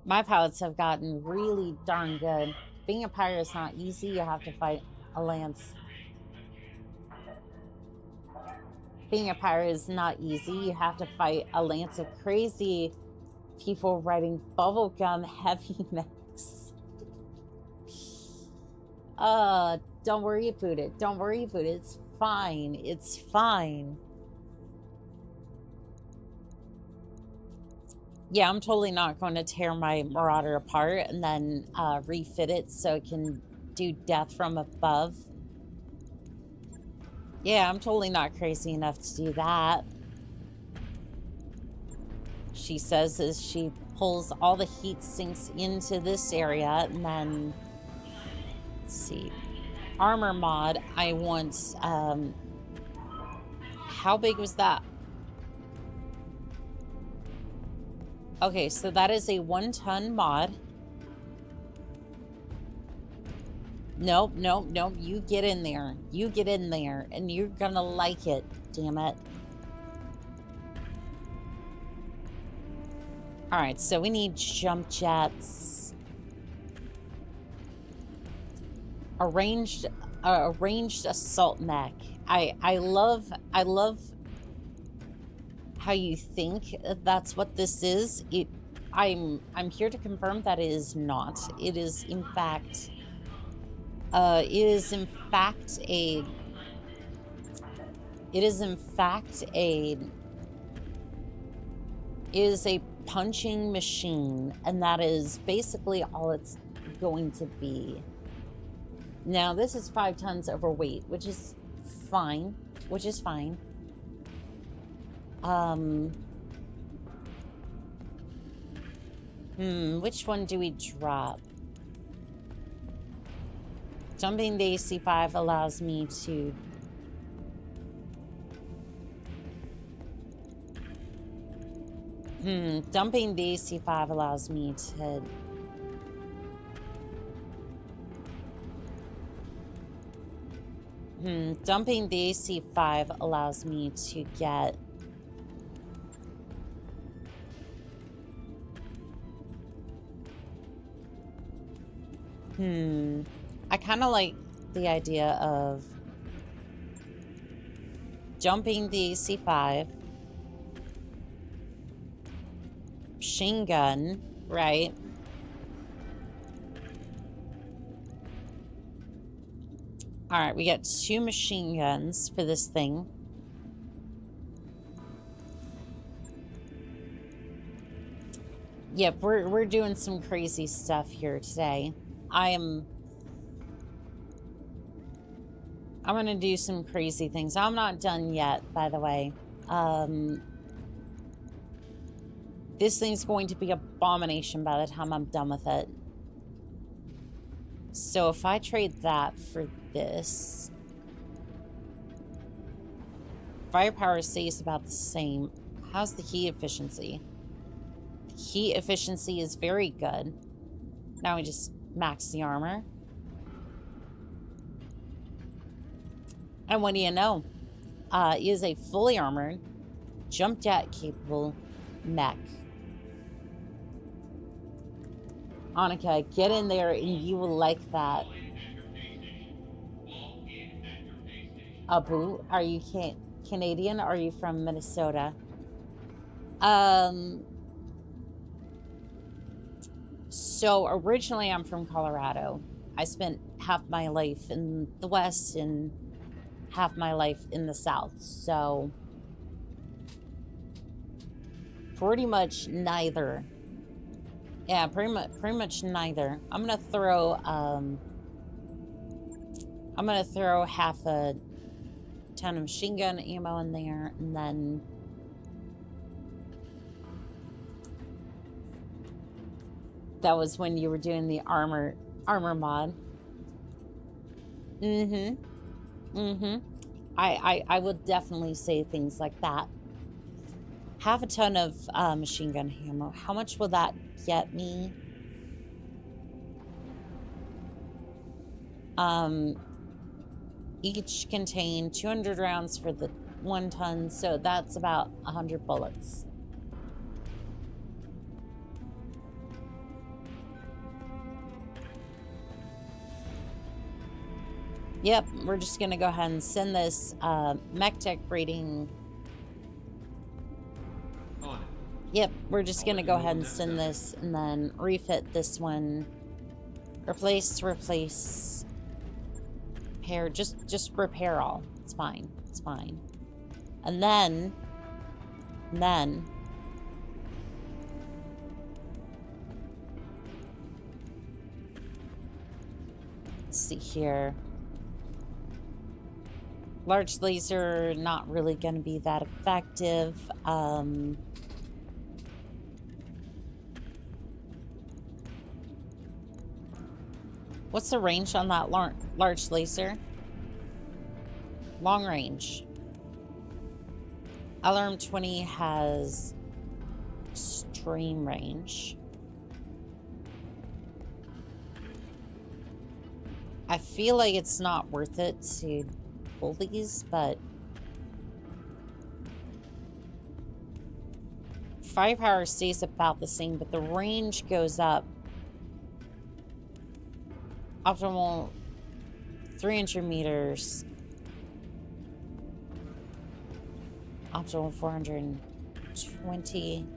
My pilots have gotten really darn good. Being a pirate is not easy. You have to fight a lance. Being a pirate is not easy. You have to fight a lance of crazy people riding bubblegum heavy mechs. Don't worry about it. Don't worry about it. It's fine. It's fine. Yeah, I'm totally not going to tear my Marauder apart and then refit it so it can do death from above. Yeah, I'm totally not crazy enough to do that. She says as she pulls all the heat sinks into this area, and then, let's see, armor mod, I want, how big was that? Okay, so that is a 1-ton mod. Nope, nope, nope. You get in there. You get in there, and you're gonna like it, damn it. Alright, so we need jump jets. Arranged assault mech. I love how you think that's what this is. I'm here to confirm that it is not. It is in fact a punching machine, and that is basically all it's going to be. Now, this is 5 tons overweight, which is fine. Which one do we drop? Jumping the AC5 allows me to... dumping the AC5 allows me to... dumping the AC5 allows me to get... I kind of like the idea of jumping the AC5, machine gun, right? All right, we got 2 machine guns for this thing. Yep, we're doing some crazy stuff here today. I'm gonna do some crazy things. I'm not done yet, by the way. This thing's going to be an abomination by the time I'm done with it. So if I trade that for this, firepower stays about the same. How's the heat efficiency? The heat efficiency is very good. Now we just max the armor. And what do you know? It is a fully armored, jump jet capable mech. Annika, get in there and you will like that. Abu, are you Canadian? Or are you from Minnesota? So originally I'm from Colorado. I spent half my life in the West and half my life in the South. So pretty much neither. Yeah, pretty much neither. I'm gonna throw half a ton of machine gun ammo in there, and then that was when you were doing the armor mod. I would definitely say things like that. Half a ton of machine gun ammo. How much will that get me? Each contain 200 rounds for the 1 ton, so that's about 100 bullets. Yep, we're just gonna go ahead and send this mech tech rating. Yep, we're just gonna go ahead and send this and then refit this one. Replace, repair, just repair all. It's fine, it's fine. And then let's see here. Large laser, not really going to be that effective. What's the range on that large laser? Long range. Alarm 20 has extreme range. I feel like it's not worth it to pull these, but firepower stays about the same, but the range goes up. Optimal 300 meters. Optimal 420.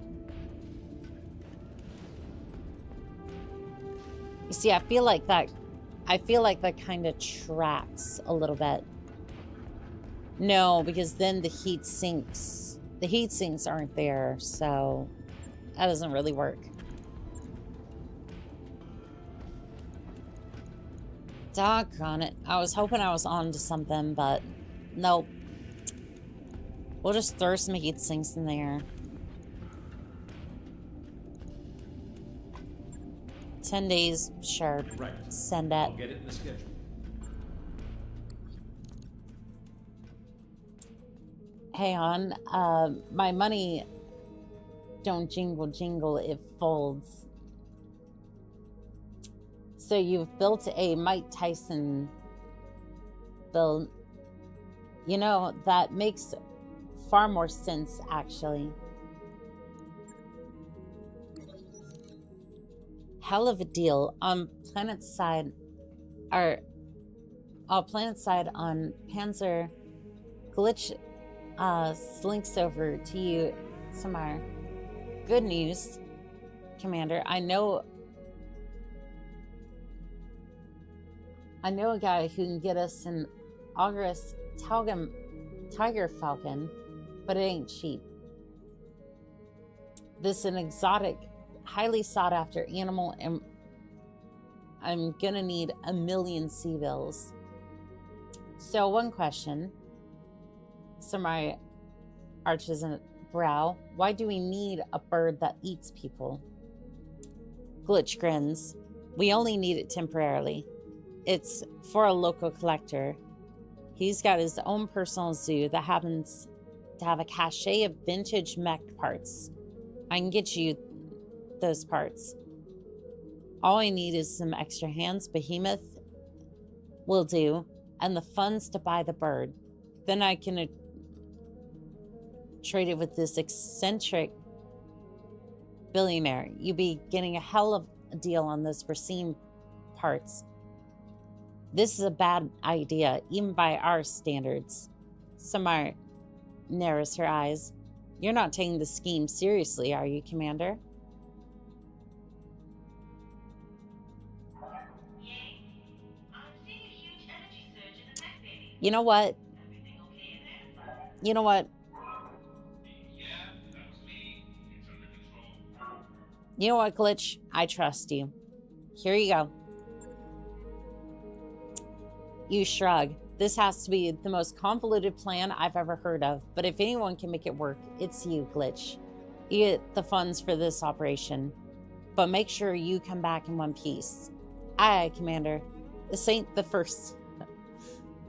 You see, I feel like that kind of tracks a little bit. No, because then the heat sinks. The heat sinks aren't there, so that doesn't really work. Doggone it. I was hoping I was on to something, but nope. We'll just throw some heat sinks in there. 10 days, sure. Right. Send it. I'll get it in the schedule. Hey, on. My money don't jingle jingle, it folds. So you've built a Mike Tyson build. You know, that makes far more sense, actually. Hell of a deal. On Planet's side, Planet's side on Panzer, Glitch slinks over to you, Samar. Good news, Commander. I know a guy who can get us an Auguras Tiger Falcon, but it ain't cheap. This is an exotic, highly sought after animal, and I'm gonna need 1 million C-bills. So one question. Samar arches a brow. Why do we need a bird that eats people? Glitch grins. We only need it temporarily. It's for a local collector. He's got his own personal zoo that happens to have a cache of vintage mech parts. I can get you those parts. All I need is some extra hands. Behemoth will do, and the funds to buy the bird. Then I can trade it with this eccentric billionaire. You'd be getting a hell of a deal on those Racine parts. This is a bad idea, even by our standards. Samar narrows her eyes. You're not taking the scheme seriously, are you, Commander? You know what? You know what? You know what, Glitch? I trust you. Here you go. You shrug. This has to be the most convoluted plan I've ever heard of, but if anyone can make it work, it's you, Glitch. You get the funds for this operation, but make sure you come back in one piece. Aye, Commander. This ain't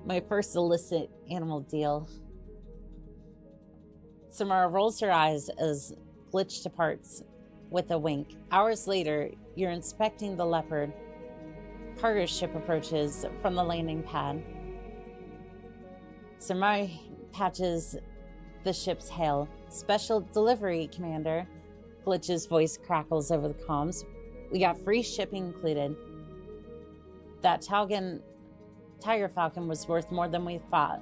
my first illicit animal deal. Samara rolls her eyes as Glitch departs with a wink. Hours later, you're inspecting the Leopard. Cargo ship approaches from the landing pad. Samara patches the ship's hail. Special delivery, Commander. Glitch's voice crackles over the comms. We got free shipping included. That Tiger Falcon was worth more than we thought.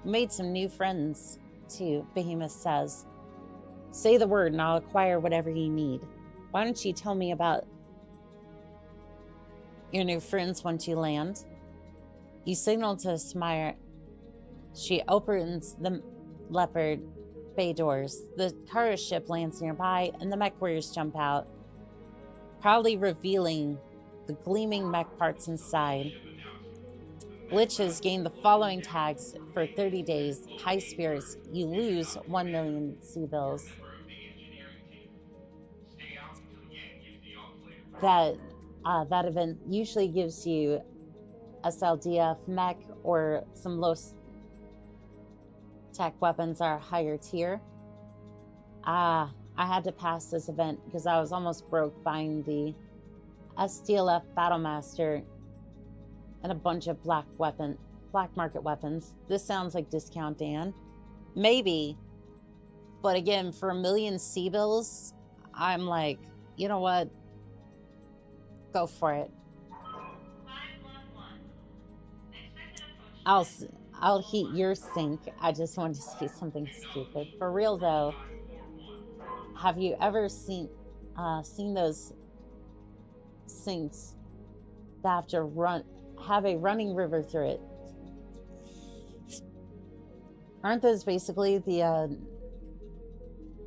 We made some new friends, too, Behemoth says. Say the word and I'll acquire whatever you need. Why don't you tell me about your new friends once you land? You signal to Smire. She opens the Leopard bay doors. The cargo ship lands nearby and the mech warriors jump out, proudly revealing the gleaming mech parts inside. Glitches gain the following tags for 30 days. High spirits, you lose 1 million C-bills. That event usually gives you a SLDF mech or some low tech weapons are higher tier. I had to pass this event because I was almost broke buying the STLF Battlemaster and a bunch of black market weapons. This sounds like Discount Dan. Maybe. But again, for 1 million C-bills, I'm like, you know what? Go for it. I'll heat your sink. I just wanted to say something stupid. For real though, have you ever seen those sinks that have to have a running river through it? Aren't those basically the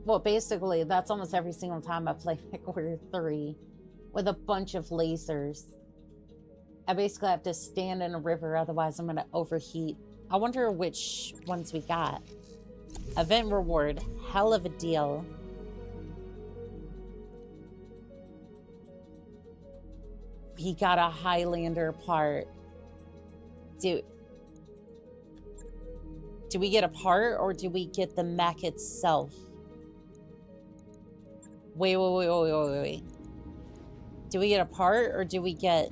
well, basically that's almost every single time I play MechWarrior 3 with a bunch of lasers. I basically have to stand in a river, otherwise I'm going to overheat. I wonder which ones we got. Event reward, hell of a deal. He got a Highlander part. Do we get a part or do we get the mech itself? Wait. Do we get a part or do we get...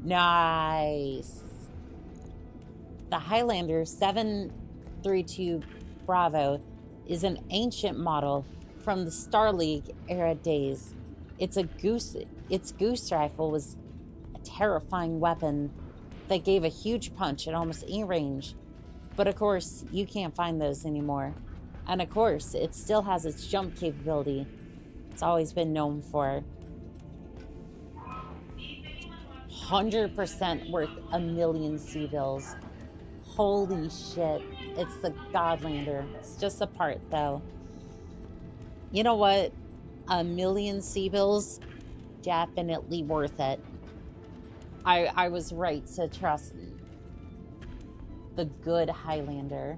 Nice. The Highlander 732 Bravo is an ancient model from the Star League era days. Its goose rifle was a terrifying weapon that gave a huge punch at almost any range. But of course, you can't find those anymore. And of course, it still has its jump capability. It's always been known for. 100% worth 1 million C-bills. Holy shit. It's the Godlander. It's just a part, though. You know what? 1 million C-bills, definitely worth it. I was right to trust the good Highlander.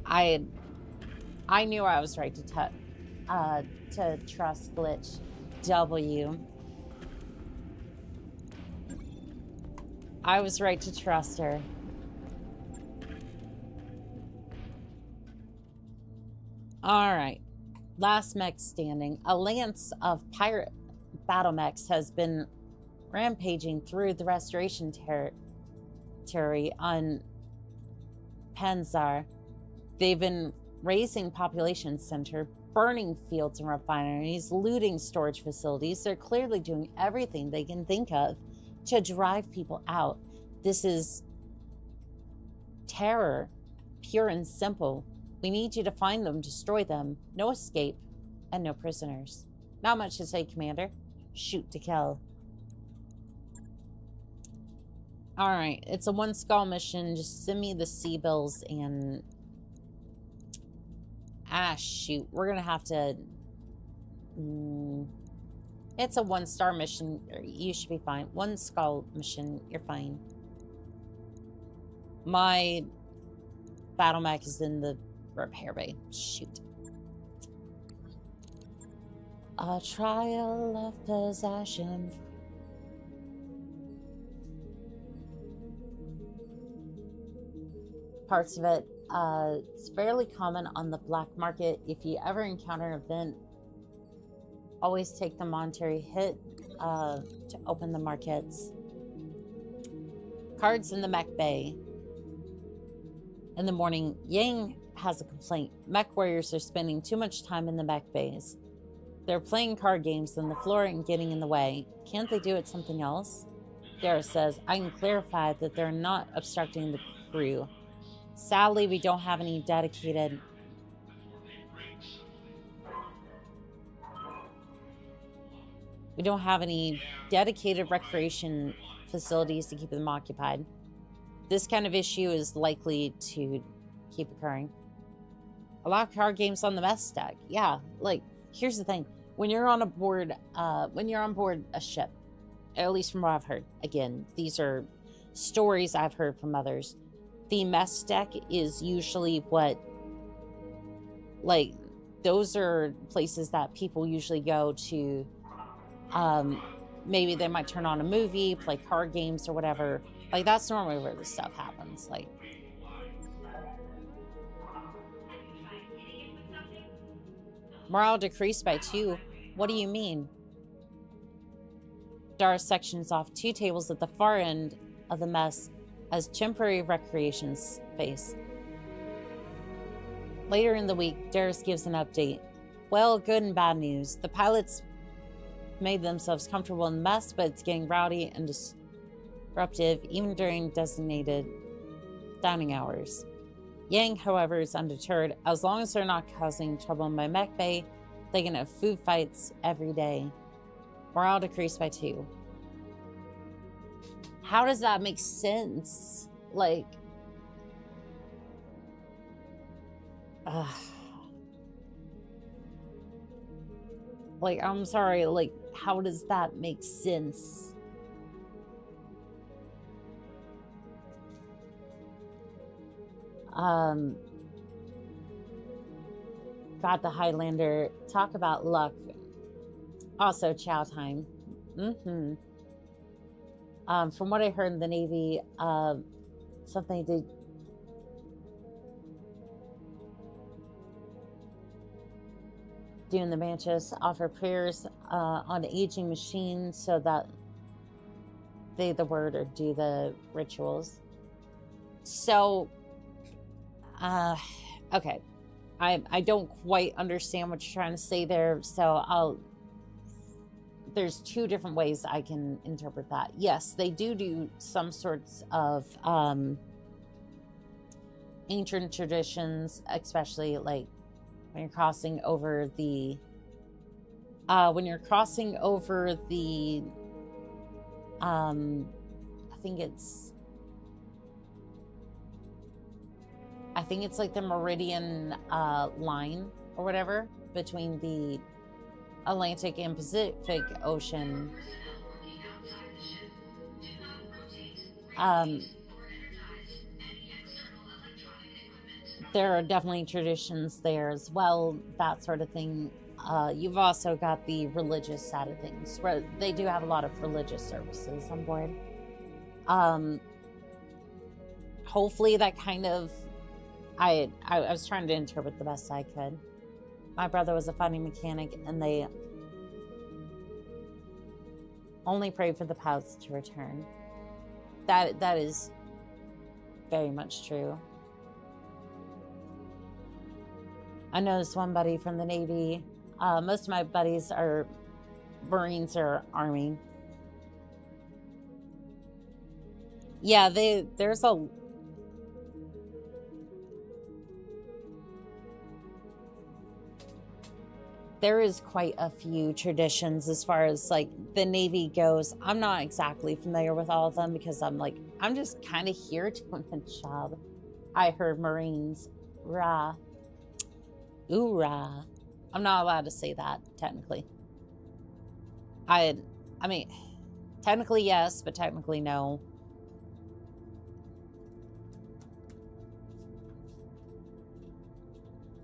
I knew I was right to trust Glitch W. I was right to trust her. All right. Last mech standing. A lance of pirate battle mechs has been rampaging through the restoration territory on Panzar. They've been raising population center, burning fields and refineries, looting storage facilities. They're clearly doing everything they can think of to drive people out. This is terror, pure and simple. We need you to find them, destroy them. No escape, and no prisoners. Not much to say, Commander. Shoot to kill. Alright, it's a 1 skull mission. Just send me the C-bills and... Ah, shoot. We're gonna have to... It's a 1-star mission. You should be fine. 1 skull mission. You're fine. My battle mech is in the repair bay. Shoot. A trial of possession. Parts of it. It's fairly common on the black market. If you ever encounter an event, always take the monetary hit to open the markets. Cards in the mech bay. In the morning, Yang has a complaint. Mech warriors are spending too much time in the mech bays. They're playing card games on the floor and getting in the way. Can't they do it something else? Dara says, I can clarify that they're not obstructing the crew. Sadly, we don't have any dedicated... recreation facilities to keep them occupied. This kind of issue is likely to keep occurring. A lot of card games on the mess deck. Yeah, like, here's the thing. When you're on board a ship, At least from what I've heard. Again, these are stories I've heard from others. The mess deck is usually what, like, those are places that people usually go to. Maybe they might turn on a movie, play card games or whatever. Like, that's normally where this stuff happens. Like, morale decreased by 2. What do you mean? Dara sections off 2 tables at the far end of the mess as temporary recreation space. Later in the week, Darius gives an update. Well, good and bad news. The pilots made themselves comfortable in the mess, but it's getting rowdy and disruptive even during designated dining hours. Yang, however, is undeterred. As long as they're not causing trouble in my mech bay, they can have food fights every day. Morale decreased by 2. How does that make sense? Like, like, I'm sorry, like, how does that make sense? God the Highlander, talk about luck. Also, chow time. From what I heard in the Navy, something to do in the Manchus, offer prayers on aging machines so that they the word or do the rituals. So, okay. I don't quite understand what you're trying to say there, so there's 2 different ways I can interpret that. Yes, they do some sorts of ancient traditions, especially like when you're crossing over the I think it's like the Meridian line or whatever between the Atlantic and Pacific Ocean. There are definitely traditions there as well, that sort of thing. You've also got the religious side of things, where they do have a lot of religious services on board. Hopefully that kind of... I was trying to interpret the best I could. My brother was a fighting mechanic, and they only prayed for the pilots to return. That is very much true. I know this one buddy from the Navy. Most of my buddies are Marines or Army. Yeah, there's a... There is quite a few traditions as far as like the Navy goes. I'm not exactly familiar with all of them because I'm just kind of here doing the job. I heard Marines. Rah. Oorah. I'm not allowed to say that, technically. I mean, technically yes, but technically no.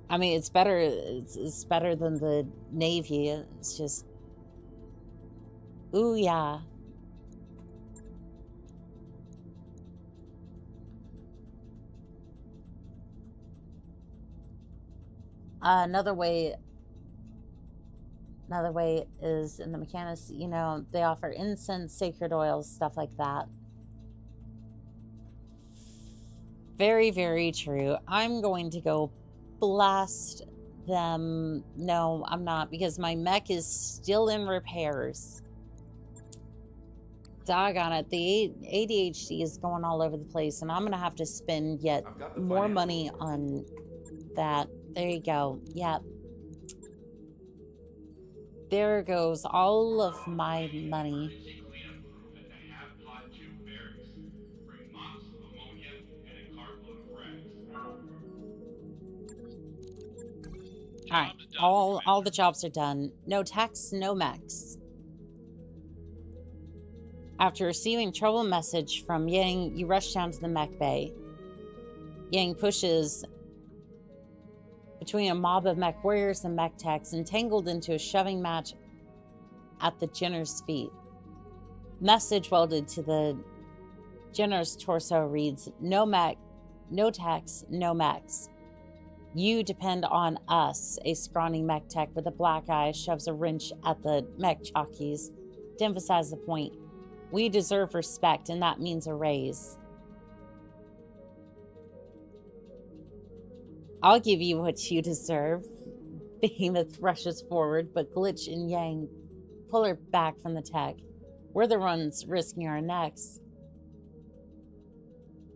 I mean, it's better. It's better than the Navy. It's just, ooh yeah. Another way is in the mechanics. You know, they offer incense, sacred oils, stuff like that. Very, very true. I'm going to go blast them. No, I'm not, because my mech is still in repairs. Doggone it, the ADHD is going all over the place, and I'm gonna have to spend yet more money on that. There you go. Yep. There goes all of my money. Alright, all the jobs are done. No tax, no mechs. After receiving trouble message from Yang, you rush down to the mech bay. Yang pushes between a mob of mech warriors and mech techs, entangled into a shoving match at the Jenner's feet. Message welded to the Jenner's torso reads, "No mech, no techs, no mechs. You depend on us." A scrawny mech tech with a black eye shoves a wrench at the mech jockeys to emphasize the point. "We deserve respect, and that means a raise." "I'll give you what you deserve." Behemoth rushes forward, but Glitch and Yang pull her back from the tech. "We're the ones risking our necks."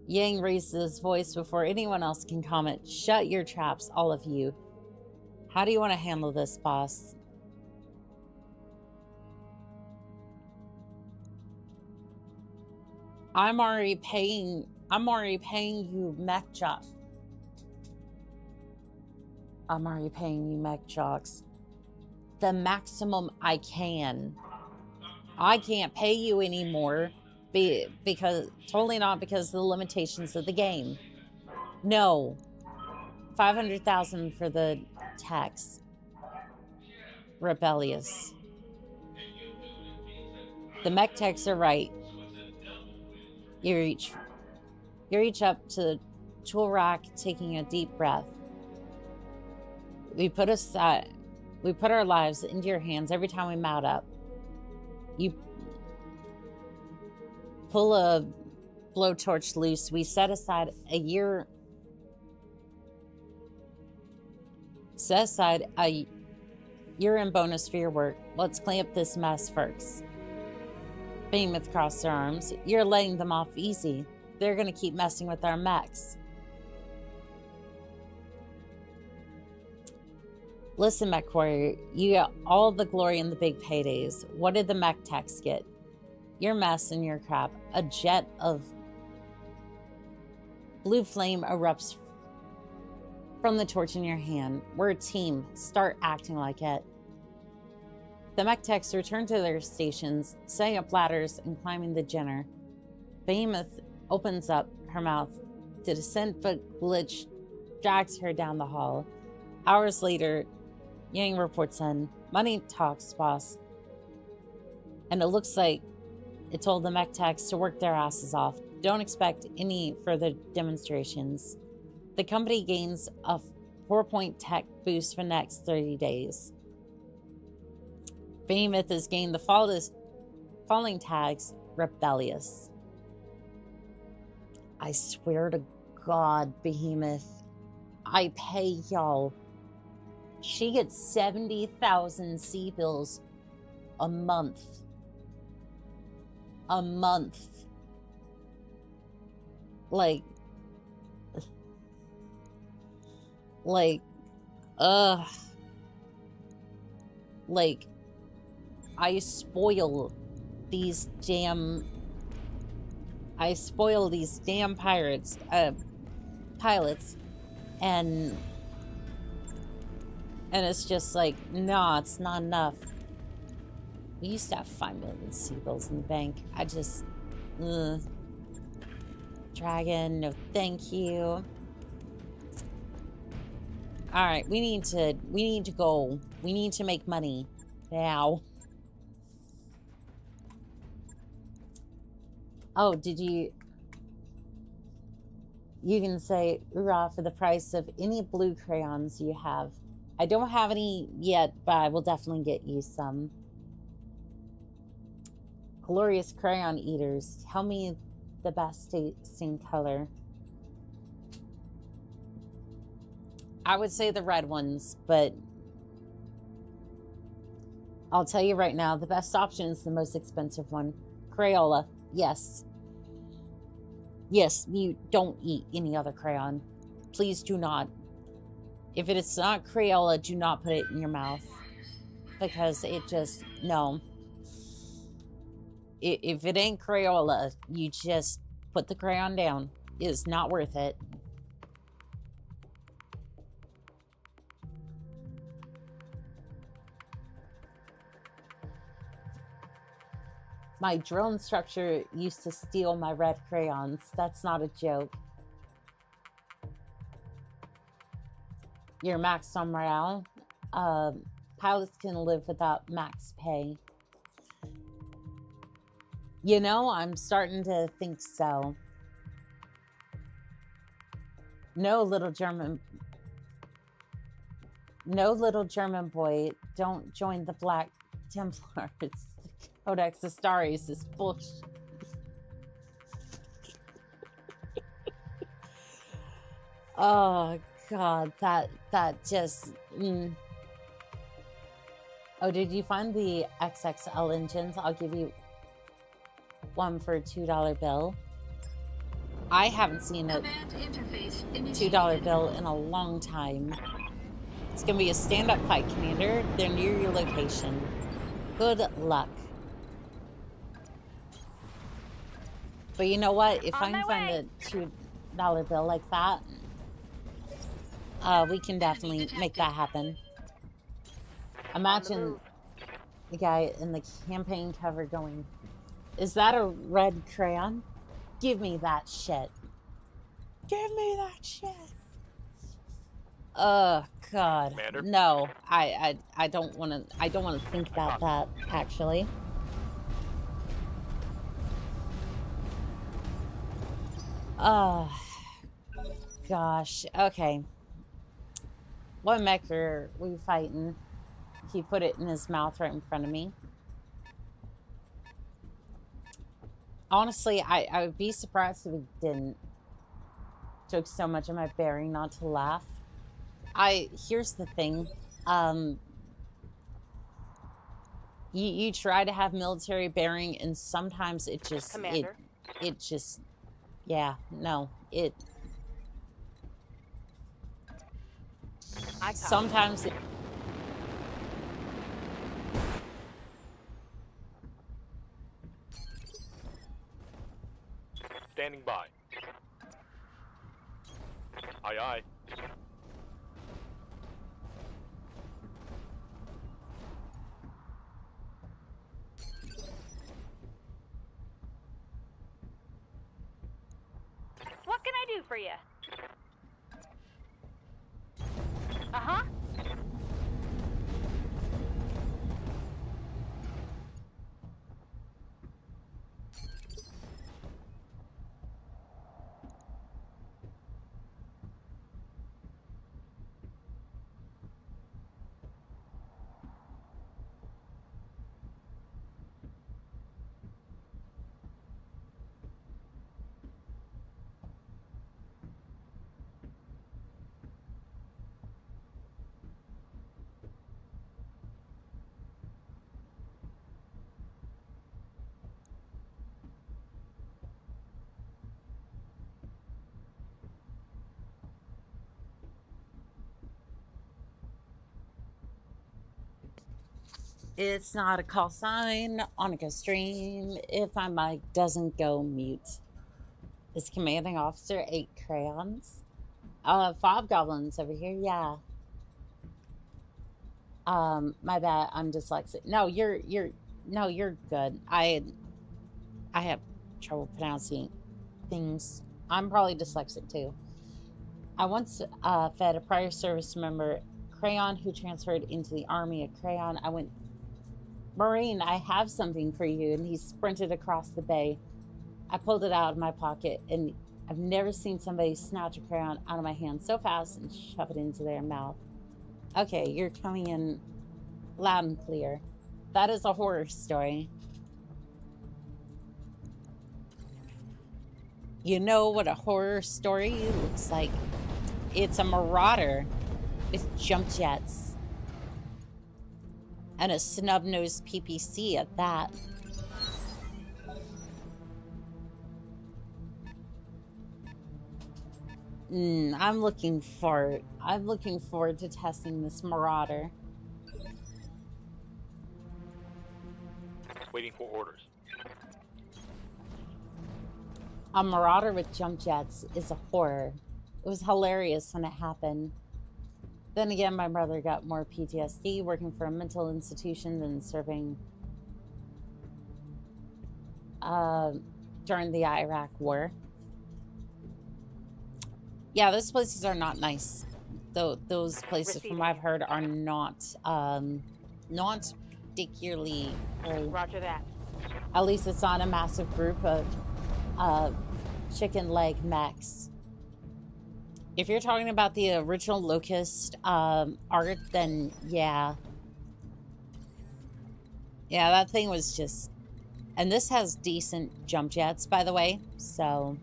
Yang raises his voice before anyone else can comment. "Shut your traps, all of you. How do you want to handle this, boss?" I'm already paying you mech job. I'm already paying you mech jocks the maximum I can. I can't pay you anymore because totally not because of the limitations of the game. No. 500,000 for the tax. Rebellious. The mech techs are right. You reach up to the tool rack, taking a deep breath. We put our lives into your hands every time we mount up. You pull a blowtorch loose. We set aside a year in bonus for your work. Let's clean up this mess first. Behemoth crossed their arms. You're letting them off easy. They're gonna keep messing with our mechs. Listen, mech warrior, you get all the glory in the big paydays. What did the mech techs get? Your mess and your crap. A jet of blue flame erupts from the torch in your hand. We're a team. Start acting like it. The mech techs return to their stations, setting up ladders and climbing the Jenner. Behemoth opens up her mouth to descend, but Glitch drags her down the hall. Hours later, Yang reports in. "Money talks, boss." And it looks like it told the mech techs to work their asses off. Don't expect any further demonstrations. The company gains a 4-point tech boost for the next 30 days. Behemoth has gained the following tags: rebellious. I swear to God, Behemoth, I pay y'all. She gets 70,000 sea bills a month. A month. Like, I spoil these damn pilots, and it's just like, nah, it's not enough. We used to have 5 million sea bills in the bank. I just, Dragon, no thank you. All right, we need to go. We need to make money now. Oh, did you can say "Hoorah" for the price of any blue crayons you have. I don't have any yet, but I will definitely get you some. Glorious crayon eaters, tell me the best tasting color. I would say the red ones, but I'll tell you right now, the best option is the most expensive one. Crayola, yes. Yes, you don't eat any other crayon. Please do not. If it is not Crayola, do not put it in your mouth. Because it just, no. If it ain't Crayola, you just put the crayon down. It is not worth it. My drill instructor used to steal my red crayons. That's not a joke. You're maxed on morale. Pilots can live without max pay. You know, I'm starting to think so. No, little German boy, don't join the Black Templars. Codex Astaris is bullshit. Oh God, that just. Oh, did you find the XXL engines? I'll give you one for a $2 bill. I haven't seen a $2 bill in a long time. It's gonna be a stand-up fight, Commander. They're near your location. Good luck. But you know what? If I can find a $2 bill like that, we can definitely make that happen. Imagine the guy in the campaign cover going, "Is that a red crayon? Give me that shit. Give me that shit." Oh God. Commander? No, I don't want to think about that actually. Oh gosh. Okay. What mech are we fighting? He put it in his mouth right in front of me. Honestly, I would be surprised if he didn't. Took so much of my bearing not to laugh. Here's the thing. You try to have military bearing, and sometimes it just Commander. it just, yeah, no, it. Sometimes it. Standing by. Aye, aye. What can I do for you? Uh-huh. It's not a call sign on a stream if my mic doesn't go mute. Is commanding officer 8 crayons? 5 goblins over here, yeah. My bad, I'm dyslexic. No, you're good. I have trouble pronouncing things. I'm probably dyslexic too. I once fed a prior service member crayon who transferred into the army a crayon. I went, "Marine, I have something for you," and he sprinted across the bay. I pulled it out of my pocket, and I've never seen somebody snatch a crayon out of my hand so fast and shove it into their mouth. Okay, you're coming in loud and clear. That is a horror story. You know what a horror story looks like? It's a marauder with jump jets. And a snub-nosed PPC at that. I'm looking forward to testing this marauder. Waiting for orders. A marauder with jump jets is a horror. It was hilarious when it happened. Then again, my brother got more PTSD working for a mental institution than serving during the Iraq War. Yeah, those places are not nice. Those places, from what I've heard, are not particularly. Roger that. At least it's not a massive group of chicken leg mechs. If you're talking about the original Locust art, then yeah. Yeah, that thing was just... And this has decent jump jets, by the way, so...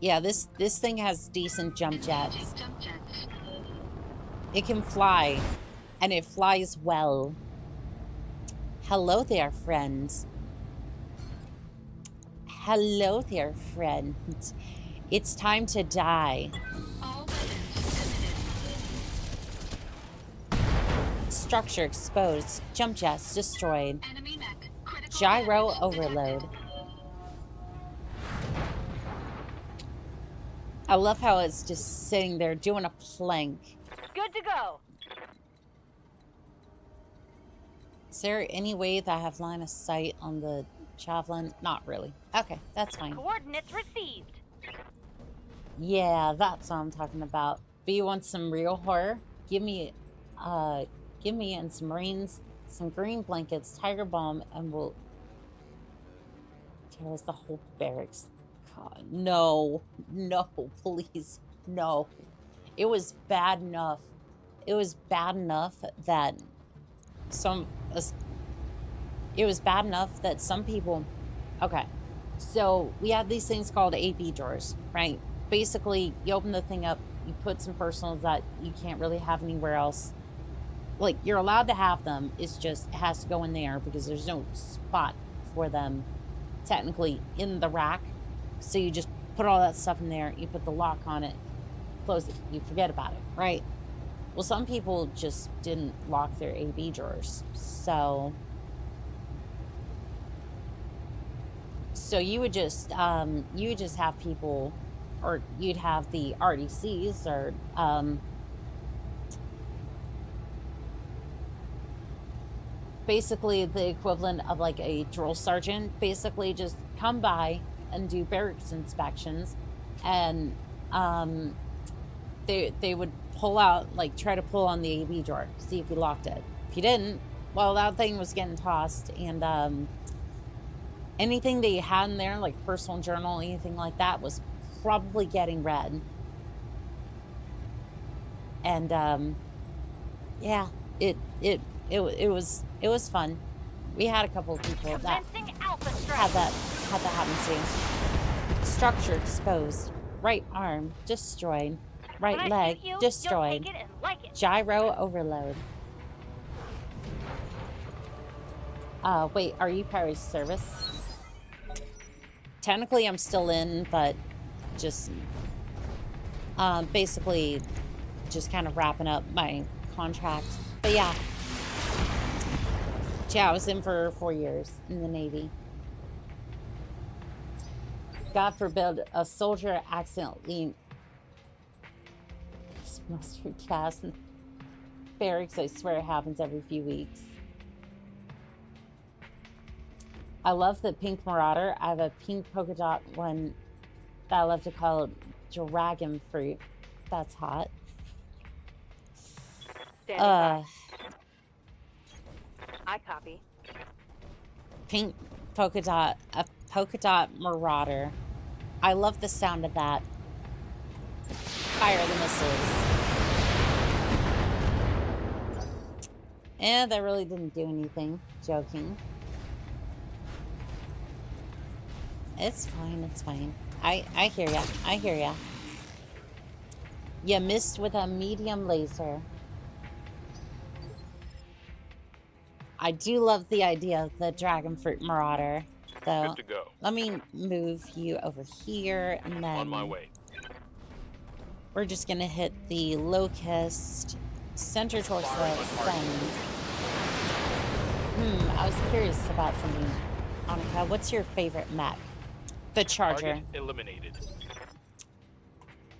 Yeah, this thing has decent jump jets. It can fly, and it flies well. Hello there, friends. Hello there, friend. It's time to die. All weapons committed. Structure exposed. Jump jets destroyed. Enemy mech. Critical Gyro damage overload. detected. I love how it's just sitting there doing a plank. Good to go. Is there any way that I have line of sight on the javelin? Not really. Okay, that's fine. Coordinates received. Yeah, that's what I'm talking about. But you want some real horror? Give me and some Marines, some green blankets, tiger balm, and we'll terrorize the whole barracks. God, no, please, no. It was bad enough. It was bad enough that some people... Okay, so we have these things called AB drawers, right? Basically, you open the thing up, you put some personals that you can't really have anywhere else. Like, you're allowed to have them, it's just, it has to go in there because there's no spot for them technically in the rack. So you just put all that stuff in there, you put the lock on it, close it, you forget about it, right? Well, some people just didn't lock their AB drawers. So you would just have people, or you'd have the RDCs or basically the equivalent of like a drill sergeant, basically just come by and do barracks inspections, and they would pull out, like, try to pull on the AB drawer, see if you locked it. If you didn't, well, that thing was getting tossed, and anything that you had in there, like personal journal, anything like that, was probably getting read. And yeah, it was fun. We had a couple of people that had that happen too. Structure exposed. Right arm destroyed. Right leg destroyed. Gyro overload. Wait, are you Paris service? Technically, I'm still in, but just basically just kind of wrapping up my contract. But yeah. Yeah, I was in for 4 years in the Navy. God forbid a soldier accidentally mustard gas in barracks. I swear it happens every few weeks. I love the pink Marauder. I have a pink polka dot one that I love to call dragon fruit. That's hot. I copy. Pink polka dot, a polka dot Marauder. I love the sound of that. Fire the missiles. And that really didn't do anything. Joking. It's fine, it's fine. I hear ya. I hear ya. You missed with a medium laser. I do love the idea of the Dragon Fruit Marauder, though. Good to go. Let me move you over here, and then... On my way. We're just gonna hit the Locust, center torso, send. I was curious about something. Annika, what's your favorite mech? The Charger. Target eliminated.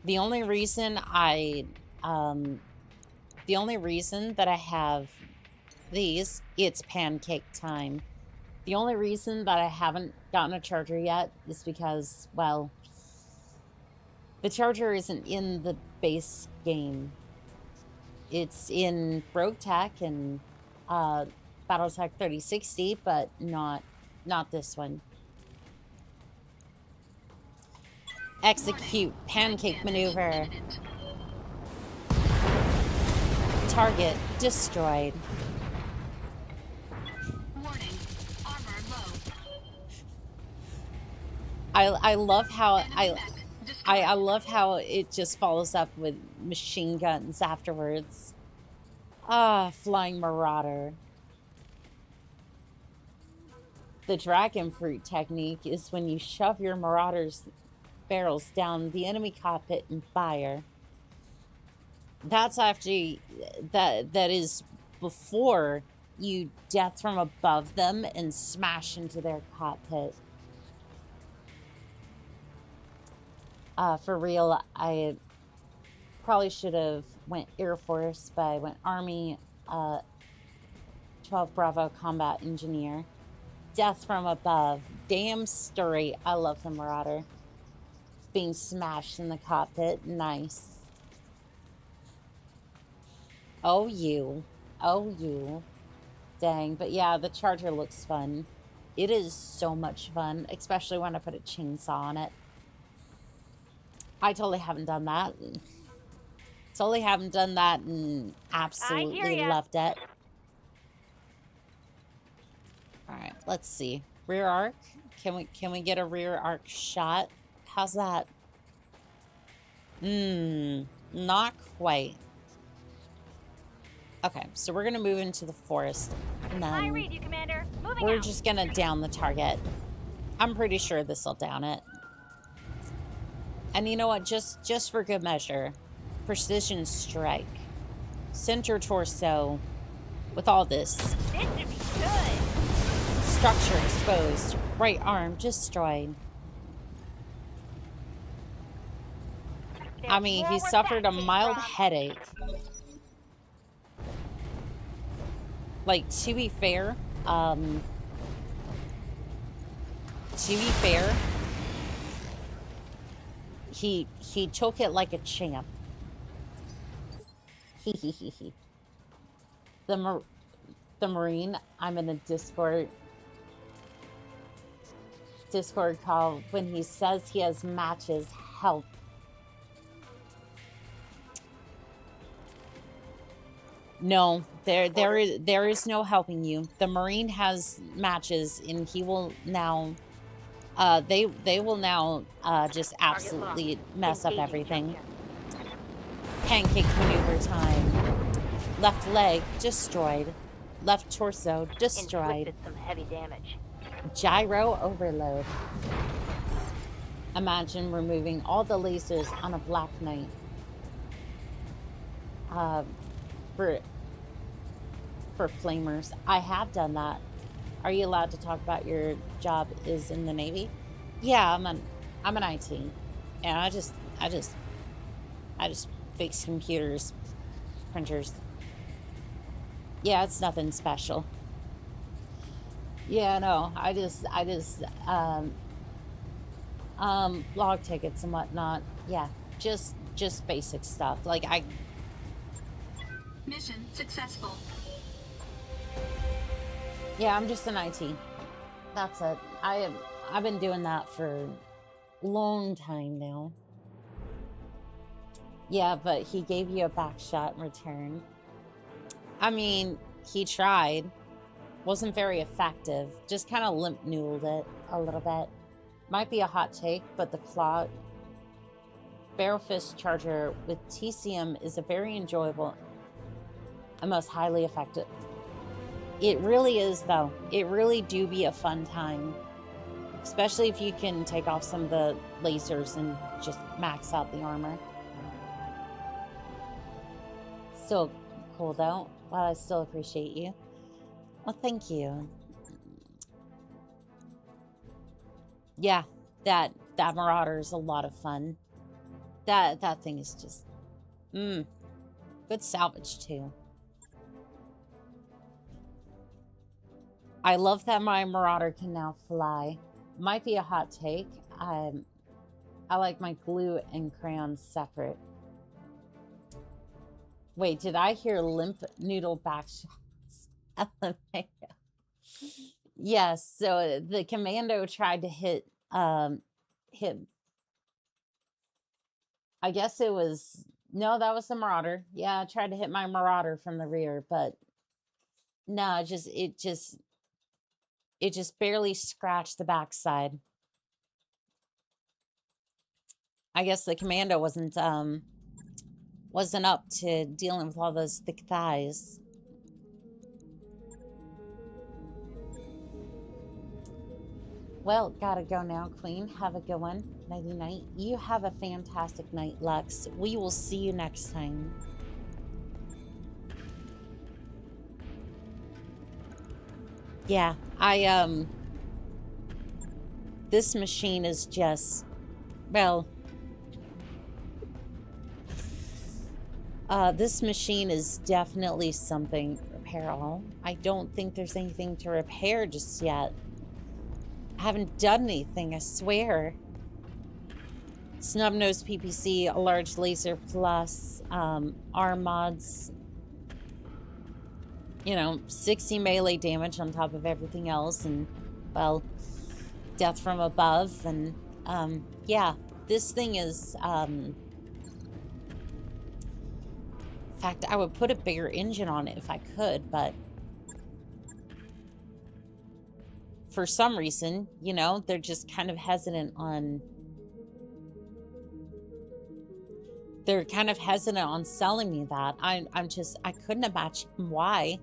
The only reason that I have these, it's pancake time. The only reason that I haven't gotten a charger yet is because, well, the charger isn't in the base game. It's in Rogue Tech and Battletech 3060, but not this one. Execute pancake maneuver. Target destroyed. Warning, armor low. I love how Enemy mech destroyed. I love how it just follows up with machine guns afterwards. Ah, flying marauder. The dragon fruit technique is when you shove your marauder's barrels down the enemy cockpit and fire. That's actually that is before you death from above them and smash into their cockpit. For real, I probably should have went Air Force, but I went Army, 12 Bravo Combat Engineer. Death from above. Damn story. I love the Marauder. Being smashed in the cockpit. Nice. Oh, you. Oh, you. Dang. But yeah, the Charger looks fun. It is so much fun, especially when I put a chainsaw on it. I totally haven't done that. Totally haven't done that and absolutely loved it. All right, let's see. Rear arc. Can we get a rear arc shot? How's that? Not quite. Okay, so we're gonna move into the forest, and I then read you, Commander. Moving we're out. just gonna down the target. I'm pretty sure this will down it. And you know what? Just for good measure, precision strike, center torso, with all this. This should be good. Structure exposed. Right arm destroyed. I mean, he suffered a mild headache. Like, to be fair, he took it like a champ. The Marine, I'm in a Discord call. When he says he has matches, help. No, there is no helping you. The Marine has matches, and he will now. They will now just absolutely mess up everything. Pancake maneuver time. Left leg destroyed. Left torso destroyed. Inflicted some heavy damage. Gyro overload. Imagine removing all the lasers on a Black Knight. For flamers, I have done that. Are you allowed to talk about your job is in the Navy? Yeah, I'm an IT, and I just fix computers, printers. Yeah, it's nothing special. Yeah, no, I just log tickets and whatnot. Yeah, just basic stuff. Like Mission successful. Yeah, I'm just an IT. That's it. I've been doing that for a long time now. Yeah, but he gave you a back shot in return. I mean, he tried. Wasn't very effective. Just kind of limp noodled it a little bit. Might be a hot take, but the claw barrel fist charger with TCM is a very enjoyable and most highly effective. It really is, though. It really do be a fun time. Especially if you can take off some of the lasers and just max out the armor. Still cool, though. Well, I still appreciate you. Well, thank you. Yeah, that Marauder is a lot of fun. That thing is just... good salvage, too. I love that my Marauder can now fly. Might be a hot take. I like my glue and crayons separate. Wait, did I hear limp noodle back shots? Yes, so the commando tried to hit, I guess it was, no, that was the Marauder. Yeah, I tried to hit my Marauder from the rear, but no, it just barely scratched the backside. I guess the commando wasn't up to dealing with all those thick thighs. Well, gotta go now, Queen. Have a good one. Nighty night. You have a fantastic night, Lux. We will see you next time. Yeah, this machine is just, well, this machine is definitely something repairable. I don't think there's anything to repair just yet. I haven't done anything, I swear. Snub-nosed PPC, a large laser plus, arm mods. You know, 60 melee damage on top of everything else, and, well, death from above, and, yeah, this thing is, in fact, I would put a bigger engine on it if I could, but for some reason, you know, they're just kind of hesitant on, selling me that. I couldn't imagine why.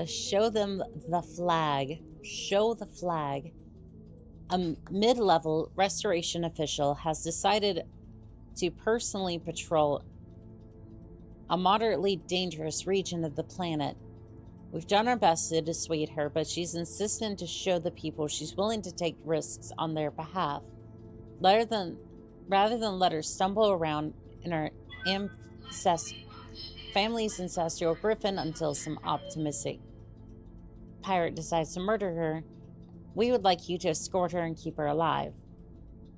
Show them the flag. Show the flag. A mid-level restoration official has decided to personally patrol a moderately dangerous region of the planet. We've done our best to dissuade her, but she's insistent to show the people she's willing to take risks on their behalf. Rather than let her stumble around in her family's ancestral Griffin until some optimistic pirate decides to murder her, we would like you to escort her and keep her alive.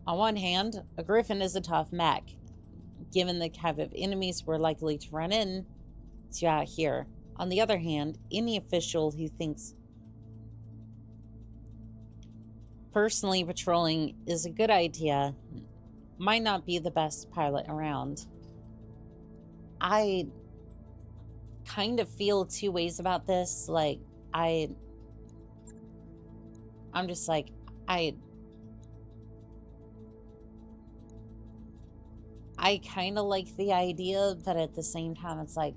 On one hand, a Griffin is a tough mech, given the kind of enemies we're likely to run into out here. On the other hand, any official who thinks personally patrolling is a good idea might not be the best pilot around. I kind of feel two ways about this. Like, I'm just like, I kind of like the idea, but at the same time, it's like,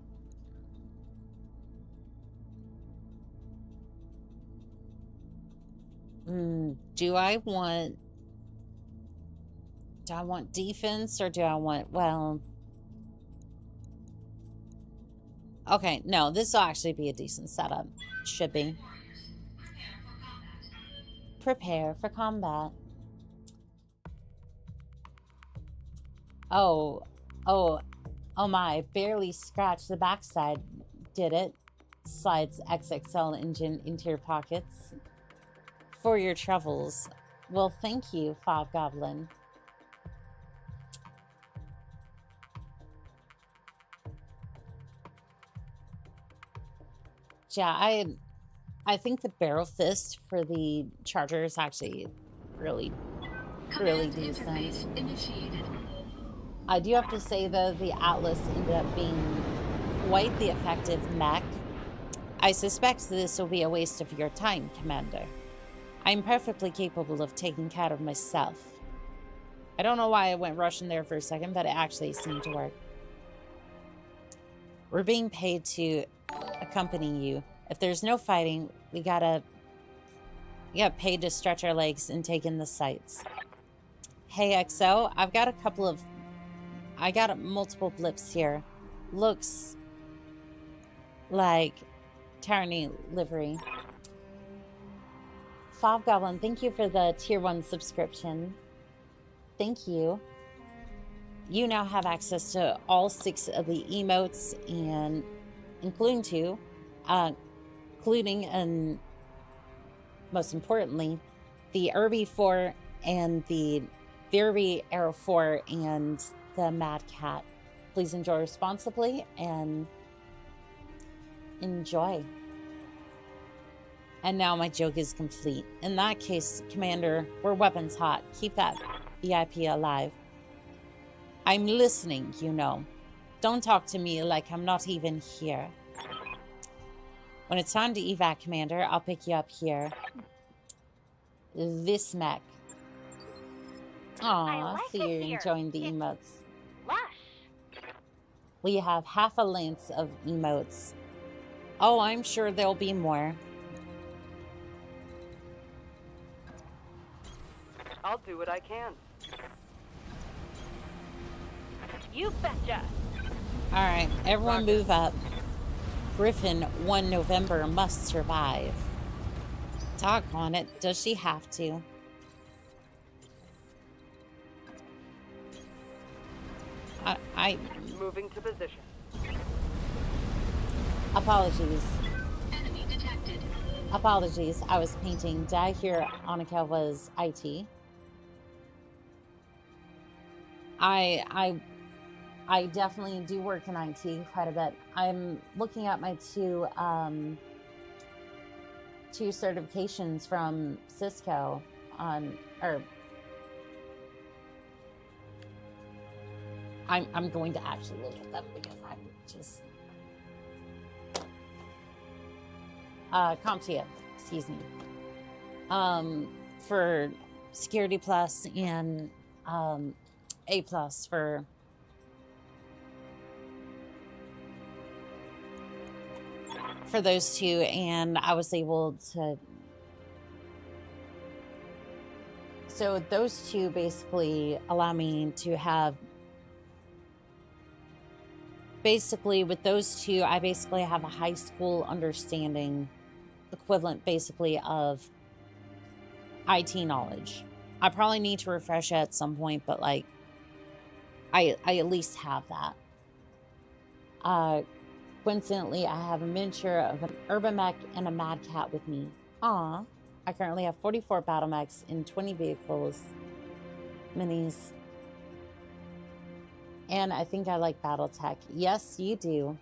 do I want defense, or do I want, well, okay, no, this will actually be a decent setup. Should be. Prepare for combat. Oh my, barely scratched the backside, did it? Slides XXL engine into your pockets. For your troubles. Well, thank you, Fob Goblin. Yeah, I think the barrel fist for the charger is actually really decent. I do have to say, though, the Atlas ended up being quite the effective mech. I suspect this will be a waste of your time, Commander. I'm perfectly capable of taking care of myself. I don't know why I went Russian there for a second, but it actually seemed to work. We're being paid to accompany you. If there's no fighting, we got paid to stretch our legs and take in the sights. Hey, XO, I got multiple blips here. Looks like Tyranny livery. Fob Goblin, thank you for the tier 1 subscription. Thank you. You now have access to all 6 of the emotes, and including 2, including and most importantly, the Irby 4 and the Derby Arrow 4 and the Mad Cat. Please enjoy responsibly and enjoy. And now my joke is complete. In that case, Commander, we're weapons hot. Keep that VIP alive. I'm listening, you know. Don't talk to me like I'm not even here. When it's time to evac, Commander, I'll pick you up here. This mech. Aw, like so it you're here. enjoying the It's emotes. lush. We have half a lance of emotes. Oh, I'm sure there'll be more. I'll do what I can. You betcha. Alright, everyone move up. Griffin, 1 November, must survive. Talk on it. Does she have to? I Moving to position. apologies. Enemy detected. Apologies. I was painting. Did I hear Annika was IT? I definitely do work in IT quite a bit. I'm looking at my two certifications from Cisco on, or I'm going to actually look at them because I'm just CompTIA, excuse me. For Security Plus and A Plus for those two, and I was able to. So those two basically allow me to have. Basically, with those two, I basically have a high school understanding, equivalent basically of IT knowledge. I probably need to refresh it at some point, but like, I at least have that. Coincidentally, I have a miniature of an urban mech and a mad cat with me. Aw. I currently have 44 battle mechs and 20 vehicles, minis. And I think I like Battletech. Yes, you do.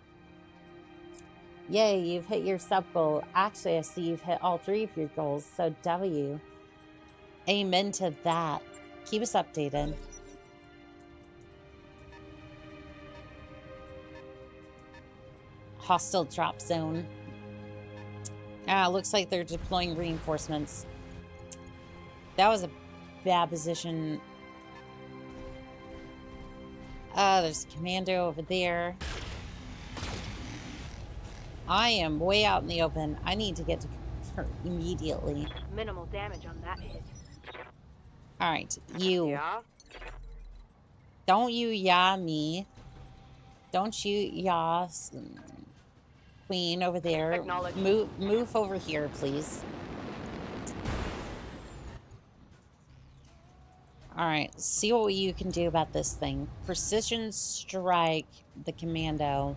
Yay, you've hit your sub goal. Actually, I see you've hit all 3 of your goals, so W. Amen to that. Keep us updated. Hostile drop zone. Ah, looks like they're deploying reinforcements. That was a bad position. There's a commando over there. I am way out in the open. I need to get to her immediately. Minimal damage on that hit. Alright, you. Yeah? Don't you yah me. Don't you yah Queen over there. Move over here, please. Alright, see what you can do about this thing. Precision strike the commando.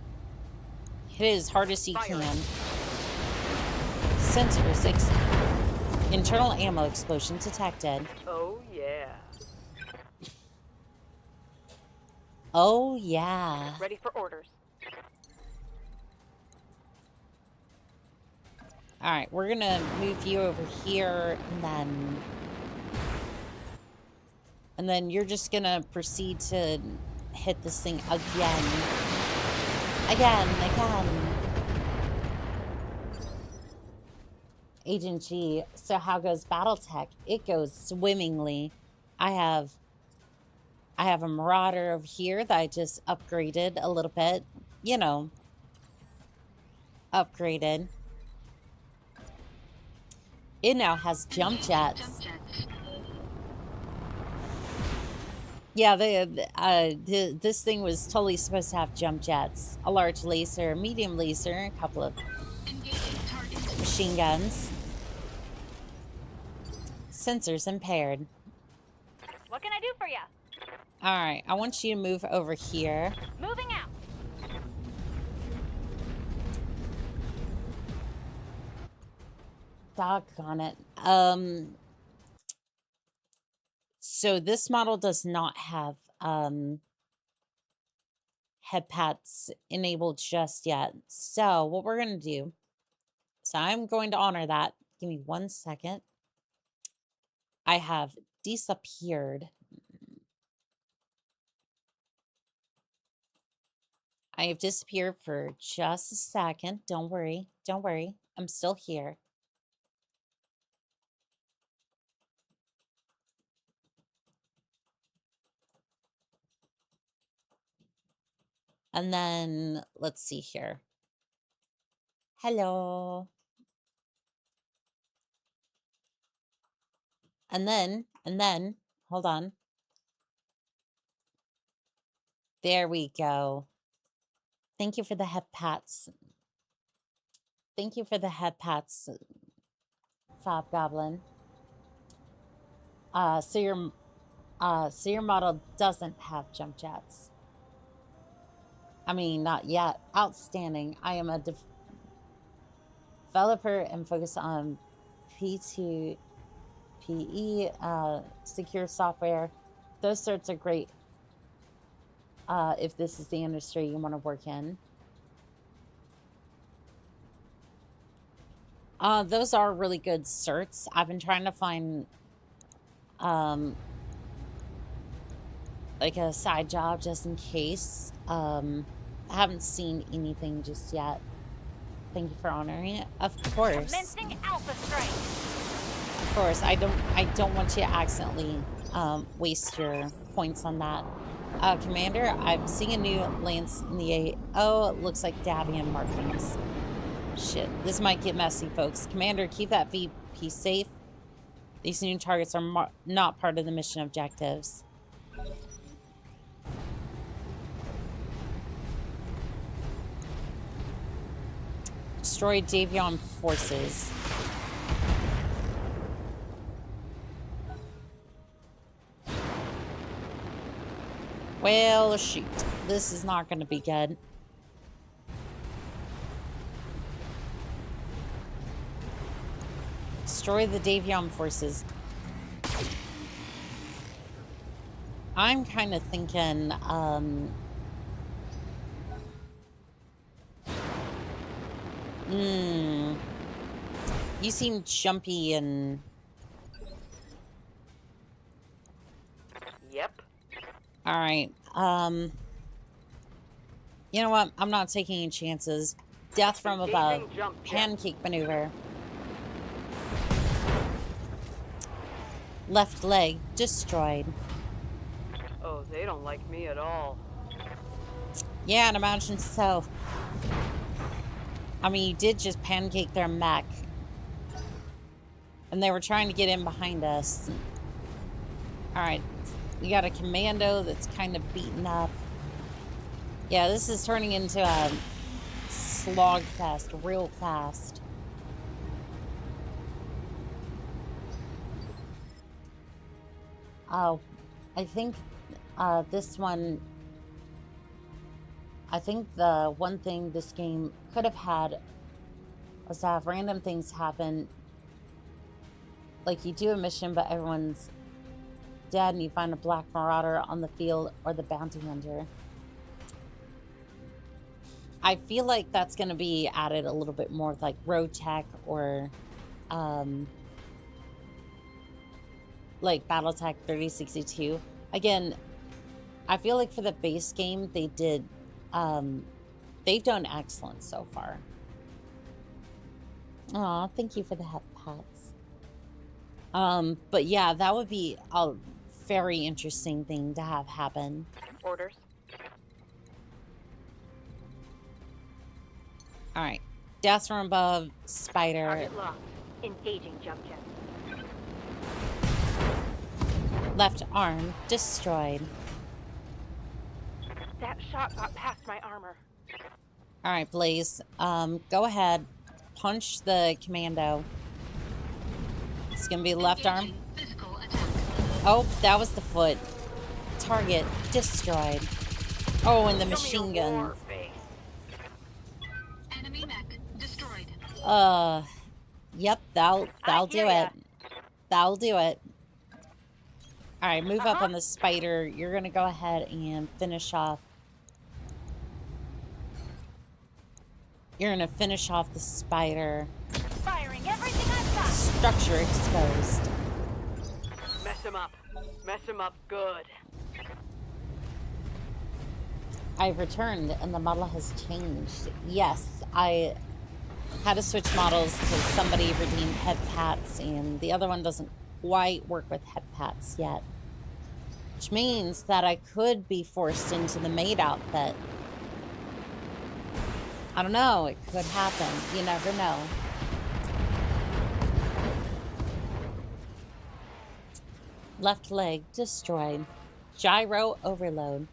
Hit it as hard as you can. Sensors. Internal ammo explosion detected. Oh, yeah. Oh, yeah. Ready for orders. Alright, we're gonna move you over here, and then you're just gonna proceed to hit this thing again. Again. Agent G, so how goes Battletech? It goes swimmingly. I have a Marauder over here that I just upgraded a little bit. You know. Upgraded. It now has jump jets. Yeah, this thing was totally supposed to have jump jets. A large laser, a medium laser, a couple of machine guns. Sensors impaired. What can I do for you? Alright, I want you to move over here. Moving out. Doggone it. So this model does not have head pads enabled just yet. So what we're going to do, so I'm going to honor that. Give me 1 second. I have disappeared. I have disappeared for just a second. Don't worry. Don't worry. I'm still here. And then let's see here. Hello. And then, hold on. There we go. Thank you for the head pats. Thank you for the head pats, Fob Goblin. So your model doesn't have jump jets. I mean, not yet. Outstanding. I am a developer and focus on P2PE, secure software. Those certs are great if this is the industry you want to work in. Those are really good certs. I've been trying to find like a side job just in case. I haven't seen anything just yet. Thank you for honoring it. Of course. Commencing alpha strike. Of course. I don't want you to accidentally waste your points on that. Commander, I'm seeing a new lance in the Oh, it looks like Davian markings. Shit, this might get messy, folks. Commander, keep that VP safe. These new targets are not part of the mission objectives. Destroy Davion forces. Well, shoot. This is not going to be good. Destroy the Davion forces. I'm kind of thinking, you seem jumpy and... Yep. Alright, you know what? I'm not taking any chances. Death from above. Pancake maneuver. Left leg destroyed. Oh, they don't like me at all. Yeah, I'd imagine so. I mean, you did just pancake their mech. And they were trying to get in behind us. Alright. We got a commando that's kind of beaten up. Yeah, this is turning into a slog fest real fast. I think this one... I think the one thing this game could have had was to have random things happen. Like you do a mission, but everyone's dead and you find a black marauder on the field or the bounty hunter. I feel like that's going to be added a little bit more with like road tech or like Battletech 3062. Again, I feel like for the base game they did they've done excellent so far. Aw, thank you for the head pats. But yeah, that would be a very interesting thing to have happen. Orders. Alright. Death from above, spider. Target locked. Engaging jump jet. Left arm destroyed. That shot got past my armor. Alright, Blaze. Go ahead. Punch the commando. It's gonna be left arm. Physical attack. Oh, that was the foot. Target destroyed. Oh, and the machine gun. Enemy mech destroyed. Yep, that'll do hear ya. it. That'll do it. All right, move up on the spider. You're gonna go ahead and finish off. You're gonna finish off the spider. Firing everything I've got. Structure exposed. Mess him up. Mess him up good. I've returned and the model has changed. Yes, I had to switch models because somebody redeemed head pats and the other one doesn't quite work with head pats yet. Which means that I could be forced into the maid outfit. I don't know, it could happen. You never know. Left leg destroyed. Gyro overload.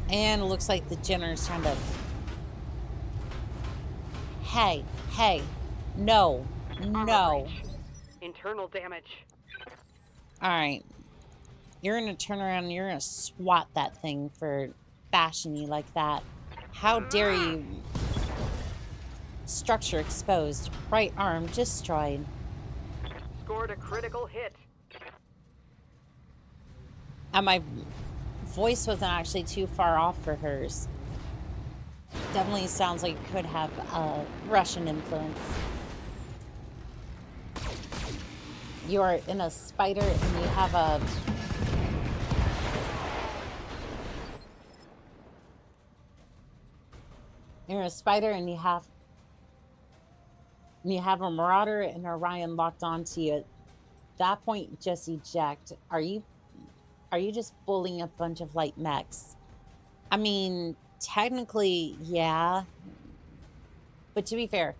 And it looks like the Jenner's trying to... Hey, no, no. Internal damage. Alright. You're gonna turn around and you're gonna swat that thing for bashing you like that. How dare you? Structure exposed. Right arm destroyed. Scored a critical hit. And my voice wasn't actually too far off for hers. Definitely sounds like it could have a Russian influence. You are in a spider and you have a... You're a spider and you have a Marauder and Orion locked onto you. At that point, just eject. Are you just bullying a bunch of light mechs? I mean, technically, yeah. But to be fair,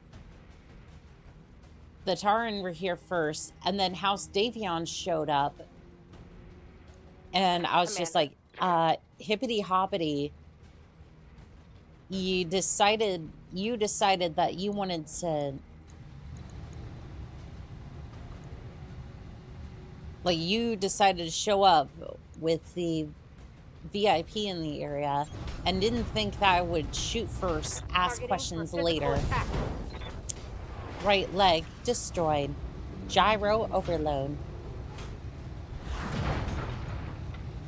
the Taran were here first, and then House Davion showed up. And I was just like, hippity hoppity. You decided that you wanted to, like, you decided to show up with the VIP in the area and didn't think that I would shoot first, ask questions later. Right leg destroyed. Gyro overload.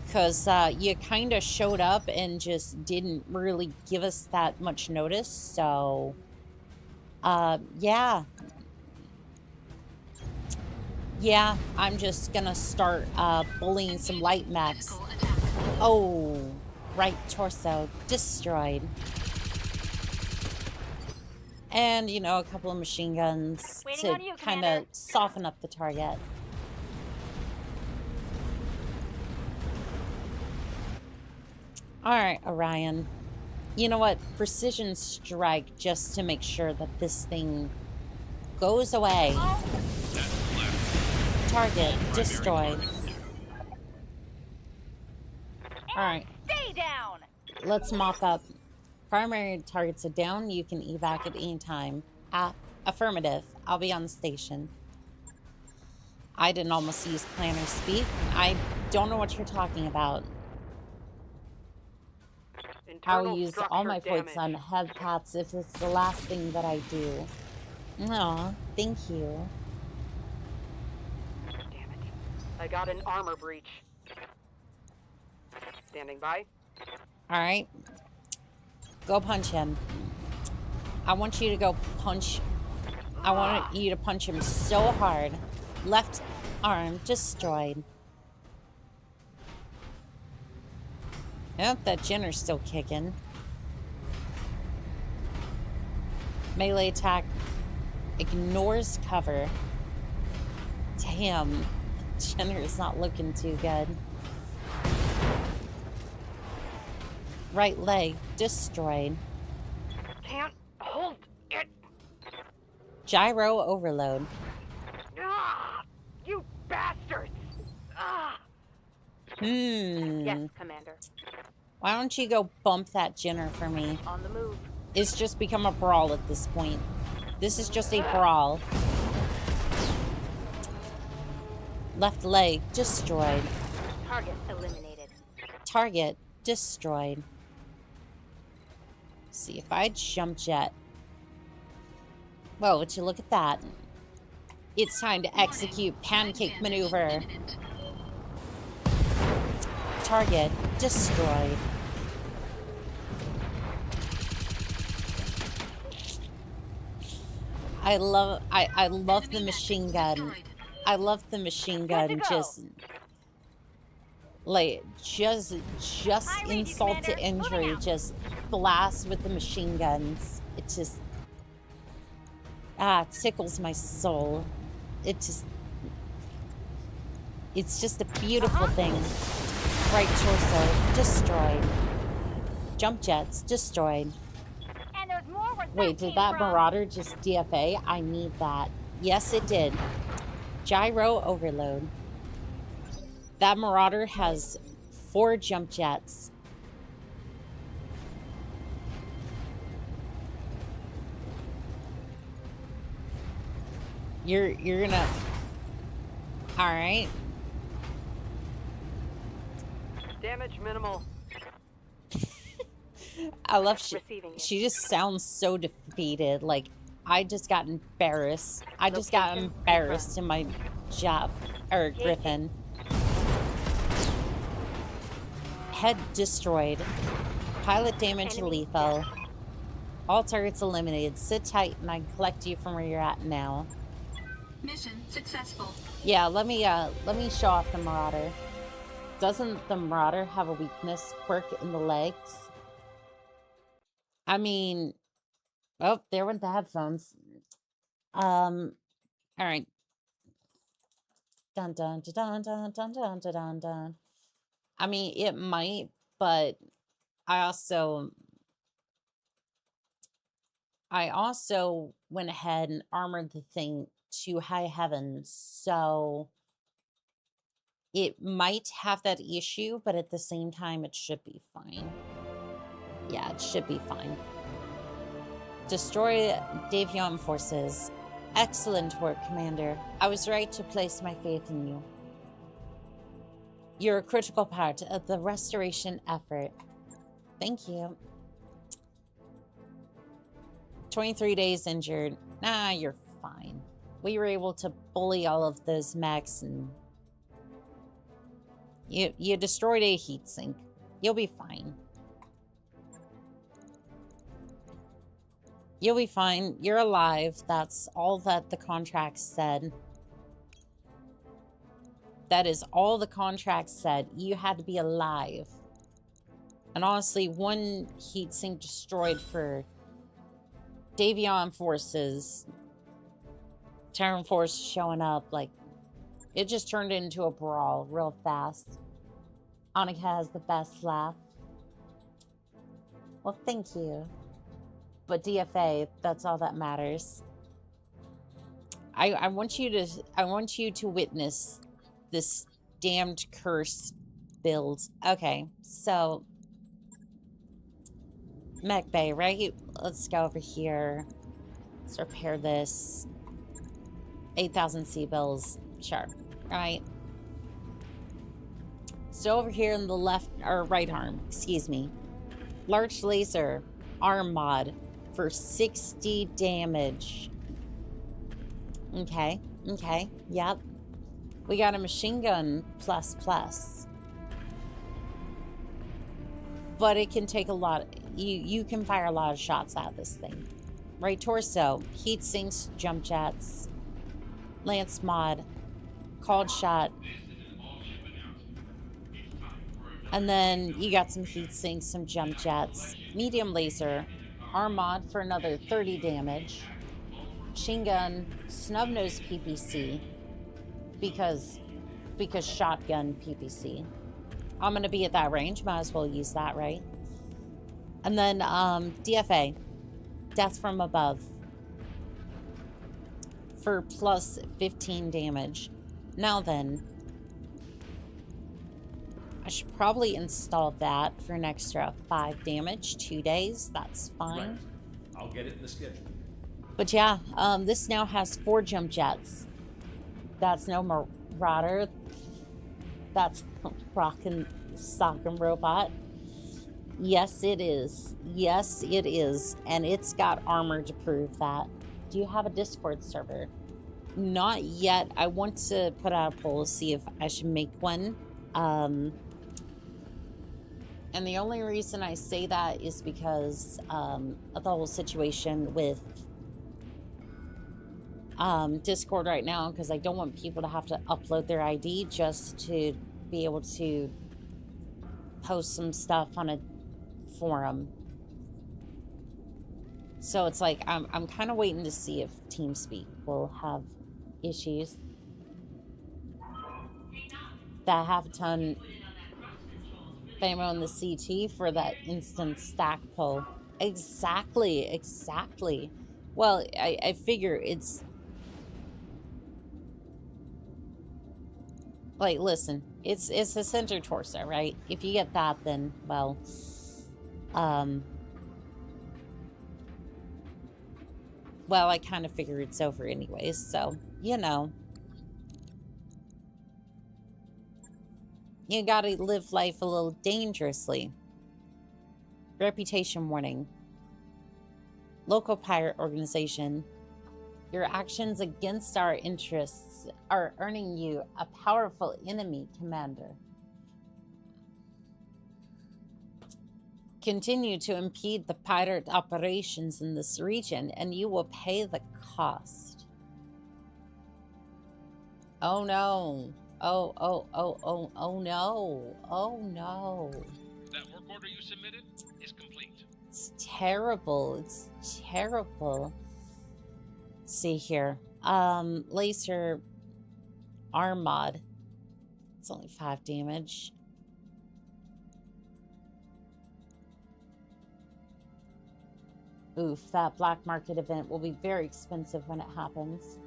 Because you kind of showed up and just didn't really give us that much notice. So, yeah. Yeah, I'm just going to start bullying some light mechs. Oh, right torso destroyed. And, you know, a couple of machine guns to kind of soften up the target. Alright, Orion. You know what? Precision strike just to make sure that this thing goes away. Target destroyed. Alright. Stay down! Let's mop up. Primary targets are down. You can evac at any time. Affirmative. I'll be on the station. I didn't almost use planner speak. I don't know what you're talking about. I will use all my points on head pats if it's the last thing that I do. Aw, thank you. Damn it. I got an armor breach. Standing by. Alright. Go punch him. I want you to go punch. I want you to punch him so hard. Left arm destroyed. Yep, that Jenner's still kicking. Melee attack ignores cover. Damn, Jenner's not looking too good. Right leg destroyed. Can't hold it. Gyro overload. Ah, you bastards! Ah. Yes, Commander. Why don't you go bump that Jenner for me? On the move. It's just become a brawl at this point. This is just a brawl. Left leg destroyed. Target eliminated. Target destroyed. See if I jump jet. Well, would you look at that? It's time to execute pancake maneuver. Target destroyed. I love the machine gun. I love the machine gun. Just insult to injury. Just blast with the machine guns. It just tickles my soul. It's just a beautiful thing. Right torso destroyed. Jump jets destroyed. And there's more where Wait, did that Marauder just DFA? I need that. Yes, it did. Gyro overload. That Marauder has 4 jump jets. You're gonna... Alright. Damage minimal. I love she just sounds so defeated. Like, I just got embarrassed. I just got embarrassed in my job. Or Griffin. Head destroyed. Pilot damage lethal. All targets eliminated. Sit tight and I can collect you from where you're at now. Mission successful. Yeah, let me show off the Marauder. Doesn't the Marauder have a weakness quirk in the legs? I mean, oh, there went the headphones. All right. Dun dun dun dun dun dun dun dun dun. I mean, it might, but I also went ahead and armored the thing to high heavens, so it might have that issue, but at the same time, it should be fine. Yeah, it should be fine. Destroy Davion forces. Excellent work, Commander. I was right to place my faith in you. You're a critical part of the restoration effort. Thank you. 23 days injured. Nah, you're fine. We were able to bully all of those mechs and you destroyed a heatsink. You'll be fine. You'll be fine. You're alive. That's all that the contract said. That is all the contract said. You had to be alive. And honestly, 1 heatsink destroyed for Davion forces. Terran force showing up, like, it just turned into a brawl real fast. Annika has the best laugh. Well, thank you. But DFA, that's all that matters. I want you to witness this damned curse build. Okay, so Mech Bay, right? Let's go over here. Let's repair this. 8,000 C-bills. Sure. Right. So over here in the left or right arm, excuse me. Large laser arm mod for 60 damage. Okay. Okay. Yep. We got a machine gun plus. But it can take a lot. You can fire a lot of shots at this thing. Right torso, heat sinks, jump jets, lance mod, called shot. And then you got some heat sinks, some jump jets, medium laser, arm mod for another 30 damage, machine gun, snub nose PPC, because shotgun PPC. I'm gonna be at that range, might as well use that, right? And then DFA, death from above, for plus 15 damage. Now then, I should probably install that for an extra 5 damage, 2 days. That's fine. Right. I'll get it in the schedule. But yeah, this now has 4 jump jets. That's no Marauder. That's rockin' sockin' robot. Yes, it is. Yes, it is. And it's got armor to prove that. Do you have a Discord server? Not yet. I want to put out a poll to see if I should make one. And the only reason I say that is because of the whole situation with Discord right now, because I don't want people to have to upload their ID just to be able to post some stuff on a forum. So it's like I'm kind of waiting to see if TeamSpeak will have issues. That half a ton famo on the CT for that instant stack pull. Exactly. Well, I figure it's like, listen, it's a center torso, right? If you get that, then well, well, I kind of figure it's over anyways, so, you know. You gotta live life a little dangerously. Reputation warning. Local pirate organization. Your actions against our interests are earning you a powerful enemy commander. Continue to impede the pirate operations in this region, and you will pay the cost. Oh no. Oh no. Oh no. That work order you submitted is complete. It's terrible. It's terrible. Let's see here. Laser arm mod. It's only 5 damage. Oof, that black market event will be very expensive when it happens.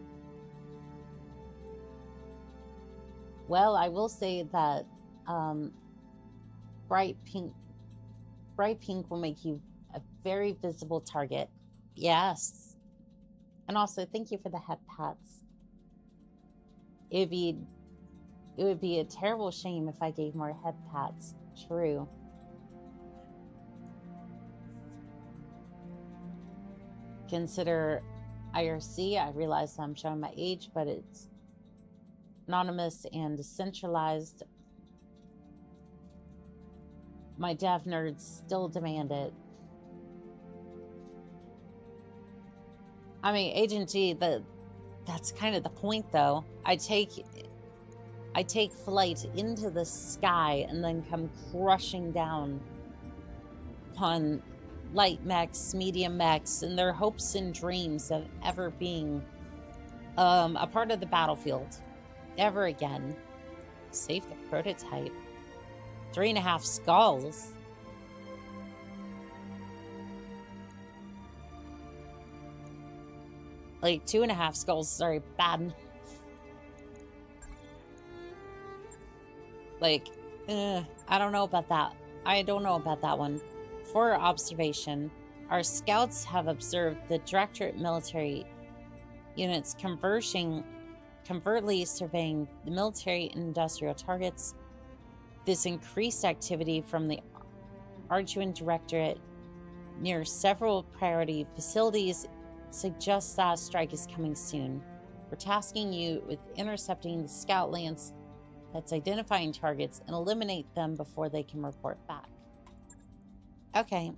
Well, I will say that bright pink will make you a very visible target. Yes. And also, thank you for the head pats. It would be a terrible shame if I gave more head pats. True. Consider IRC. I realize I'm showing my age, but it's anonymous and decentralized. My dev nerds still demand it. I mean, Agent G, that's kind of the point, though. I take flight into the sky and then come crushing down upon light mechs, medium mechs, and their hopes and dreams of ever being a part of the battlefield ever again. Save the prototype. 3.5 skulls. Like 2.5 skulls, sorry, bad. Like, I don't know about that. I don't know about that one. For observation, our scouts have observed the Directorate military units covertly surveying the military and industrial targets. This increased activity from the Arduin Directorate near several priority facilities suggests that a strike is coming soon. We're tasking you with intercepting the scout lance that's identifying targets and eliminate them before they can report back. Okay.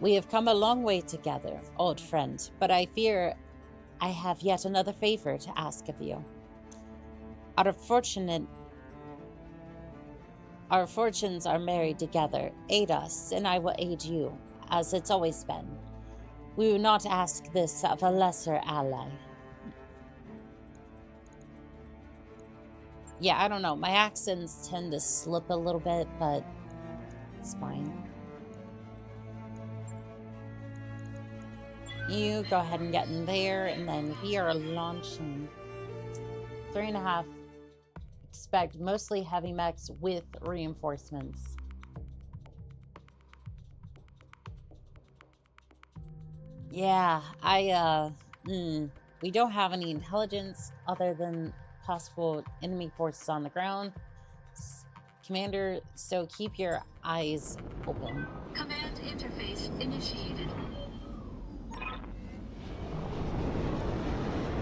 We have come a long way together, old friend, but I fear I have yet another favor to ask of you. Our fortunes are married together. Aid us, and I will aid you, as it's always been. We will not ask this of a lesser ally. Yeah, I don't know. My accents tend to slip a little bit, but it's fine. You go ahead and get in there, and then we are launching. 3.5. Expect mostly heavy mechs with reinforcements. Yeah, we don't have any intelligence other than possible enemy forces on the ground. Commander, so keep your eyes open. Command interface initiated.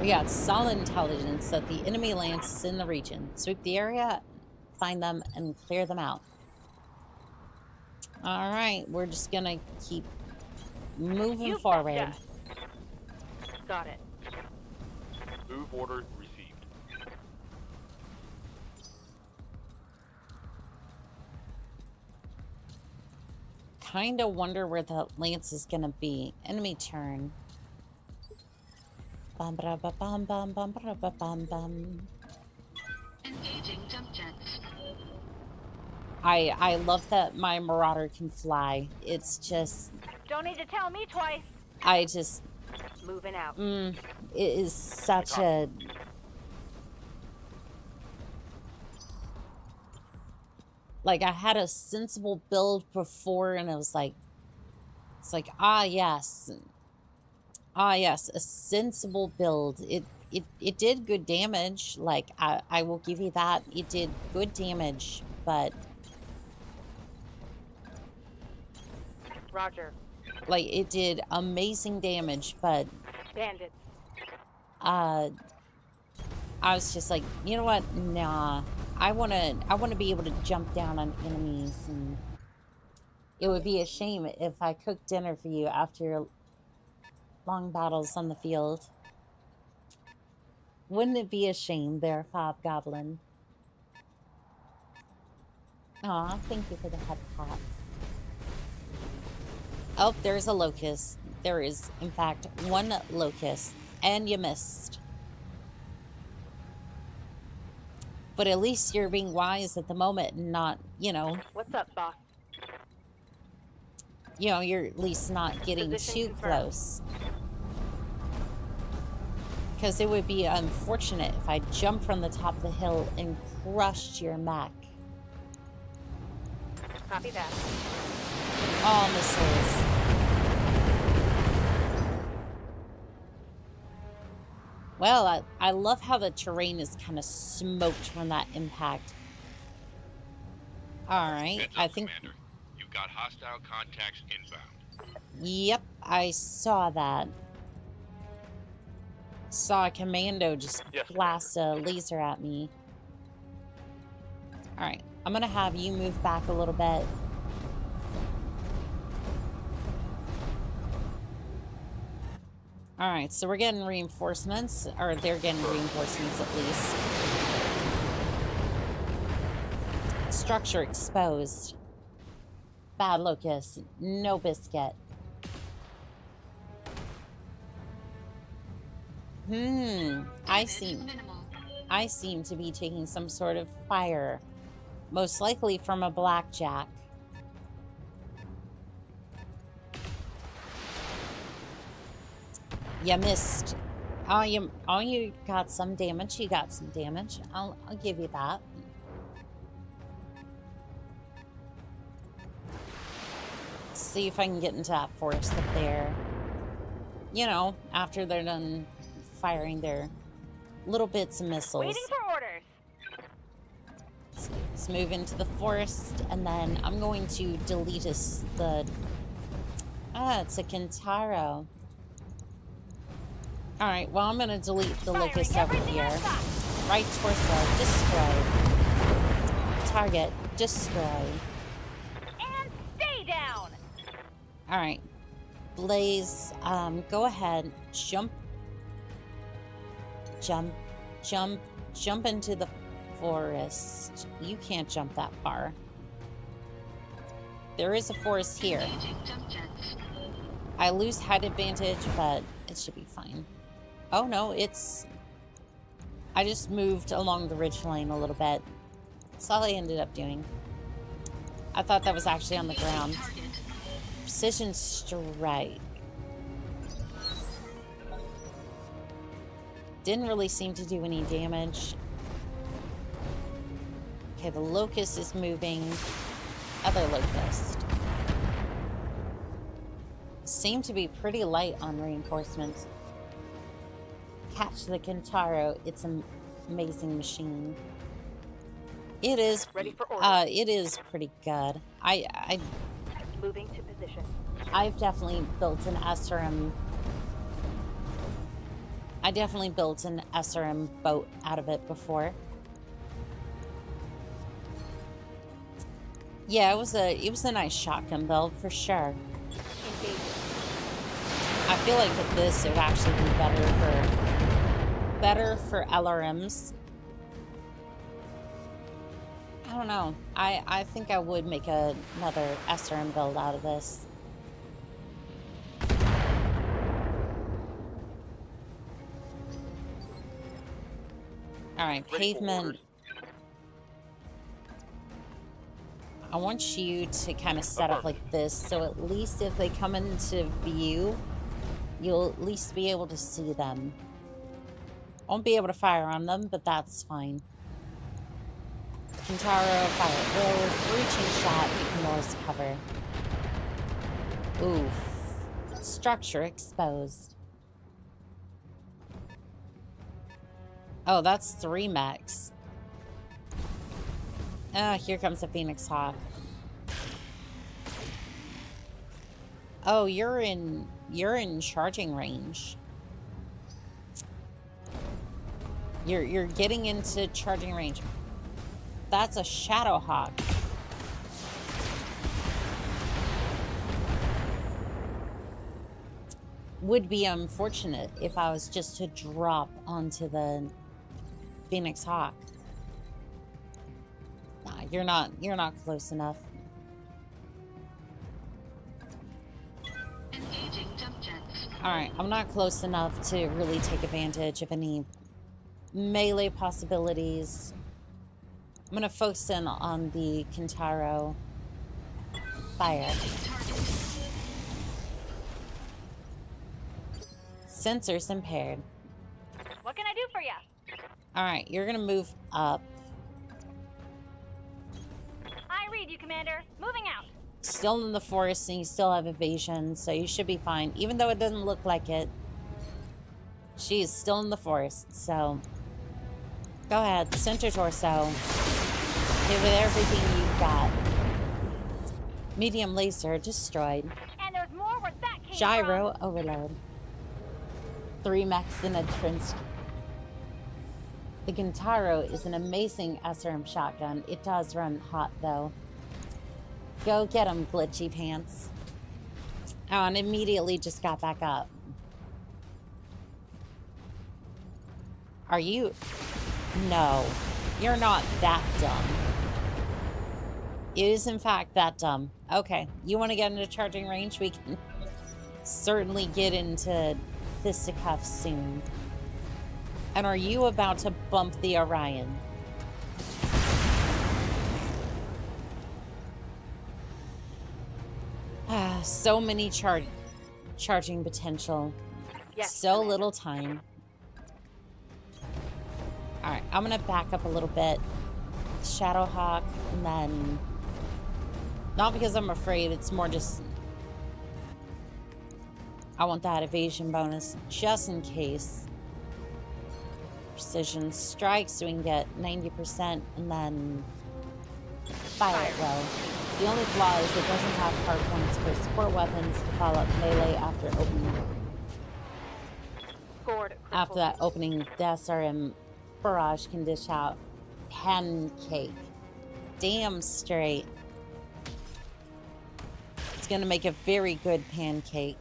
We got solid intelligence that the enemy lance is in the region. Sweep the area, find them, and clear them out. All right, we're just gonna keep moving You forward. betcha. Got it. Move order received. Kinda wonder where the lance is gonna be. Enemy turn. Bum ba ba bum bum bum ba ba bum bum. Engaging jump jets. I love that my Marauder can fly. It's just Don't need to tell me twice. I just Moving out. it is such a like I had a sensible build before and it was like it's like yes, a sensible build. It did good damage. Like I will give you that. It did good damage, but Roger. like it did amazing damage, but Bandits. I was just like, you know what? Nah. I wanna be able to jump down on enemies, and it would be a shame if I cooked dinner for you after long battles on the field. Wouldn't it be a shame there, Hobgoblin? Aw, thank you for the head pats. Oh, there's a locust. There is, in fact, one locust. And you missed. But at least you're being wise at the moment and not, you know... What's up, boss? You know, you're at least not getting Position too confirmed. close. Because it would be unfortunate if I jumped from the top of the hill and crushed your mech. Copy that. All missiles. Well, I love how the terrain is kind of smoked from that impact. All right, Heads I up, think... Commander. You've got hostile contacts inbound. Yep, I saw that. Saw a commando just Yes, blast a laser at me. All right, I'm gonna have you move back a little bit. All right, so we're getting reinforcements, or they're getting reinforcements at least. Structure exposed. Bad locust, no biscuit. I seem to be taking some sort of fire. Most likely from a blackjack. You missed. Oh, you got some damage. You got some damage. I'll give you that. See if I can get into that forest up there. You know, after they're done firing their little bits of missiles. Waiting for orders. Let's move into the forest, and then I'm going to delete it's a Kintaro. Alright, well, I'm going to delete the locust over here. Right torso, destroyed. Target, destroyed. And stay down. Alright. Blaze, go ahead. Jump into the forest. You can't jump that far. There is a forest here. I lose height advantage, but it should be fine. Oh no, I just moved along the ridgeline a little bit. That's all I ended up doing. I thought that was actually on the ground. Precision strike. Didn't really seem to do any damage. Okay, the locust is moving. Other locust. Seem to be pretty light on reinforcements. Catch the Kintaro. It's an amazing machine. It is. Ready for order. It is pretty good. Moving to position. I've definitely built an SRM. I definitely built an SRM boat out of it before. Yeah, it was a nice shotgun build for sure. Engage. I feel like with this it would actually be better for LRMs. I don't know. I think I would make another SRM build out of this. All right, pavement. I want you to kind of set up like this, so at least if they come into view, you'll at least be able to see them. Won't be able to fire on them, but that's fine. Kintaro, fire. Well, reaching shot ignores cover. Oof. Structure exposed. Oh, that's 3 mechs. Oh, here comes a Phoenix Hawk. Oh, you're in charging range. You're getting into charging range. That's a Shadow Hawk. Would be unfortunate if I was just to drop onto the Phoenix Hawk. Nah, you're not close enough. Engaging jump jets. Alright, I'm not close enough to really take advantage of any melee possibilities. I'm gonna focus in on the Kintaro. Fire. Sensors impaired. What can I do for you? Alright, you're gonna move up. I read you, Commander. Moving out. Still in the forest and you still have evasion, so you should be fine. Even though it doesn't look like it. She is still in the forest, so... Go ahead, center torso. Give it everything you've got. Medium laser destroyed. And there's more where that came Gyro overload. 3 mechs in a trench. The Gintaro is an amazing SRM shotgun. It does run hot though. Go get him, glitchy pants. Oh, and immediately just got back up. Are you? No, you're not that dumb. It is in fact that dumb. Okay, you want to get into charging range? We can certainly get into fisticuffs soon. And are you about to bump the Orion? So many charging potential. Yes, so Commander. little time. Alright, I'm gonna back up a little bit. Shadowhawk, and then... Not because I'm afraid, it's more just... I want that evasion bonus, just in case. Precision strike, so we can get 90%, and then... Fire it well. The only flaw is it doesn't have hard points for support weapons to follow up melee after opening. Scored. After that opening, the SRM barrage can dish out pancake. Damn straight. It's gonna make a very good pancake.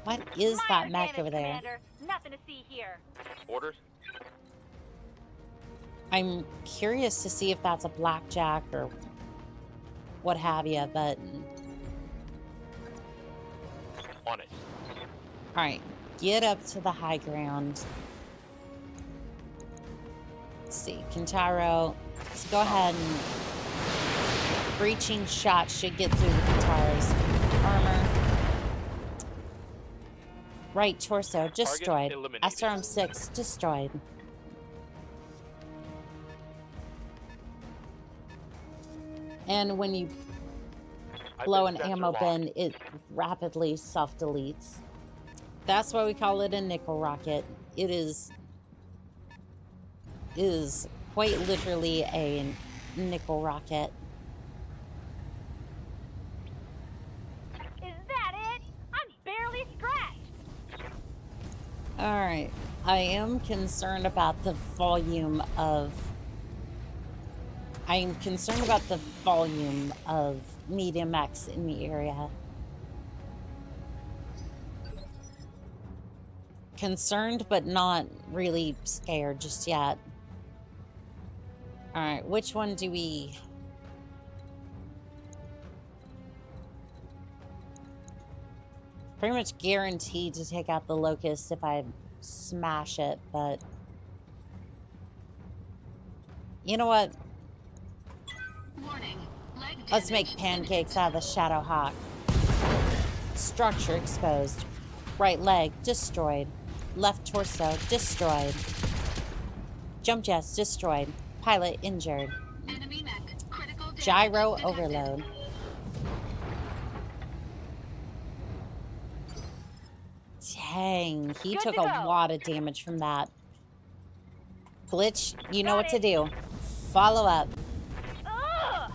What is that mech over there? Commander. Nothing to see here. Orders? I'm curious to see if that's a blackjack or what have you, but... On it. Alright, get up to the high ground. Let's see, Kintaro. Let's go ahead and... Breaching shot should get through the Kintaro's armor. Right torso destroyed. eliminated. SRM-6 destroyed. And when you blow an ammo bin, it rapidly self-deletes. That's why we call it a nickel rocket. It is is quite literally a nickel rocket. Is that it? I'm barely scratched. Alright. I am concerned about the volume of... I'm concerned about the volume of medium mechs in the area. Concerned, but not really scared just yet. Alright, which one do we... Pretty much guaranteed to take out the Locust if I smash it, but... You know what? Warning. Leg Let's make damage pancakes out of the Shadow Hawk. Structure exposed. Right leg destroyed. Left torso destroyed. Jump jets destroyed. Pilot injured. Enemy mech. Critical damage Gyro detected. overload. Dang, he Good took to a go. lot of damage from that. Glitch, you know Got what to it. do. Follow up. Ugh!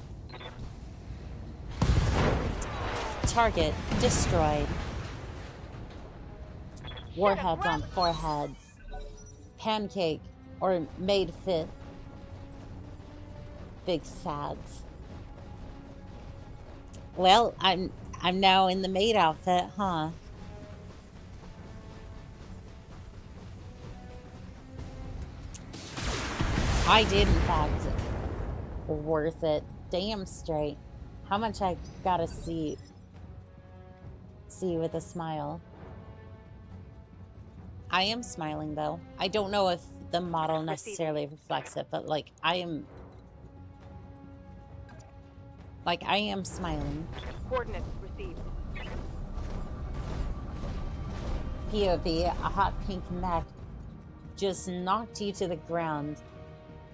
Target destroyed. Warheads on run. foreheads. Pancake or made fit. Big sads. Well, I'm now in the maid outfit, huh? I did, in fact, worth it. Damn straight. How much I gotta see with a smile. I am smiling, though. I don't know if the model necessarily reflects it, but, like, I am smiling. Coordinates received. POV, a hot pink mech just knocked you to the ground.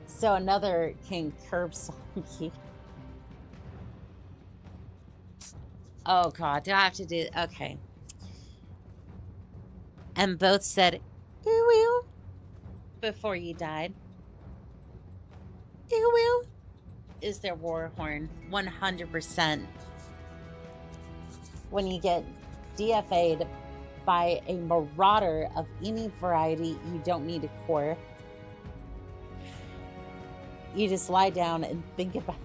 So another can curb stomp you. Oh god, do I have to do... Okay. And both said, "Ooh, ooh," before you died. Ooh, ooh is their war horn. 100%. When you get DFA'd by a marauder of any variety, you don't need a core. You just lie down and think about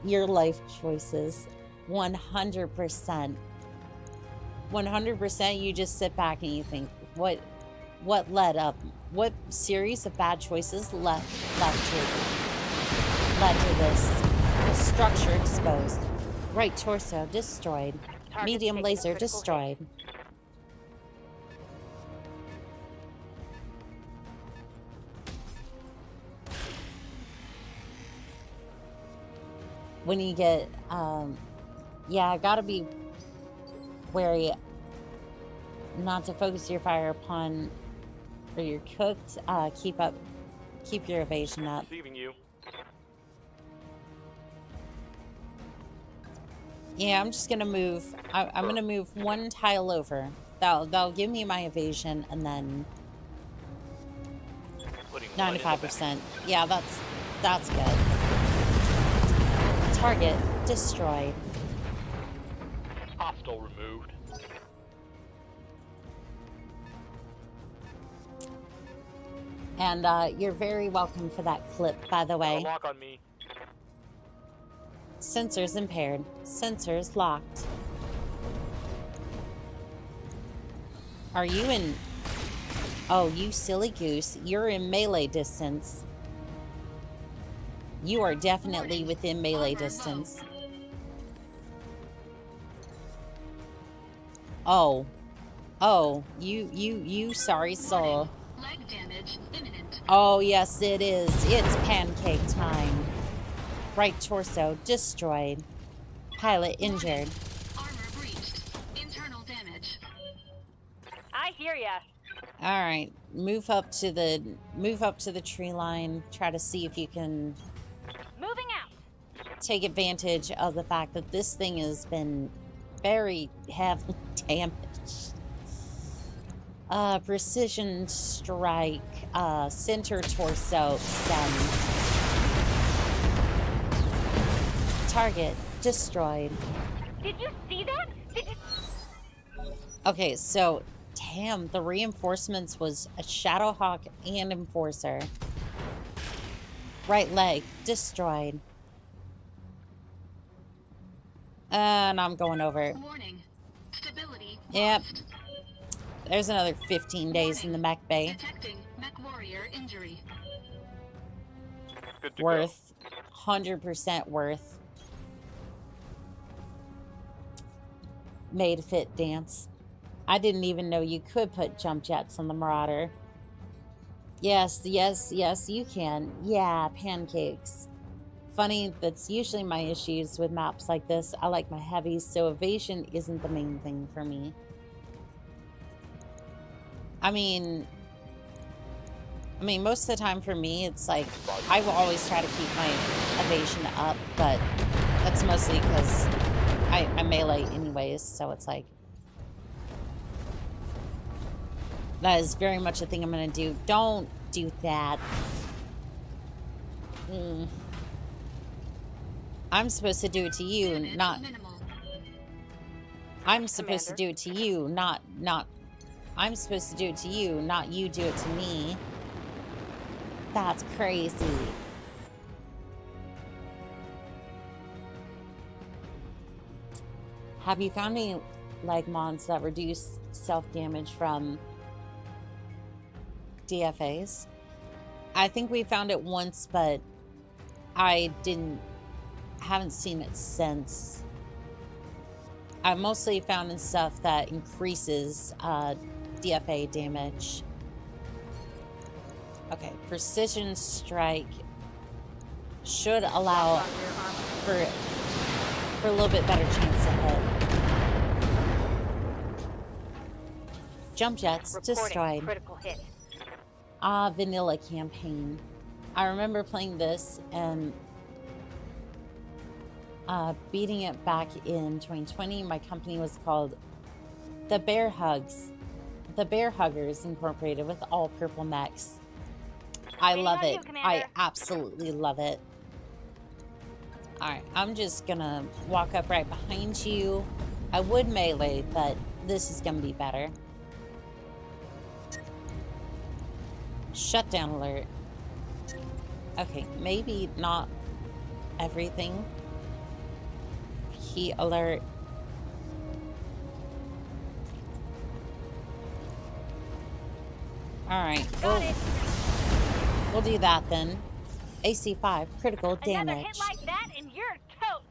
your life choices. 100%. 100% you just sit back and you think, what led up? What series of bad choices led to this? Structure exposed. Right torso destroyed. Target Medium taking a laser critical destroyed. When you get, yeah, gotta be wary not to focus your fire upon where you're cooked. Keep your evasion up. Receiving you. Yeah, I'm just gonna move. I'm gonna move one tile over. That'll give me my evasion, and then Putting one in the back. 95%. Yeah, that's good. Target destroyed. Hostile removed. And you're very welcome for that clip, by the way. Lock on me. Sensors impaired. Sensors locked. Are you in... Oh, you silly goose. You're in melee distance. You are definitely within melee distance. Oh. Oh, you sorry soul. Leg damage imminent. Oh, yes, it is. It's pancake time. Right torso destroyed. Pilot injured. Armor breached. Internal damage. I hear ya. All right, move up to the tree line. Try to see if you can Moving out. take advantage of the fact that this thing has been very heavily damaged. Precision strike, center torso, send. Target destroyed. Did you see that? Did you... Okay, so, damn, the reinforcements was a Shadowhawk and Enforcer. Right leg destroyed. And I'm going over. Warning. Stability Yep. lost. There's another 15 days in the mech bay. Detecting mech warrior injury. Good to Worth. 100% worth. Made fit dance. I didn't even know you could put jump jets on the Marauder. Yes, yes, yes, you can. Yeah, pancakes. Funny, that's usually my issues with maps like this. I like my heavies, so evasion isn't the main thing for me. I mean, most of the time for me, it's like, I will always try to keep my evasion up, but that's mostly because I melee anyways, so it's like, that is very much a thing I'm going to do. Don't do that. I'm supposed to do it to you, not... I'm supposed to do it to you, not... I'm supposed to do it to you, not you do it to me. That's crazy. Have you found any leg mods that reduce self-damage from DFAs? I think we found it once, but I haven't seen it since. I mostly found in stuff that increases DFA damage. Okay, precision strike should allow for a little bit better chance to hit. Jump jets destroyed. Critical hit. Vanilla campaign. I remember playing this and beating it back in 2020. My company was called the Bear Huggers Incorporated, with all purple mechs. I love it. I absolutely love it. Alright, I'm just gonna walk up right behind you. I would melee, but this is gonna be better. Shutdown alert. Okay, maybe not everything. Heat alert. Alright, we'll do that then. AC5, critical damage. Another hit like that and you're toast.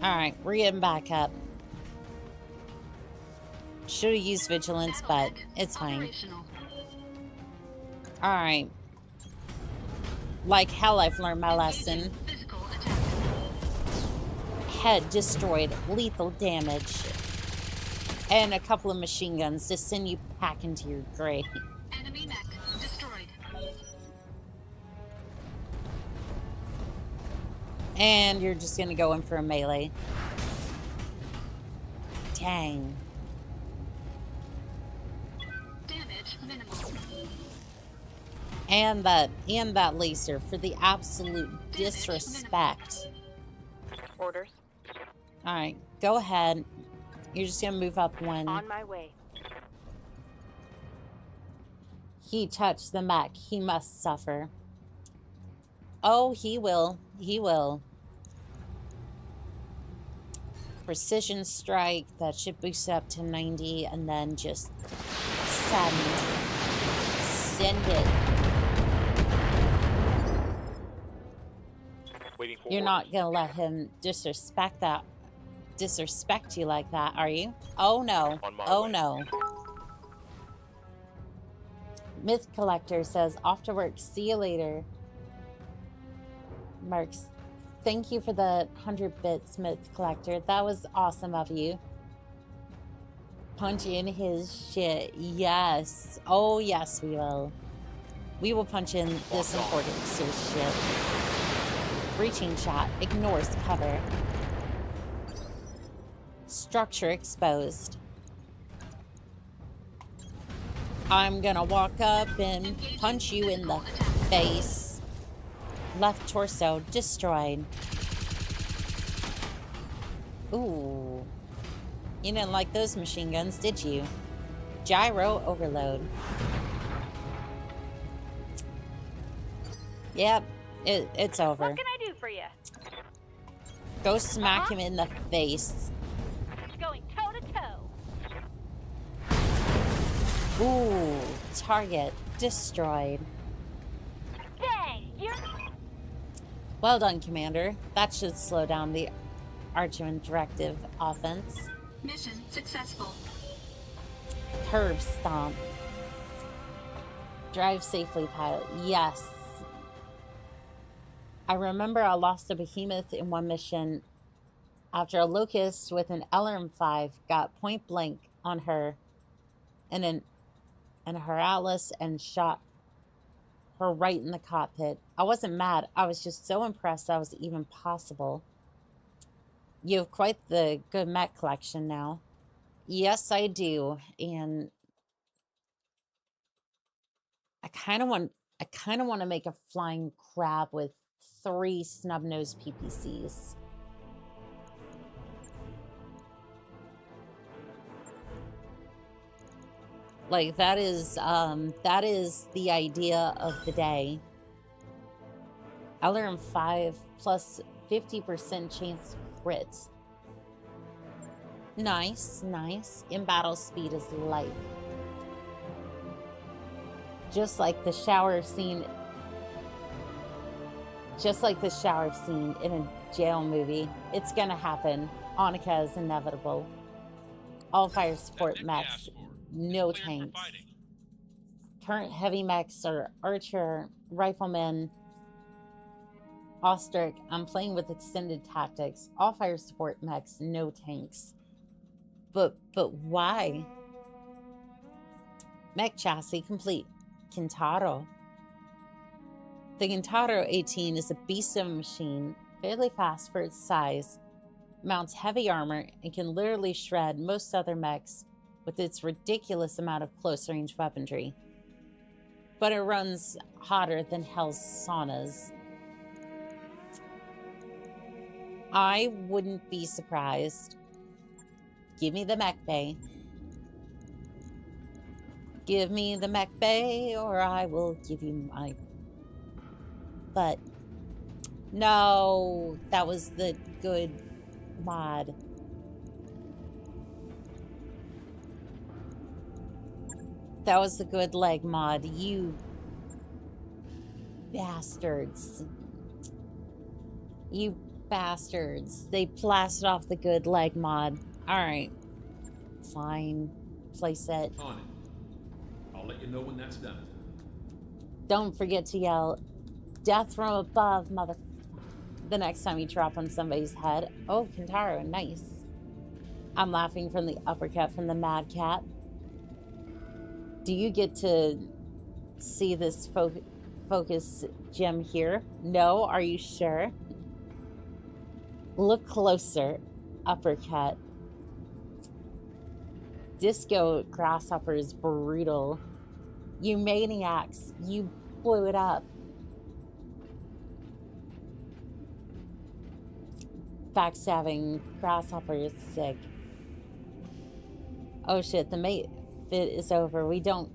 Alright, we're getting back up. Should have used vigilance, but it's fine. Alright. Like hell, I've learned my lesson. Head destroyed, lethal damage. And a couple of machine guns to send you packing to your grave. Enemy mech destroyed. And you're just gonna go in for a melee. Dang. Damage minimal. And that laser for the absolute disrespect. Orders. Alright, go ahead. You're just gonna move up one. On my way. He touched the mech. He must suffer. Oh, he will. He will. Precision strike. That should boost it up to 90. And then just send. Send it. Waiting for You're orders. not gonna let him disrespect you like that, are you? Oh no. On my Oh way. no. Myth Collector says, off to work. See you later. Marks, thank you for the 100 bits, Myth Collector. That was awesome of you. Punch in his shit. Yes. Oh, yes, we will. We will punch in this important shit. Breaching shot. Ignores cover. Structure exposed. I'm gonna walk up and punch you in the face. Left torso destroyed. Ooh. You didn't like those machine guns, did you? Gyro overload. Yep, it's over. What can I do for you? Go smack him in the face. Going toe to toe. Ooh, target destroyed. Dang, you're... Well done, Commander. That should slow down the Archman Directive offense. Mission successful. Curb stomp. Drive safely, pilot. Yes. I remember I lost a behemoth in one mission after a locust with an LRM-5 got point blank on her and her Atlas and shot her right in the cockpit. I wasn't mad. I was just so impressed that was even possible. You have quite the good mech collection now. Yes, I do. And I kind of want to make a flying crab with 3 snub-nosed PPCs. Like, that is the idea of the day. LRM-5 plus 50% chance to crit. Nice, nice. In battle speed is life. Just like the shower scene. Just like the shower scene in a jail movie. It's gonna happen. Oni-chan is inevitable. All fire support mechs. No tanks. Current heavy mechs are Archer, Rifleman, Ostrich. I'm playing with extended tactics. All fire support mechs, no tanks. But why? Mech chassis complete. Kintaro. The Kintaro 18 is a beast of a machine, fairly fast for its size, mounts heavy armor, and can literally shred most other mechs with its ridiculous amount of close-range weaponry. But it runs hotter than hell's saunas. I wouldn't be surprised. Give me the mech bay. Give me the mech bay, or I will give you my... But... No, that was the good mod. That was the good leg mod. You bastards. You bastards. They blasted off the good leg mod. Alright. Fine. Place it. On it. I'll let you know when that's done. Don't forget to yell, "Death from above, mother..." the next time you drop on somebody's head. Oh, Kintaro, nice. I'm laughing from the uppercut from the Mad Cat. Do you get to see this focus gem here? No, are you sure? Look closer. Uppercut. Disco Grasshopper is brutal. You maniacs, you blew it up. Backstabbing Grasshopper is sick. Oh shit, the mate fit is over. We don't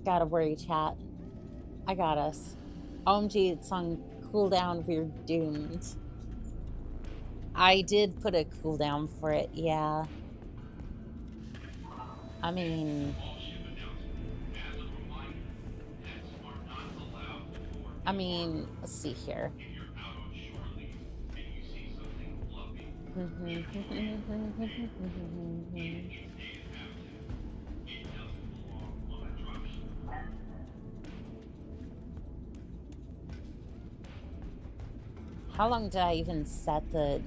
gotta worry, chat. I got us. OMG, it's on cooldown. We're doomed. I did put a cooldown for it, yeah. I mean, let's see here. How long did I even set the...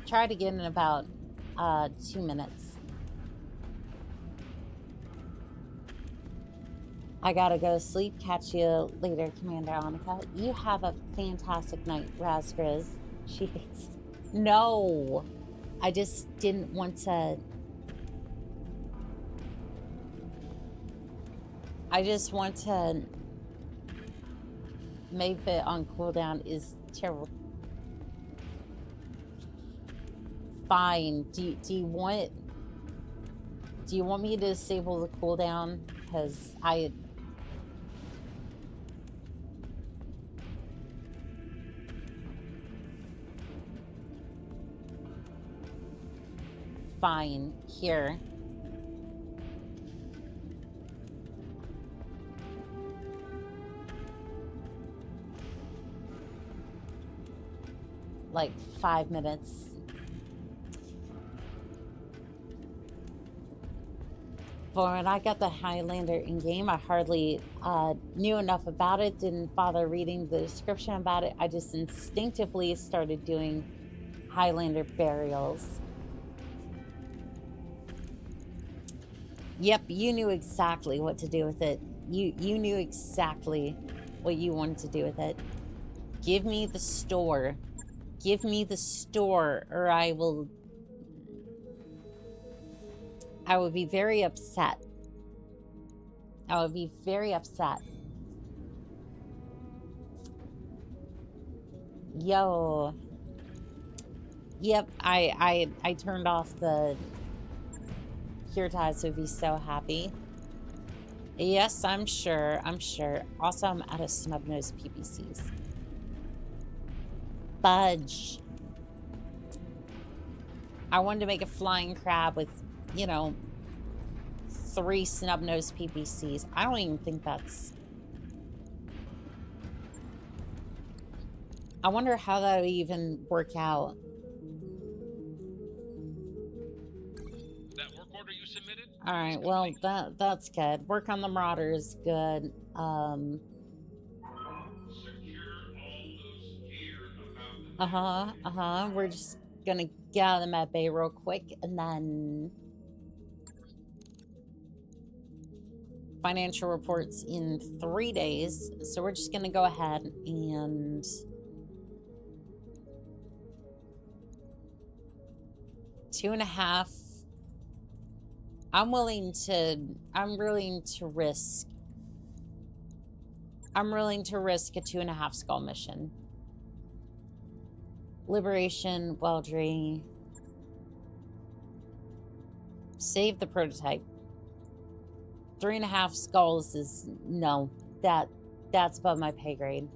Try to get in about 2 minutes. I gotta go to sleep. Catch you later, Commander Annika. You have a fantastic night, Razgriz. She hates. No! I just didn't want to. I just want to make it on cooldown is terrible. Fine. Do you want me to disable the cooldown? Because I. Fine. Here. Like 5 minutes. For when I got the Highlander in game, I hardly knew enough about it, didn't bother reading the description about it. I just instinctively started doing Highlander burials. Yep, you knew exactly what to do with it. You knew exactly what you wanted to do with it. Give me the store. Give me the store, or I will be very upset. I would be very upset. Yo. Yep, I turned off the Kirtaz would be so happy. Yes, I'm sure. Also, I'm out of snub-nosed PPCs. Fudge. I wanted to make a flying crab with, you know, 3 snub-nosed PPCs. I don't even think that's... I wonder how that would even work out. That work order you submitted? Alright, well, that's good. Work on the Marauders, good. We're just gonna get out of the med bay real quick, and then financial reports in 3 days. So we're just gonna go ahead and two and a half. I'm willing to risk a 2.5 skull mission. Liberation, Weldry. Save the prototype. 3.5 skulls is no. That's above my pay grade.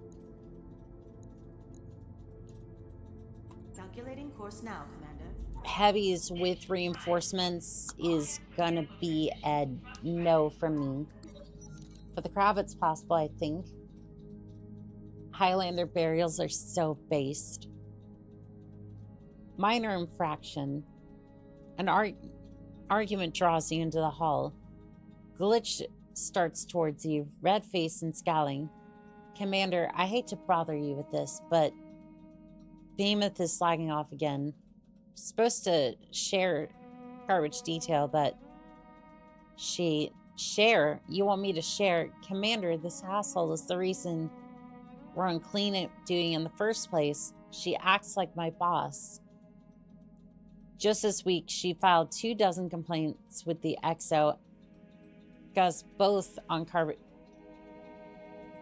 Calculating course now, Commander. Heavies with reinforcements is gonna be a no from me. For the crab, it's possible, I think. Highlander burials are so based. Minor infraction. An argument draws you into the hall. Glitch starts towards you, red-faced and scowling. Commander, I hate to bother you with this, but Behemoth is slagging off again. Supposed to share garbage detail, but share? You want me to share? Commander, this asshole is the reason we're on clean duty in the first place. She acts like my boss. Just this week, she filed 24 complaints with the XO. Gus both on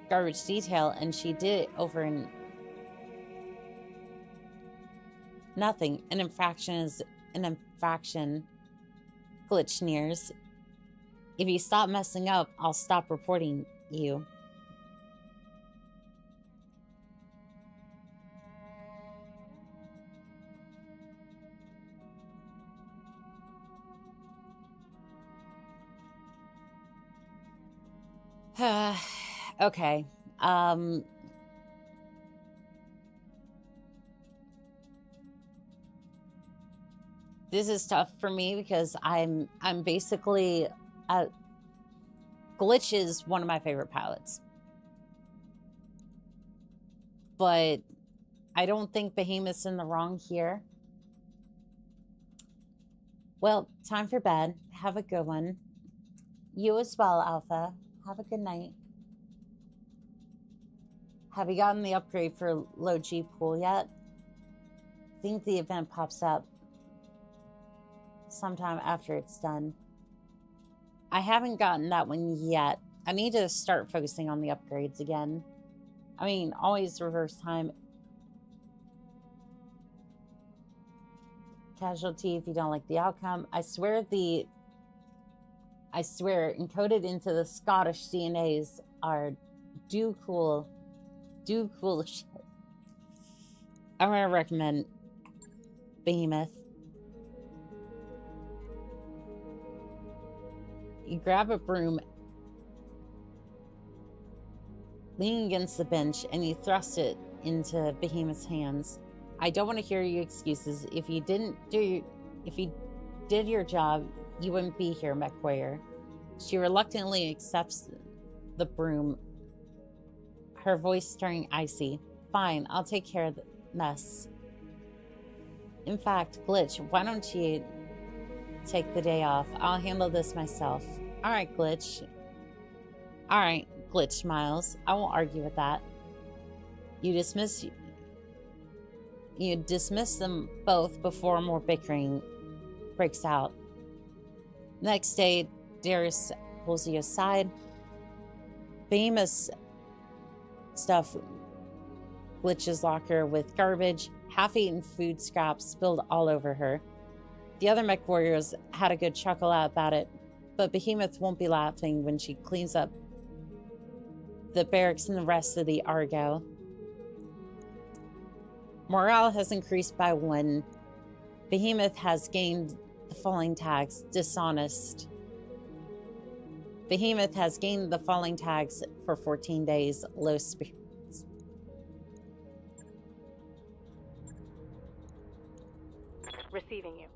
garbage detail, and she did it over in nothing. An infraction is an infraction. Glitch sneers. If you stop messing up, I'll stop reporting you. Okay. This is tough for me because I'm basically Glitch is one of my favorite pilots. But I don't think Behemoth's in the wrong here. Well, time for bed. Have a good one. You as well, Alpha. Have a good night. Have you gotten the upgrade for low G pool yet? I think the event pops up sometime after it's done. I haven't gotten that one yet. I need to start focusing on the upgrades again. I mean, always reverse time. Casualty if you don't like the outcome. I swear encoded into the Scottish DNAs are do cool shit. I'm gonna recommend Behemoth. You grab a broom, lean against the bench, and you thrust it into Behemoth's hands. I don't want to hear your excuses. If you did your job, you wouldn't be here, mech warrior. She reluctantly accepts the broom, her voice turning icy. Fine, I'll take care of the mess. In fact, Glitch, why don't you take the day off? I'll handle this myself. All right, Glitch. All right, Glitch Miles. I won't argue with that. You dismiss them both before more bickering breaks out. Next day, Darius pulls you aside. Behemoth's stuff Glitch's locker with garbage, half-eaten food scraps spilled all over her. The other mech warriors had a good chuckle out about it, but Behemoth won't be laughing when she cleans up the barracks and the rest of the Argo. Morale has increased by 1. Behemoth has gained the following tags: dishonest. Behemoth has gained the following tags for 14 days: low spirits. Receiving you.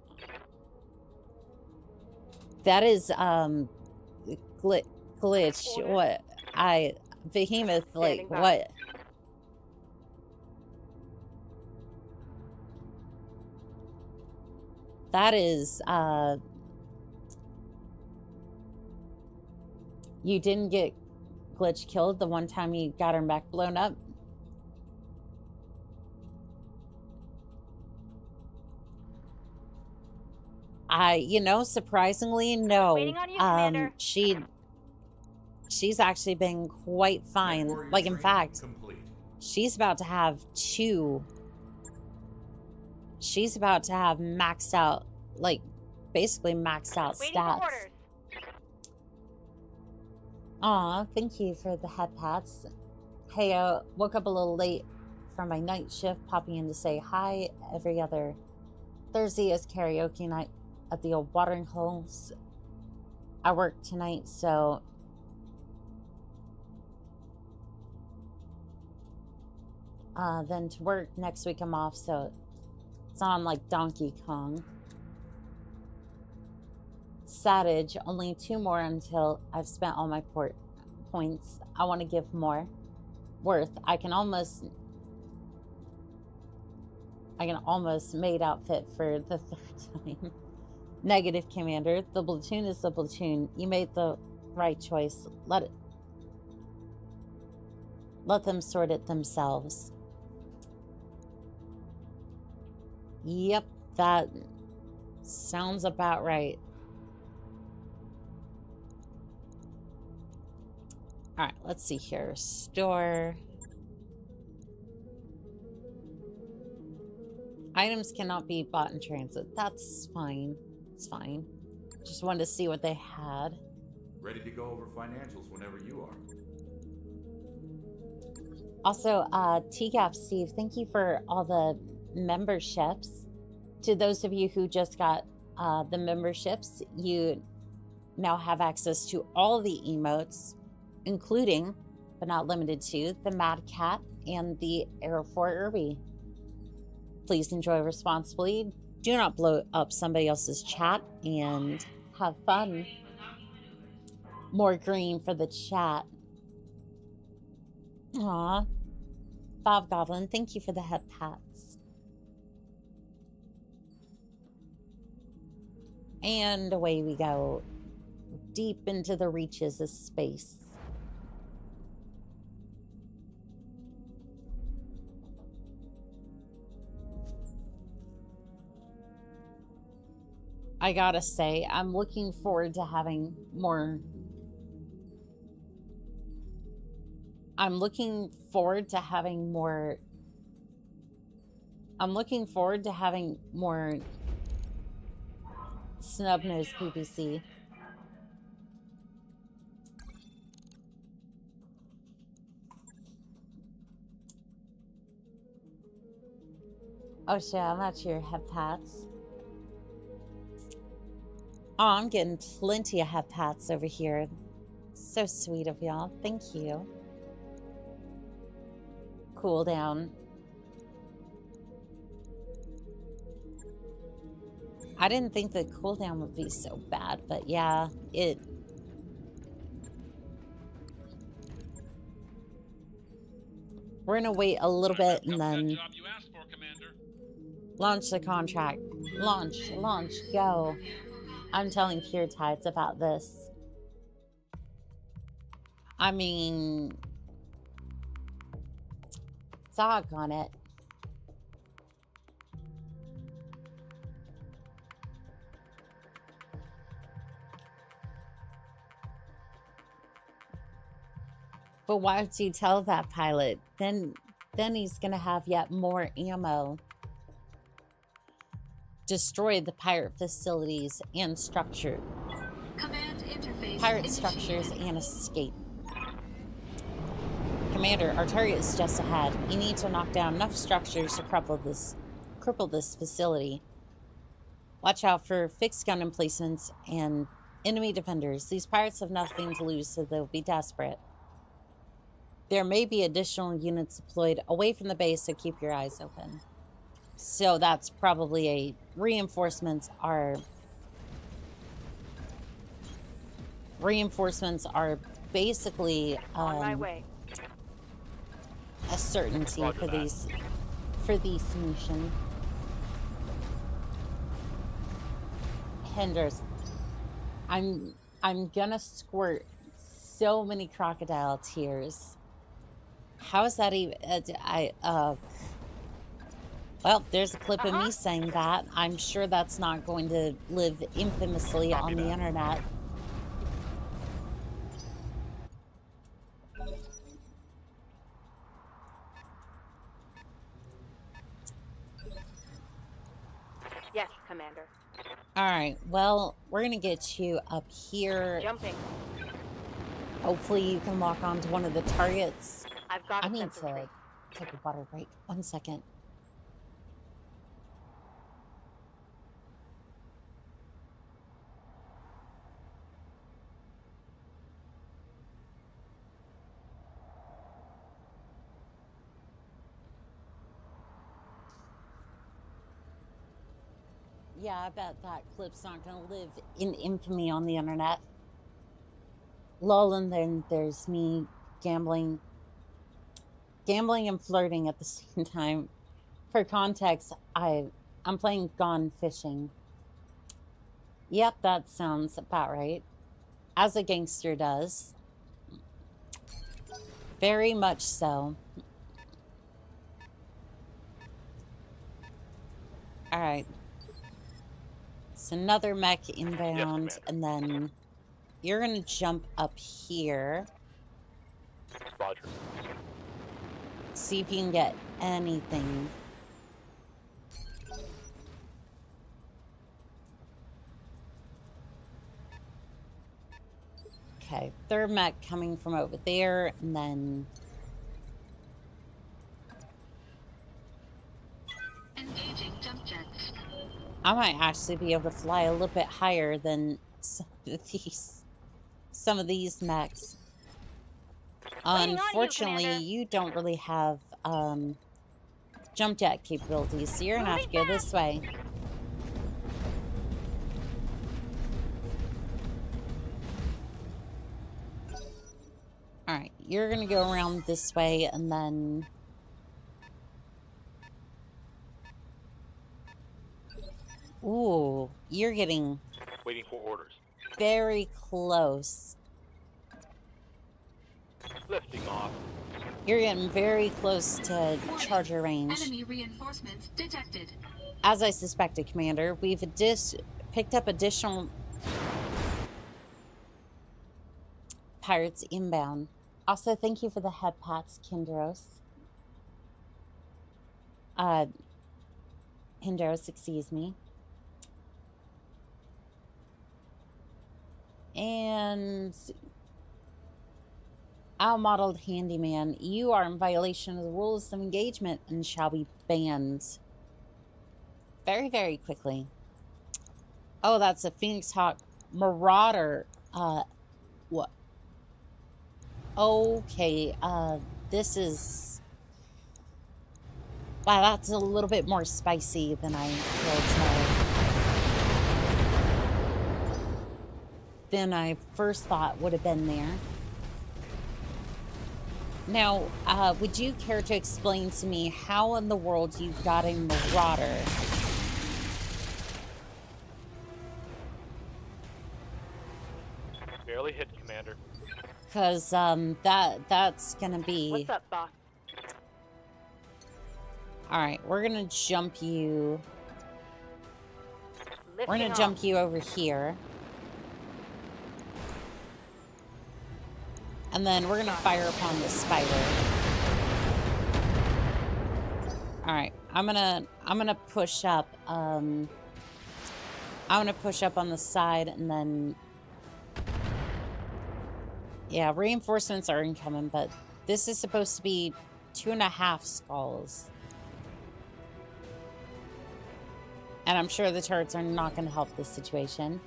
That is glitch. What Behemoth, like what? That is you didn't get Glitch killed the one time you got her mech blown up? Surprisingly, no. Waiting on you, Commander. She's actually been quite fine. Like, in fact, she's about to have 2. She's about to have maxed out, like, basically maxed out stats. Aw, thank you for the head pats. Hey, woke up a little late from my night shift, popping in to say hi. Every other Thursday is karaoke night at the old watering holes. I work tonight, so then to work next week I'm off, so it's on like Donkey Kong. Savage, only 2 more until I've spent all my points. I want to give more. Worth, I can almost made outfit for the 3rd time. Negative, Commander. The platoon is the platoon. You made the right choice. Let them sort it themselves. Yep, that sounds about right. All right, let's see here. Store. Items cannot be bought in transit. That's fine. It's fine. Just wanted to see what they had. Ready to go over financials whenever you are. Also, TGAP Steve, thank you for all the memberships. To those of you who just got the memberships, you now have access to all the emotes, including, but not limited to, the Mad Cat and the Arrow for Irby. Please enjoy responsibly. Do not blow up somebody else's chat and have fun. More green for the chat. Aw. Bob Goblin, thank you for the head pats. And away we go. Deep into the reaches of space. I gotta say, I'm looking forward to having more... I'm looking forward to having more snub-nosed PPC. Oh shit, I'm at your head pats. Oh, I'm getting plenty of head pats over here. So sweet of y'all. Thank you. Cool down. I didn't think the cooldown would be so bad, but yeah, we're gonna wait a little bit and then launch the contract. Launch, go. I'm telling Pure Tides about this. I mean, Zog on it. But why would you tell that pilot? Then he's gonna have yet more ammo. Destroy the pirate facilities and structure. Command interface Pirate structures and escape. Commander, our target is just ahead. You need to knock down enough structures to cripple this facility. Watch out for fixed gun emplacements and enemy defenders. These pirates have nothing to lose, so they'll be desperate. There may be additional units deployed away from the base, so keep your eyes open. So that's probably a reinforcements are basically On my way. a certainty for these mission. Hinders. I'm gonna squirt so many crocodile tears. How is that even? Well, there's a clip of me saying that. I'm sure that's not going to live infamously on the internet. Yes, Commander. All right. Well, we're gonna get you up here. Jumping. Hopefully, you can lock onto one of the targets. I've got I a need sensor to trace. take a water break. 1 second. Yeah, I bet that clip's not going to live in infamy on the internet. Lol, and then there's me gambling and flirting at the same time. For context, I'm playing Gone Fishing. Yep, that sounds about right. As a gangster does. Very much so. Alright. It's another mech inbound, Yes, and then you're gonna jump up here. Roger. See if you can get anything. Okay, third mech coming from over there, and then engaging jump jets. I might actually be able to fly a little bit higher than some of these mechs. Unfortunately, you don't really have jump jet capabilities, so you're gonna have to go this way. Alright, you're gonna go around this way and then... Ooh, you're getting Waiting for orders. very close. Lifting off. You're getting very close to charger range. Enemy reinforcements detected. As I suspected, Commander, we've Picked up additional pirates inbound. Also, thank you for the head pats, Kindros. Hindros, excuse me. And our modeled handyman, you are in violation of the rules of engagement and shall be banned very, very quickly. Oh, that's a Phoenix Hawk Marauder. What? Okay, this is... Wow, that's a little bit more spicy than I first thought would have been there. Now, would you care to explain to me how in the world you got a Marauder? Barely hit, Commander. Because that's gonna be... What's up, boss? Alright, we're gonna jump you... We're Lifting gonna off. jump you over here. And then we're gonna fire upon the spider. Alright, I'm gonna push up, I'm gonna push up on the side and then... Yeah, reinforcements are incoming, but this is supposed to be 2.5 skulls. And I'm sure the turrets are not going to help this situation.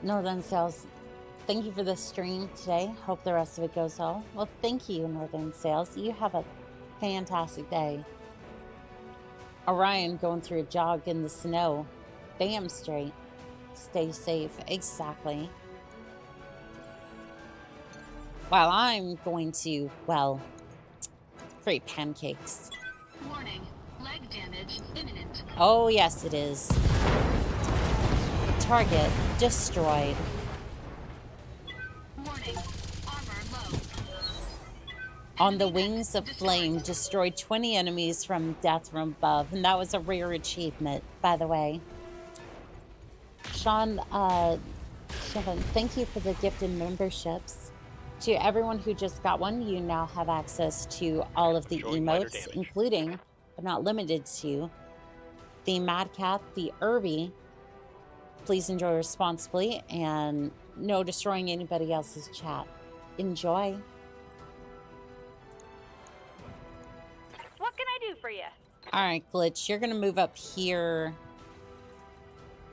Northern Sales, thank you for the stream today. Hope the rest of it goes well. Well, thank you, Northern Sales. You have a fantastic day. Orion going through a jog in the snow. Damn straight. Stay safe. Exactly. While I'm going to, well, create pancakes. Warning. Leg damage imminent. Oh, yes, it is. Target destroyed. Warning. Armor low. On the wings of flame, destroyed 20 enemies from death from above. And that was a rare achievement, by the way. Sean, thank you for the gifted memberships. To everyone who just got one, you now have access to all of the emotes, including, but not limited to, the Madcap, the Irby. Please enjoy responsibly and no destroying anybody else's chat. Enjoy. What can I do for you? All right, Glitch, you're going to move up here.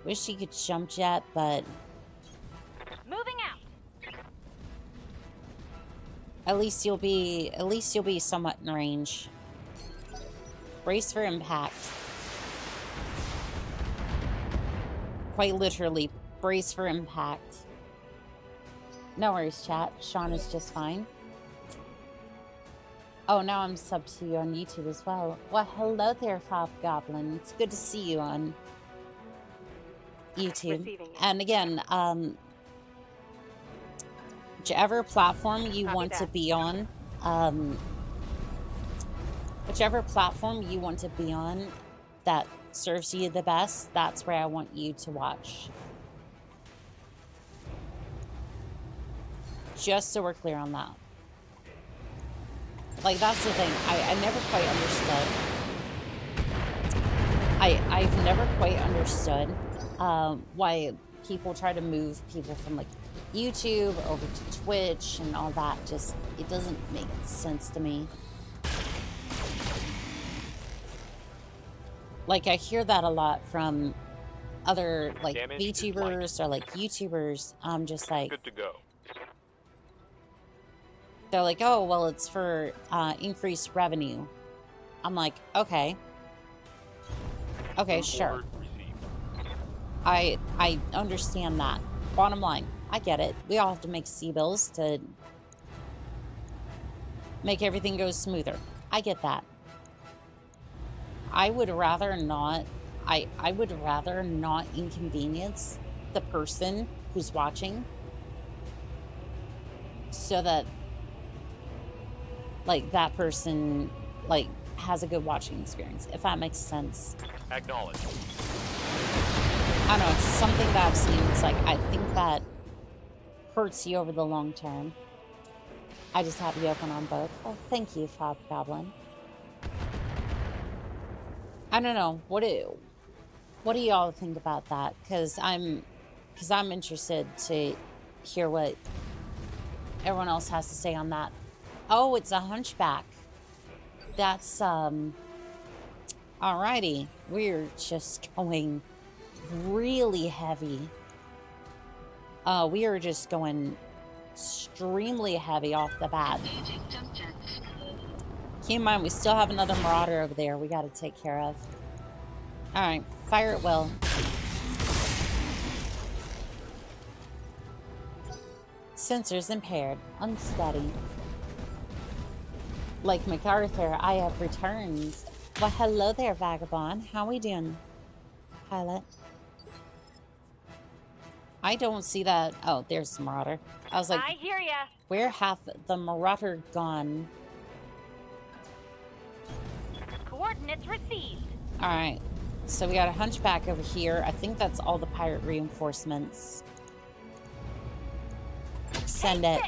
Wish you could jump jet, but Moving out. at least you'll be somewhat in range. Brace for impact. Quite literally, brace for impact. No worries, chat. Sean is just fine. Oh, now I'm subbed to you on YouTube as well. Well, hello there, Hobgoblin. It's good to see you on YouTube. And again, whichever platform you want to be on, that serves you the best, that's where I want you to watch. Just so we're clear on that. Like, that's the thing. I never quite understood. I've never quite understood why people try to move people from, like, YouTube over to Twitch and all that. Just, it doesn't make sense to me. Like, I hear that a lot from other, like, VTubers or, like, YouTubers. I'm just like... Good to go. They're like, oh, well, it's for increased revenue. I'm like, okay. Okay, sure. I understand that. Bottom line, I get it. We all have to make C-bills to make everything go smoother. I get that. I would rather not inconvenience the person who's watching so that, like, that person, like, has a good watching experience, if that makes sense. Acknowledge. I don't know, it's something that I've seen. It's like, I think that hurts you over the long term. I just have you open on both. Oh, thank you, Fob Goblin. I don't know. What do y'all think about that? Because I'm interested to hear what everyone else has to say on that. Oh, it's a hunchback. That's alrighty. We're just going really heavy. We are just going extremely heavy off the bat. Keep in mind, we still have another marauder over there we got to take care of. Alright, fire at will. Sensors impaired. Unsteady. Like MacArthur, I have returned. Well, hello there, Vagabond. How we doing, pilot? I don't see that. Oh, there's the marauder. I was like, I hear ya. where hath the marauder gone? Coordinates received. Alright, so we got a hunchback over here. I think that's all the pirate reinforcements. Send it.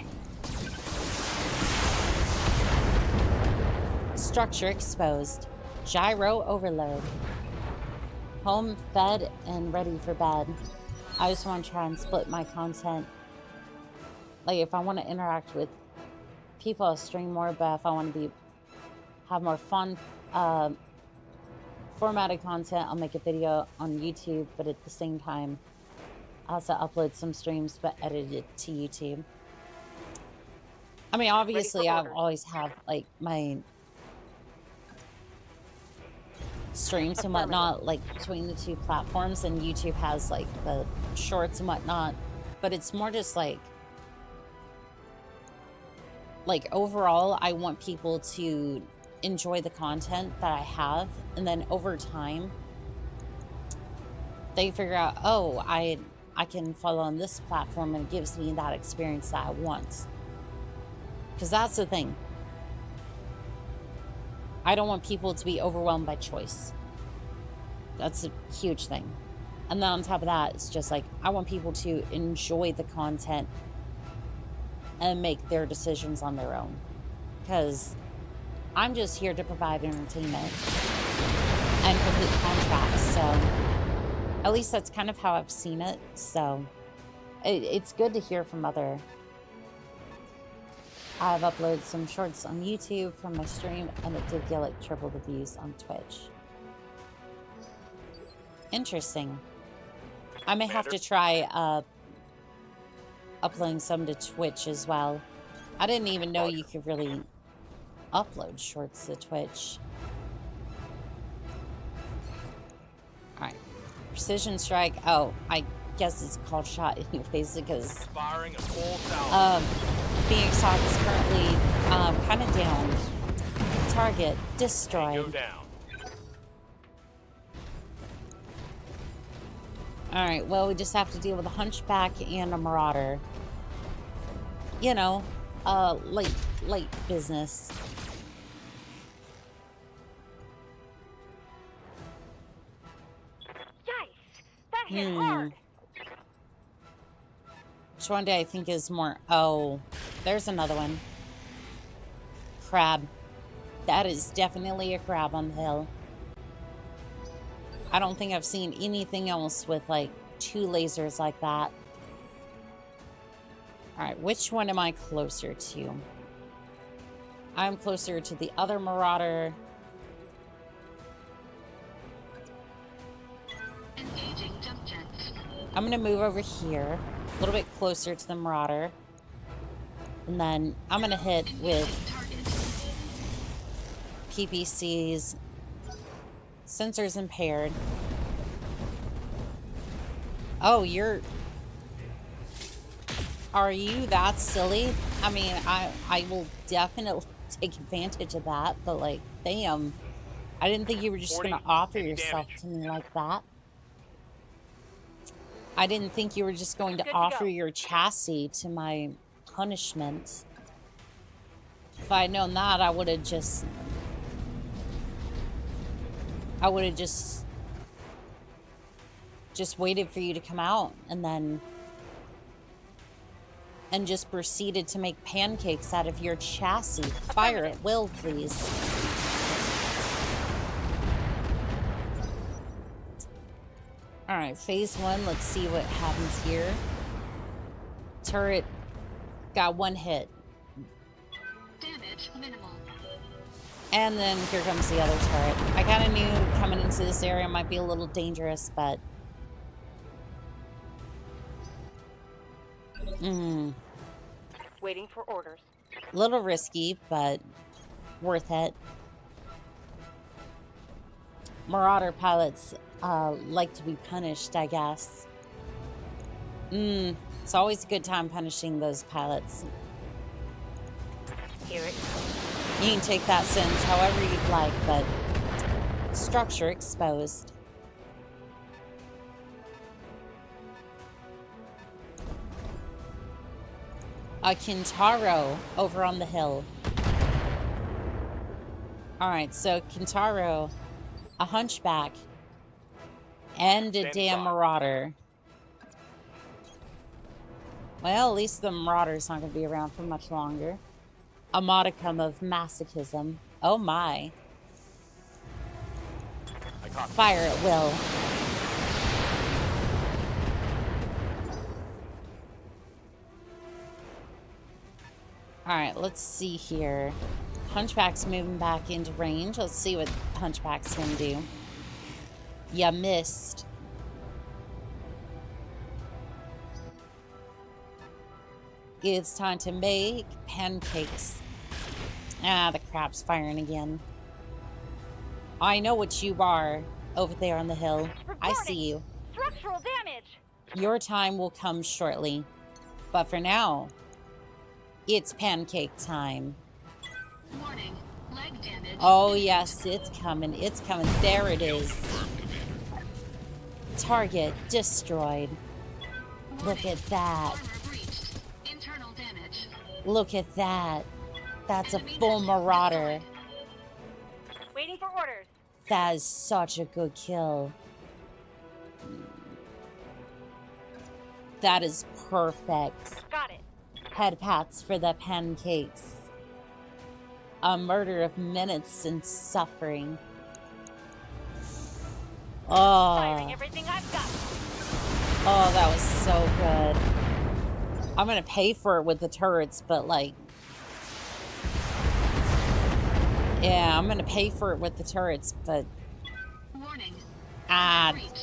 Structure exposed. Gyro overload. Home fed and ready for bed. I just want to try and split my content. Like, if I want to interact with people, I'll stream more, but if I want to have more fun, formatted content, I'll make a video on YouTube, but at the same time, I also upload some streams, but edit it to YouTube. I mean, obviously, I've always have, like, my streams and whatnot, like, between the two platforms, and YouTube has, like, the shorts and whatnot, but it's more just, like, overall, I want people to enjoy the content that I have, and then over time, they figure out, oh, I can follow on this platform, and it gives me that experience that I want. Because that's the thing. I don't want people to be overwhelmed by choice. That's a huge thing. And then on top of that, it's just like, I want people to enjoy the content and make their decisions on their own. Because I'm just here to provide entertainment and complete contracts. So at least that's kind of how I've seen it. So it's good to hear from other... I've uploaded some shorts on YouTube from my stream, and it did get like triple the views on Twitch. Interesting. I may have to try uploading some to Twitch as well. I didn't even know you could really upload shorts to Twitch. Alright. Precision strike. Oh, I guess it's called shot anyways, because Firing a full salvo. Phoenix Hawk is currently kind of down. Target destroyed. Go down. Alright, well, we just have to deal with a hunchback and a marauder. You know, late business. Yikes! That hit hard. Which one do I think is more... Oh, there's another one. Crab. That is definitely a crab on the hill. I don't think I've seen anything else with, like, 2 lasers like that. Alright, which one am I closer to? I'm closer to the other marauder. Engaging jump jet. I'm going to move over here. A little bit closer to the marauder. And then I'm going to hit with PPCs. Sensors impaired. Oh, you're... Are you that silly? I mean, I will definitely take advantage of that, but like, damn. I didn't think you were just going to offer yourself to me like that. I didn't think you were just going to offer your chassis to my punishment. If I had known that, I would have just I would have just waited for you to come out and just proceeded to make pancakes out of your chassis. Fire at will, please. All right, phase 1. Let's see what happens here. Turret got 1 hit. Damage minimal. And then here comes the other turret. I kind of knew coming into this area might be a little dangerous, but... Waiting for orders. A little risky, but worth it. Marauder pilots like to be punished, I guess. It's always a good time punishing those pilots. Here it comes. You can take that sentence however you'd like, but structure exposed. A Kintaro over on the hill. Alright, so Kintaro, a hunchback, and a damn marauder. Well, at least the marauder's not going to be around for much longer. A modicum of masochism. Oh my. Fire at will. Alright, let's see here. Hunchback's moving back into range. Let's see what Hunchback's gonna do. Ya missed. It's time to make pancakes. Ah, the crap's firing again. I know what you are over there on the hill. I see you. Structural damage. Your time will come shortly. But for now, it's pancake time. Warning. Leg damage. Oh, yes, it's coming. It's coming. There it is. Target destroyed. Look at that. Armor breached. Internal damage. Look at that. That's a full marauder. Waiting for orders. That is such a good kill. That is perfect. Got it. Head pats for the pancakes. A murder of minutes and suffering. Firing Oh, everything I've got. oh, that was so good. I'm gonna pay for it with the turrets, but like, yeah, I'm gonna pay for it with the turrets, but Warning.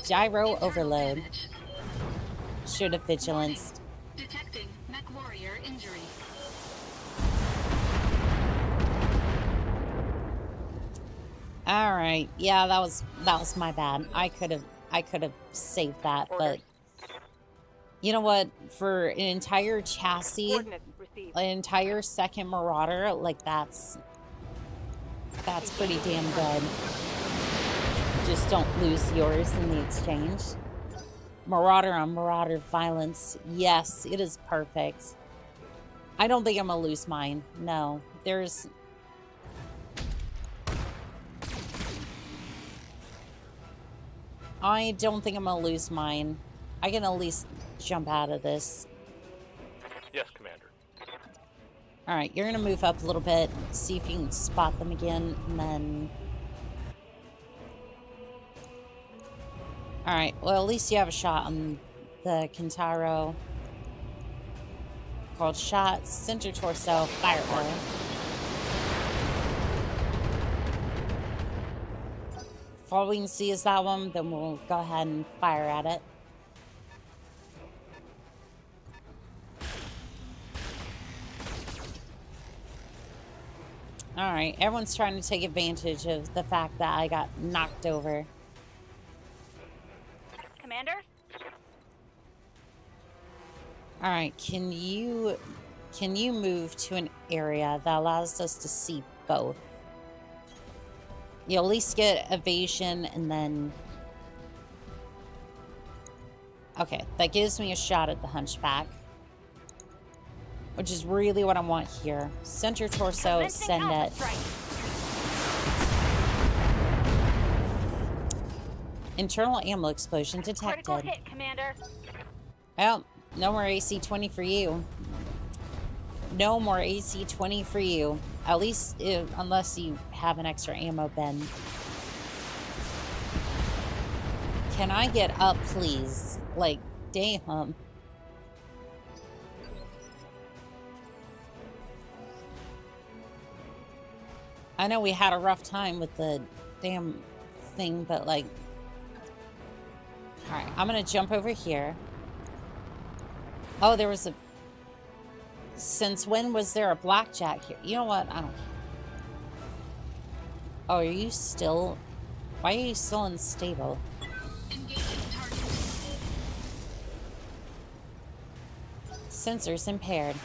gyro overload. Damage. Should have vigilanced. Detecting mech warrior injury. All right, yeah, that was my bad. I could have saved that, but you know what? For an entire chassis, Coordinates received. an entire second marauder, like that's pretty damn good. Just don't lose yours in the exchange. Marauder on marauder violence. Yes, it is perfect. I don't think I'm gonna lose mine. No, there's... I don't think I'm gonna lose mine. I can at least jump out of this. Yes, Commander. Alright, you're gonna move up a little bit, see if you can spot them again, and then... Alright, well, at least you have a shot on the Kintaro. Called shot, center torso, fireball. If all we can see is that one, then we'll go ahead and fire at it. Alright, everyone's trying to take advantage of the fact that I got knocked over. Commander? Alright, can you move to an area that allows us to see both? You'll at least get evasion and then... Okay, that gives me a shot at the hunchback. Which is really what I want here. Center torso, Commencing send alpha it. strike. Internal ammo explosion detected. Critical hit, Commander. Well, no more AC-20 for you. No more AC-20 for you. At least, unless you have an extra ammo bin. Can I get up, please? Like, damn. I know we had a rough time with the damn thing, but like... Alright, I'm gonna jump over here. Oh, there was a... Since when was there a blackjack here? You know what? I don't care. Oh, are you still... Why are you still unstable? Sensors impaired.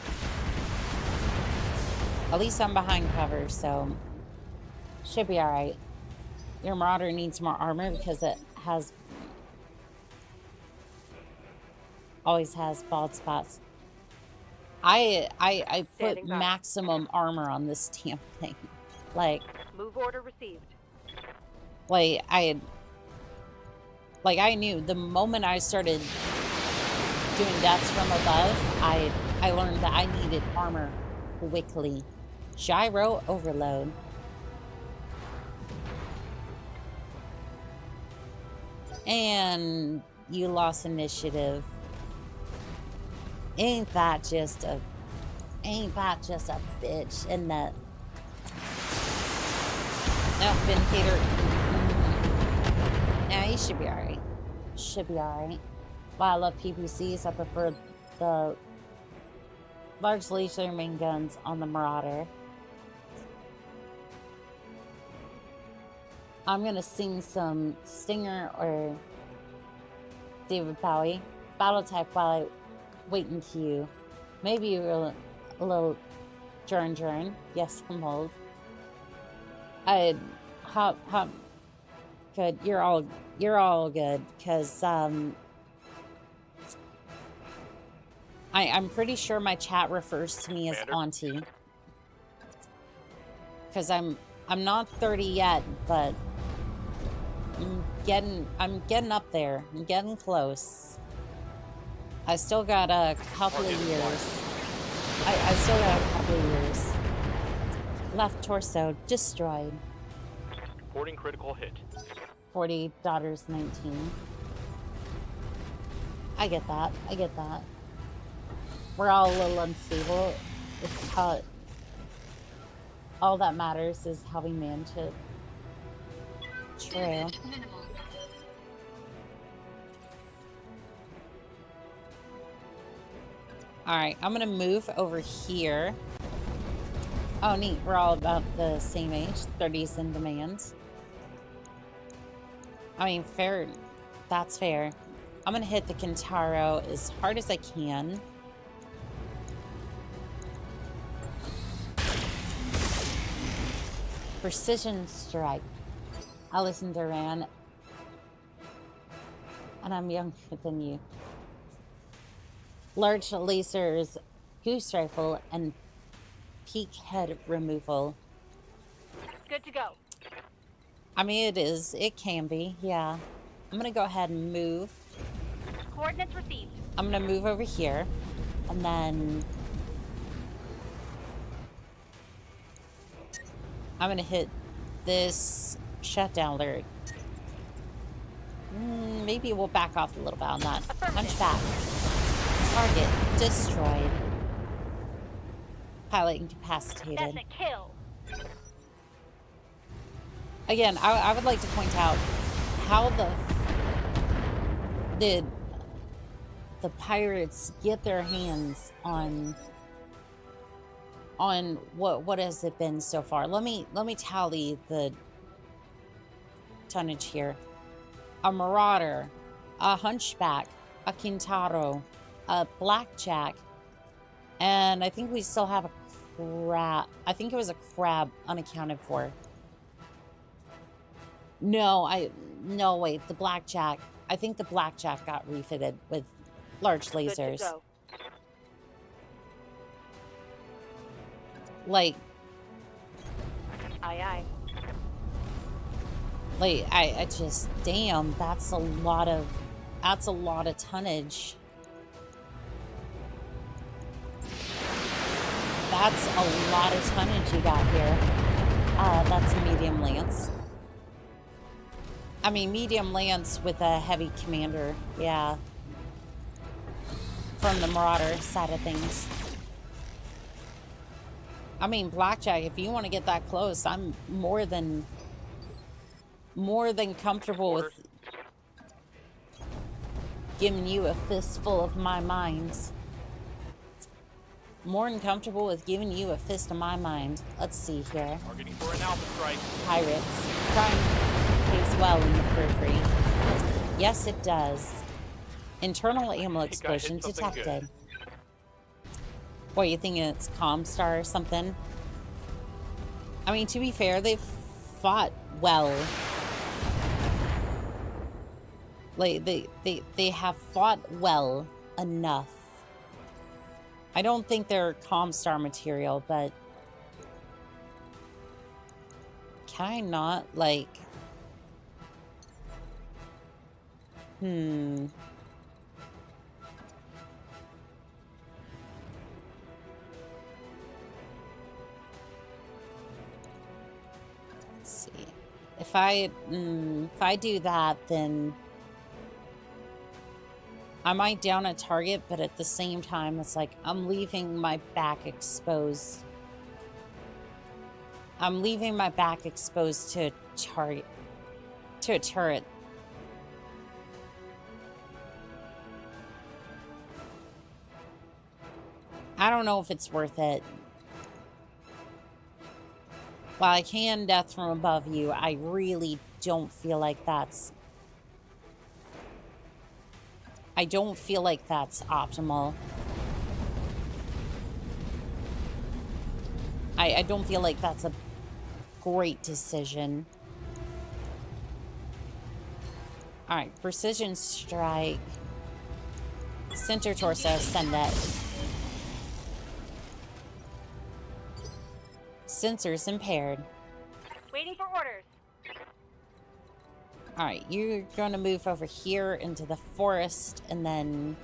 At least I'm behind cover, so... Should be alright. Your Marauder needs more armor because it has... Always has bald spots. I put Standing by. maximum armor on this damn thing. Like... Move order received. Like, I knew the moment I started doing deaths from above, I learned that I needed armor quickly. Gyro overload. And you lost initiative. Ain't that just a bitch, isn't that? No, Vindicator. Yeah, he should be alright. Should be alright. While I love PPCs, I prefer the large laser main guns on the Marauder. I'm gonna sing some Stinger or David Bowie. Battletech while I wait in queue. Maybe a little Jern. Yes, I'm old. Hop. Good. You're all good. Cause I'm pretty sure my chat refers to me as Auntie. Cause I'm not 30 yet, but I'm getting up there. I'm getting close. I still got a couple of years. I still got a couple of years. Left torso destroyed. Reporting critical hit. 40 daughters 19. I get that. We're all a little unstable. It's how all that matters is how we manage it. True. Alright, I'm gonna move over here. Oh, neat. We're all about the same age. 30s in demand. I mean, fair. That's fair. I'm gonna hit the Kintaro as hard as I can. Precision strike. I listen to Ran. And I'm younger than you. Large lasers, goose rifle, and peak head removal. Good to go. I mean, it can be, yeah. I'm gonna go ahead and move. Coordinates received. I'm gonna move over here, and then I'm gonna hit this shutdown alert. Maybe we'll back off a little bit on that. Punch back. Target destroyed. Pilot incapacitated. That's a kill. Again, I would like to point out how did the pirates get their hands on what has it been so far? Let me tally the tonnage here. A Marauder, a Hunchback, a Kintaro, a Blackjack, and I think we still have a crab. I think it was a crab unaccounted for. No, wait, the Blackjack. I think the Blackjack got refitted with large lasers. Good to go. Like, Aye, aye. Like, I just, damn, that's a lot of tonnage. That's a lot of tonnage you got here. That's a medium lance. I mean, medium lance with a heavy commander, yeah. From the Marauder side of things. I mean, Blackjack, if you want to get that close, I'm more than comfortable with giving you a fistful of my mind. More than comfortable with giving you a fist of my mind. Let's see here. Targeting for an alpha strike. Pirates. Crime pays well in the periphery. Yes, it does. Internal ammo explosion detected. Good. What, you think it's Comstar or something? I mean, to be fair, they've fought well. Like, they have fought well enough. I don't think they're Comstar material, but can I not, like... Let's see. If I do that, then I might down a target, but at the same time, it's like I'm leaving my back exposed. I'm leaving my back exposed to a target, to a turret. I don't know if it's worth it. While I can death from above you, I really don't feel like that's... I don't feel like that's optimal. I don't feel like that's a great decision. Alright, precision strike. Center torso, send it. Sensors impaired. Waiting for orders. Alright, you're going to move over here into the forest, and then...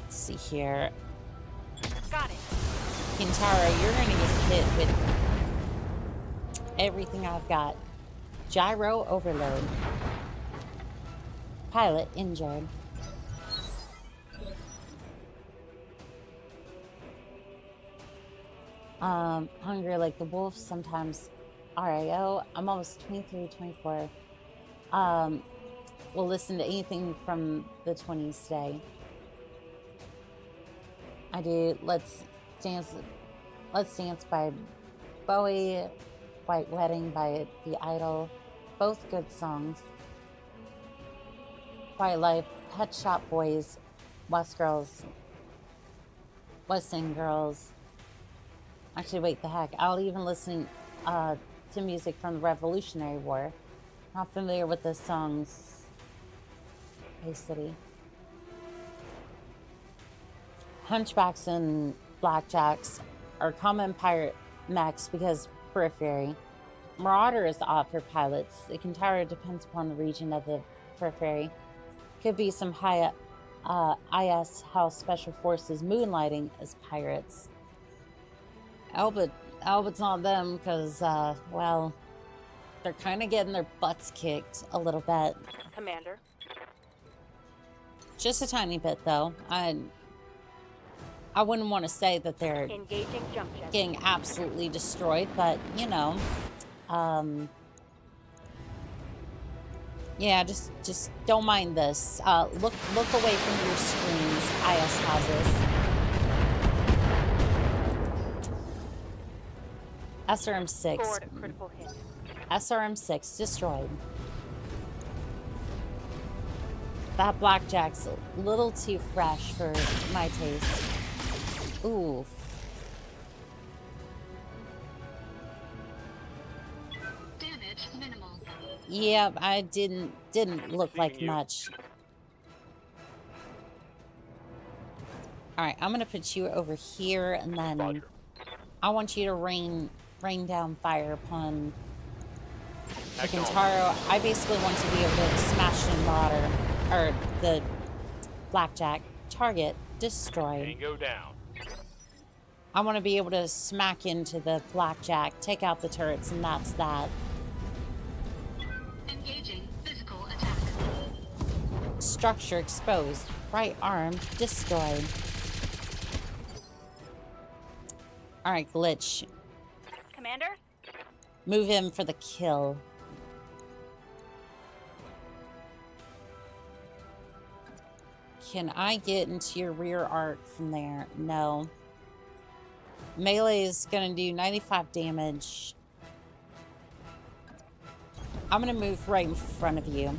Let's see here. Got it. Kintaro, you're going to get hit with everything I've got. Gyro overload. Pilot injured. Hungry like the wolf, sometimes RIO. I'm almost 23, 24. We'll listen to anything from the 20s today. I do Let's Dance by Bowie, White Wedding by The Idol. Both good songs. White Life, Pet Shop Boys, West Girls, West End Girls. Actually, wait, the heck. I'll even listen to music from the Revolutionary War. Not familiar with the songs. Hey, City. Hunchbacks and Blackjacks are common pirate mechs because periphery. Marauder is odd for pilots. The Kintaro depends upon the region of the periphery. Could be some high IS House Special Forces moonlighting as pirates. Albut's not them because, well, they're kind of getting their butts kicked a little bit. Commander. Just a tiny bit, though. I wouldn't want to say that they're Engaging jump jet. getting absolutely destroyed, but, you know, yeah, just don't mind this. Look away from your screens, IS houses. SRM-6. Forward critical hit. SRM-6 destroyed. That Blackjack's a little too fresh for my taste. Ooh. Damage minimal. Yeah, I didn't look like much. All right, I'm gonna put you over here, and then Roger. I want you to rain rain down fire upon the Act on. Kintaro. I basically want to be able to smash the Marauder, or the Blackjack. Target destroyed. Tango down. I want to be able to smack into the Blackjack, take out the turrets, and that's that. Engaging physical attack. Structure exposed. Right arm destroyed. Alright, Glitch. Commander? Move him for the kill. Can I get into your rear arc from there? No. Melee is going to do 95 damage. I'm going to move right in front of you.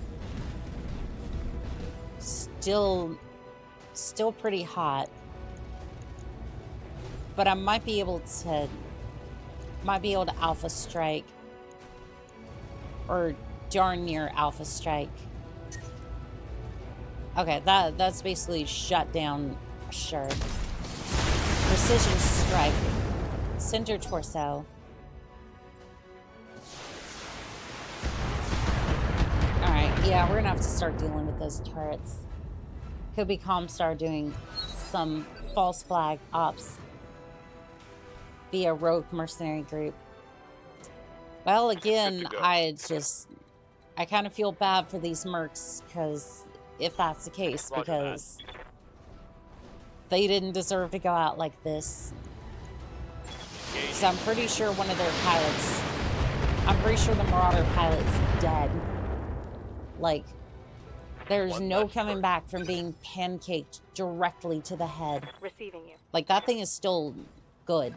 Still pretty hot. But I might be able to alpha strike. Or darn near alpha strike. Okay, that's basically shut down. Sure. Precision strike. Center torso. Alright, yeah, we're gonna have to start dealing with those turrets. Could be Comstar doing some false flag ops via rogue mercenary group. Well, again, I kind of feel bad for these mercs, because if that's the case, because they didn't deserve to go out like this. So I'm pretty sure one of their pilots, I'm pretty sure the Marauder pilot's dead. Like, there's no coming back from being pancaked directly to the head. Receiving you. Like, that thing is still good.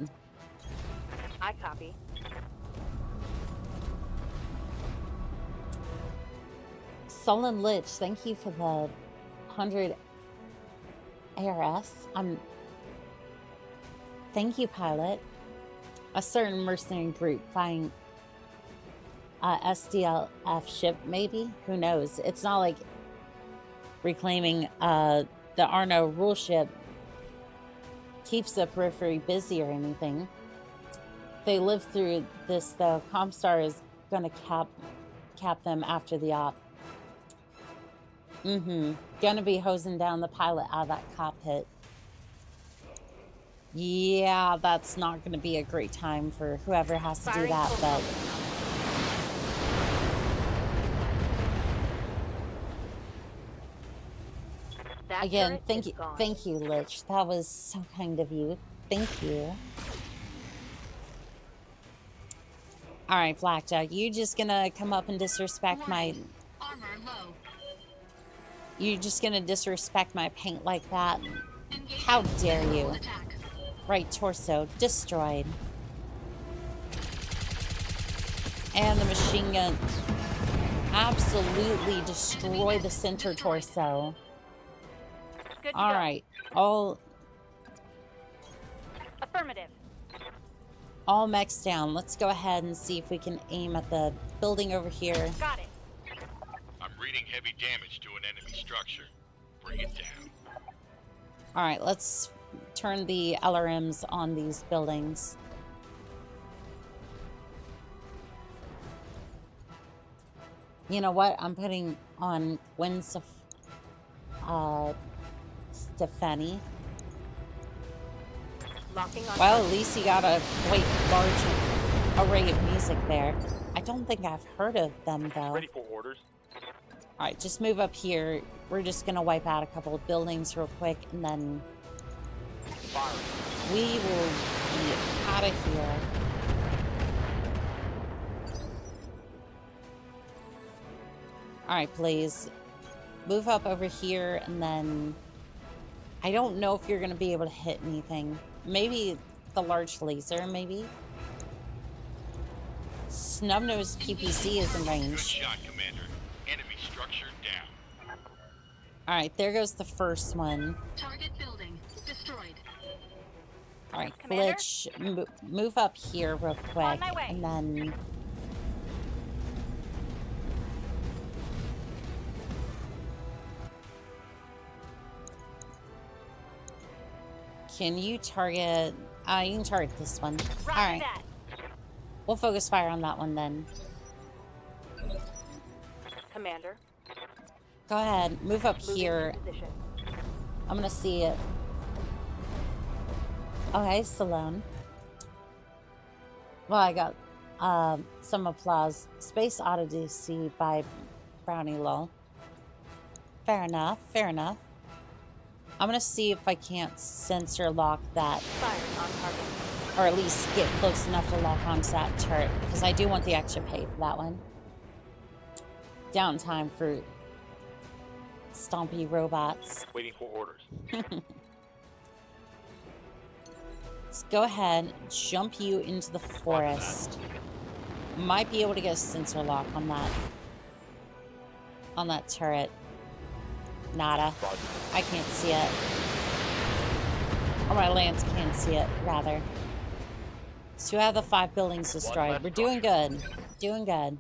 I copy. Sullen Lich, thank you for the 100 ARS. Thank you, pilot. A certain mercenary group flying SDLF ship, maybe? Who knows? It's not like reclaiming the Arno rule ship keeps the periphery busy or anything. If they live through this, though, Comstar is going to cap them after the op. Gonna be hosing down the pilot out of that cockpit. Yeah, that's not gonna be a great time for whoever has to do that, but... Again, thank you, Lich. That was so kind of you. Thank you. Alright, Blackjack, you just gonna come up and disrespect my... Armor low. You just gonna disrespect my paint like that? Engaging How dare physical you? attack. Right torso destroyed. And the machine gun absolutely destroy the center torso. Good to go. Alright, all Affirmative. mechs down. Let's go ahead and see if we can aim at the building over here. Got it. I'm reading heavy damage to an enemy structure. Bring it down. Alright, let's turn the LRMs on these buildings. You know what? I'm putting on Gwen Stefani. Locking on. Well, at least he got a quite large array of music there. I don't think I've heard of them, though. Ready for orders. Alright, just move up here. We're just gonna wipe out a couple of buildings real quick, and then we will be out of here. Alright, please. Move up over here, and then... I don't know if you're gonna be able to hit anything. Maybe the large laser, maybe? Snubnose PPC is in Good range. shot, Commander. Enemy structure down. Alright, there goes the first one. Target building destroyed. Alright, Commander? Glitch, move up here real quick, my way. and then... Can you target... you can target this one. Roger Alright, that. We'll focus fire on that one then. Commander, Go ahead, move up moving here. to position. I'm gonna see it. Oh, hey, Stallone. Well, I got some applause. Space Odyssey by Brownie Lol. Fair enough, fair enough. I'm gonna see if I can't sensor lock that, Fire on target. or at least get close enough to lock onto that turret, because I do want the extra pay for that one. Downtime for stompy robots. Waiting for orders. Let's go ahead, jump you into the forest. Might be able to get a sensor lock on that turret. Nada. I can't see it. Or my lance can't see it, rather. So we have the 5 buildings destroyed. We're doing good. Doing good.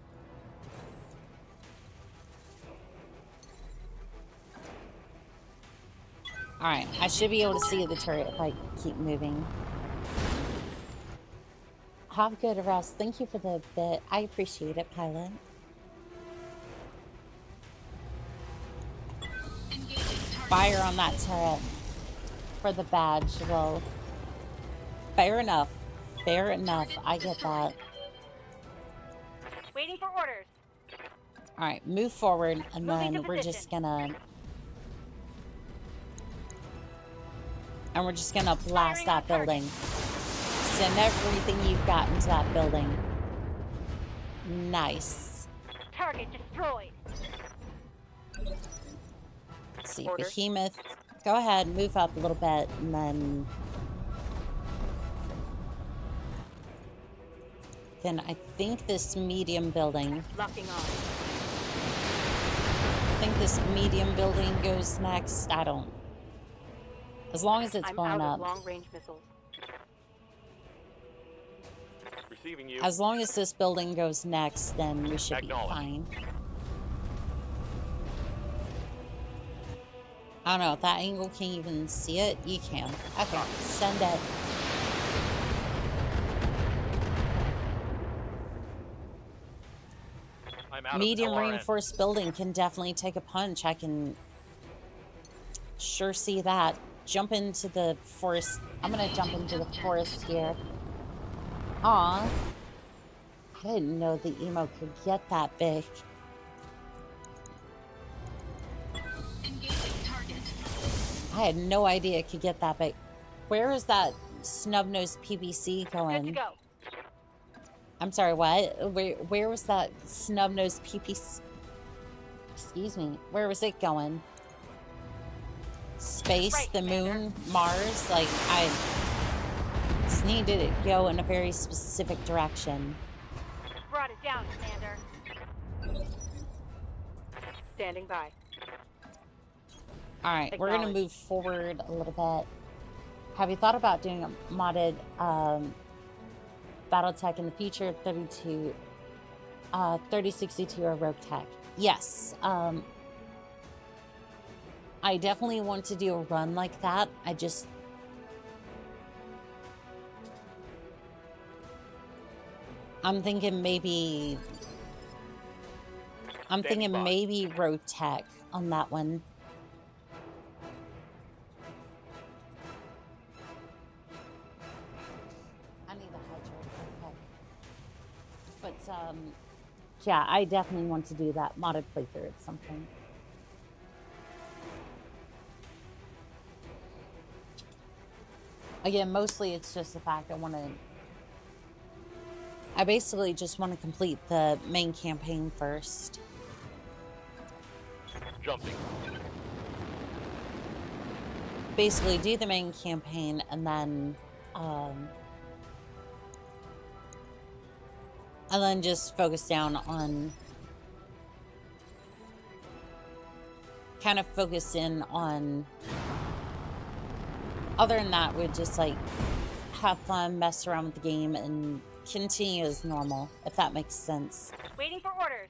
Alright, I should be able to see the turret if I keep moving. Have good rest. Thank you for the bit. I appreciate it, pilot. Fire on that turret for the badge. Well, fair enough. Fair enough. I get that. Waiting for orders. Alright, move forward, and Moving then to we're position. just gonna... And we're just gonna blast Firing on that building. Send everything you've got into that building. Nice. Target destroyed. Let's see, Order. Behemoth. Go ahead, move up a little bit, and then... Then I think this medium building... Locking on. I think this medium building goes next. I don't... As long as it's I'm blown out up. of long-range missiles. Receiving you. As long as this building goes next, then we should be Acknowledged. fine. I don't know, if that angle can't even see it, you can. Okay, send it. I'm out Medium of LRN. reinforced building can definitely take a punch. I can sure see that. Jump into the forest. I'm gonna jump into the forest here. Aw. I didn't know the emo could get that big. Engaging target. I had no idea it could get that big. Where is that snub-nosed PBC Good to going? go. I'm sorry, what? Where was that snub-nosed PBC? Excuse me. Where was it going? Space, Right, the moon, Mars? Like, I just needed it to go in a very specific direction. Brought it down, Commander. Standing by. Alright, we're gonna Acknowledged. move forward a little bit. Have you thought about doing a modded Battletech in the future? 3062 or Rogue Tech? Yes. I definitely want to do a run like that. I'm thinking maybe Rogue Tech on that one. I need a hydrate. Okay. But yeah, I definitely want to do that modded playthrough at some point. Again, mostly it's just the fact I basically just want to complete the main campaign first. Jumping. Basically do the main campaign and then just focus down on kind of focus in on other than that, we'd just like have fun, mess around with the game, and continue as normal, if that makes sense. Waiting for orders.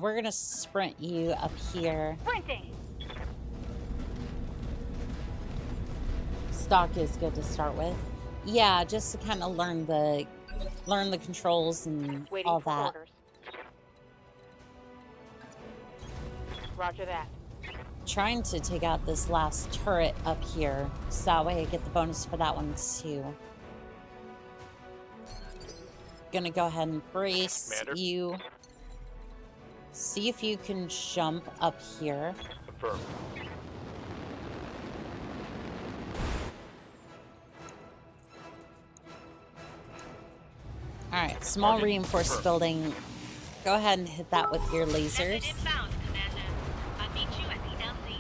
We're gonna sprint you up here. Sprinting. Stock is good to start with. Yeah, just to kind of learn the learn the controls and all for that. orders. Roger that. Trying to take out this last turret up here, so that way I get the bonus for that one too. Gonna go ahead and brace Commander? you. See if you can jump up here. Confirmed. Alright, small Target reinforced confirmed. building. Go ahead and hit that with your Method lasers. inbound, Commander. I'll meet you at the LZ.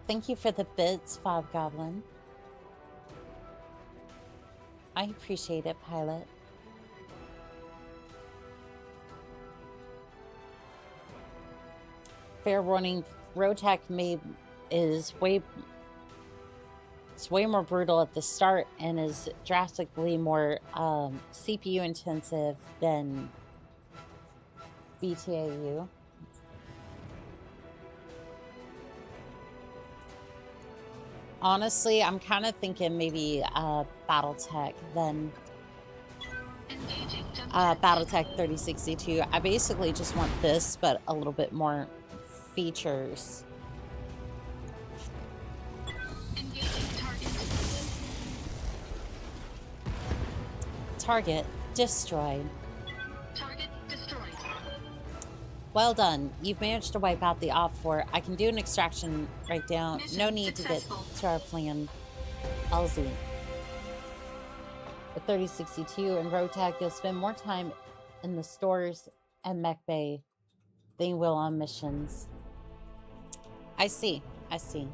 Thank you for the bits, Fob Goblin. I appreciate it, pilot. Fair warning, Rotech is way more brutal at the start and is drastically more CPU intensive than BTAU. Honestly, I'm kind of thinking maybe Battletech then Engaging jump Battletech 3062. I basically just want this, but a little bit more features. Engaging target. Target destroyed. Target destroyed. Well done. You've managed to wipe out the OP4. I can do an extraction right down. Mission No need to get successful. to our plan. LZ. With 3062 and Rotech, you'll spend more time in the stores and mech bay than you will on missions. I see. I see.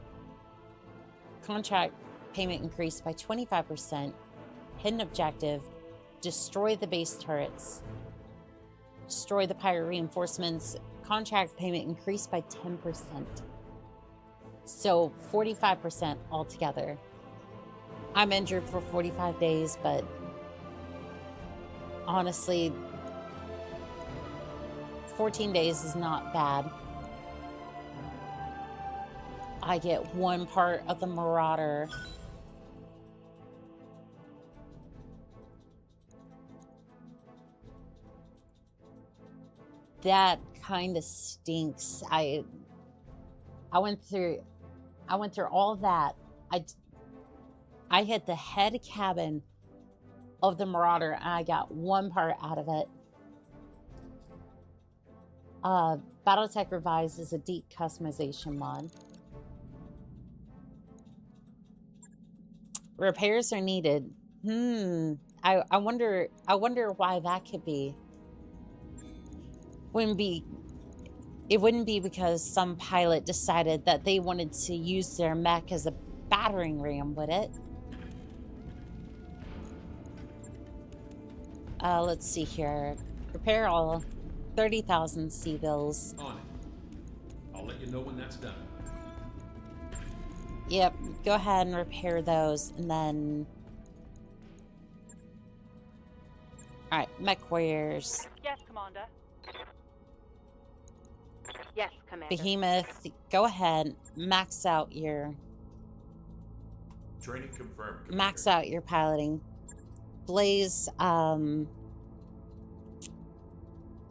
Contract payment increased by 25%. Hidden objective. Destroy the base turrets. Destroy the pirate reinforcements. Contract payment increased by 10%. So 45% altogether. I'm injured for 45 days, but honestly, 14 days is not bad. I get one part of the Marauder. That kind of stinks. I went through all that. I hit the head cabin of the Marauder and I got one part out of it. Battletech Revised is a deep customization mod. Repairs are needed. I wonder why that could be. It wouldn't be because some pilot decided that they wanted to use their mech as a battering ram, would it? Let's see here. Repair all 30,000 C-bills. On it. I'll let you know when that's done. Yep, go ahead and repair those, and then... Alright, mech warriors. Yes, Commander. Yes, Commander. Behemoth, go ahead, max out your Training confirmed. Commander. max out your piloting. Blaze, I'm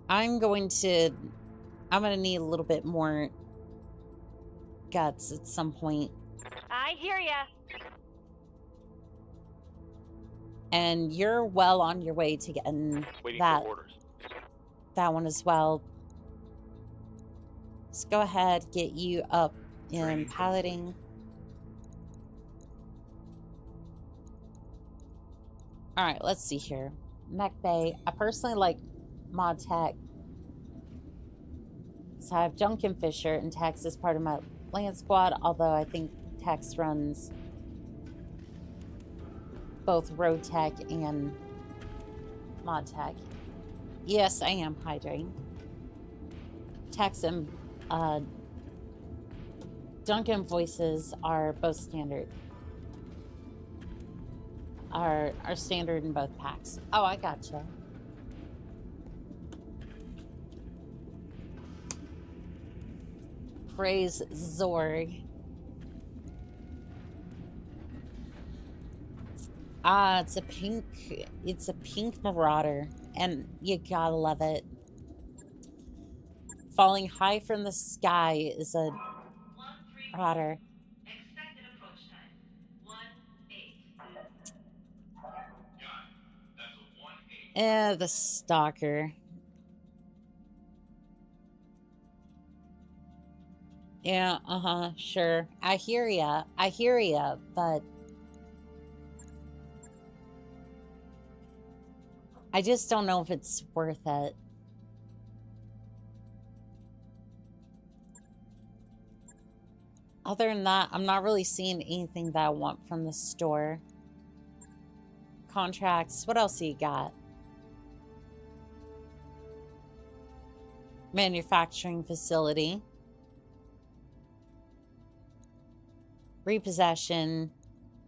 gonna need a little bit more guts at some point. I hear ya. And you're well on your way to getting Waiting that for orders. one as well. Let's go ahead, get you up in Training piloting. All right, let's see here. Mech Bay. I personally like Mod Tech. So I have Junkin Fisher and Tex as part of my land squad, although I think Tex runs both Road Tech and Mod Tech. Yes, I am hydrating. Tex and Duncan voices are both standard. Are standard in both packs. Oh, I gotcha. Praise Zorg. It's a pink marauder, and you gotta love it. Falling high from the sky is a marauder. Expected approach time. 1-8. Got it. That's a 1-8. The stalker. Yeah, sure. I hear ya, but I just don't know if it's worth it. Other than that, I'm not really seeing anything that I want from the store. Contracts, what else do you got? Manufacturing facility. Repossession,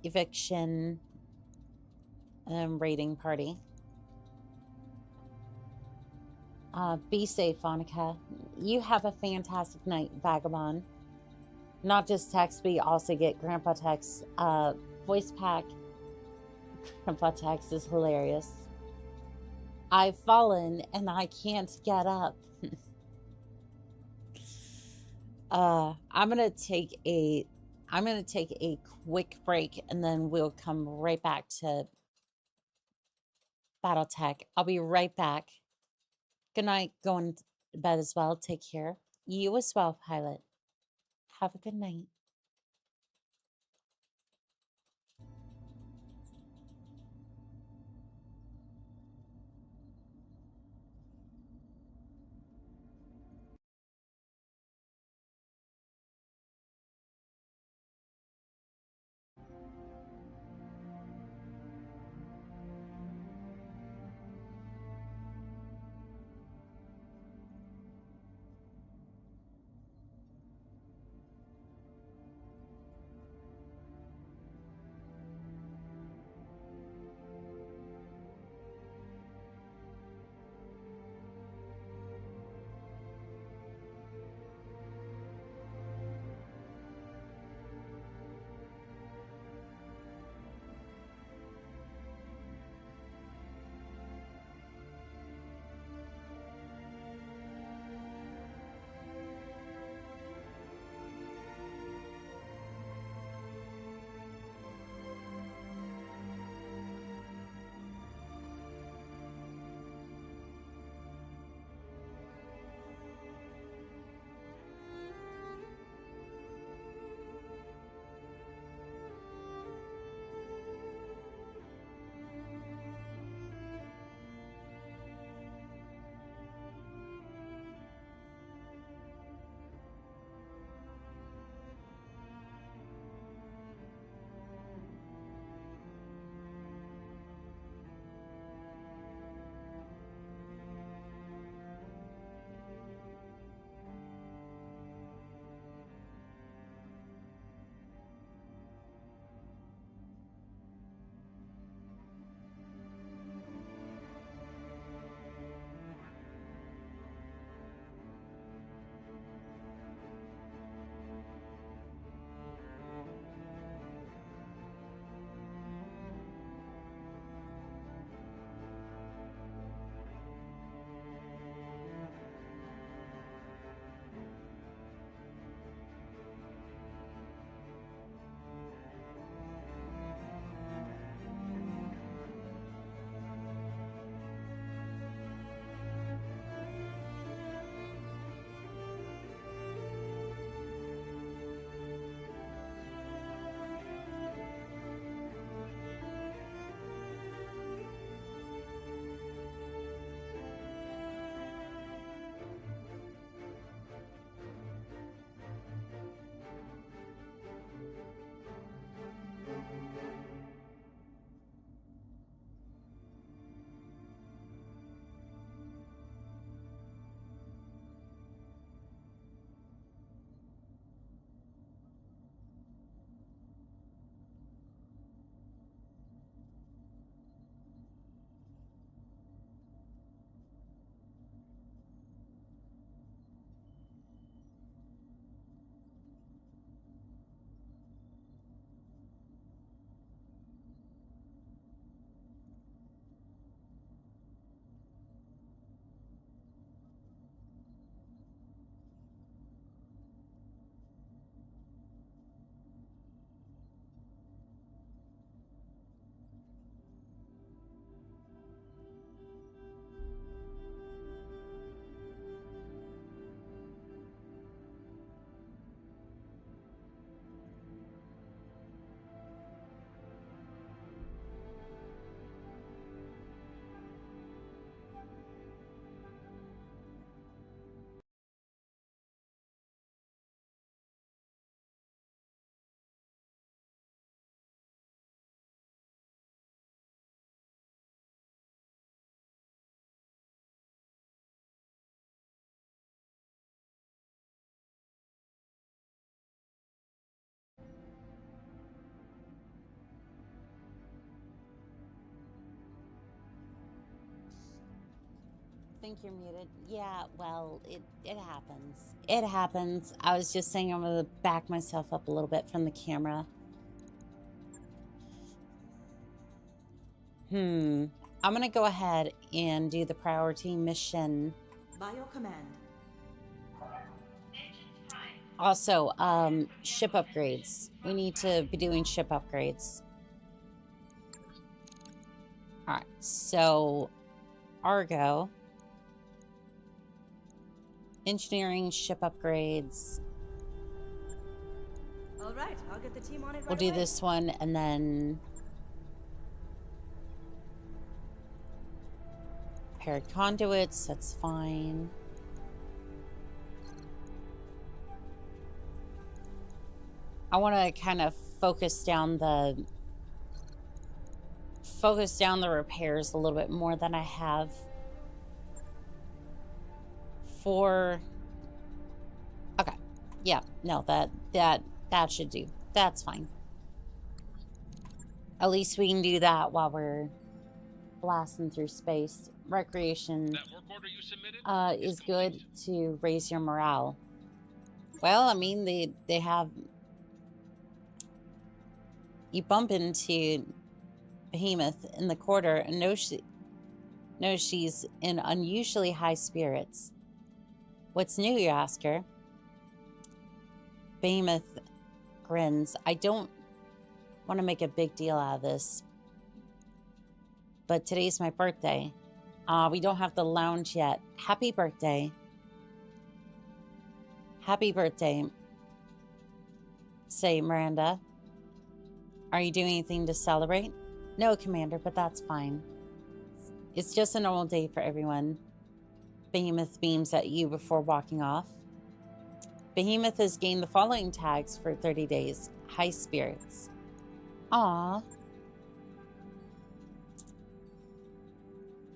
eviction, and raiding party. Be safe, Annika. You have a fantastic night, Vagabond. Not just text, but you also get Grandpa Tech's voice pack. Grandpa Text is hilarious. I've fallen and I can't get up. I'm gonna take a quick break and then we'll come right back to Battletech. I'll be right back. Good night. Going to bed as well. Take care. You as well, pilot. Have a good night. think you're muted. Yeah, well, it happens. It happens. I was just saying I'm gonna back myself up a little bit from the camera. I'm gonna go ahead and do the priority mission. By your command. Also, ship upgrades. We need to be doing ship upgrades. Alright, so Argo. Engineering, ship upgrades. Alright, I'll get the team on it right We'll do away. this one and then paired conduits, that's fine. I want to kind of focus down the repairs a little bit more than I have for. Okay, yeah, no, that should do. That's fine. At least we can do that while we're blasting through space. Recreation That work order you submitted is good to raise your morale. Well, I mean, they have. You bump into Behemoth in the quarter and know she's in unusually high spirits. What's new, you ask her? Behemoth grins. I don't want to make a big deal out of this, but today's my birthday. We don't have the lounge yet. Happy birthday. Happy birthday. Say, Miranda. Are you doing anything to celebrate? No, Commander, but that's fine. It's just a normal day for everyone. Behemoth beams at you before walking off. Behemoth has gained the following tags for 30 days. High spirits. Aww.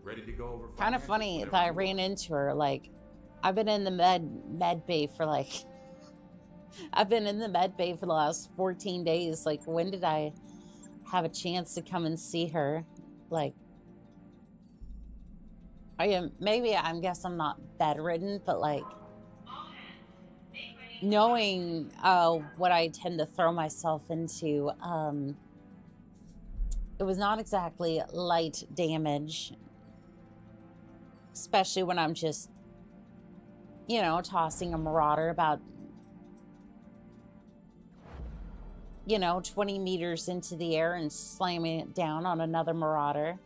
Ready to go over. Kind of funny that I ran into her. Like, I've been in the med bay for like... I've been in the med bay for the last 14 days. Like, when did I have a chance to come and see her? Like, I guess I'm not bedridden, but like, knowing what I tend to throw myself into, it was not exactly light damage, especially when I'm just, you know, tossing a marauder about, you know, 20 meters into the air and slamming it down on another marauder.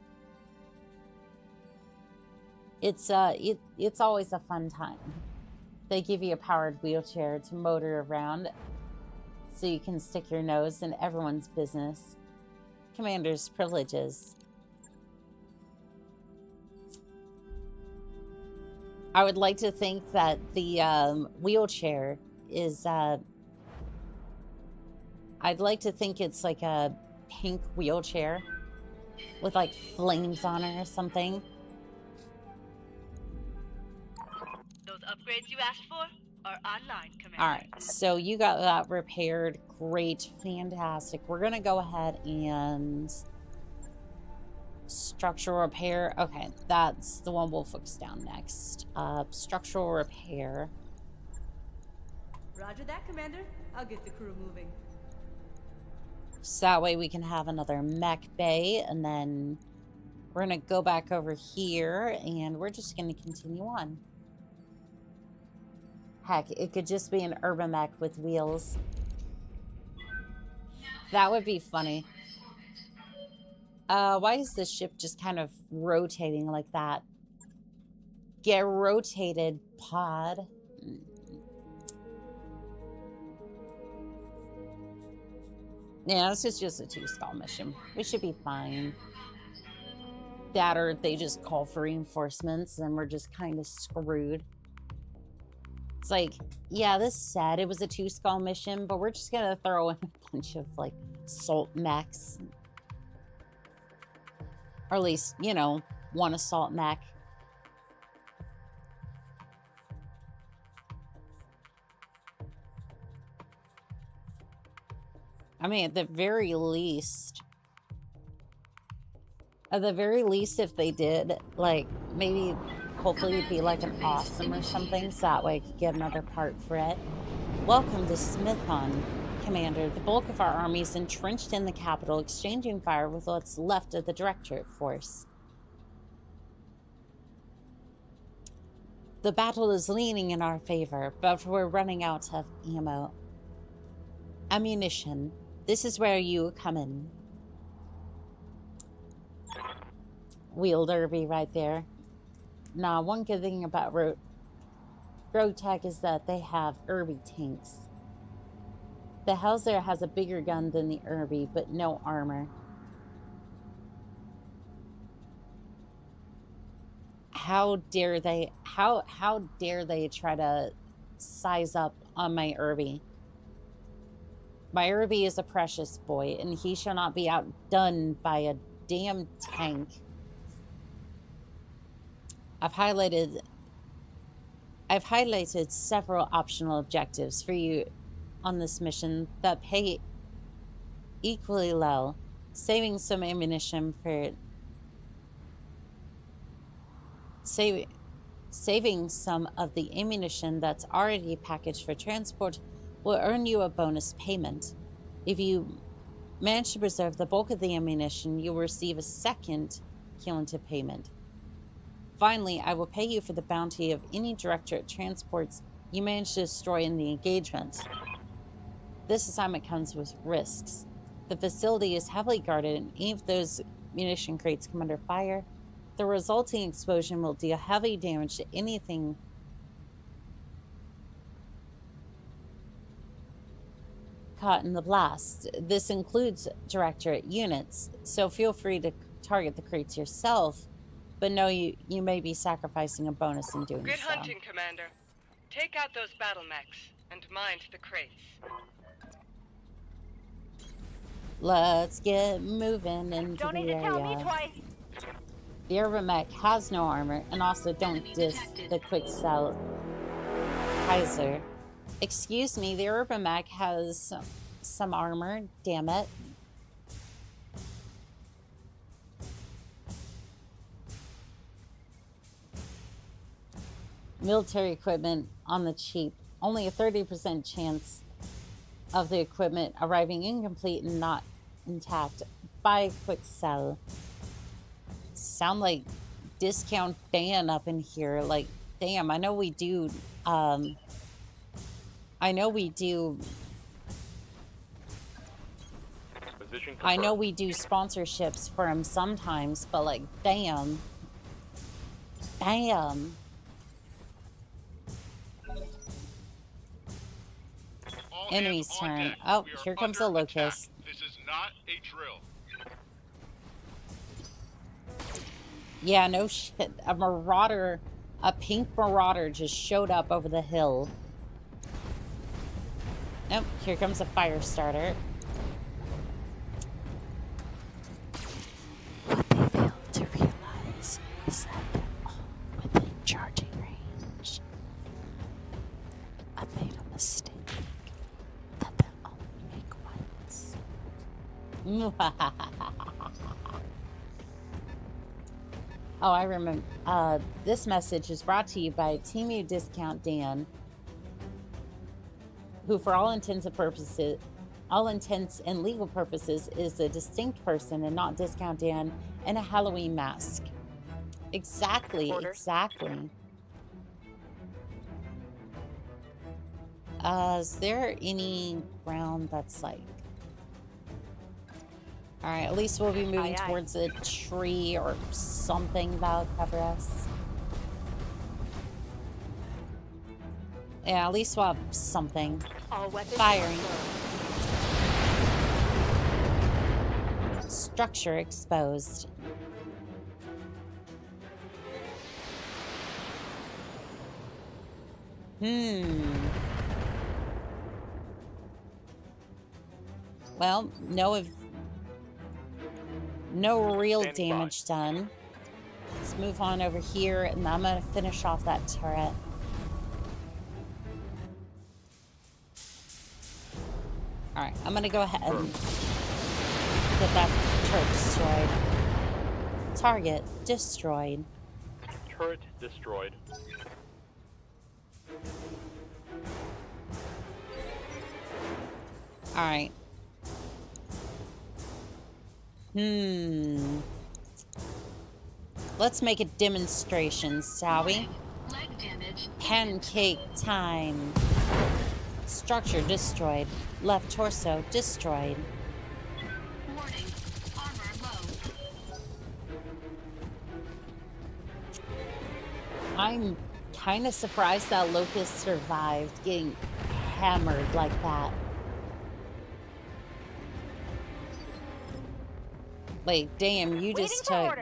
It's always a fun time. They give you a powered wheelchair to motor around so you can stick your nose in everyone's business. Commander's privileges. I would like to think that the wheelchair is I'd like to think it's like a pink wheelchair with like flames on it or something. Those upgrades you asked for are online, Commander. All right, so you got that repaired. Great, fantastic. We're gonna go ahead and structural repair. Okay, that's the one we'll focus down next. Structural repair. Roger that, Commander. I'll get the crew moving. So that way we can have another mech bay, and then we're gonna go back over here and we're just gonna continue on. Heck, it could just be an urban mech with wheels. That would be funny. Why is this ship just kind of rotating like that? Get rotated, pod. Yeah, this is just a 2-stall mission. We should be fine. That or they just call for reinforcements and we're just kind of screwed. It's like, yeah, this said it was a 2-stall mission, but we're just gonna throw in a bunch of like assault mechs. Or at least, you know, one assault mech. I mean, at the very least, if they did, like, maybe hopefully it'd be like an awesome or something, so that way I could get another part for it. Welcome to Smithon, Commander. The bulk of our army is entrenched in the capital, exchanging fire with what's left of the Directorate force. The battle is leaning in our favor, but we're running out of ammunition. This is where you come in. Wheeled Irby right there. Now, one good thing about Rogue Tech is that they have Irby tanks. The Hellzer has a bigger gun than the Irby, but no armor. How dare they try to size up on my Irby? My Irby is a precious boy, and he shall not be outdone by a damn tank. I've highlighted several optional objectives for you on this mission that pay equally low, saving some ammunition for saving some of the ammunition that's already packaged for transport will earn you a bonus payment. If you manage to preserve the bulk of the ammunition, you will receive a second cumulative payment. Finally, I will pay you for the bounty of any Directorate transports you manage to destroy in the engagement. This assignment comes with risks. The facility is heavily guarded, and any of those munition crates come under fire. The resulting explosion will deal heavy damage to anything caught in the blast. This includes Directorate units, so feel free to target the crates yourself, but know you may be sacrificing a bonus in doing so. Good hunting, Commander. Take out those battle mechs and mind the crates. Let's get moving into Don't the need to tell me area. twice. The Urban has no armor, and also don't diss the quick sell Kaiser. Excuse me, the Urban has some armor, damn it. Military equipment on the cheap. Only a 30% chance of the equipment arriving incomplete and not intact. Buy quick sell. Sound like Discount Dan up in here. Like, damn, I know we do sponsorships for him sometimes, but like, damn. Enemy's turn. Oh, here comes a locust. This is not a drill. Yeah, no shit. A marauder, a pink marauder just showed up over the hill. Nope, here comes a fire starter. What they failed to realize is that they're all within charging range. I made a mistake. That they only make once. Oh, I remember. This message is brought to you by Team U Discount Dan, who for all intents and legal purposes is a distinct person and not Discount Dan in a Halloween mask. Exactly, exactly. Is there any ground that's like... Alright, at least we'll be moving towards a tree or something that'll cover us. Yeah, at least we'll have something. All weapons firing. Structure exposed. Well, no real damage done. Let's move on over here, and I'm gonna finish off that turret. Alright, I'm gonna go ahead and get that turret destroyed. Target destroyed. Turret destroyed. Alright. Let's make a demonstration, shall we? Leg damage. Pancake time. Structure destroyed. Left torso destroyed. Warning. Armor low. I'm kind of surprised that Locust survived getting hammered like that. Like, damn, you just took...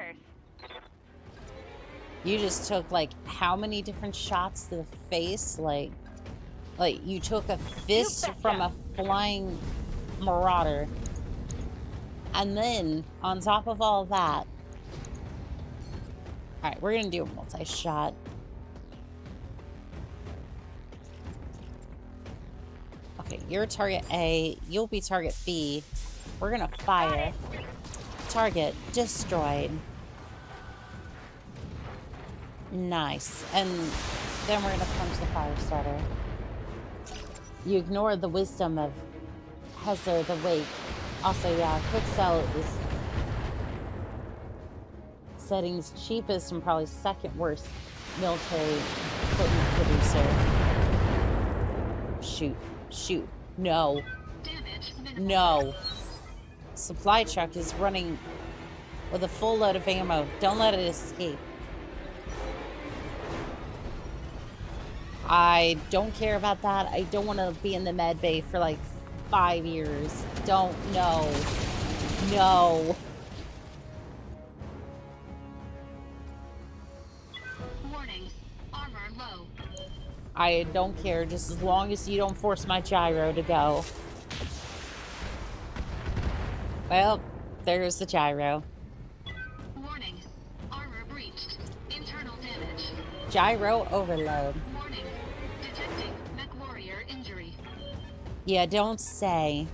You just took, like, how many different shots to the face? Like you took a fist from a flying marauder. And then, on top of all that... Alright, we're gonna do a multi-shot. Okay, you're target A, you'll be target B. We're gonna fire. Target destroyed. Nice. And then we're gonna punch the fire starter. You ignore the wisdom of Hezler the Wake. Also, yeah, Quicksell is settings cheapest and probably second worst military equipment producer. Shoot. Shoot. No. No. Supply truck is running with a full load of ammo. Don't let it escape. I don't care about that. I don't want to be in the med bay for like 5 years. Don't. No. No. Warning. Armor low. I don't care, just as long as you don't force my gyro to go. Well, there's the gyro. Warning. Armor breached. Internal damage. Gyro overload. Warning. Detecting mech warrior injury. Yeah, don't say.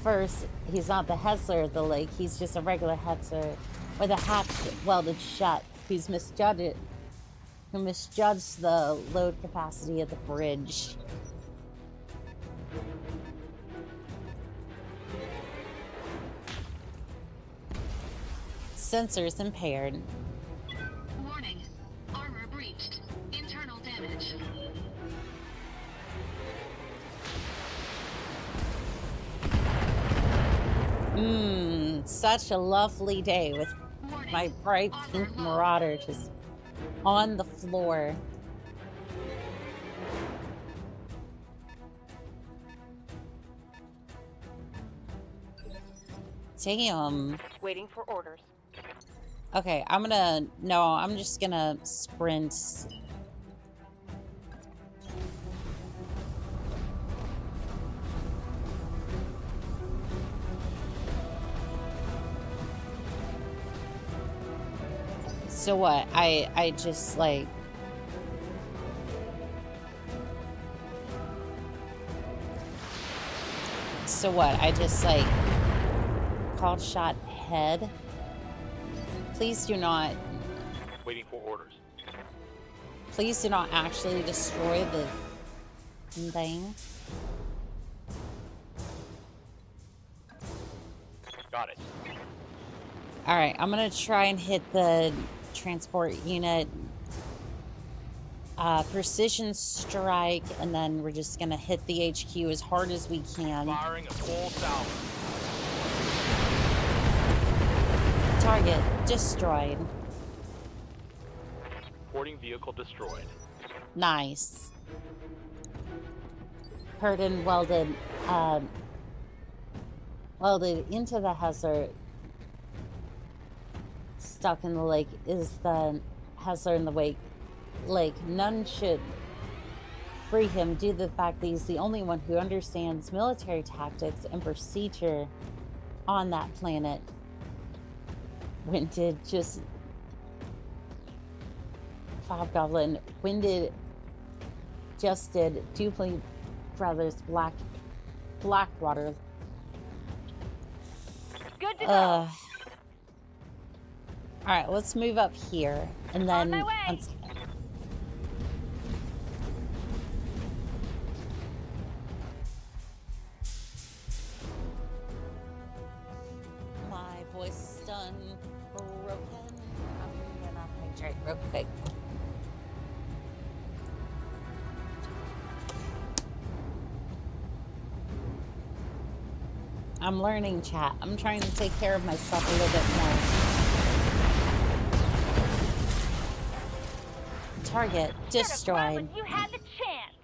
First, he's not the Hezler of the lake, he's just a regular Hezler with a hatch welded shut who's misjudged the load capacity of the bridge. Sensors impaired. Warning. Armor breached. Internal damage. Such a lovely day with my bright pink marauder just on the floor. Damn. Waiting for orders. Okay, I'm just gonna sprint. So what? I just like... So what? I just like... called shot head? Please do not... Waiting for orders. Please do not actually destroy the thing. Got it. Alright, I'm gonna try and hit the transport unit. Precision strike, and then we're just gonna hit the HQ as hard as we can. Firing a full salvo. Target destroyed. Reporting vehicle destroyed. Nice. Purdon welded into the Hezler. Stuck in the lake is the Hezler in the lake. None should free him due to the fact that he's the only one who understands military tactics and procedure on that planet. Hobgoblin, did Dupley Brothers Blackwater. Good to go. Alright, let's move up here. And then... On my way. My voice is done broken. I'm gonna hydrate real quick. I'm learning, chat. I'm trying to take care of myself a little bit more. Target destroyed. You had the chance.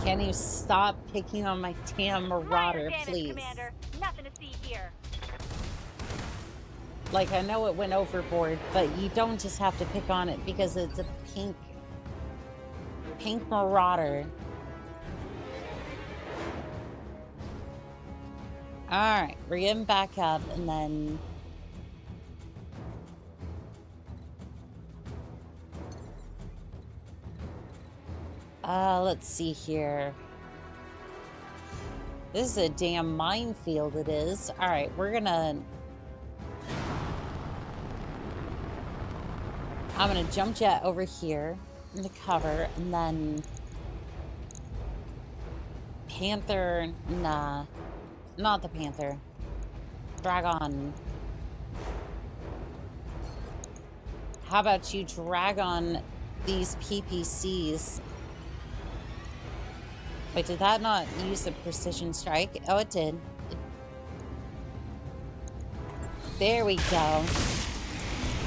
Can you stop picking on my damn marauder, Damage, please? Commander. Nothing to see here. Like, I know it went overboard, but you don't just have to pick on it because it's a pink marauder. Alright, we're getting back up, and then... let's see here. This is a damn minefield, it is. Alright, we're gonna... I'm gonna jump jet over here in the cover, and then... Panther... Nah. Not the Panther. Dragon. How about you drag on these PPCs? Wait, did that not use the precision strike? Oh, it did. There we go.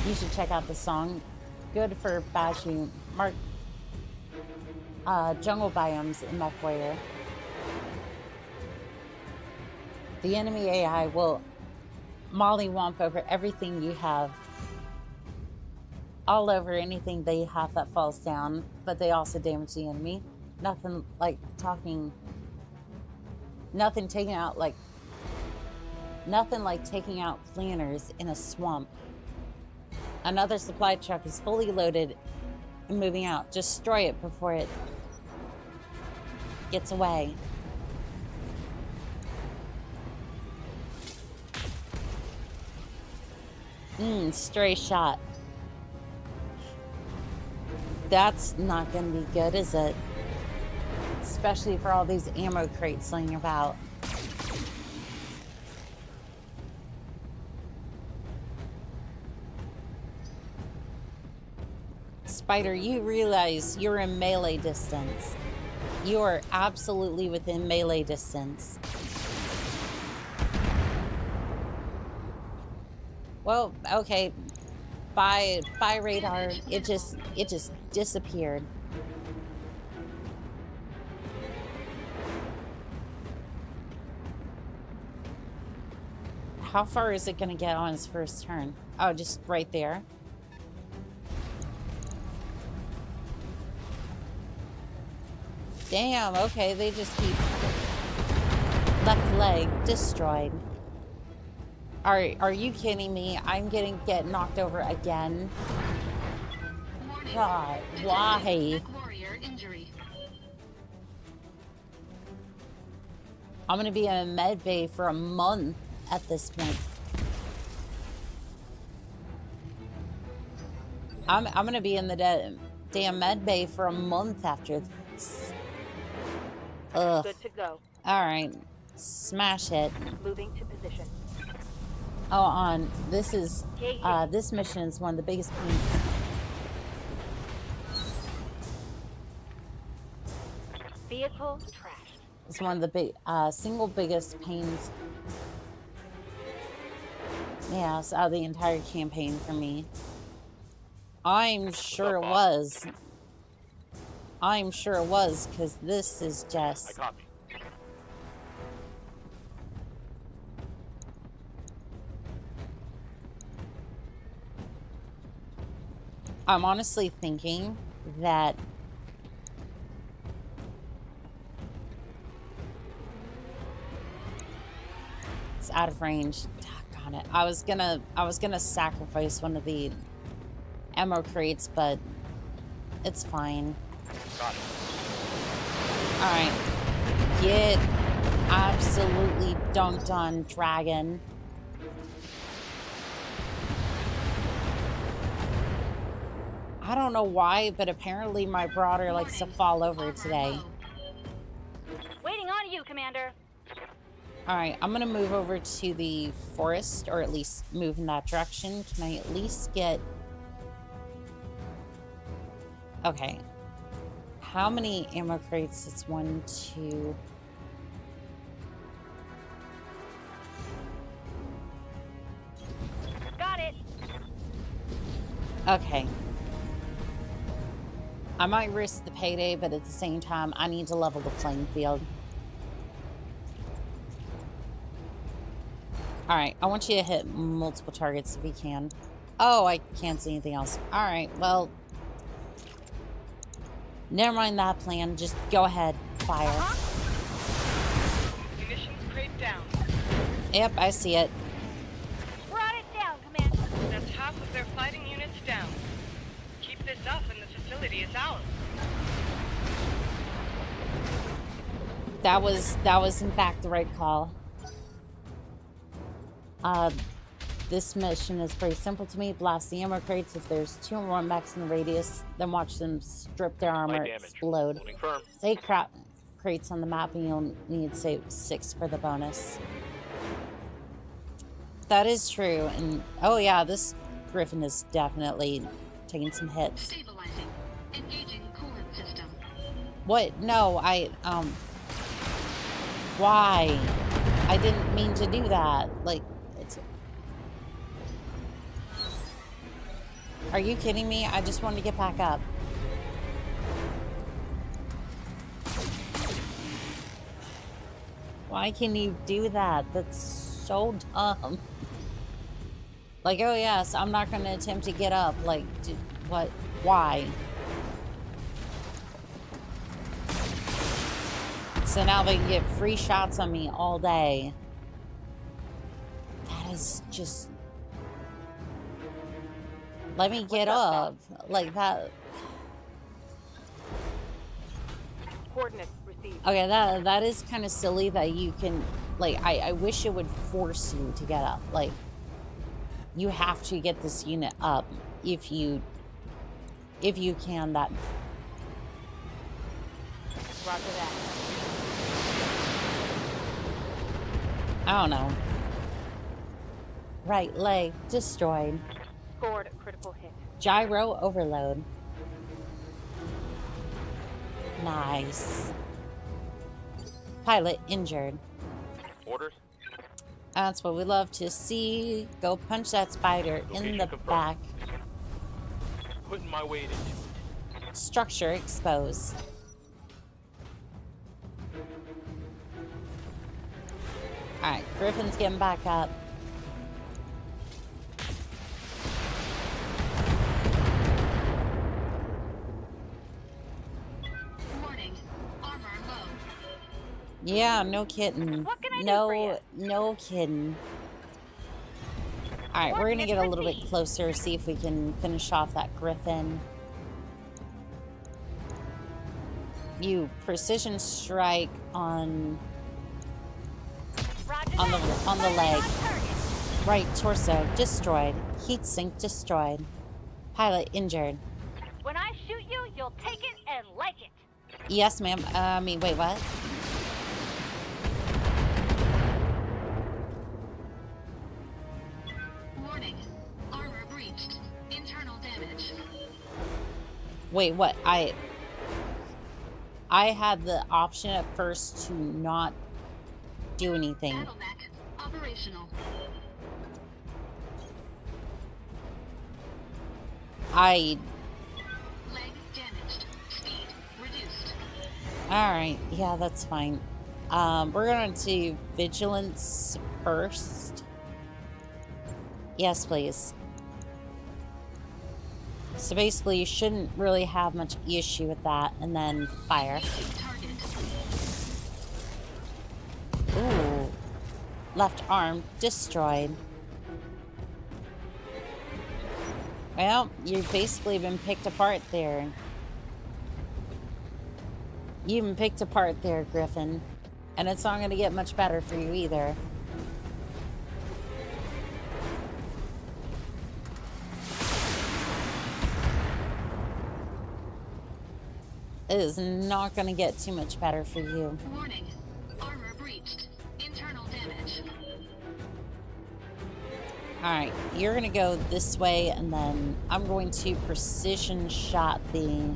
You should check out the song. Good for bashing jungle biomes in Mech Warrior. The enemy AI will mollywomp over everything you have. All over anything they have that falls down, but they also damage the enemy. Nothing like taking out planners in a swamp. Another supply truck is fully loaded and moving out. Destroy it before it gets away. Stray shot. That's not gonna be good, is it? Especially for all these ammo crates laying about. Spider, you realize you're in melee distance. You are absolutely within melee distance. Well, okay. By radar, it just disappeared. How far is it gonna get on his first turn? Oh, just right there. Damn, okay, they just keep... Left leg destroyed. Are you kidding me? I'm gonna get knocked over again. God, why? I'm gonna be in a med bay for a month at this point. I'm gonna be in the damn med bay for a month after this. Ugh. Good to go. Alright. Smash it. Moving to position. Oh, on. This is, this mission is one of the biggest pains. Vehicle trashed. It's one of the big, single biggest pains. Yeah, it's out of the entire campaign for me. I'm sure it was. I'm sure it was, because this is just... I copy. I'm honestly thinking that it's out of range. Doggone it. I was gonna sacrifice one of the ammo crates, but it's fine. Got it. Alright. Get absolutely dunked on Dragon. I don't know why, but apparently my broader likes to fall over today. Waiting on you, Commander. Alright, I'm gonna move over to the forest, or at least move in that direction. Can I at least get... Okay. How many ammo crates? It's 1, 2... Got it. Okay. I might risk the payday, but at the same time, I need to level the playing field. Alright, I want you to hit multiple targets if you can. Oh, I can't see anything else. Alright, well... Never mind that plan. Just go ahead. Fire. Munitions crate down. Yep, I see it. Brought it down, Commander. That's half of their fighting units down. Keep this up and the facility is ours. That was in fact the right call. This mission is pretty simple to me. Blast the ammo crates. If there's 2 or more mechs in the radius, then watch them strip their armor, explode. Say crap crates on the map, and you'll need to save 6 for the bonus. That is true, and oh yeah, this Griffin is definitely taking some hits. Stabilizing. Engaging coolant system. What? No, why? I didn't mean to do that. Like, it's... Are you kidding me? I just wanted to get back up. Why can you do that? That's so dumb. Like, oh yes, I'm not going to attempt to get up. Like, what? Why? So now they can get free shots on me all day. That is just... Let me get up. Like that... Coordinates received. Okay, that is kind of silly that you can... Like, I wish it would force you to get up. Like, you have to get this unit up if you can. That... Roger that. I don't know. Right leg destroyed. Scored a critical hit. Gyro overload. Nice. Pilot injured. Orders? That's what we love to see. Go punch that spider in the back. Putting my weight into it. Structure exposed. Alright, Griffin's getting back up. Warning. Armor low. Yeah, no kidding. What can I do No, for you? no kidding. Alright, we're gonna get a little bit closer, see if we can finish off that Griffin. You precision strike on the leg. Right torso destroyed. Heat sink destroyed. Pilot injured. When I shoot you, you'll take it and like it. Yes, ma'am. Wait, what? Warning. Armor breached. Internal damage. Wait, what? I had the option at first to not do anything. Battletech. Operational. I... Leg damaged. Speed reduced. Alright, yeah, that's fine. We're going to vigilance first. Yes, please. So basically, you shouldn't really have much issue with that. And then fire. Target. Ooh. Left arm destroyed. Well, you've basically been picked apart there. You've been picked apart there, Griffin. And it's not going to get much better for you either. It is not going to get too much better for you. Warning. Armor breached. Internal damage. Alright, you're going to go this way, and then I'm going to precision shot the...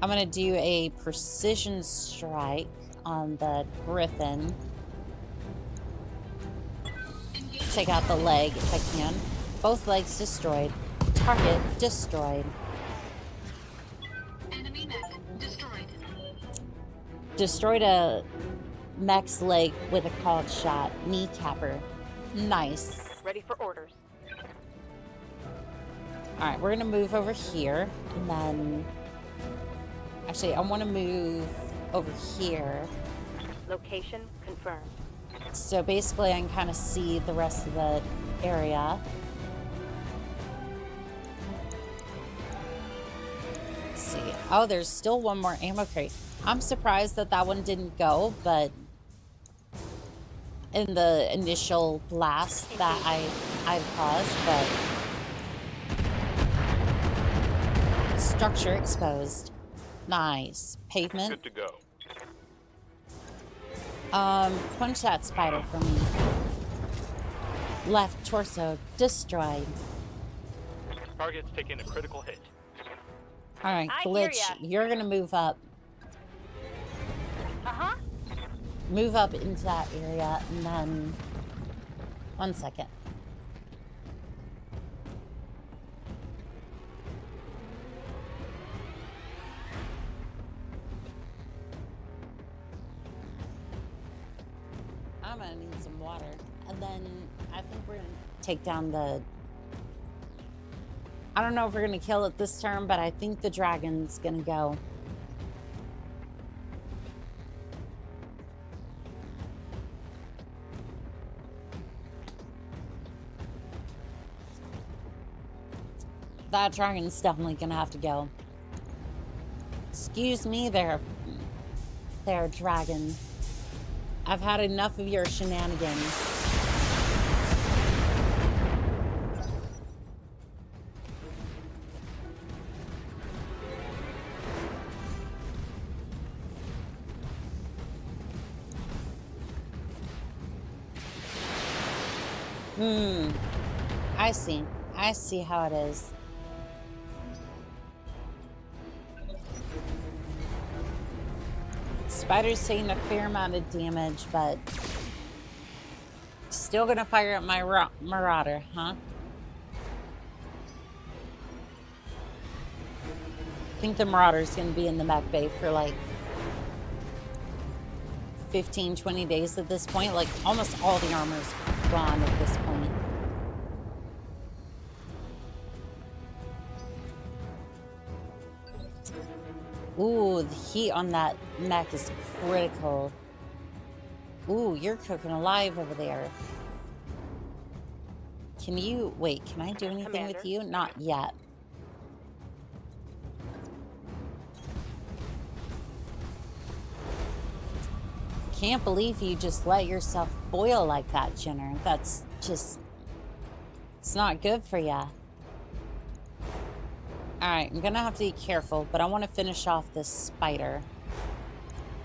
I'm going to do a precision strike on the Griffin. Take out the leg if I can. Both legs destroyed. Target destroyed. Enemy mech destroyed. Destroyed a mech's leg with a called shot. Kneecapper. Nice. Ready for orders. Alright, we're going to move over here. And then... Actually, I want to move over here. Location confirmed. So basically, I can kind of see the rest of the area. Let's see. Oh, there's still one more ammo crate. I'm surprised that that one didn't go, but in the initial blast that I caused, but structure exposed. Nice. Pavement. Good to go. Punch that spider for me. Left torso destroyed. Target's taking a critical hit. Alright, I hear Glitch, ya. you're gonna move up. Uh-huh. Move up into that area, and then... One second. I'm gonna need some water. And then I think we're gonna take down the... I don't know if we're gonna kill it this turn, but I think the dragon's gonna go. That dragon's definitely gonna have to go. Excuse me there, dragon. I've had enough of your shenanigans. I see. I see how it is. Spider's taking a fair amount of damage, but still gonna fire at my marauder, huh? I think the marauder's gonna be in the mech bay for like 15, 20 days at this point. Like almost all the armor's gone at this point. Ooh, the heat on that mech is critical. Ooh, you're cooking alive over there. Can you... Wait, can I do anything Commander. with you? Not yet. Can't believe you just let yourself boil like that, Jenner. That's just... It's not good for ya. Alright, I'm gonna have to be careful, but I want to finish off this spider.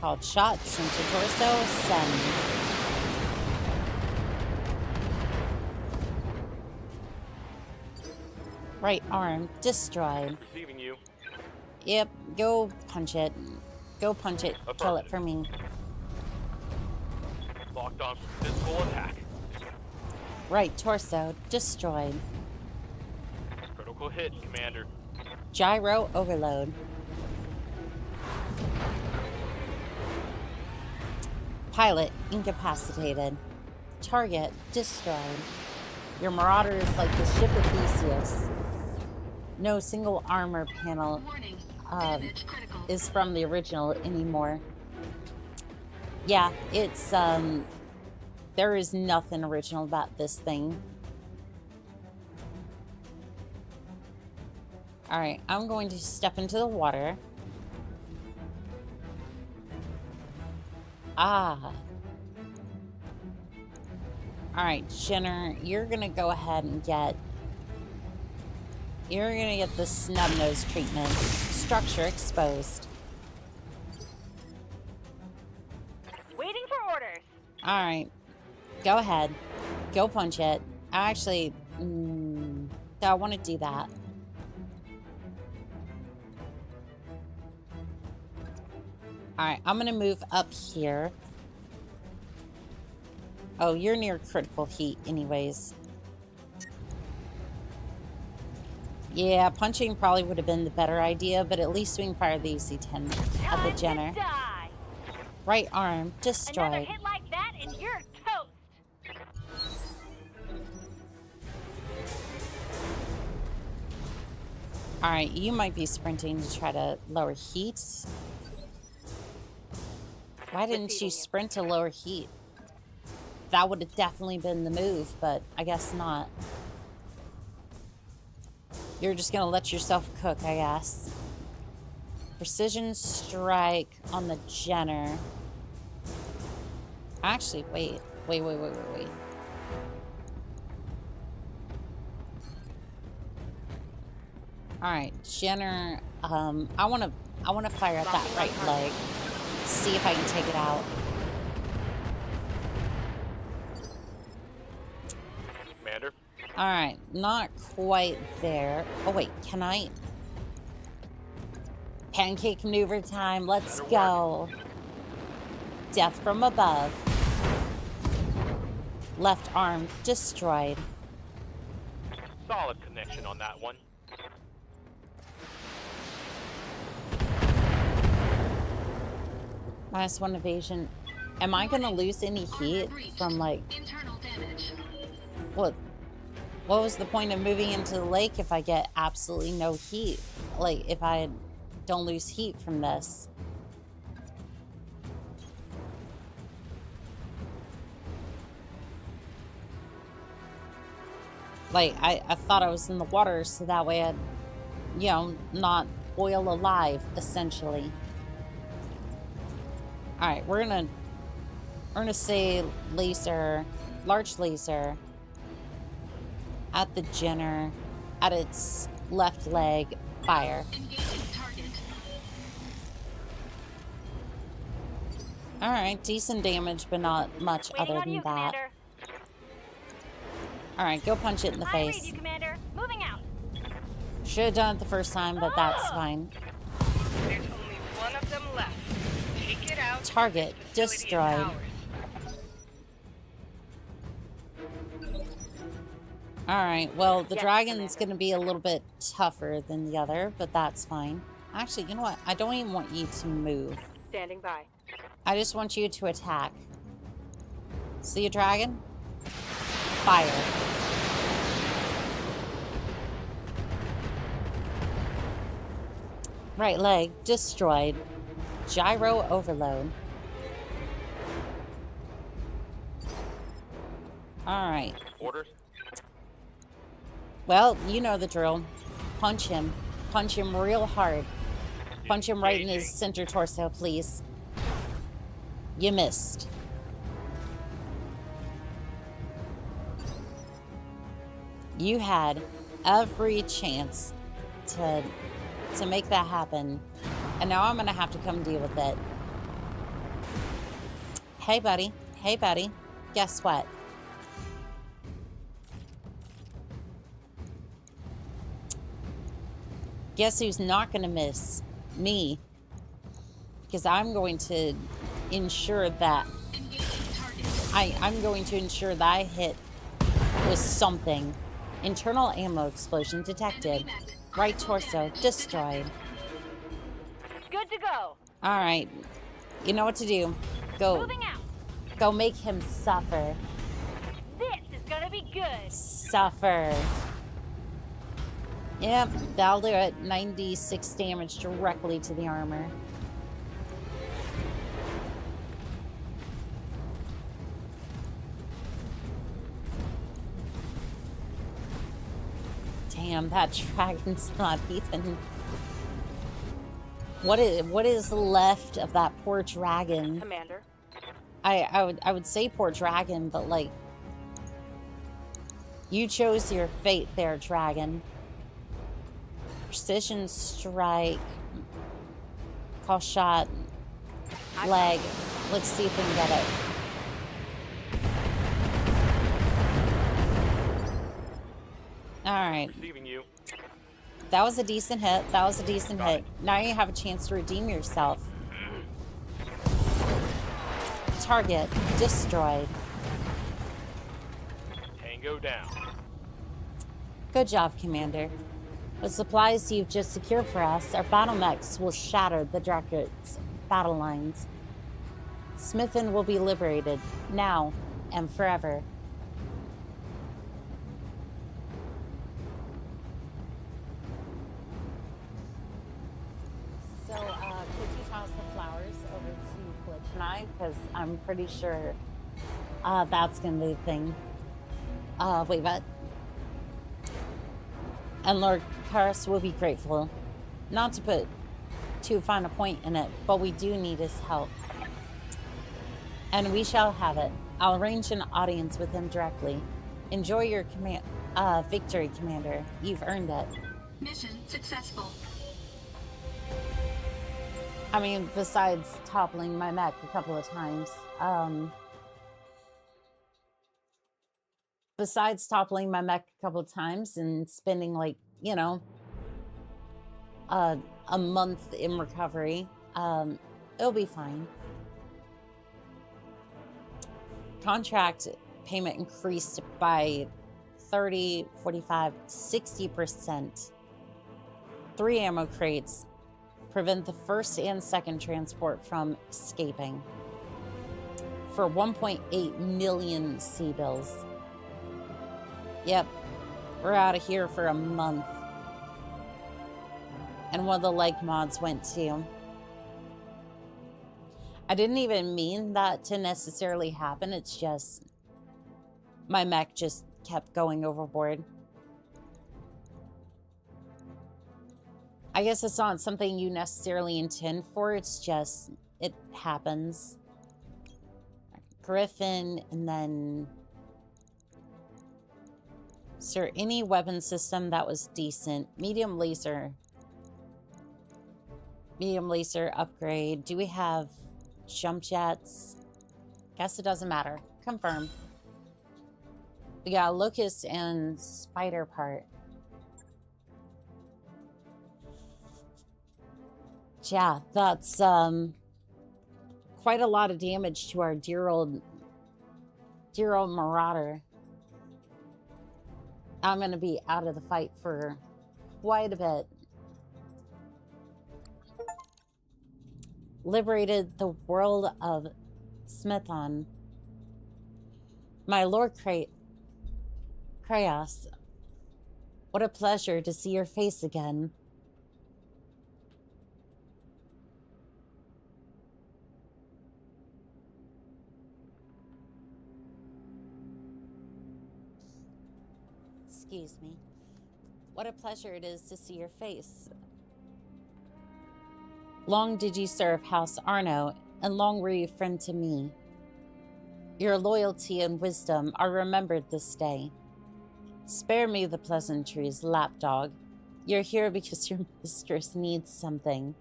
Called shots into torso, send. Right arm, destroyed. Receiving you. Yep, go punch it. Go punch it. Kill it for me. Locked on for physical attack. Right torso, destroyed. Critical hit, Commander. Gyro overload. Pilot incapacitated. Target destroyed. Your marauder is like the ship of Theseus. No single armor panel Warning. Damage critical. is from the original anymore. Yeah, it's there is nothing original about this thing. Alright, I'm going to step into the water. Ah. Alright, Jenner, you're gonna go ahead and get... You're gonna get the snub nose treatment. Structure exposed. Waiting for orders. Alright. Go ahead. Go punch it. Actually, I want to do that. Alright, I'm gonna move up here. Oh, you're near critical heat anyways. Yeah, punching probably would have been the better idea, but at least we can fire the AC-10 at the Jenner. Right arm destroyed. Another hit like that and you're toast. Alright, you might be sprinting to try to lower heat. Why didn't you sprint to lower heat? That would have definitely been the move, but I guess not. You're just gonna let yourself cook, I guess. Precision strike on the Jenner. Actually, wait. Alright, Jenner, I wanna fire at that right leg. See if I can take it out. Commander? Alright, not quite there. Oh wait, can I? Pancake maneuver time, let's go. Death from above. Left arm destroyed. Solid connection on that one. -1 evasion. Am I gonna lose any heat from like... Internal damage. What was the point of moving into the lake if I get absolutely no heat? Like, if I don't lose heat from this? Like, I thought I was in the water so that way I'd, you know, not boil alive, essentially. Alright, we're gonna say laser, large laser at the Jenner, at its left leg, fire. Alright, decent damage, but not much other than that. Commander. Alright, go punch it in the I read face. you, Commander. Moving out. Should have done it the first time, but that's fine. There's only one of them left. Take it out. Target destroyed. Alright, well, the dragon's gonna be a little bit tougher than the other, but that's fine. Actually, you know what? I don't even want you to move. Standing by. I just want you to attack. See a dragon? Fire. Right leg destroyed. Gyro overload. Alright. Orders? Well, you know the drill. Punch him. Punch him real hard. Punch him right in his center torso, please. You missed. You had every chance to make that happen. And now I'm gonna have to come deal with it. Hey, buddy. Hey, buddy. Guess what? Guess who's not gonna miss? Me. Because I'm going to ensure that... I'm going to ensure that I hit with something. Internal ammo explosion detected. Right torso destroyed. Good to go. Alright. You know what to do. Go. Moving out. Go make him suffer. This is gonna be good. Suffer. Yep, that'll do it. 96 damage directly to the armor. Damn, that dragon's not even... What is left of that poor dragon? Commander. I would say poor dragon, but like, you chose your fate there, dragon. Precision strike, call shot, leg. Let's see if we can get it. All right. Receiving you. That was a decent hit. That was a decent hit. Now you have a chance to redeem yourself. Target destroyed. Tango down. Good job, Commander. With supplies you've just secured for us, our battle mechs will shatter the Draco's battle lines. Smithin will be liberated, now and forever. So, could you toss the flowers over to Glitch and I? Because I'm pretty sure that's going to be the thing. Wait, what? And Lord Karis will be grateful. Not to put too fine a point in it, but we do need his help. And we shall have it. I'll arrange an audience with him directly. Enjoy your victory, Commander. You've earned it. Mission successful. I mean, besides toppling my mech a couple of times. Besides toppling my mech a couple of times and spending, like, you know, a month in recovery, it'll be fine. Contract payment increased by 30, 45, 60%. 3 ammo crates. Prevent the first and second transport from escaping. For 1.8 million C-bills. Yep, we're out of here for a month. And one of the leg mods went too. I didn't even mean that to necessarily happen. It's just my mech just kept going overboard. I guess it's not something you necessarily intend for. It's just, it happens. Griffin, and then... Is there any weapon system that was decent? Medium laser. Medium laser upgrade. Do we have jump jets? Guess it doesn't matter. Confirm. We got locust and spider part. Yeah, that's quite a lot of damage to our dear old Marauder. I'm going to be out of the fight for quite a bit. Liberated the world of Smithon. My Lord Krayos, what a pleasure to see your face again. Excuse me. What a pleasure it is to see your face. Long did you serve House Arno, and long were you friend to me. Your loyalty and wisdom are remembered this day. Spare me the pleasantries, lapdog. You're here because your mistress needs something.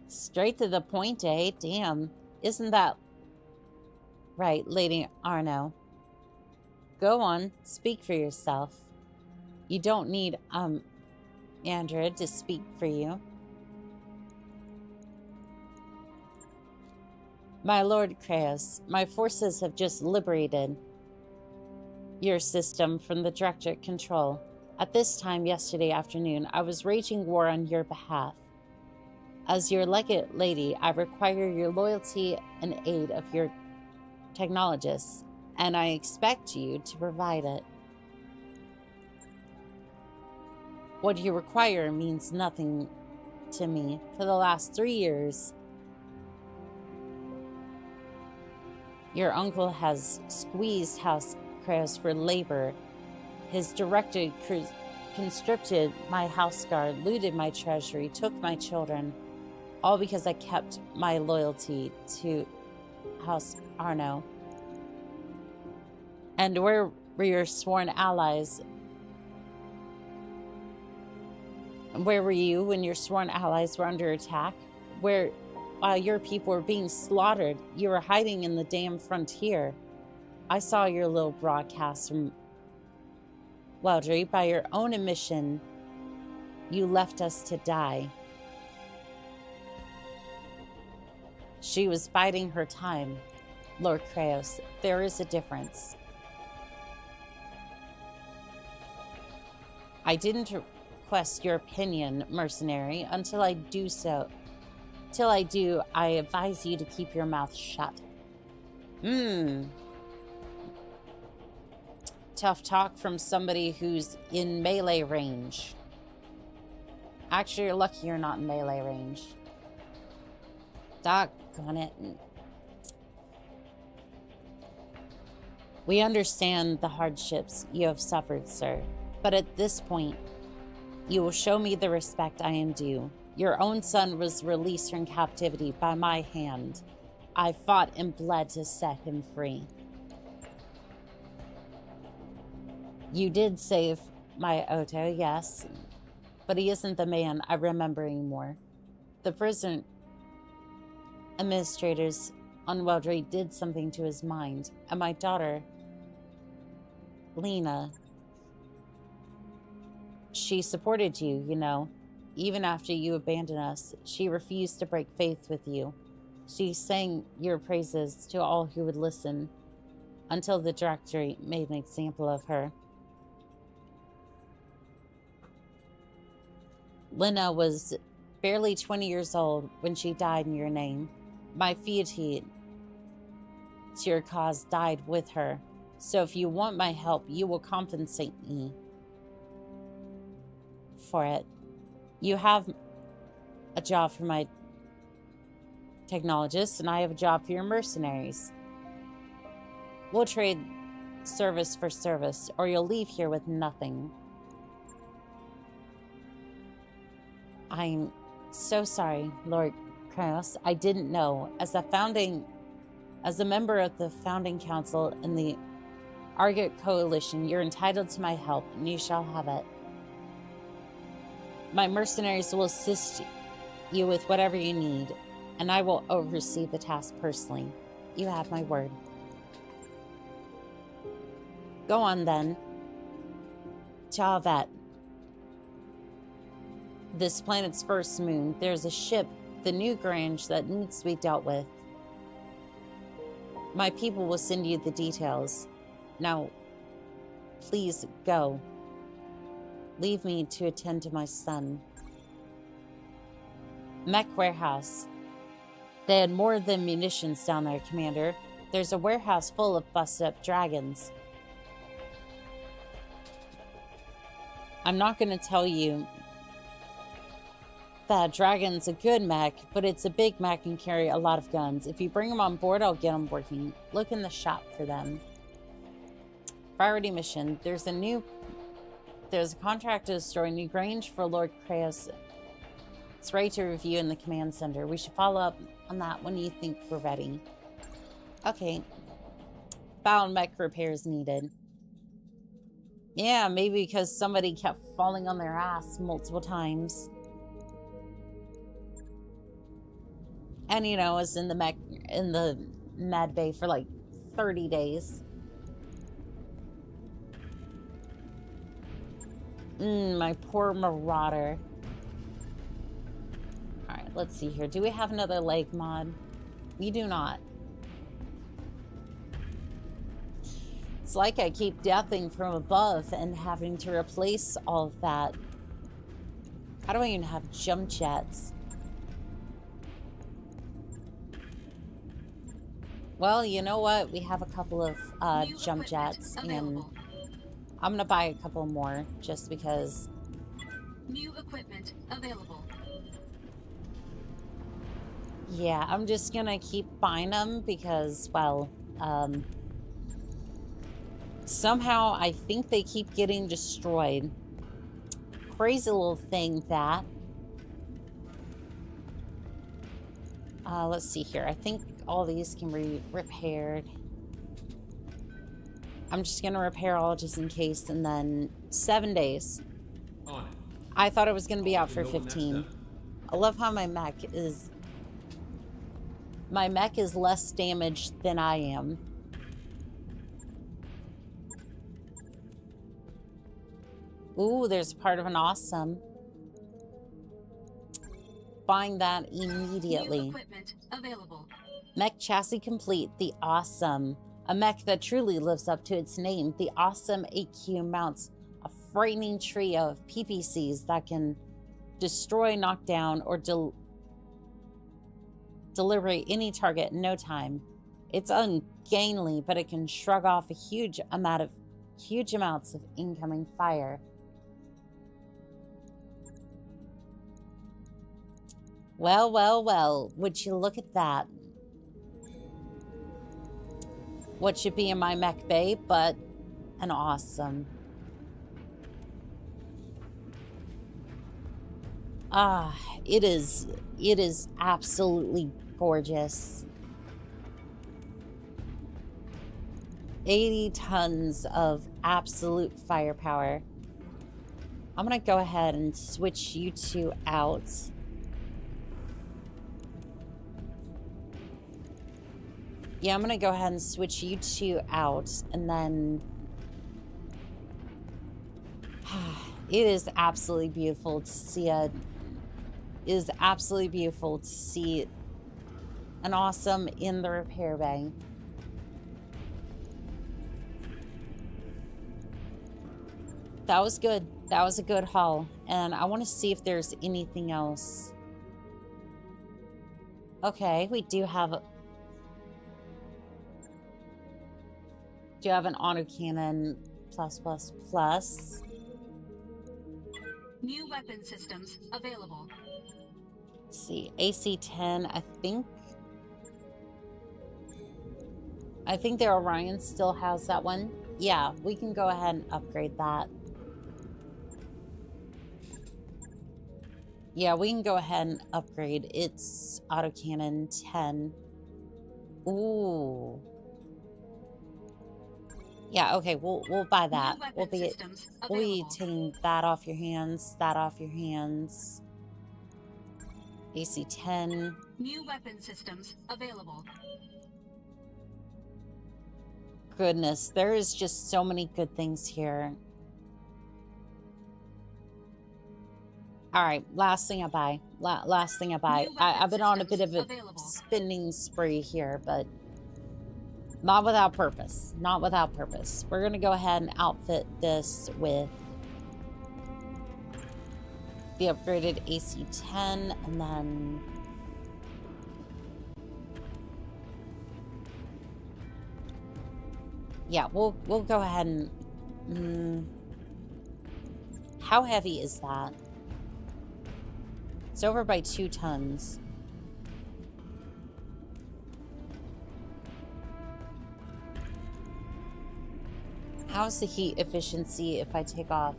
Straight to the point, eh? Damn. Isn't that right, Lady Arno? Go on, speak for yourself. You don't need, Andrea to speak for you. My Lord Kraos, my forces have just liberated your system from the Directorate control. At this time yesterday afternoon, I was waging war on your behalf. As your legate lady, I require your loyalty and aid of your technologists, and I expect you to provide it. What you require means nothing to me. For the last 3 years, your uncle has squeezed House Kraos for labor. His director conscripted my house guard, looted my treasury, took my children. All because I kept my loyalty to House Arno. And where were your sworn allies? Where were you when your sworn allies were under attack? While your people were being slaughtered, you were hiding in the damn frontier. I saw your little broadcast from Weldry. By your own admission, you left us to die. She was biding her time, Lord Kraos. There is a difference. I didn't request your opinion, mercenary, until I do so. Till I do, I advise you to keep your mouth shut. Tough talk from somebody who's in melee range. Actually, you're lucky you're not in melee range. Doggone it. We understand the hardships you have suffered, sir. But at this point, you will show me the respect I am due. Your own son was released from captivity by my hand. I fought and bled to set him free. You did save my Otto, yes, but he isn't the man I remember anymore. The prison administrators on Weldry did something to his mind, and my daughter, Lena, she supported you, you know. Even after you abandoned us, she refused to break faith with you. She sang your praises to all who would listen, until the directory made an example of her. Lena was barely 20 years old when she died in your name. My fealty to your cause died with her. So if you want my help, you will compensate me for it. You have a job for my technologists, and I have a job for your mercenaries. We'll trade service for service, or you'll leave here with nothing. I'm so sorry, Lord Kraos. I didn't know. As a member of the founding council in the Argot Coalition, you're entitled to my help, and you shall have it. My mercenaries will assist you with whatever you need, and I will oversee the task personally. You have my word. Go on, then. Chavet. This planet's first moon. There's a ship, the New Grange, that needs to be dealt with. My people will send you the details. Now, please go. Leave me to attend to my son. Mech warehouse. They had more than munitions down there, Commander. There's a warehouse full of busted up dragons. I'm not going to tell you that a dragon's a good mech, but it's a big mech and carry a lot of guns. If you bring them on board, I'll get them working. Look in the shop for them. Priority mission. There's a contract to destroy New Grange for Lord Kraos. It's ready to review in the command center. We should follow up on that when you think we're ready. Okay. Battle mech repairs needed. Yeah, maybe because somebody kept falling on their ass multiple times. And, you know, was in the med bay for like 30 days. My poor marauder. Alright, let's see here. Do we have another leg mod? We do not. It's like I keep deathing from above and having to replace all of that. I don't even have jump jets. Well, you know what? We have a couple of jump jets, and I'm gonna buy a couple more just because. New equipment available. Yeah, I'm just gonna keep buying them because, well, somehow I think they keep getting destroyed. Crazy little thing that. Let's see here. I think all these can be repaired. I'm just going to repair all just in case, and then 7 days. On it. I thought it was going to be I'll out let for you know when that's 15. done. I love how my mech is... My mech is less damaged than I am. Ooh, there's part of an awesome. Buying that immediately. New equipment available. Mech chassis complete, the awesome. A mech that truly lives up to its name. The awesome AQ mounts a frightening trio of PPCs that can destroy, knock down, or deliberate any target in no time. It's ungainly, but it can shrug off a huge amounts of incoming fire. Well, well, well, would you look at that? What should be in my mech bay, but an awesome. Ah, it is absolutely gorgeous. 80 tons of absolute firepower. I'm gonna go ahead and switch you two out. Yeah, I'm gonna go ahead and switch you two out, and then it is absolutely beautiful to see an awesome in the repair bay. That was good. That was a good haul, and I want to see if there's anything else. Okay, we do have an autocannon +++. New weapon systems available. Let's see, AC-10, I think the Orion still has that one. Yeah, we can go ahead and upgrade that. Yeah, we can go ahead and upgrade its autocannon 10. Ooh. Yeah, okay, we'll buy that. We'll be taking that off your hands, that off your hands. AC-10. New weapon systems available. Goodness, there is just so many good things here. All right, last thing I buy. Last thing I buy. I've been on a bit of a spending spree here, but not without purpose. Not without purpose. We're going to go ahead and outfit this with the upgraded AC-10, and then yeah, we'll go ahead and how heavy is that? It's over by 2 tons. How's the heat efficiency if I take off?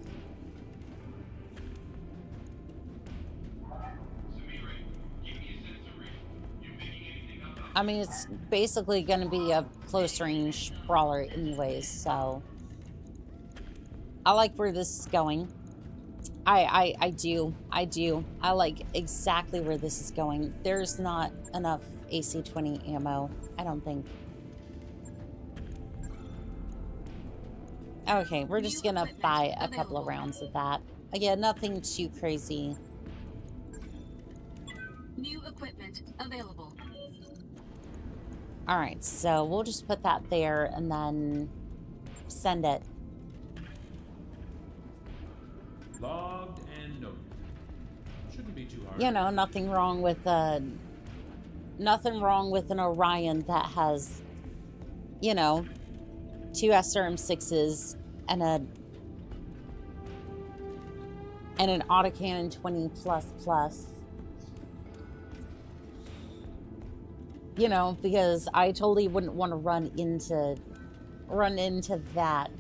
I mean, it's basically going to be a close range brawler anyways, so I like where this is going. I do. I like exactly where this is going. There's not enough AC-20 ammo, I don't think. Okay, we're just gonna buy a couple of rounds of that. Again, nothing too crazy. New equipment available. Alright, so we'll just put that there and then send it. Logged and noted. Shouldn't be too hard. You know, nothing wrong with an Orion that has, you know, 2 SRM6s and an autocannon 20++. You know, because I totally wouldn't want to run into that.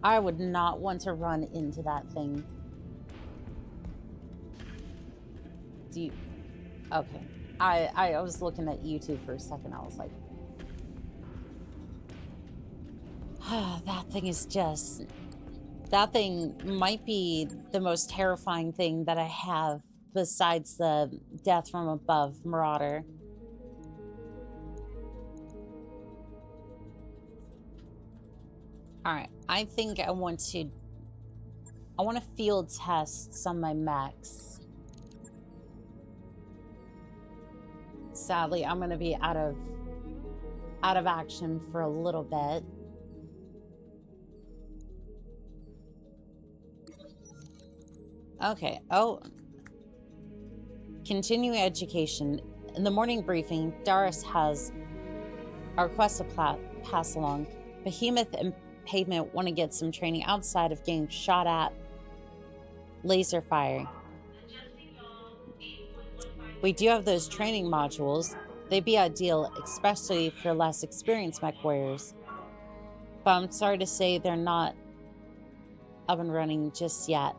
I would not want to run into that thing. Okay. I was looking at YouTube for a second. I was like, that thing is just... That thing might be the most terrifying thing that I have besides the Death from Above Marauder. Alright, I think I want to field test some of my mechs. Sadly, I'm gonna be out of action for a little bit. Okay, oh. Continuing education. In the morning briefing, Darius has our request to pass along. Behemoth and Pavement want to get some training outside of getting shot at laser fire. We do have those training modules. They'd be ideal, especially for less experienced mech warriors. But I'm sorry to say they're not up and running just yet.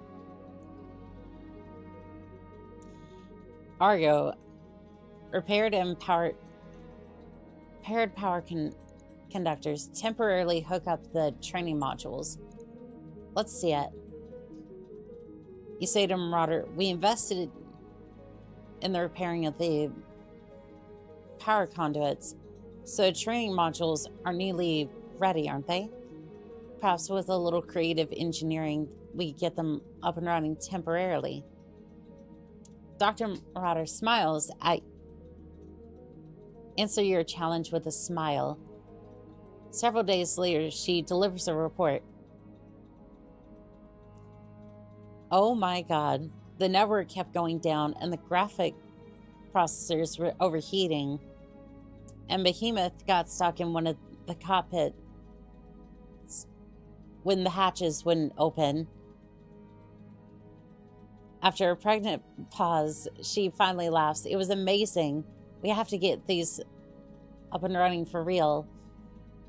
Argo, repaired power conductors temporarily hook up the training modules. Let's see it. You say to Marauder, we invested in the repairing of the power conduits, so training modules are nearly ready, aren't they? Perhaps with a little creative engineering, we get them up and running temporarily. Dr. Marauder smiles at... Answer your challenge with a smile. Several days later, she delivers a report. Oh my god. The network kept going down and the graphic processors were overheating. And Behemoth got stuck in one of the cockpits when the hatches wouldn't open. After a pregnant pause, she finally laughs. It was amazing. We have to get these up and running for real.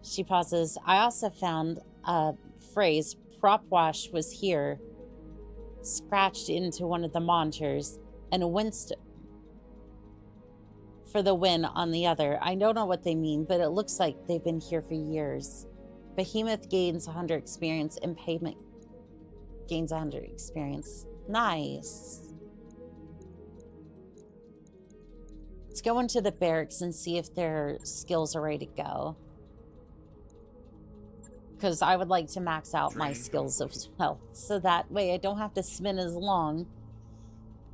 She pauses. I also found a phrase, prop wash was here, scratched into one of the monitors, and winced for the win on the other. I don't know what they mean, but it looks like they've been here for years. Behemoth gains 100 experience and Pavement gains 100 experience. Nice. Let's go into the barracks and see if their skills are ready to go. Because I would like to max out my skills as well. So that way I don't have to spin as long.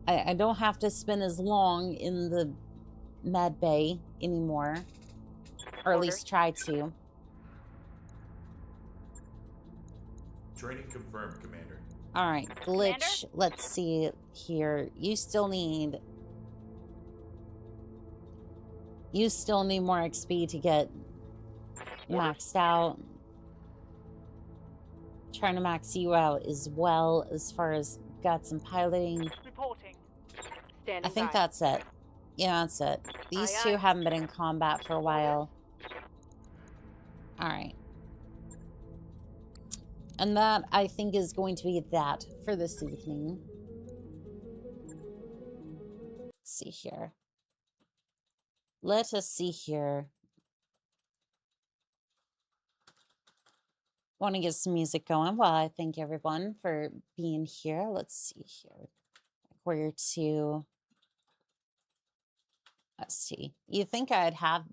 I don't have to spin as long in the med bay anymore. Or at least try to. Training confirmed, Commander. Alright, glitch. Commander? Let's see here. You still need more XP to get maxed out. Trying to max you out as well as far as guts and piloting. Reporting. I think that's it. Yeah, that's it. These two haven't been in combat for a while. Alright. And that, I think, is going to be that for this evening. Let's see here. Let us see here. Want to get some music going? Well, I thank everyone for being here. Let's see here. Where to... Let's see. You'd think I'd have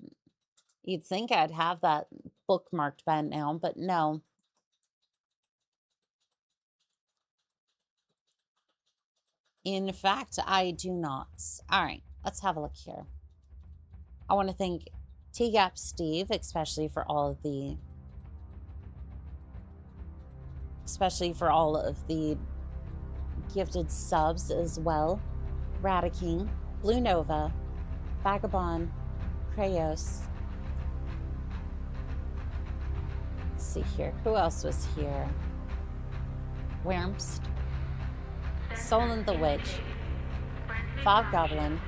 that bookmarked by now, but no. In fact, I do not. All right, let's have a look here. I want to thank T-Gap Steve, especially for all of the gifted subs as well. Radiking, Blue Nova, Vagabond, Krayos. Let's see here. Who else was here? Wormst, Solon the Witch, Fob Goblin,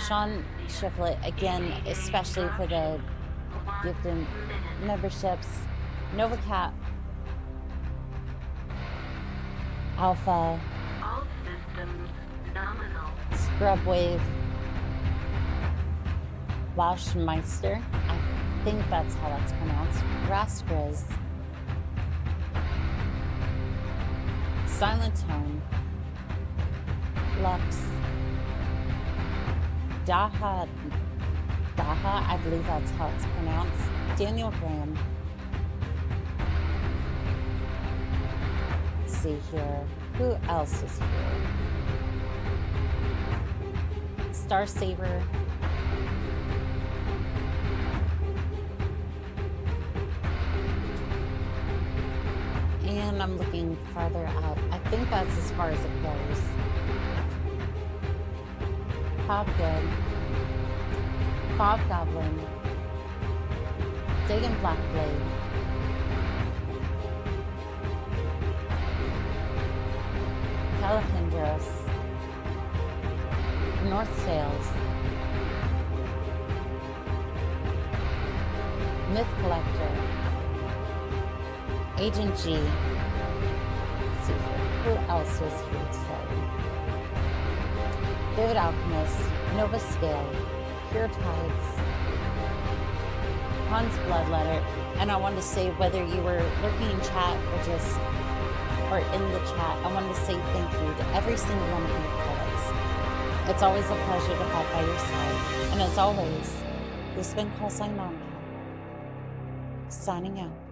Sean Shiflet, again, especially for the gifted memberships, Nova Cat, Alpha, Scrub Wave, Washmeister. I think that's how that's pronounced. Rastgriz. Silent Tone. Lux. Daha, I believe that's how it's pronounced. Daniel Graham. Let's see here. Who else is here? Star Saber. And I'm looking farther up. I think that's as far as it goes. Hobgood. Hobgoblin. Dagon Blackblade. Calipindros. North Sails. Myth Collector. Agent G. Let's see here. Who else was here today? David Alchemist. Nova Scale. Pure Tides. Hans Bloodletter. And I wanted to say, whether you were lurking in chat or in the chat, I wanted to say thank you to every single one of you poets. It's always a pleasure to fight by your side. And as always, this has been Callsign Monica, signing out.